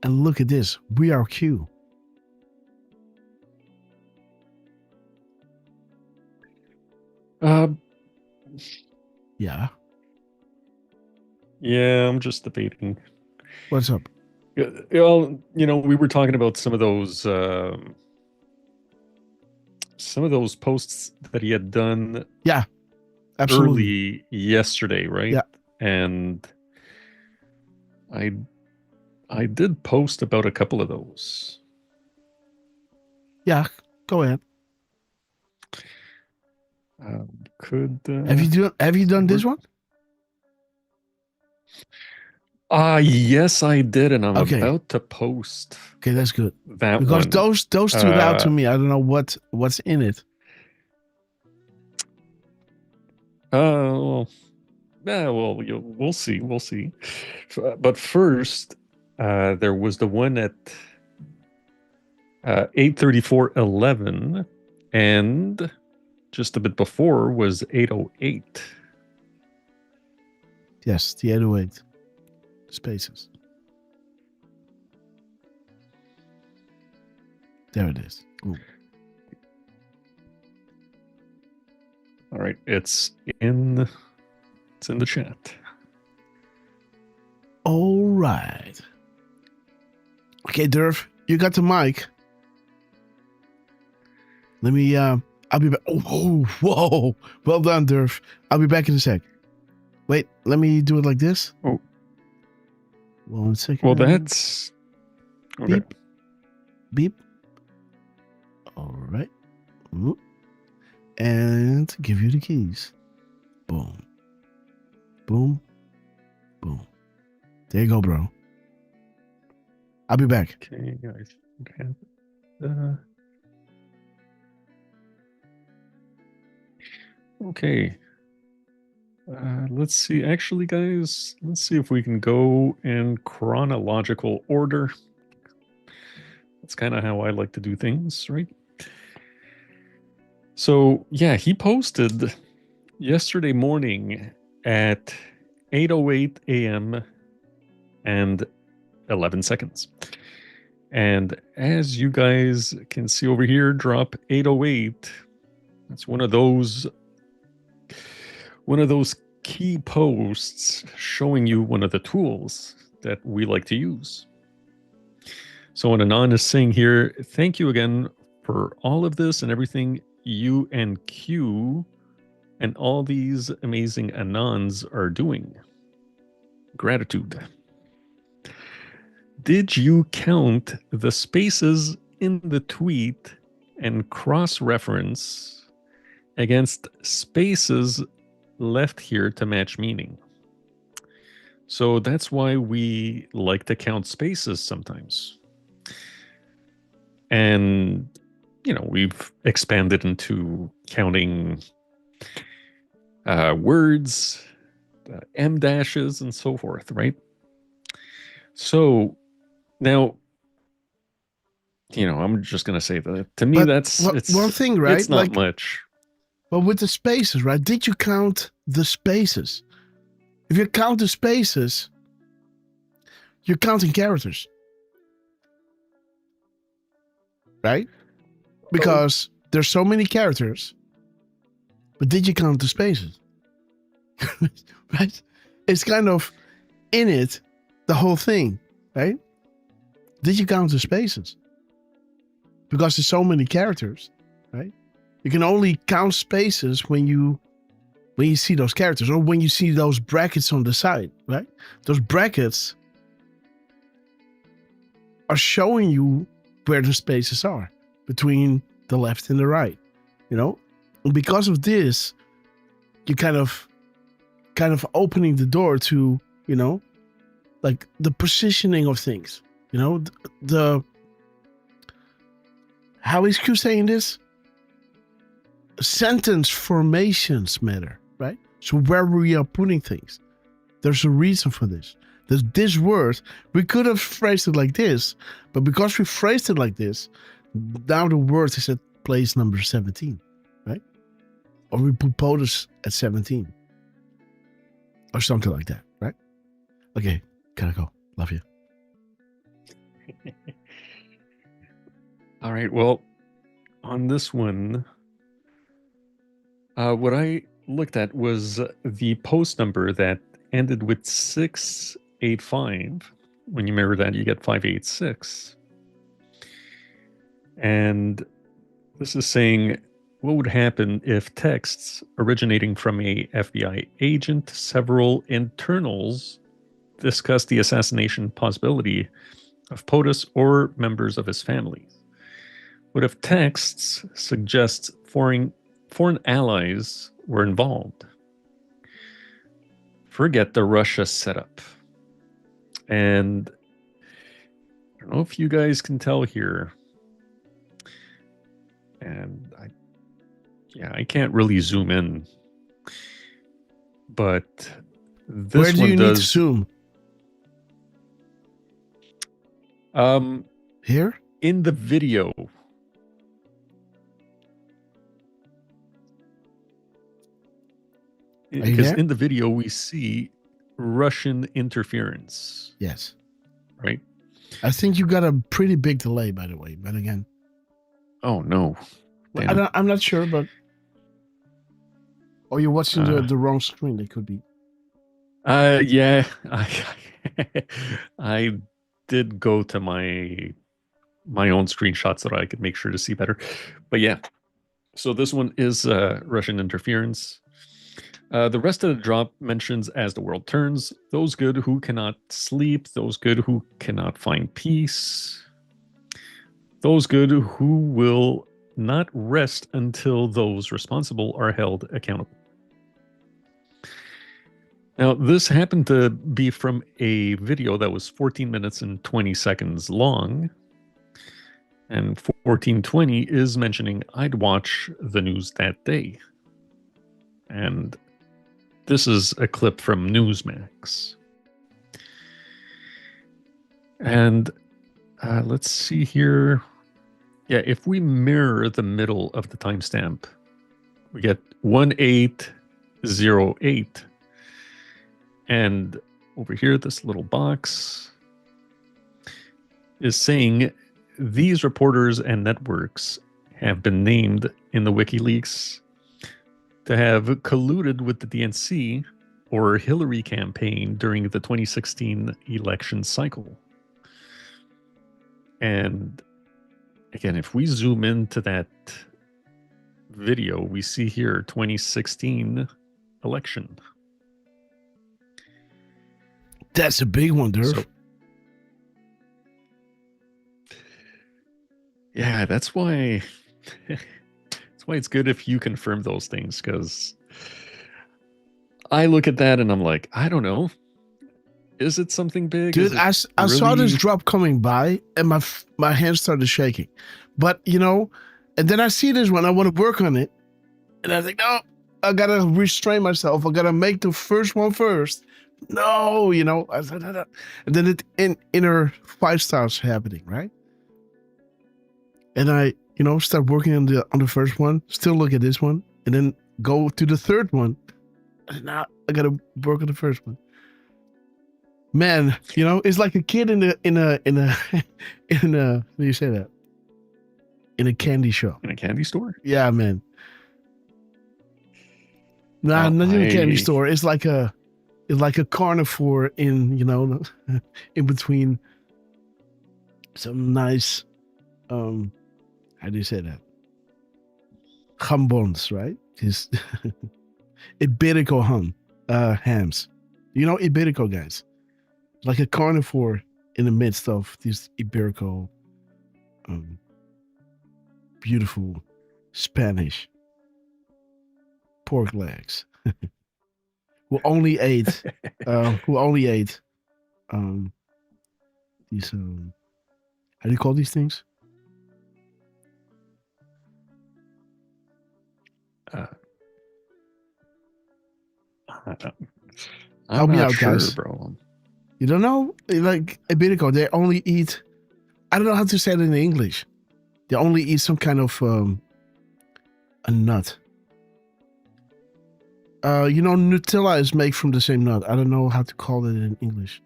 And look at this. We are Q. Yeah. Yeah, I'm just debating. What's up? Well, we were talking about some of those posts that he had done. Yeah, absolutely. Early yesterday, right? Yeah. And I did post about a couple of those. Yeah, go ahead. Have you done this one? Yes, I did, and I'm about to post. Okay, that's good. That because one. those stood out to me. I don't know what's in it. Well, we'll see. We'll see. But first, there was the one at 8:34:11, and just a bit before was 8:08. Yes, the 808 spaces. There it is. Ooh. All right, it's in the chat. All right. Okay, Derf, you got the mic. Let me I'll be back. Oh, whoa. Well done, Derf. I'll be back in a sec. Wait, let me do it like this. Oh. 1 second. Well, that's okay. Beep. Beep. All right. Ooh. And give you the keys. Boom. Boom. Boom. There you go, bro. I'll be back. Okay, guys. Okay. Let's see. Actually, guys, let's see if we can go in chronological order. That's kind of how I like to do things, right? So, yeah, he posted yesterday morning at 8:08 a.m. and 11 seconds. And as you guys can see over here, drop 8:08. That's one of those key posts showing you one of the tools that we like to use. So Anon is saying here, thank you again for all of this and everything you and Q and all these amazing Anons are doing. Gratitude. Did you count the spaces in the tweet and cross-reference against spaces left here to match meaning? So that's why we like to count spaces sometimes. And, we've expanded into counting words, M dashes, and so forth, right? So now, I'm just going to say that to me, it's one thing, right? It's not much. Well, with the spaces, right? Did you count the spaces? If you count the spaces, you're counting characters. Right? Because there's so many characters. But did you count the spaces? Right? It's kind of in it, the whole thing, right? Did you count the spaces? Because there's so many characters, right? You can only count spaces when you see those characters or when you see those brackets on the side, right? Those brackets are showing you where the spaces are between the left and the right, And because of this, you kind of opening the door to, like the positioning of things, how is Q saying this? Sentence formations matter, right? So where we are putting things, there's a reason for this. There's this word, we could have phrased it like this, but because we phrased it like this, now the word is at place number 17, right? Or we put POTUS at 17 or something like that, right? Okay, gotta go. Love you. All right. Well, on this one, what I looked at was the post number that ended with 685. When you mirror that, you get 586. And this is saying, what would happen if texts originating from a FBI agent, several internals, discuss the assassination possibility of POTUS or members of his family? What if texts suggest foreign allies were involved? Forget the Russia setup. And I don't know if you guys can tell here. And I can't really zoom in. But this Where do one you does need to zoom? Here? In the video. Because in the video we see Russian interference. Yes. Right? I think you got a pretty big delay, by the way. But again. Oh, no. I'm not sure, but... Or you're watching the wrong screen. They could be. Yeah. I did go to my own screenshots so that I could make sure to see better. But yeah. So this one is Russian interference. The rest of the drop mentions as the world turns, those good who cannot sleep, those good who cannot find peace, those good who will not rest until those responsible are held accountable. Now, this happened to be from a video that was 14 minutes and 20 seconds long. And 1420 is mentioning I'd watch the news that day. And this is a clip from Newsmax. And let's see here. Yeah, if we mirror the middle of the timestamp, we get 1808. And over here, this little box is saying these reporters and networks have been named in the WikiLeaks to have colluded with the DNC or Hillary campaign during the 2016 election cycle. And again, if we zoom into that video, we see here 2016 election. That's a big one, Derf. So, yeah, that's why it's good if you confirm those things, because I look at that and I'm like, I don't know. Is it something big? Dude, I saw this drop coming by and my hands started shaking. But, and then I see this one, I want to work on it. And I think, no, I got to restrain myself. I got to make the first one first. No, I said, and then inner fight starts happening, right? And I, start working on the first one, still look at this one, and then go to the third one. And now I got to work on the first one. Man, it's like a kid in a how do you say that? In a candy shop. In a candy store? Yeah, man. Nah, not in a candy store. It's like a carnivore in, in between some nice, how do you say that? Jambons, right? His Iberico hams. Iberico, guys. Like a carnivore in the midst of these Iberico, beautiful Spanish pork legs. who only ate these how do you call these things? Help me out, sure, guys. Bro. You don't know? Like Iberico, they only eat, I don't know how to say it in English. They only eat some kind of a nut. Nutella is made from the same nut. I don't know how to call it in English.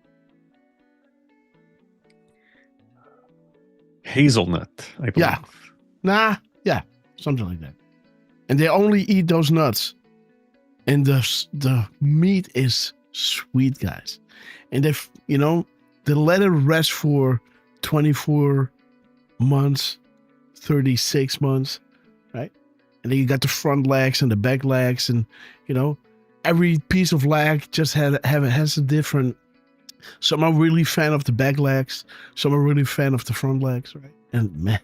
Hazelnut, I believe. Yeah, something like that. And they only eat those nuts. And the meat is sweet, guys. And they let it rest for 24 months, 36 months, right? And then you got the front legs and the back legs, and every piece of leg just has a different. Some are really fan of the back legs, some are really fan of the front legs, right? And man,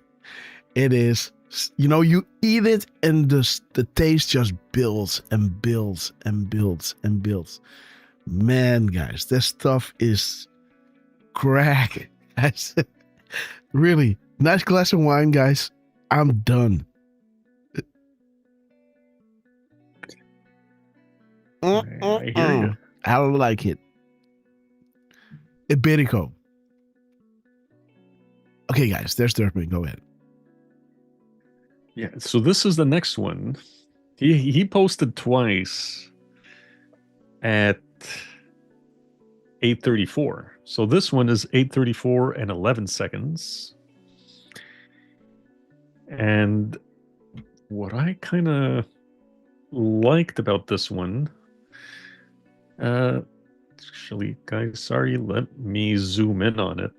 it is. You eat it and the taste just builds and builds and builds and builds. Man, guys, this stuff is crack. Really, nice glass of wine, guys. I'm done. I hear you. I like it. Iberico. Okay, guys, there's Derf. Go ahead. Yeah, so this is the next one. He posted twice at 8:34. So this one is 8:34 and 11 seconds. And what I kind of liked about this one, actually, guys, sorry, let me zoom in on it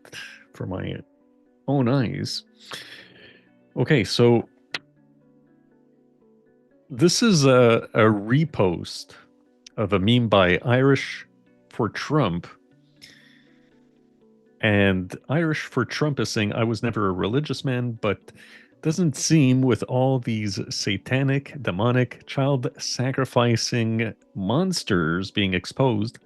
for my own eyes. Okay, so this is a repost of a meme by Irish for Trump. And Irish for Trump is saying, I was never a religious man, but doesn't seem with all these satanic, demonic, child-sacrificing monsters being exposed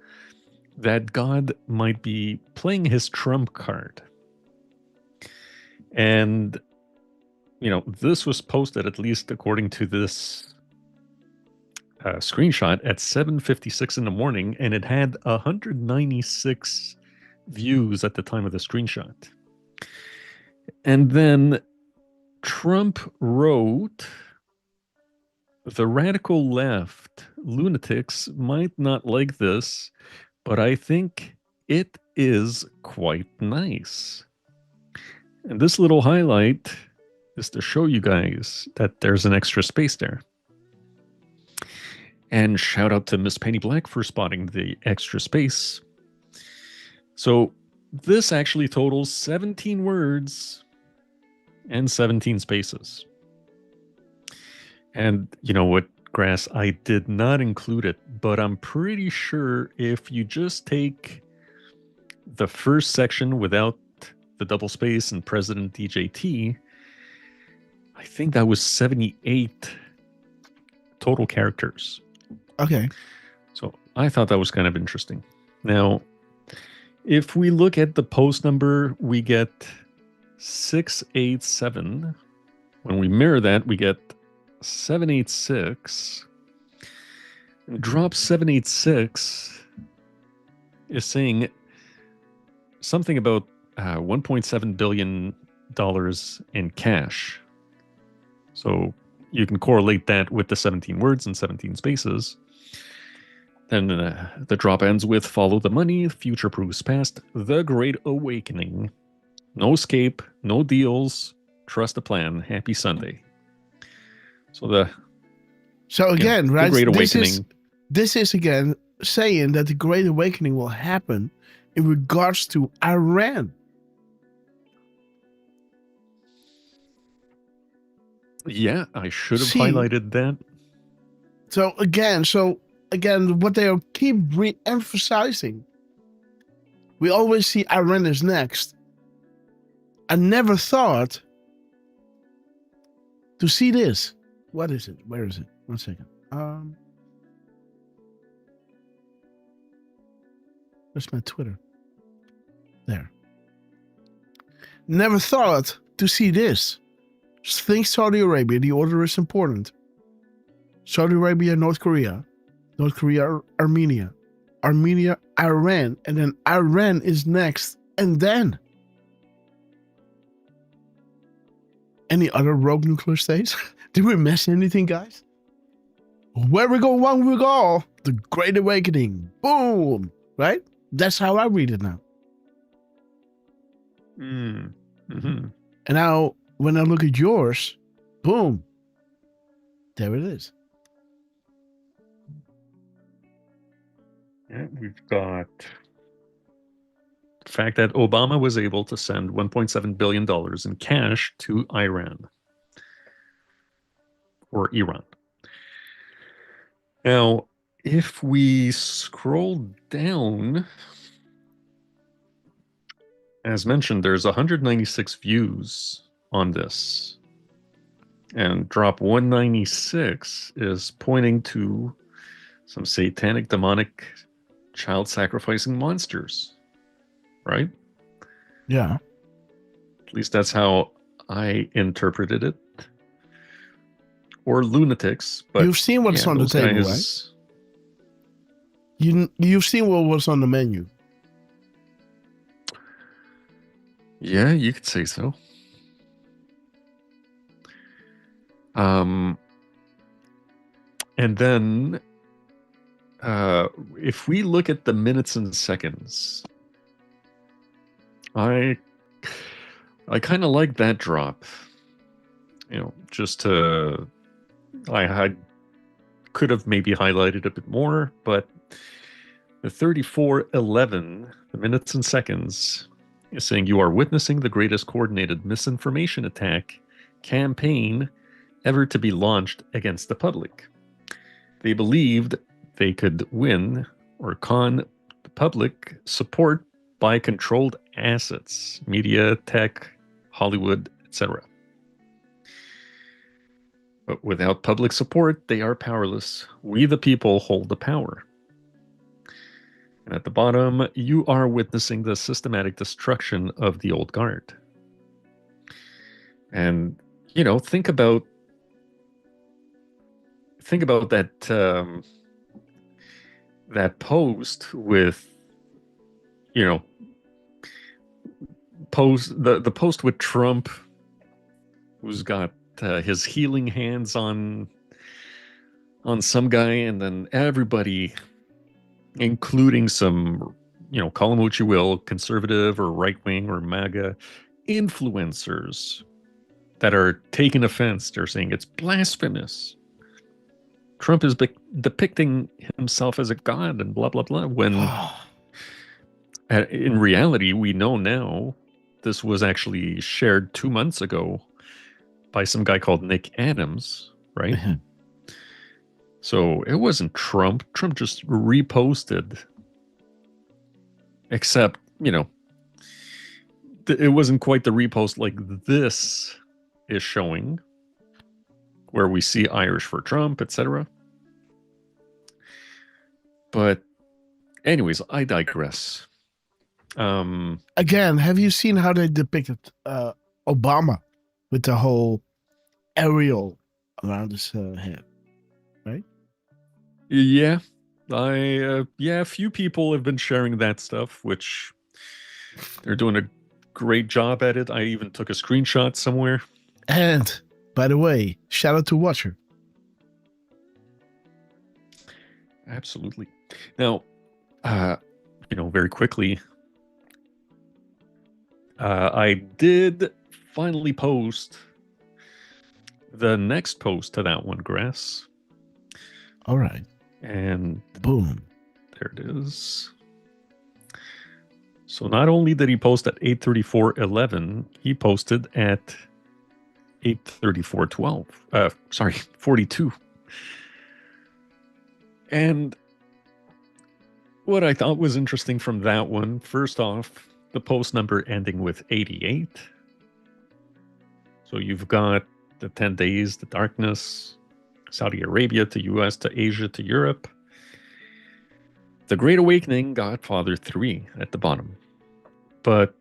that God might be playing his Trump card. And, this was posted, at least according to this screenshot, at 7:56 in the morning, and it had 196 views at the time of the screenshot. And then Trump wrote, the radical left lunatics might not like this, but I think it is quite nice. And this little highlight is to show you guys that there's an extra space there. And shout out to Miss Penny Black for spotting the extra space. So this actually totals 17 words and 17 spaces. And you know what, Grass, I did not include it, but I'm pretty sure if you just take the first section without the double space and President DJT, I think that was 78 total characters. Okay. So I thought that was kind of interesting. Now, if we look at the post number, we get 687. When we mirror that, we get 786. Drop 786 is saying something about $1.7 billion in cash. So you can correlate that with the 17 words and 17 spaces. Then the drop ends with follow the money, future proofs past, the great awakening. No escape, no deals, trust the plan, happy Sunday. So again, right? The great awakening. This is again saying that the great awakening will happen in regards to Iran. Yeah, I should have highlighted that. So again, what they keep re-emphasizing, we always see Iran is next. I never thought to see this. What is it? Where is it? 1 second. Where's my Twitter? There. Never thought to see this. Think Saudi Arabia, the order is important. Saudi Arabia, North Korea, Armenia, Iran, and then Iran is next. And then any other rogue nuclear states? Did we miss anything, guys? Where we go, one we go. The Great Awakening. Boom. Right? That's how I read it now. Mm-hmm. And now, when I look at yours, boom. There it is. Yeah, we've got the fact that Obama was able to send $1.7 billion in cash to Iran or Iran. Now, if we scroll down, as mentioned, there's 196 views on this. And drop 196 is pointing to some satanic, demonic, child-sacrificing monsters. Right? Yeah. At least that's how I interpreted it. Or lunatics, but you've seen what's on the table, right? You've seen what was on the menu. Yeah, you could say so. And then if we look at the minutes and seconds, I kind of like that drop. You know, just to I could have maybe highlighted a bit more, but the 34:11, the minutes and seconds, is saying you are witnessing the greatest coordinated misinformation attack campaign ever to be launched against the public. They believed they could win or con the public support by controlled assets, media, tech, Hollywood, etc. But without public support, they are powerless. We, the people, hold the power. And at the bottom, you are witnessing the systematic destruction of the old guard. And, you know, think about that that post with, you know, the post with Trump, who's got his healing hands on some guy, and then everybody, including some, you know, call them what you will, conservative or right-wing or MAGA influencers that are taking offense. They're saying it's blasphemous. Trump is depicting himself as a god and blah, blah, blah. When in reality, we know now this was actually shared 2 months ago by some guy called Nick Adams, right? Mm-hmm. So it wasn't Trump. Trump just reposted. Except, you know, it wasn't quite the repost like this is showing, where we see Irish for Trump, etc. But anyways, I digress. Again, have you seen how they depicted Obama with the whole aerial around his head, right? Yeah, a few people have been sharing that stuff, which they're doing a great job at it. I even took a screenshot somewhere. And by the way, shout out to Watcher. Absolutely. Now, you know, very quickly, I did finally post the next post to that one, Grass. All right. And boom. There it is. So not only did he post at 8:34:11, he posted at 8:34:12. 42. And what I thought was interesting from that one, first off, the post number ending with 88. So you've got the 10 days, the darkness, Saudi Arabia to US to Asia to Europe. The Great Awakening, Godfather 3 at the bottom. But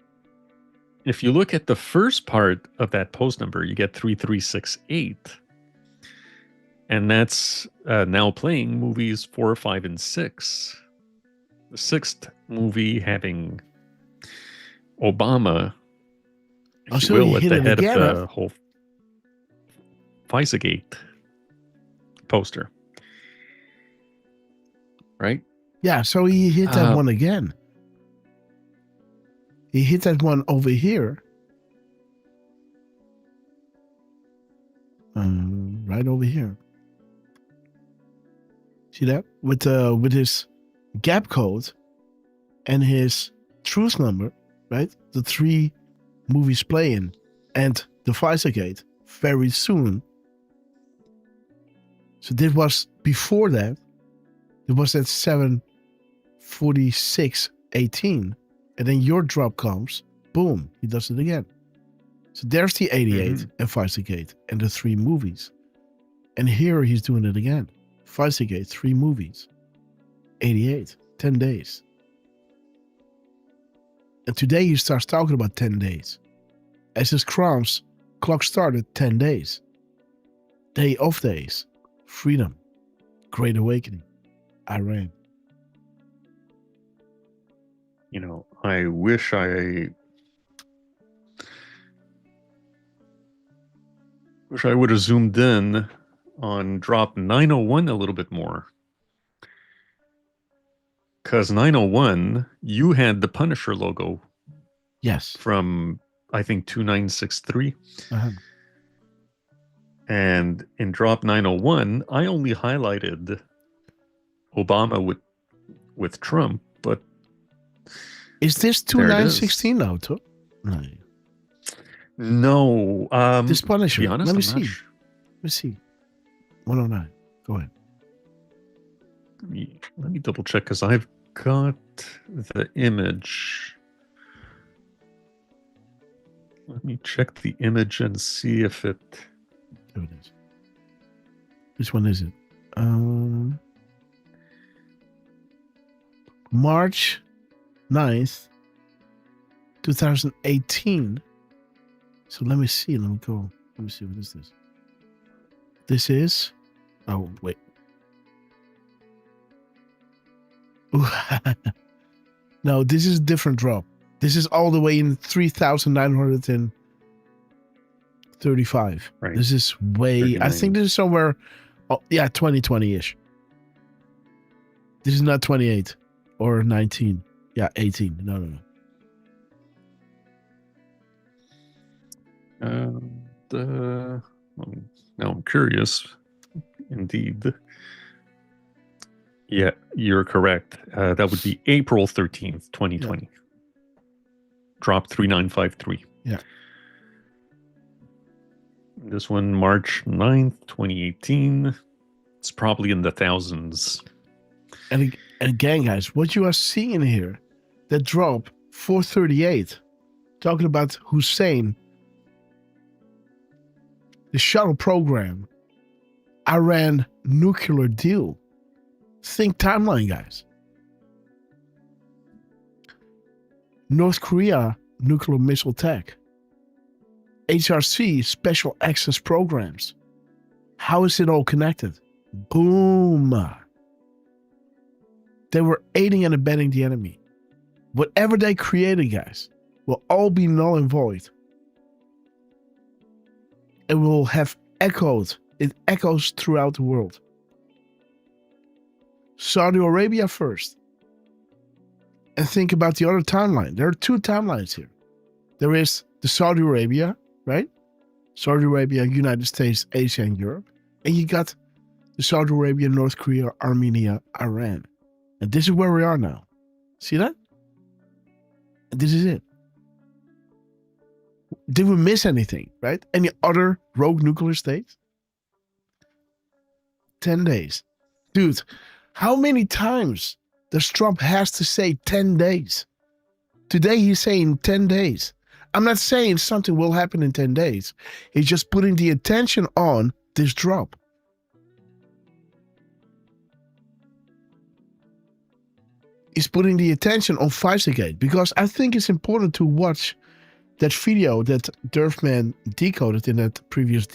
if you look at the first part of that post number, you get 3368. And that's now playing movies 4, 5, and 6. The sixth movie having Obama, if you will, at the head of the whole FISA-gate poster. right? Yeah, so he hit that one again. He hit that one over here. Right over here. See that? With his gap code and his truth number, right? The 3 movies playing and the Visorgate very soon. So this was before that. It was at 7:46:18, and then your drop comes. Boom, he does it again. So there's the 88 and Visorgate and the 3 movies, and here he's doing it again. Visorgate, 3 movies, 88, 10 days, and today he starts talking about 10 days. As his clock started 10 days. Day of days. Freedom. Great awakening. Iran. You know, I wish I would have zoomed in on drop 901 a little bit more. Because 901, you had the Punisher logo. Yes. From, I think, 2963. Uh-huh. And in drop 901, I only highlighted Obama with Trump, but is this 2916 now, too? No. This Punisher. To be honest, Let me see. Let me see. 109. Go ahead. Let me double check because I've got the image. Let me check the image and see if it. There it is. Which one is it? March 9th, 2018. So let me see. Let me go. Let me see. What is this? This is. Oh, wait. No, this is a different drop. This is all the way in 3,935. Right. This is way. 39. I think this is somewhere. Oh, yeah, 2020-ish. This is not 28 or 19. Yeah, 18. No. Now I'm curious. Indeed. Yeah, you're correct. That would be April 13th, 2020. Yeah. Drop 3953. Yeah. This one, March 9th, 2018. It's probably in the thousands. And again, guys, what you are seeing here, that drop 438, talking about Hussein, the shuttle program, Iran nuclear deal. Think timeline, guys. North Korea nuclear missile tech. HRC special access programs. How is it all connected? Boom. They were aiding and abetting the enemy. Whatever they created, guys, will all be null and void. It will have echoed. It echoes throughout the world. Saudi Arabia first. And think about the other timeline. There are 2 timelines here. There is the Saudi Arabia, right? Saudi Arabia, United States, Asia, and Europe. And you got the Saudi Arabia, North Korea, Armenia, Iran. And this is where we are now. See that? And this is it. Did we miss anything, right? Any other rogue nuclear states? 10 days. Dude, how many times does Trump has to say 10 days? Today he's saying 10 days. I'm not saying something will happen in 10 days. He's just putting the attention on this drop. He's putting the attention on Visorgate because I think it's important to watch that video that Derf decoded in that previous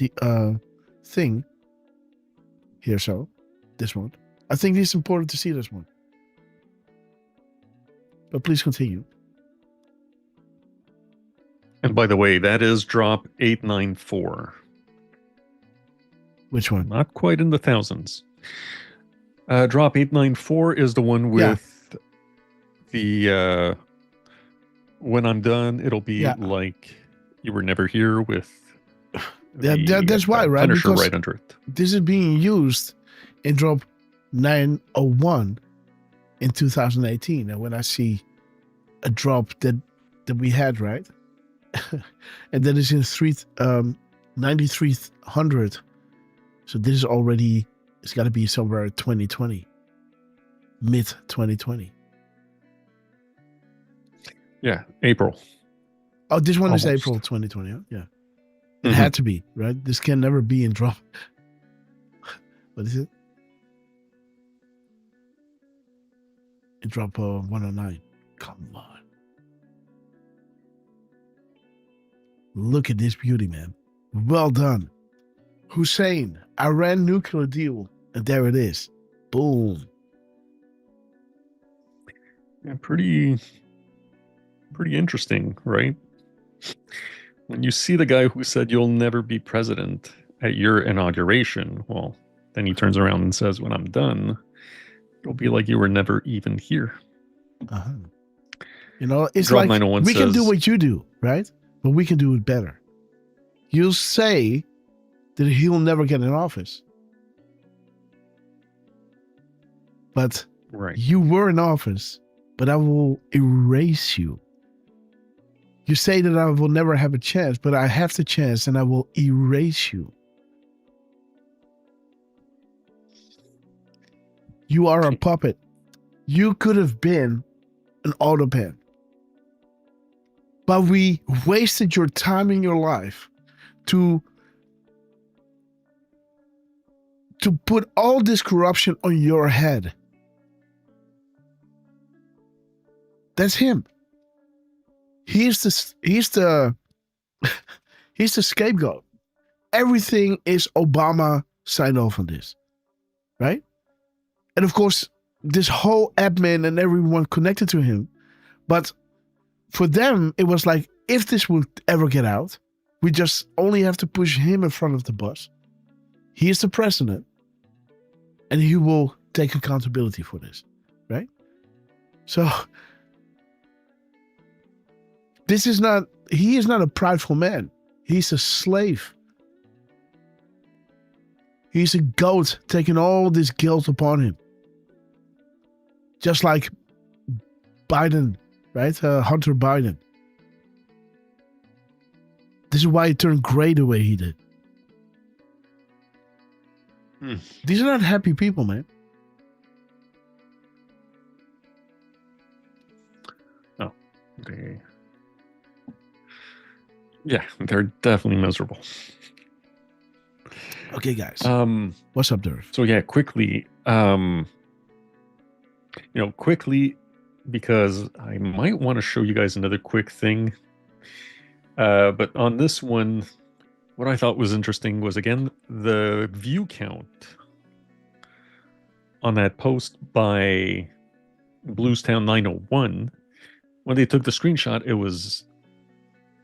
thing. Here, so. This one. I think it's important to see this one. But please continue. And by the way, that is drop 894. Which one? Not quite in the thousands. Drop 894 is the one with the when I'm done, it'll be like you were never here with that's why, right? Punisher Because right under it. This is being used in drop 901 in 2018. And when I see a drop that we had, right? And that is in 9300. So this is already, it's got to be somewhere 2020, mid 2020. Yeah, April. Oh, this one Almost. is April 2020. Huh? Yeah. It had to be, right? This can never be in drop. What is it? In drop 109. Come on. Look at this beauty, man. Well done. Hussein, Iran nuclear deal. And there it is. Boom. Yeah, pretty interesting, right? When you see the guy who said you'll never be president at your inauguration, well, then he turns around and says, when I'm done, it'll be like you were never even here. Uh-huh. You know, it's Drop like 901 we can do says- what you do, right? But we can do it better. You'll say that he'll never get in office. But you were in office, but I will erase you. You say that I will never have a chance, but I have the chance and I will erase you. You are a puppet. You could have been an autopen. But we wasted your time in your life to put all this corruption on your head. That's him. He's the scapegoat. Everything is Obama signed off on this, right? And of course, this whole admin and everyone connected to him. But for them, it was like, if this would ever get out, we just only have to push him in front of the bus. He is the president, and he will take accountability for this, right? So he is not a prideful man. He's a slave. He's a goat taking all this guilt upon him. Just like Biden, right? Hunter Biden. This is why he turned gray the way he did. These are not happy people, man. Oh, they're definitely miserable. Okay, guys. What's up, Derf? So yeah, quickly, quickly, because I might want to show you guys another quick thing. But on this one, what I thought was interesting was, again, the view count on that post by Bluestown 901. When they took the screenshot, it was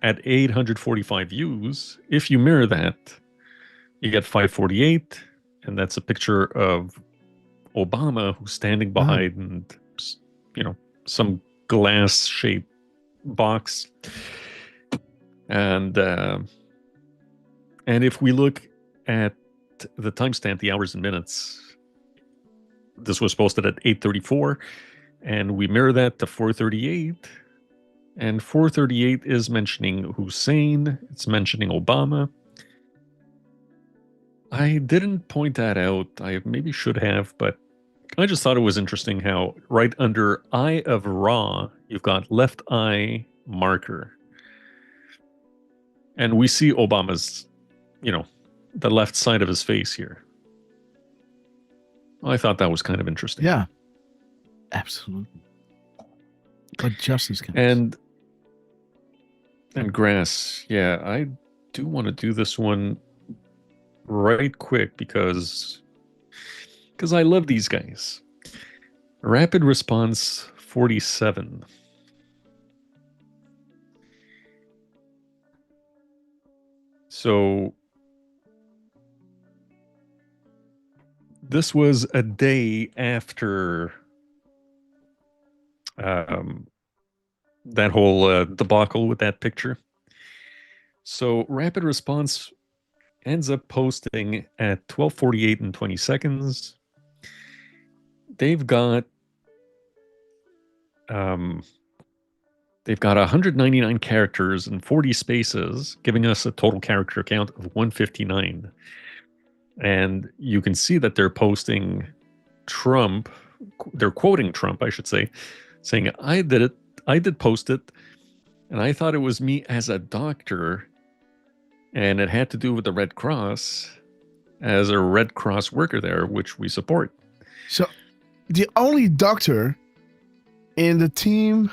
at 845 views. If you mirror that, you get 548, and that's a picture of Obama who's standing behind, some glass-shaped box. And if we look at the timestamp, the hours and minutes, this was posted at 8:34, and we mirror that to 4:38, and 4:38 is mentioning Hussein, it's mentioning Obama. I didn't point that out. I maybe should have, but I just thought it was interesting how right under Eye of Ra, you've got left eye marker. And we see Obama's, the left side of his face here. I thought that was kind of interesting. Yeah, absolutely. But justice counts. And Grass, yeah, I do want to do this one right quick because I love these guys. Rapid Response 47. So This was a day after that whole debacle with that picture. So Rapid Response ends up posting at 12:48 and 20 seconds. They've got 199 characters and 40 spaces, giving us a total character count of 159. And you can see that they're posting Trump. They're quoting Trump, I should say, saying, "I did it. I did post it. And I thought it was me as a doctor. And it had to do with the Red Cross as a Red Cross worker there, which we support." So the only doctor in the team,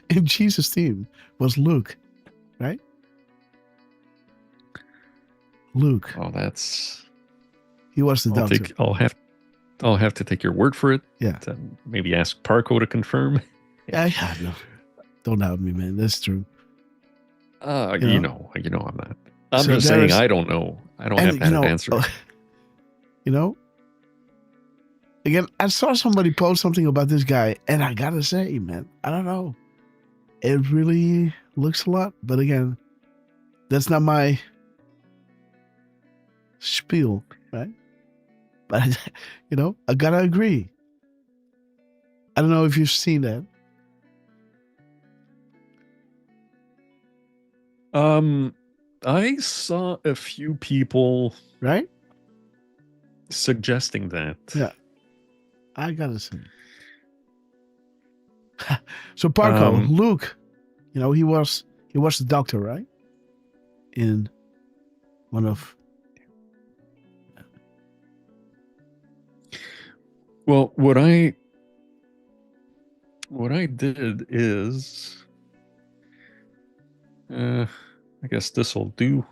in Jesus' team, was Luke, right? Luke. Oh, that's... He was the doctor. I'll have to take your word for it. Yeah. To maybe ask Parco to confirm. Yeah, no. Don't doubt me, man. That's true. You know I'm not. I'm just saying I don't know. I don't have that answer. You know, again, I saw somebody post something about this guy, and I gotta say, man, I don't know. It really looks a lot, but again, that's not my spiel, right? But you know, I gotta agree. I don't know if you've seen that. I saw a few people suggesting that. Yeah, I gotta say. So Parco, Luke, you know, he was the doctor, right? In one of. Well, what I did is, I guess this will do.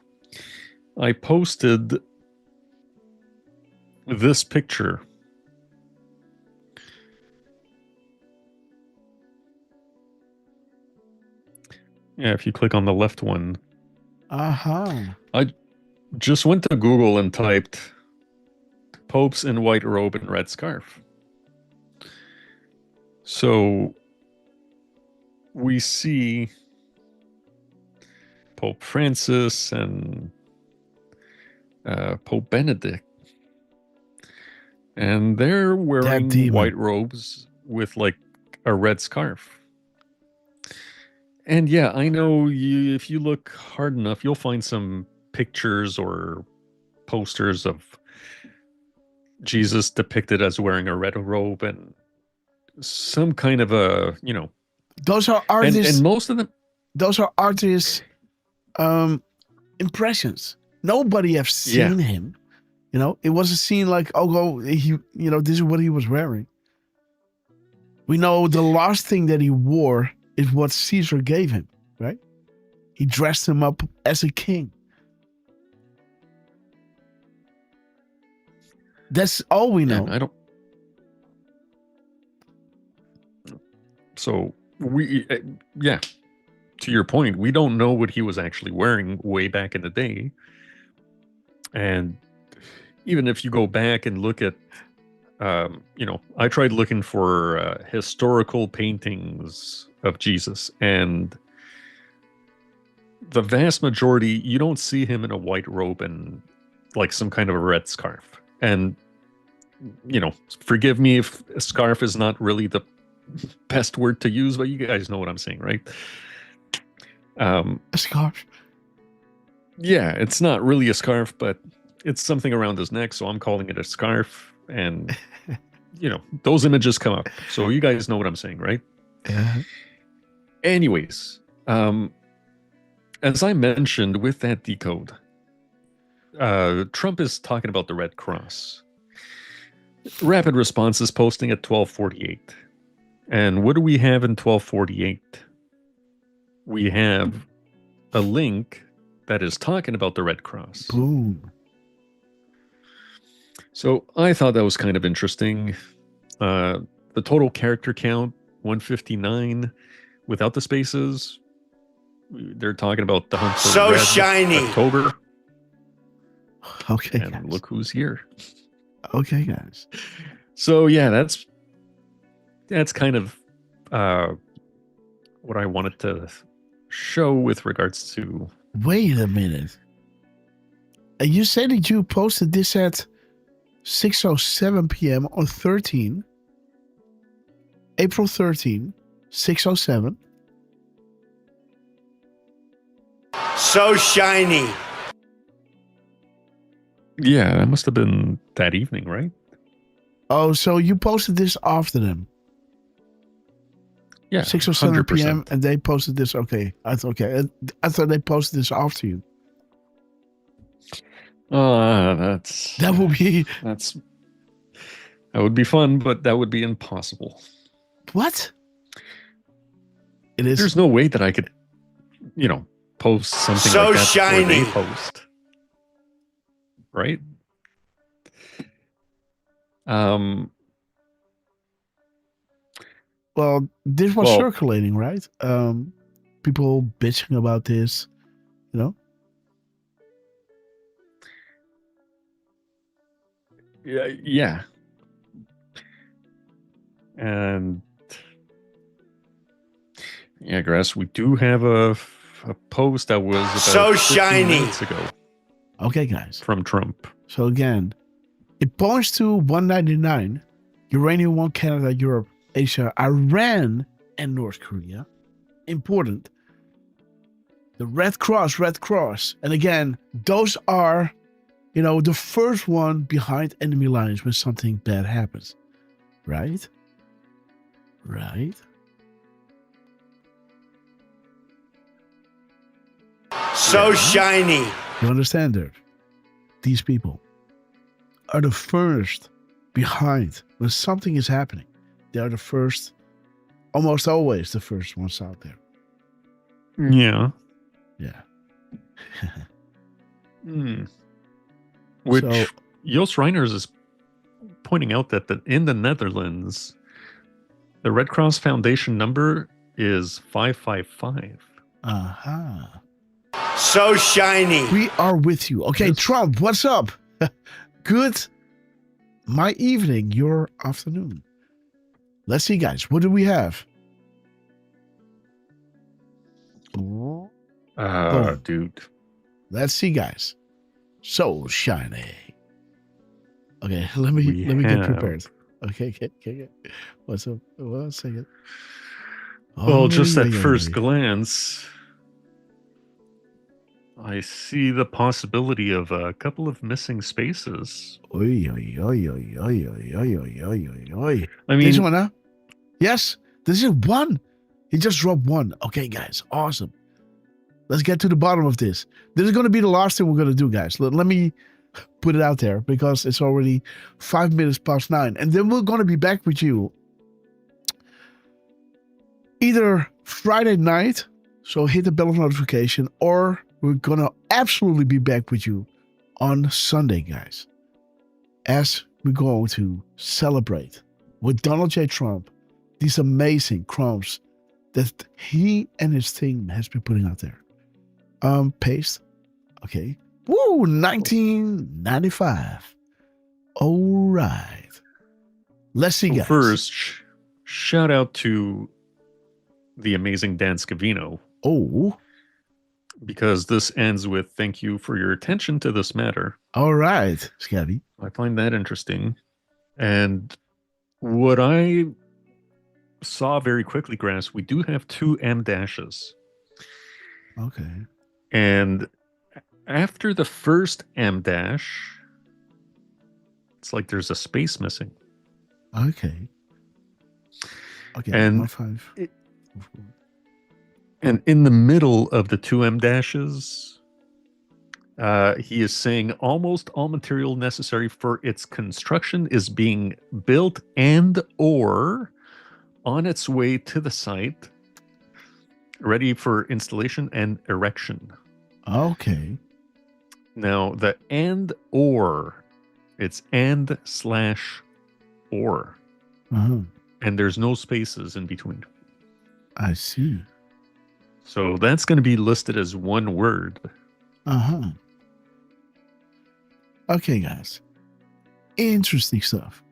I posted this picture. Yeah, if you click on the left one. Uh-huh. I just went to Google and typed popes in white robe and red scarf. So we see Pope Francis and Pope Benedict. And they're wearing white robes with like a red scarf. And yeah, I know if you look hard enough, you'll find some pictures or posters of Jesus depicted as wearing a red robe and some kind of a, you know. Those are artists. And most of them. Those are artists' impressions. Nobody have seen him. You know, it was a scene like, this is what he was wearing. We know the last thing that he wore is what Caesar gave him, right? He dressed him up as a king. That's all we know. I don't. So to your point, we don't know what he was actually wearing way back in the day. And even if you go back and look at, I tried looking for historical paintings of Jesus, and the vast majority, you don't see him in a white robe and like some kind of a red scarf. And, you know, forgive me if a scarf is not really the best word to use, but you guys know what I'm saying, right? A scarf. Yeah, it's not really a scarf, but it's something around his neck, so I'm calling it a scarf. And, you know, those images come up. So you guys know what I'm saying, right? Yeah. Anyways, as I mentioned with that decode, Trump is talking about the Red Cross. Rapid Response is posting at 12:48. And what do we have in 12:48? We have a link that is talking about the Red Cross. Boom. So I thought that was kind of interesting. The total character count, 159, without the spaces. They're talking about the Hunt for So Red shiny. October. Okay. And look who's here. Okay, guys. So yeah, that's kind of what I wanted to show with regards to. Wait a minute. You said that you posted this at 6:07 p.m. on April 13, 6:07. So shiny. Yeah, that must have been that evening, right? Oh, so you posted this after them? Yeah, 6:07 p.m. 100%. and they posted this. Okay, I thought they posted this after you. That would be fun, but that would be impossible. What? It is. There's no way that I could, post something so like that shiny. before they post. Right? Well, this was circulating, right? People bitching about this, Yeah. And yeah, Grass, we do have a post that was about so 15 shiny minutes ago. Okay, guys. From Trump. So again, it points to 199. Uranium 1, Canada, Europe, Asia, Iran, and North Korea. Important. The Red Cross. And again, those are, the first one behind enemy lines when something bad happens. Right? So shiny. You understand that? These people are the first behind when something is happening. They are the first, almost always the first ones out there. Yeah. Yeah. Which Jos Reiners is pointing out that in the Netherlands, the Red Cross Foundation number is 555. Aha. So shiny. We are with you. Okay, yes. Trump, what's up? Good. My evening, your afternoon. Let's see, guys. What do we have? Dude. Let's see, guys. So shiny. Okay, let me get prepared. Okay. What's up? 1 second. Well, just at first glance, I see the possibility of a couple of missing spaces. I mean, this one, huh? Yes, this is one. He just dropped one. Okay, guys, awesome. Let's get to the bottom of this. This is going to be the last thing we're going to do, guys. Let me put it out there because it's already 5 minutes past 9. And then we're going to be back with you either Friday night, so hit the bell notification, or we're going to absolutely be back with you on Sunday, guys, as we're going to celebrate with Donald J. Trump these amazing crimes that he and his team has been putting out there. Paste. Okay. Woo, 1995. All right. Let's see, guys. First, shout out to the amazing Dan Scavino. Oh. Because this ends with thank you for your attention to this matter. All right, Scabby. I find that interesting. And what I saw very quickly, Grass, we do have 2 M dashes. Okay. And after the first M dash, it's like there's a space missing. Okay. And 5. And in the middle of the 2 M dashes, he is saying almost all material necessary for its construction is being built and or on its way to the site, ready for installation and erection. Okay. Now, the and or, it's and/or. Uh-huh. And there's no spaces in between. I see. So that's going to be listed as one word. Uh-huh. Okay, guys. Interesting stuff.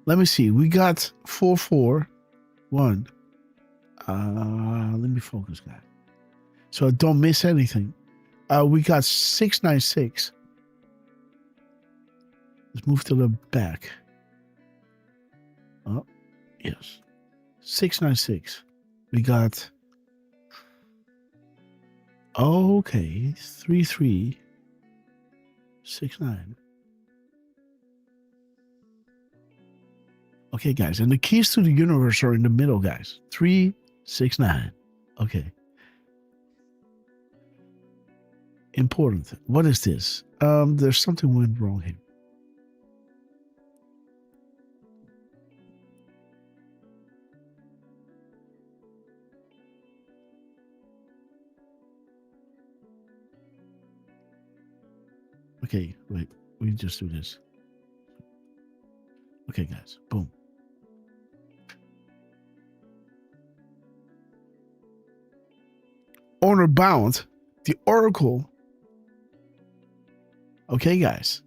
Let me see. We got 441. Let me focus, guys, so I don't miss anything. We got 696. Let's move to the back. Oh, yes. 696. We got. Okay, 3369. Okay, guys, and the keys to the universe are in the middle, guys. 369. Okay. Important. What is this? There's something went wrong here. Okay, wait. We just do this. Okay, guys. Boom. Honor bound. The oracle. Okay, guys.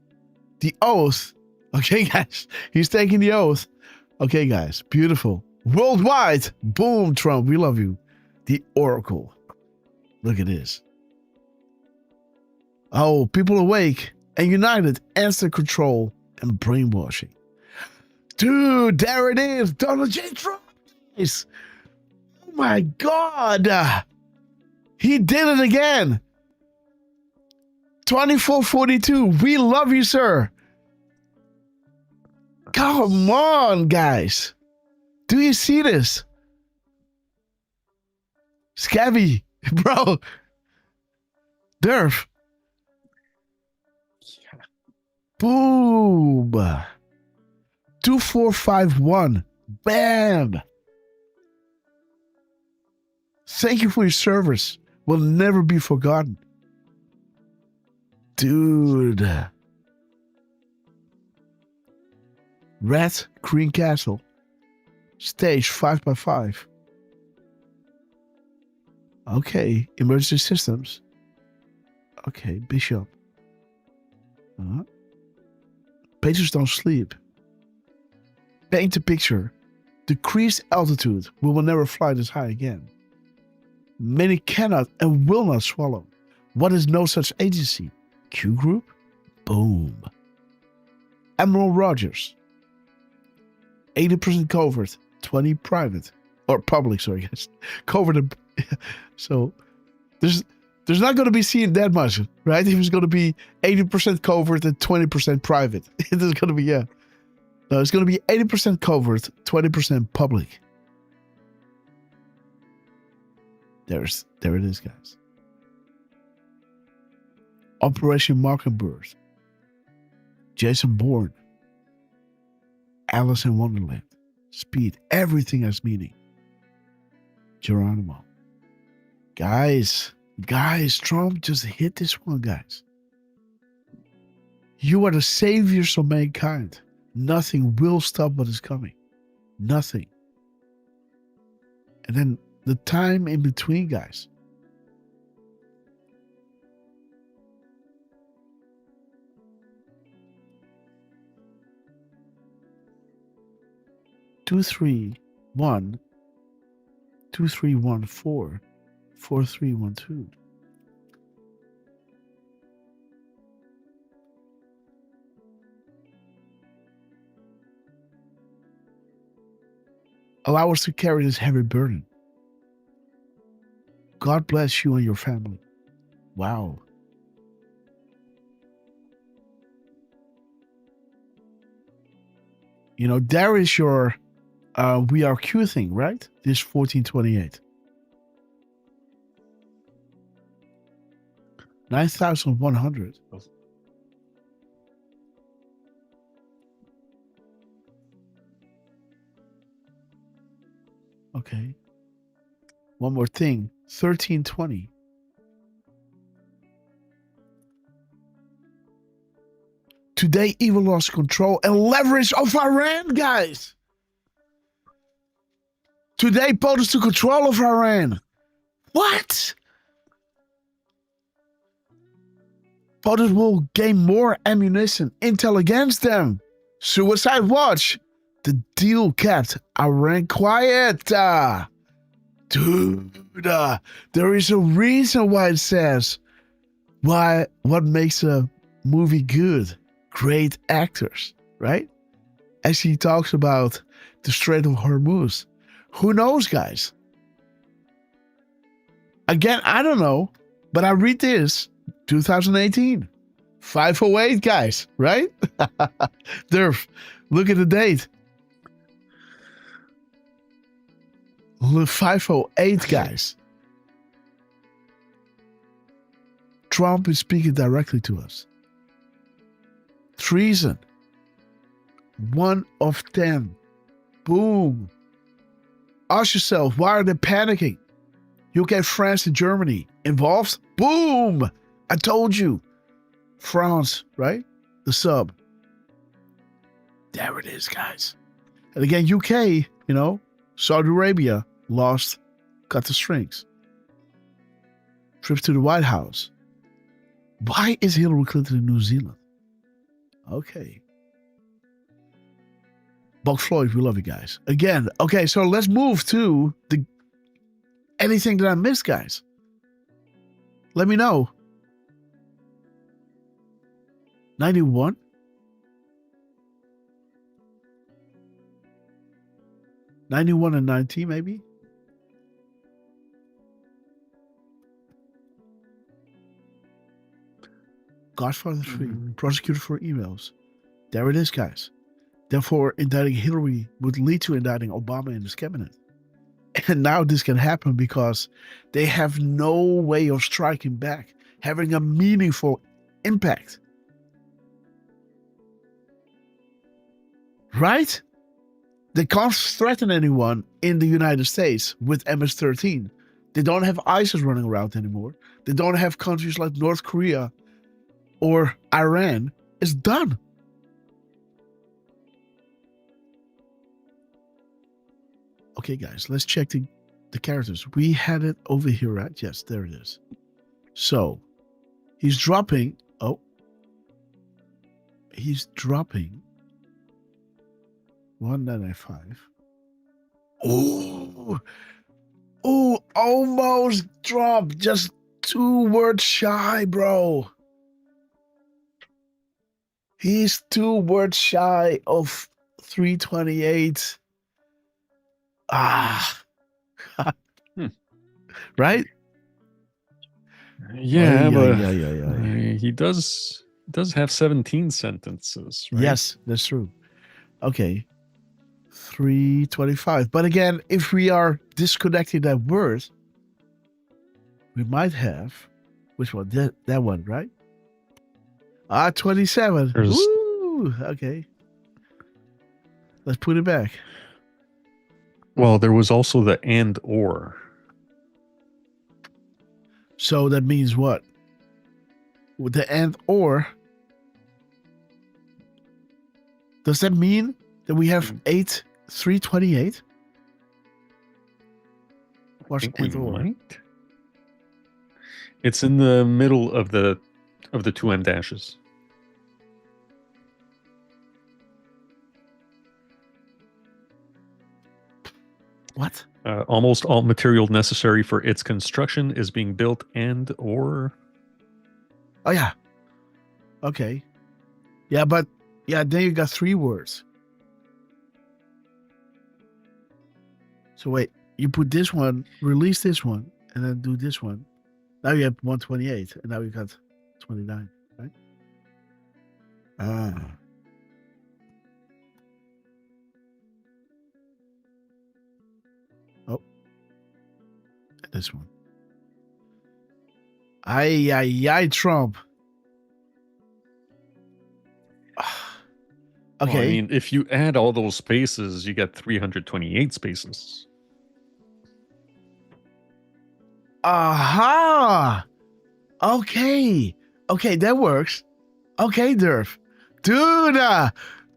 The oath. Okay, guys. He's taking the oath. Okay, guys. Beautiful. Worldwide. Boom, Trump. We love you. The oracle. Look at this. Oh, people awake and united, answer control and brainwashing. Dude, there it is. Donald J. Trump. Oh my God. He did it again. 2442. We love you, sir. Come on, guys. Do you see this? Scabby, bro. Derf. Boom. 2451. Bam. Thank you for your service. Will never be forgotten. Dude. Red Green Castle. Stage 5x5. Okay. Emergency systems. Okay. Bishop. Pages don't sleep. Paint a picture. Decreased altitude. We will never fly this high again. Many cannot and will not swallow. What is no such agency? Q Group? Boom. Admiral Rogers. 80% covert, 20 private. Or public, sorry, guys. Covert. So, there's not going to be seen that much, right? It was going to be 80% covert and 20% private. It is going to be, yeah. No, it's going to be 80% covert, 20% public. There it is, guys. Operation Mockingbird. Jason Bourne. Alice in Wonderland. Speed. Everything has meaning. Geronimo. Guys, Trump just hit this one, guys. You are the saviors of mankind. Nothing will stop what is coming. Nothing. And then the time in between, guys. Two, 3, 1, 2, 3, 1, 4, 4, 3, 1, 2. Allow us to carry this heavy burden. God bless you and your family. Wow. You know, there is your We Are Q thing, right? This 1428. 9,100. Okay. One more thing. 1320. Today, evil lost control and leverage of Iran, guys. Today, POTUS took control of Iran. What? POTUS will gain more ammunition, intel against them. Suicide Watch. The deal kept. Iran quiet. Dude, there is a reason why it says what makes a movie good. Great actors, right? As he talks about the Strait of Hormuz. Who knows, guys? Again, I don't know, but I read this 2018. 508, guys, right? Derf, look at the date. 508, guys. Trump is speaking directly to us. Treason. 1 of 10. Boom. Ask yourself, why are they panicking? UK, France, and Germany involved? Boom! I told you. France, right? The sub. There it is, guys. And again, UK, Saudi Arabia lost, cut the strings. Trip to the White House. Why is Hillary Clinton in New Zealand? Okay. Buck Floyd, we love you guys. Again, okay, so let's move to anything that I missed, guys. Let me know. 91? '91 and 19, maybe? Godfather 3, prosecuted for emails. There it is, guys. Therefore, indicting Hillary would lead to indicting Obama and his cabinet. And now this can happen because they have no way of striking back, having a meaningful impact. Right? They can't threaten anyone in the United States with MS-13. They don't have ISIS running around anymore. They don't have countries like North Korea or Iran. It's done. Okay, guys, let's check the characters. We had it over here, right? Yes, there it is. So, he's dropping. Oh. He's dropping 195. Oh, almost dropped. Just 2 words shy, bro. He's 2 words shy of 328. Right? Yeah, but he does have 17 sentences, right? Yes, that's true. Okay. 325. But again, if we are disconnecting that word, we might have, which one? That one, right? 27. Woo! Okay. Let's put it back. Well, there was also the and or. So that means what? With the and or, does that mean that we have 328? What's and or? Might? It's in the middle of the 2 M dashes. What? Almost all material necessary for its construction is being built and or. Oh, yeah. Okay. Yeah, but then you got 3 words. So wait, you put this one, release this one, and then do this one. Now you have 128, and now you got 29, right? Oh. This one. Ay, Trump. Okay. Well, I mean, if you add all those spaces, you get 328 spaces. Aha! Okay, that works. Okay, Derf. Dude,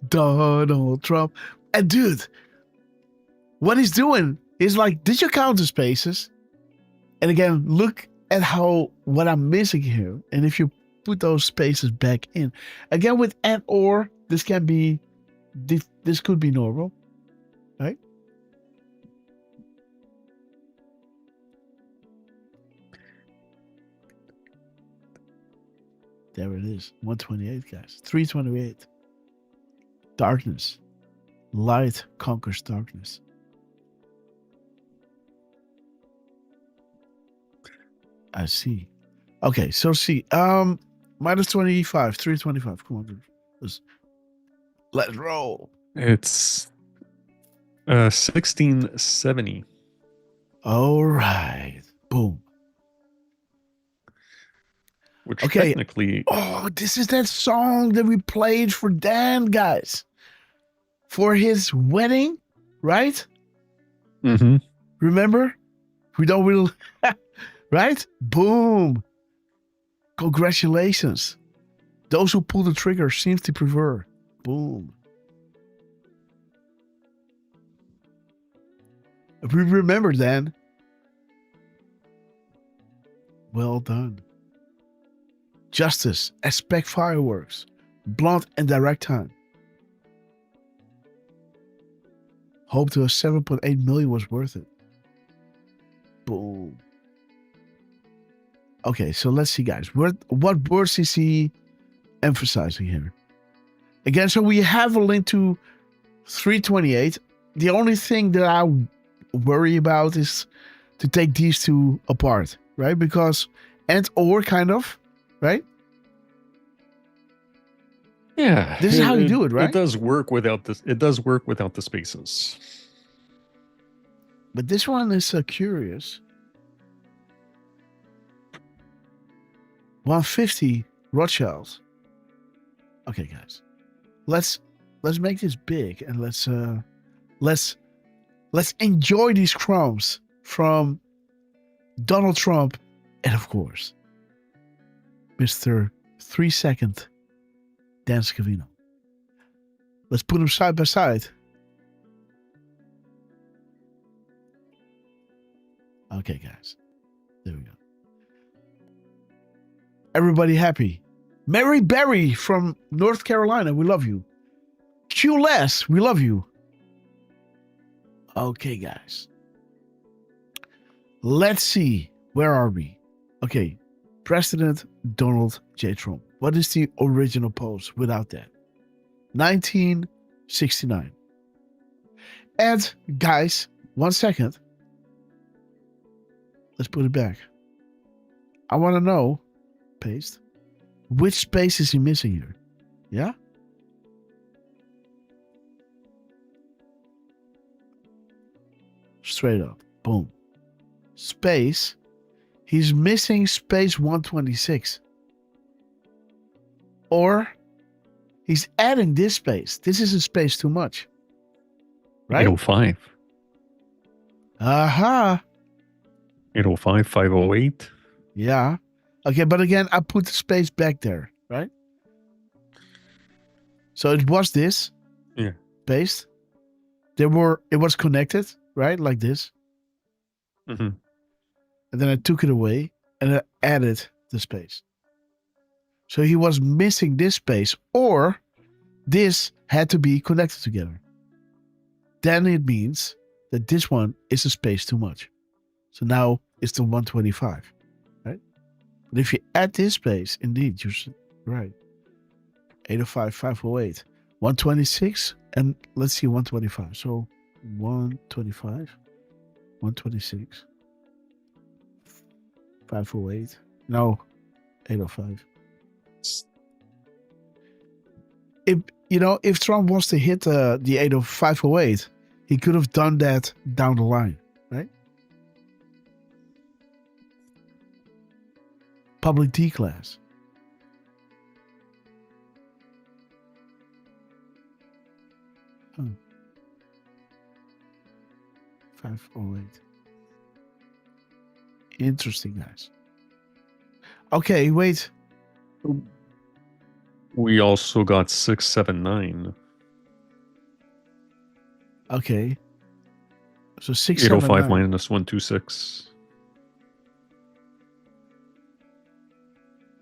Donald Trump. And dude, what he's doing is like, did you count the spaces? And again, look at what I'm missing here. And if you put those spaces back in, again with and or, this can be this could be normal, right? There it is. 128, guys. 328. Darkness. Light conquers darkness. I see. Okay, so see. Minus 25. 325. Come on, dude. Let's roll. It's 1670. All right. Boom. Which okay. technically... Oh, this is that song that we played for Dan, guys. For his wedding, right? Mm-hmm. Remember? We don't really... right? Boom. Congratulations. Those who pull the trigger seems to prefer. Boom. We remember, Dan. Well done. Justice, expect fireworks, blunt and direct time. Hope to a 7.8 million was worth it. Boom. Okay, so let's see, guys. What words is he emphasizing here? Again, so we have a link to 328. The only thing that I worry about is to take these two apart, right? Because and or kind of, right? Yeah, this is how you do it, right? It does work without this. It does work without the spaces. But this one is curious. 150 Rothschilds. Okay, guys, let's make this big and let's enjoy these crumbs from Donald Trump and of course Mr. 3-second Dan Scavino. Let's put them side by side. Okay, guys. There we go. Everybody happy. Mary Berry from North Carolina, we love you. Q Les, we love you. Okay, guys. Let's see. Where are we? Okay. President Donald J. Trump. What is the original post without that? 1969. And guys, 1 second. Let's put it back. I want to know, paste, which space is he missing here? Yeah? Straight up. Boom. Space. He's missing space 126. Or he's adding this space. This is a space too much. Right? 805. Aha. 805, 508. Yeah. Okay, but again, I put the space back there, right? So it was this. Yeah. Paste. It was connected, right? Like this. Mm-hmm. And then I took it away and I added the space. So he was missing this space, or this had to be connected together. Then it means that this one is a space too much. So now it's the 125, right? But if you add this space, indeed, you're right. 805, 508, 126, and let's see 125. So 125, 126, 508. No, 805. If Trump wants to hit the 508, he could have done that down the line, right? Public D class. Oh. 508. Interesting, guys. Okay, wait. We also got 679. Okay. So 679. 805 minus 126.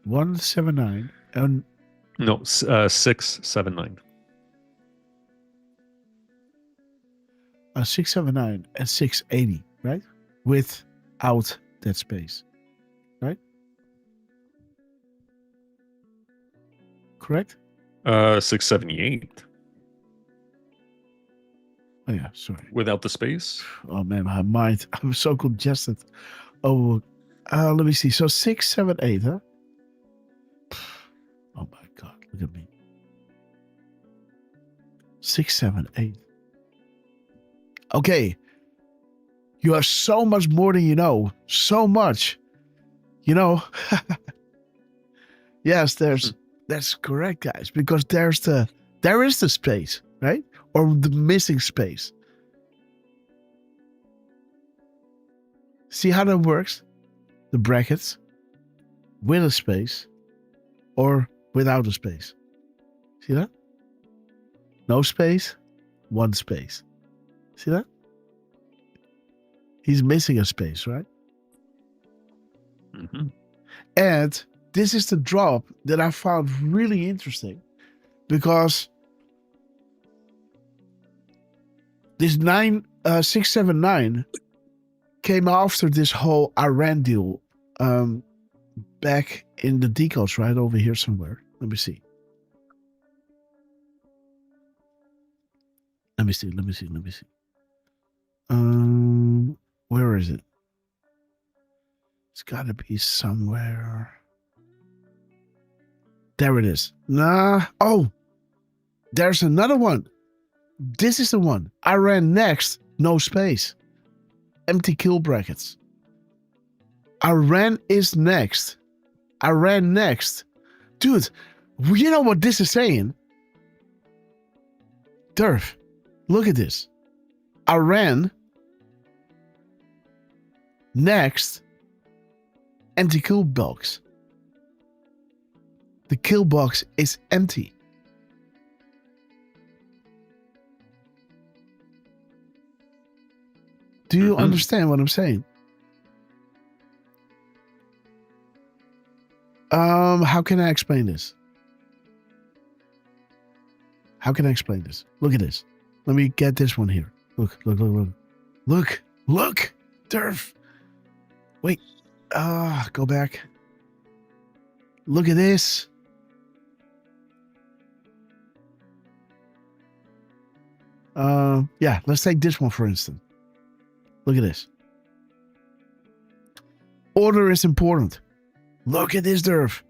179 and no, 679. 679 and 680, right? Without that space, right? Correct? 678. Oh yeah, sorry. Without the space? Oh man, my mind. I'm so congested. Oh, let me see. So 678, huh? Oh my God, look at me. 678. Okay. You are so much more than you know. So much. You know. Yes, that's correct, guys. Because there is the space, right? Or the missing space. See how that works? The brackets with a space or without a space. See that? No space, one space. See that? He's missing a space, right? Mm-hmm. And this is the drop that I found really interesting because this 679 came after this whole Iran deal back in the decodes, right over here somewhere. Let me see. Let me see. Where is it? It's got to be somewhere. There it is. Nah. Oh, there's another one. This is the one. Iran next. No space. Empty kill brackets. Iran is next. Iran next. Dude, you know what this is saying? Derf, look at this. Iran next. Empty kill box. The kill box is empty. Do you understand what I'm saying? How can I explain this? How can I explain this? Look at this. Let me get this one here. Look. Derf. Wait. Go back. Look at this. Yeah, let's take this one for instance. Look at this. Order is important. Look at this, Derf.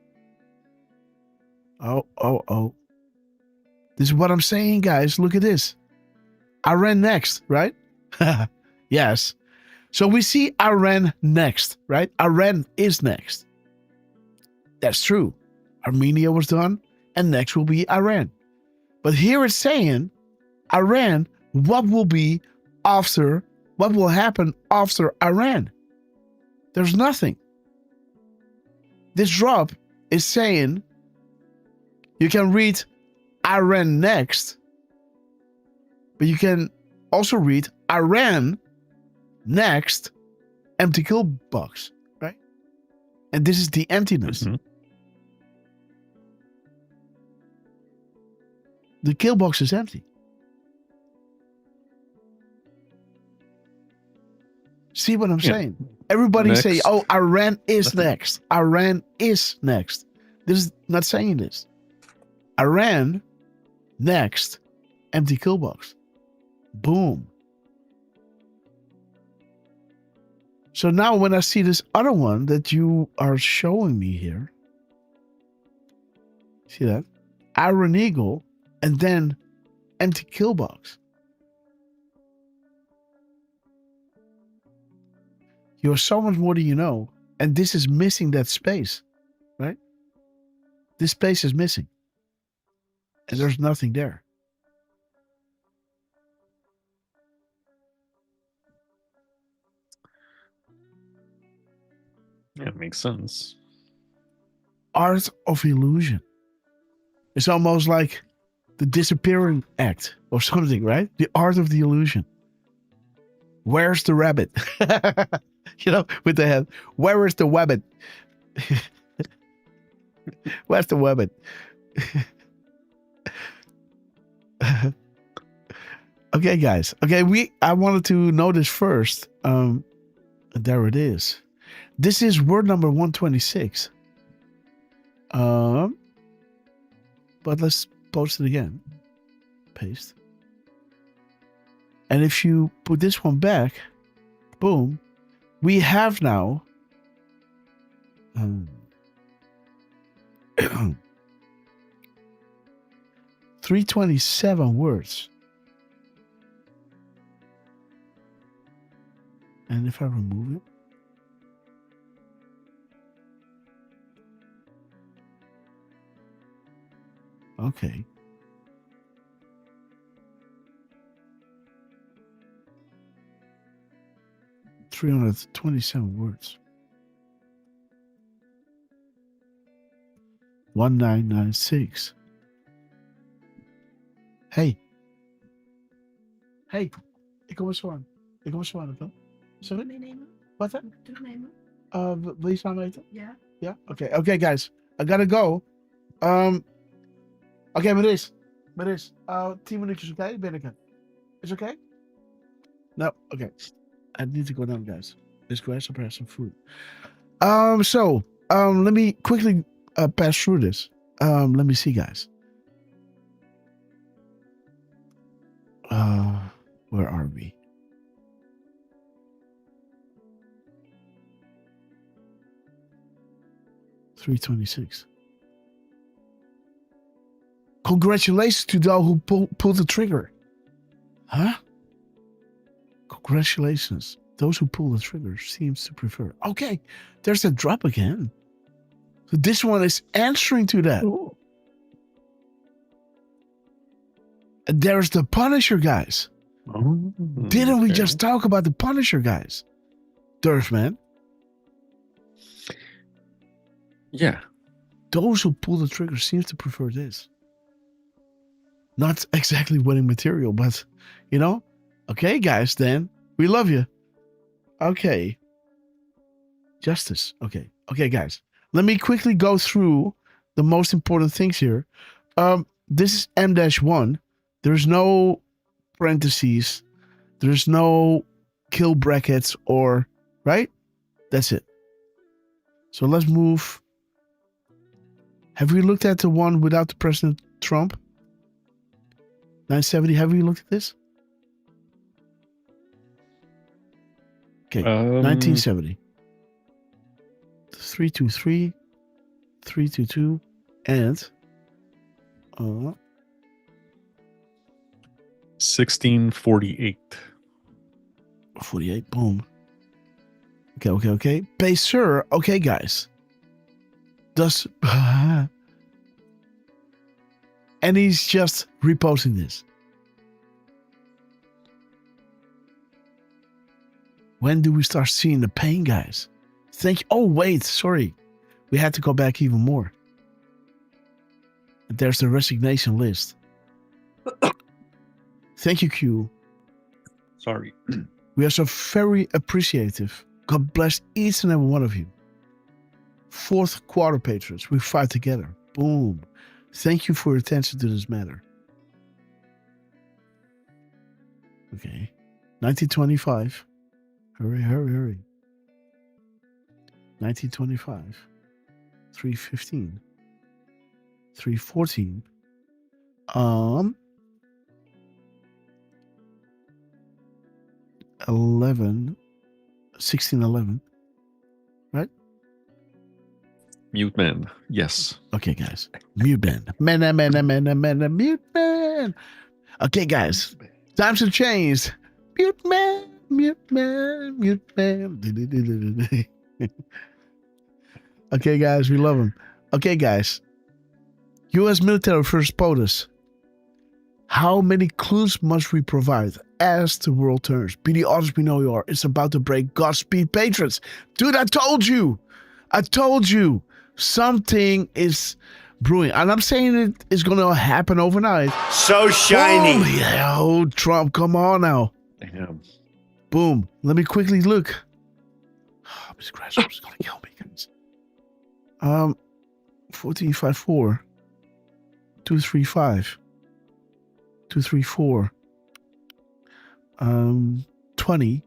Oh. This is what I'm saying, guys. Look at this. Iran next, right? Yes. So we see Iran next, right? Iran is next. That's true. Armenia was done, and next will be Iran. But here it's saying, Iran, what will happen after Iran? There's nothing. This drop is saying you can read Iran next, but you can also read Iran next, empty kill box, right? And this is the emptiness. Mm-hmm. The kill box is empty. See what I'm saying? Everybody Next. say, oh, Iran is next. Iran is next. This is not saying this. Iran next, empty kill box. Boom. So now when I see this other one that you are showing me here, see that? Iron Eagle and then empty kill box. You're so much more than you know. And this is missing that space, right? This space is missing. And there's nothing there. Yeah, it makes sense. Art of illusion. It's almost like the disappearing act or something, right? The art of the illusion. Where's the rabbit? With the head. Where is the rabbit? Where's the rabbit? Okay, guys. Okay, I wanted to know this first. There it is. This is word number 126. But let's post it again. Paste. And if you put this one back, boom, we have now 327 words. And if I remove it, okay. $327 words. 1996. Hey. Hey. Ik kom eens aan. Sorry? Meenemen. Wat dan? Terugnemen. Wil je samen eten? Ja. Ja? Okay, guys. I gotta go. Okay, Maris. 10 minuutjes, okay? Ben ik er. Is it okay? No, okay. I need to go down, guys. This Grasshopper has some food. Let me quickly pass through this. Let me see, guys. Where are we? $326. Congratulations to those who pulled the trigger. Huh? Congratulations. Those who pull the trigger seems to prefer. Okay, there's a drop again. So this one is answering to that. Ooh. And there's the Punisher, guys. Oh, didn't we just talk about the Punisher, guys? Derf, man. Yeah. Those who pull the trigger seems to prefer this. Not exactly wedding material, but, you know. Okay, guys, then. We love you. Okay. Justice. Okay. Okay, guys. Let me quickly go through the most important things here. This is M-1. There's no parentheses. There's no kill brackets or, right? That's it. So let's move. Have we looked at the one without the President Trump? 970, have we looked at this? Okay, 1970. 323, 322, and 1648. 48, boom. Okay. Pay sir. Okay, guys. Does and he's just reposting this. When do we start seeing the pain, guys? Thank you. Oh, wait, sorry. We had to go back even more. There's the resignation list. Thank you, Q. Sorry. We are so very appreciative. God bless each and every one of you. 4th quarter patrons. We fight together. Boom. Thank you for your attention to this matter. Okay. 1925. Hurry. 1925. 315. 314. 1611. Right? Mute man. Yes. Okay, guys. Mute man. Man, mute man. Okay, guys. Times have changed. Mute man. Okay, guys. We love him. Okay, guys. U.S. military first POTUS. How many clues must we provide as the world turns? Be the odds we know you are. It's about to break. Godspeed, patrons. Dude, I told you. Something is brewing. And I'm saying it is going to happen overnight. So shiny. Oh, yeah. Oh, Trump, come on now. Damn. Boom. Let me quickly look. Oh, this Grasshopper's going to kill me, guys. 1454. 235. 234. 20.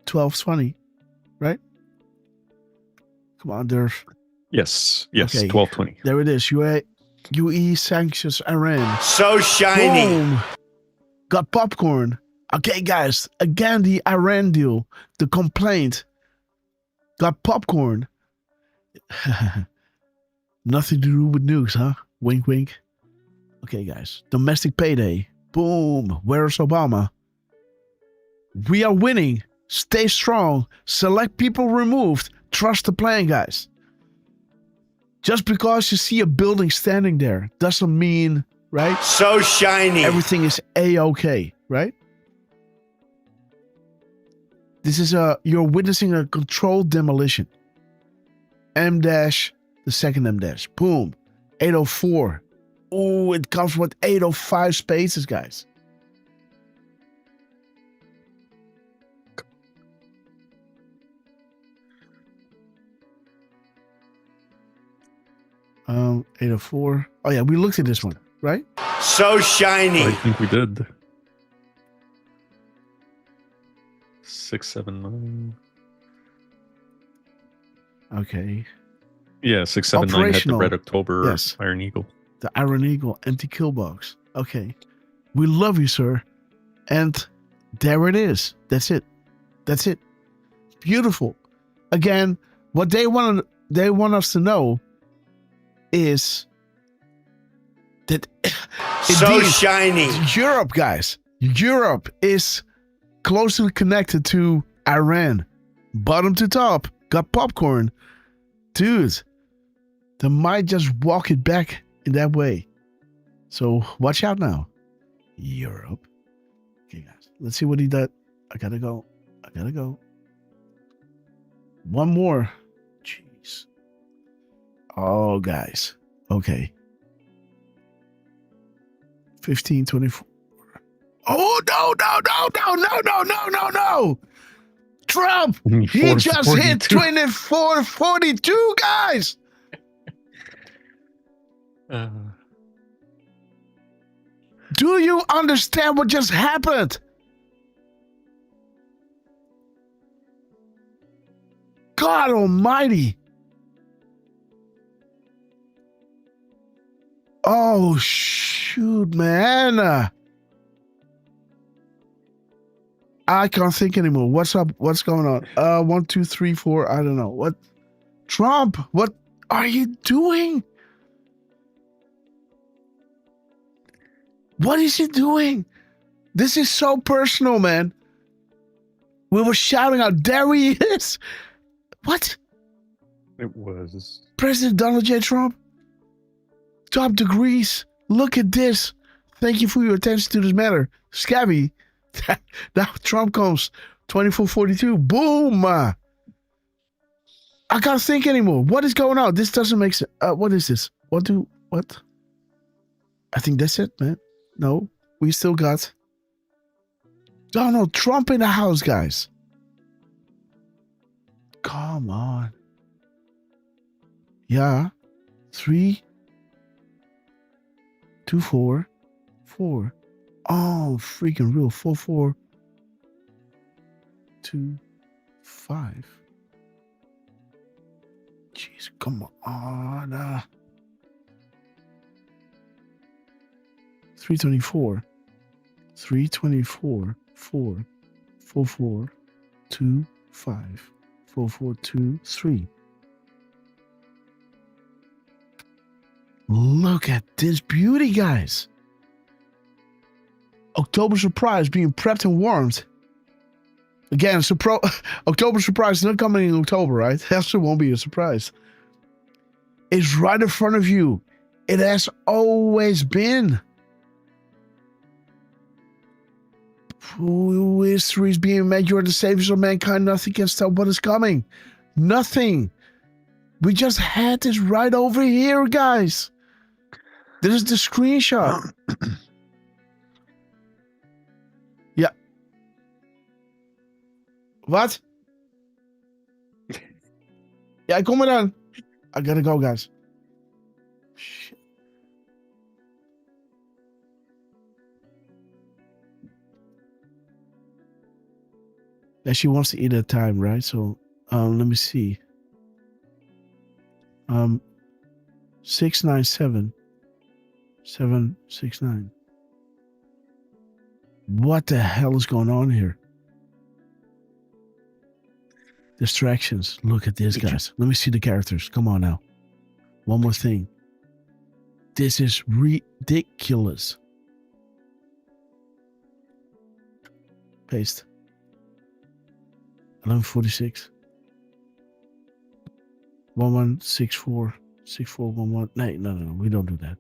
12:20, right? Come on, Derf. Yes, Okay. 12:20. There it is. UE sanctions Iran. So shiny. Boom. Got popcorn. Okay, guys. Again, the Iran deal. The complaint. Got popcorn. Nothing to do with nukes, huh? Wink, wink. Okay, guys. Domestic payday. Boom. Where's Obama? We are winning. Stay strong. Select people removed. Trust the plan, guys. Just because you see a building standing there doesn't mean, right? So shiny. Everything is A-okay, right? This is you're witnessing a controlled demolition. M dash, the second M dash. Boom. 804. Oh, it comes with 805 spaces, guys. 804. Oh yeah, we looked at this one, right? So shiny. I think we did. 679. Okay. Yeah, 679 had the Red October yes. Iron Eagle. The Iron Eagle anti-kill box. Okay. We love you, sir. And there it is. That's it. That's it. Beautiful. Again, what they want us to know is that so shiny. Europe, guys. Europe is closely connected to Iran. Bottom to top. Got popcorn. Dude, they might just walk it back in that way. So watch out now. Europe. Okay, guys. Let's see what he does. I gotta go. One more. Jeez. Oh, guys. Okay. 1524. Oh, no. Trump. He just hit 2442, guys. Do you understand what just happened? God almighty. Oh, shoot, man. I can't think anymore. What's up? What's going on? 1, 2, 3, 4. I don't know. What? Trump, what are you doing? What is he doing? This is so personal, man. We were shouting out, there he is. What? It was President Donald J. Trump. Top degrees. Look at this. Thank you for your attention to this matter. Scabby. Now Trump comes. 2442. Boom. I can't think anymore. What is going on? This doesn't make sense. What is this? What? I think that's it, man. No, we still got Donald Trump in the house, guys. Come on. Yeah. 3, 2, 4, 4. Oh, freaking real. 4, 4, 2, 5. Jeez, come on. 324. 324. 4. 4, 4, 2, 5. 4, 4, 2, 3. Look at this beauty, guys. October surprise being prepped and warmed. Again, October surprise is not coming in October, right? That won't be a surprise. It's right in front of you. It has always been. History is being made. You are the saviors of mankind. Nothing can stop what is coming. Nothing. We just had this right over here, guys. This is the screenshot. Yeah. Wat? Ja, kom maar dan. I gotta go, guys. Shit. that she wants to eat at a time, right? So let me see. 697 769. What the hell is going on here? Distractions. Look at this, guys. Let me see the characters. Come on now. One more thing. This is ridiculous. Paste. 1146. 1164 6411. No. We don't do that.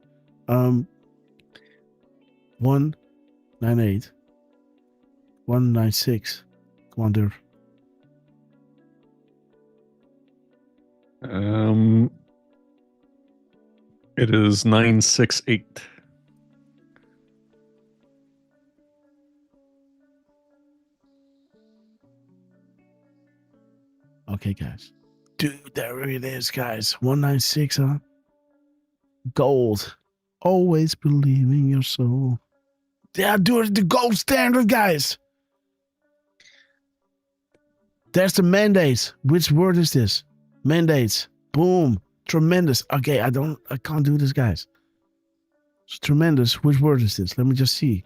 198 196. Come on, Derf. It is 968. Okay, guys. Dude, there it is, guys. 196, huh? Gold. Always believe in your soul. Yeah, dude, the gold standard, guys. There's the mandates. Which word is this? Mandates. Boom. Tremendous. Okay, I can't do this, guys. It's tremendous. Which word is this? Let me just see.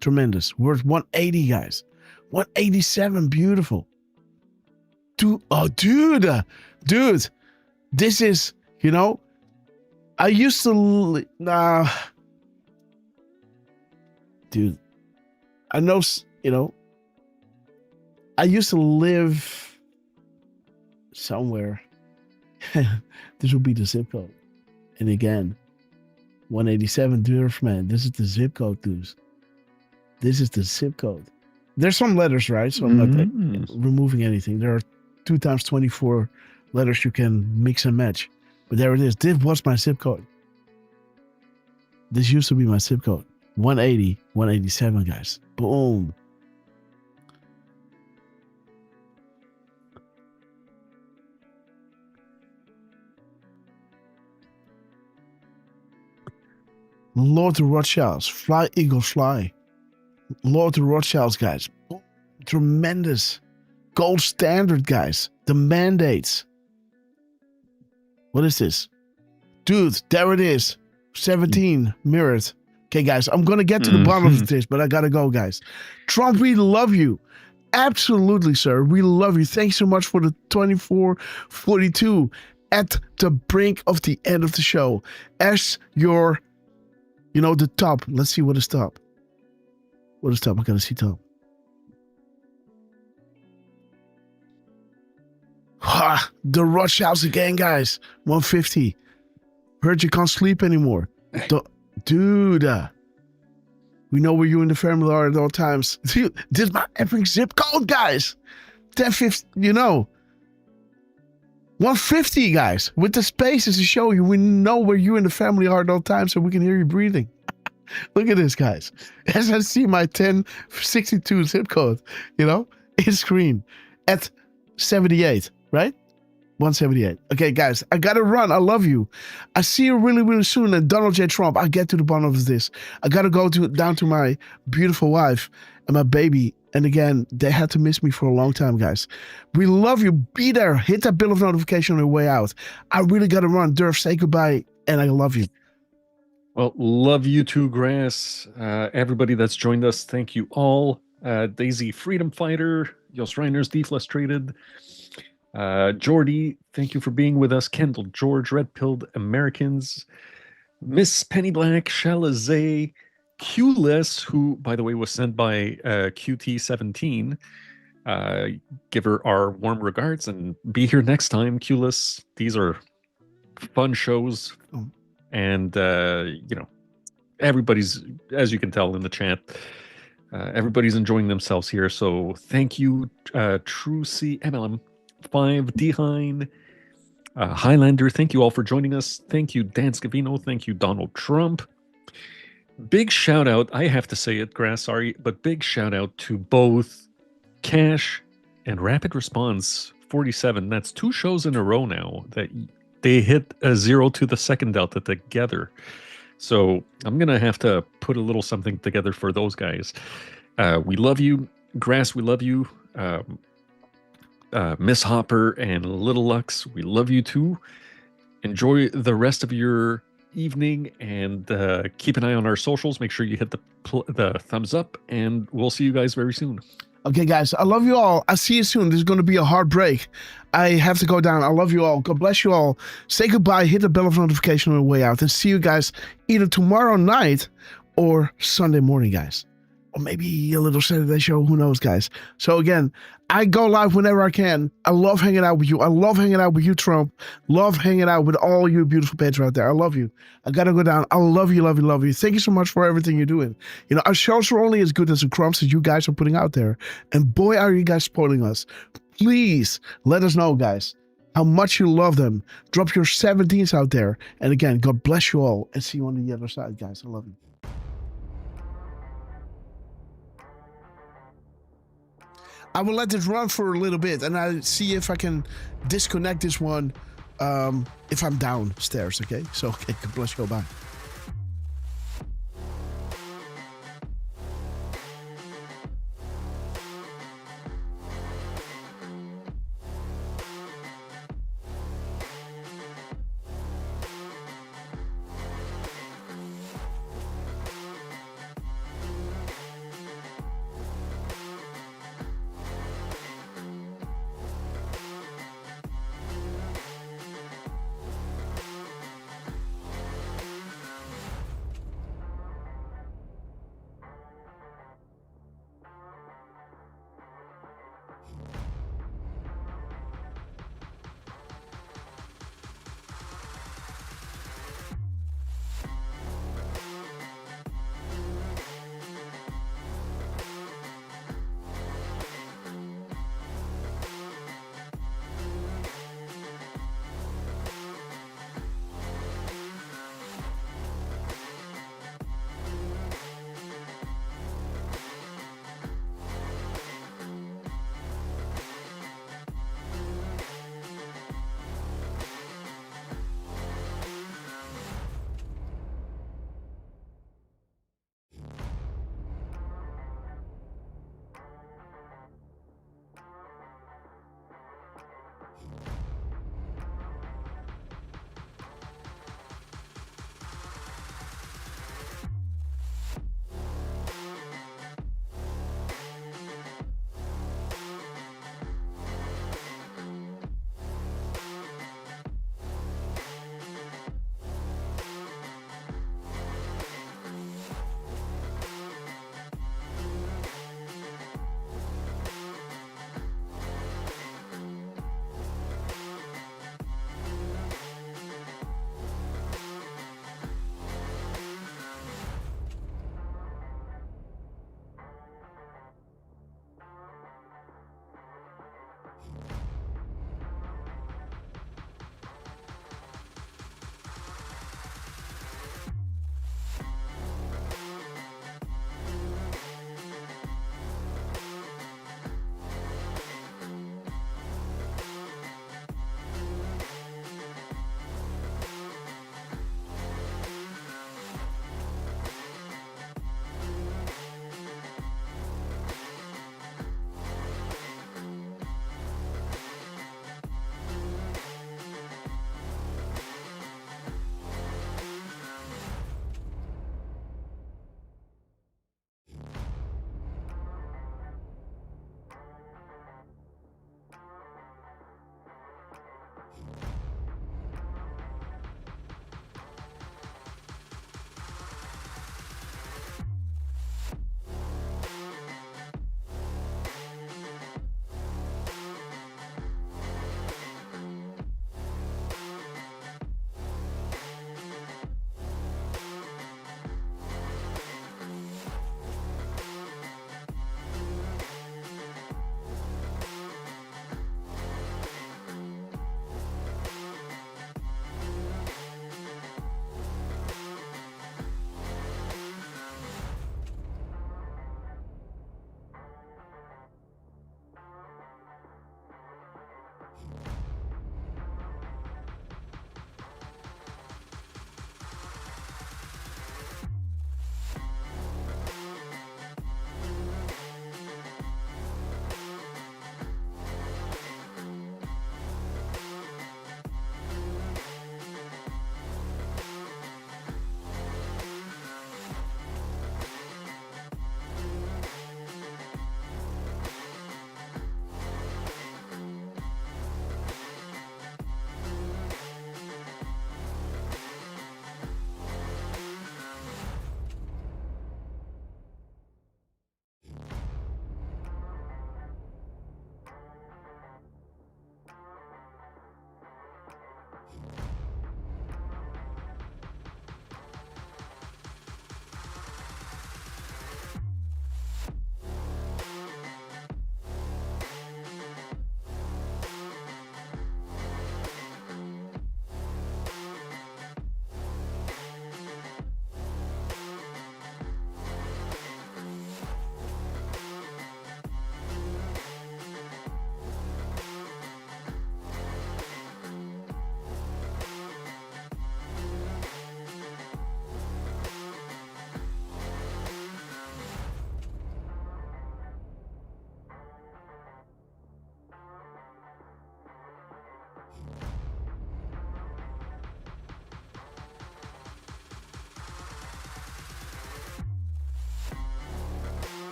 Tremendous. Word 180, guys. 187. Beautiful. Dude, dude, this is, I used to, dude, I know, I used to live somewhere. This will be the zip code. And again, 187 Derf, man. This is the zip code, dudes. This is the zip code. There's some letters, right? So I'm not removing anything. There are 2 times 24 letters you can mix and match. But there it is. This was my zip code. This used to be my zip code. 180, 187, guys. Boom. Lord of the Rothschilds. Fly, Eagles, fly. Lord of the Rothschilds, guys. Tremendous. Gold standard, guys. The mandates. What is this? Dude, there it is. 17 mirrored. Okay, guys, I'm going to get to the bottom of this, but I got to go, guys. Trump, we love you. Absolutely, sir. We love you. Thanks so much for the 2442 at the brink of the end of the show. As your, the top. Let's see what is top. What is top? I got to see top. Ha! The Rothschilds again, guys. 150. Heard you can't sleep anymore. Dude. We know where you and the family are at all times. Dude, this is my effing zip code, guys. 1050, 150, guys. With the spaces to show you, we know where you and the family are at all times so we can hear you breathing. Look at this, guys. As I see my 1062 zip code, in screen at 78, right? 178. Okay, guys, I gotta run. I love you. I see you really, really soon. And Donald J. Trump, I get to the bottom of this. I gotta go down to my beautiful wife and my baby. And again, they had to miss me for a long time, guys. We love you. Be there. Hit that bell of notification on your way out. I really gotta run. Derf, say goodbye. And I love you. Well, love you too, Grass. Everybody that's joined us, thank you all. Daisy Freedom Fighter, Jos Reiners, Deflustrated, Jordy, thank you for being with us. Kendall, George, Red Pilled Americans, Miss Penny Black, Shalazay, Qless, who, by the way, was sent by QT17. Give her our warm regards and be here next time, Qless. These are fun shows. And, everybody's, as you can tell in the chat, everybody's enjoying themselves here. So thank you, True C MLM 5 Dehine, Highlander. Thank you all for joining us. Thank you, Dan Scavino. Thank you, Donald Trump. Big shout out. I have to say it, Grass, sorry, but big shout out to both Cash and Rapid Response 47. That's 2 shows in a row now that they hit a 0 to the second delta together. So I'm going to have to put a little something together for those guys. We love you. Grass, we love you. Miss Hopper and Little Lux, we love you too. Enjoy the rest of your evening, and keep an eye on our socials. Make sure you hit the thumbs up, and we'll see you guys very soon. Okay, guys, I love you all. I'll see you soon. This is going to be a hard break. I have to go down. I love you all. God bless you all. Say goodbye. Hit the bell of notification on the way out, and see you guys either tomorrow night or Sunday morning, guys. Or maybe a little Saturday show. Who knows, guys? So again, I go live whenever I can. I love hanging out with you. I love hanging out with you, Trump. Love hanging out with all you beautiful patrons out there. I love you. I got to go down. I love you, love you, love you. Thank you so much for everything you're doing. You know, our shows are only as good as the crumbs that you guys are putting out there. And boy, are you guys spoiling us. Please let us know, guys, how much you love them. Drop your 17s out there. And again, God bless you all. And see you on the other side, guys. I love you. I will let this run for a little bit, and I'll see if I can disconnect this one if I'm downstairs, okay? So, okay, God bless you. Bye.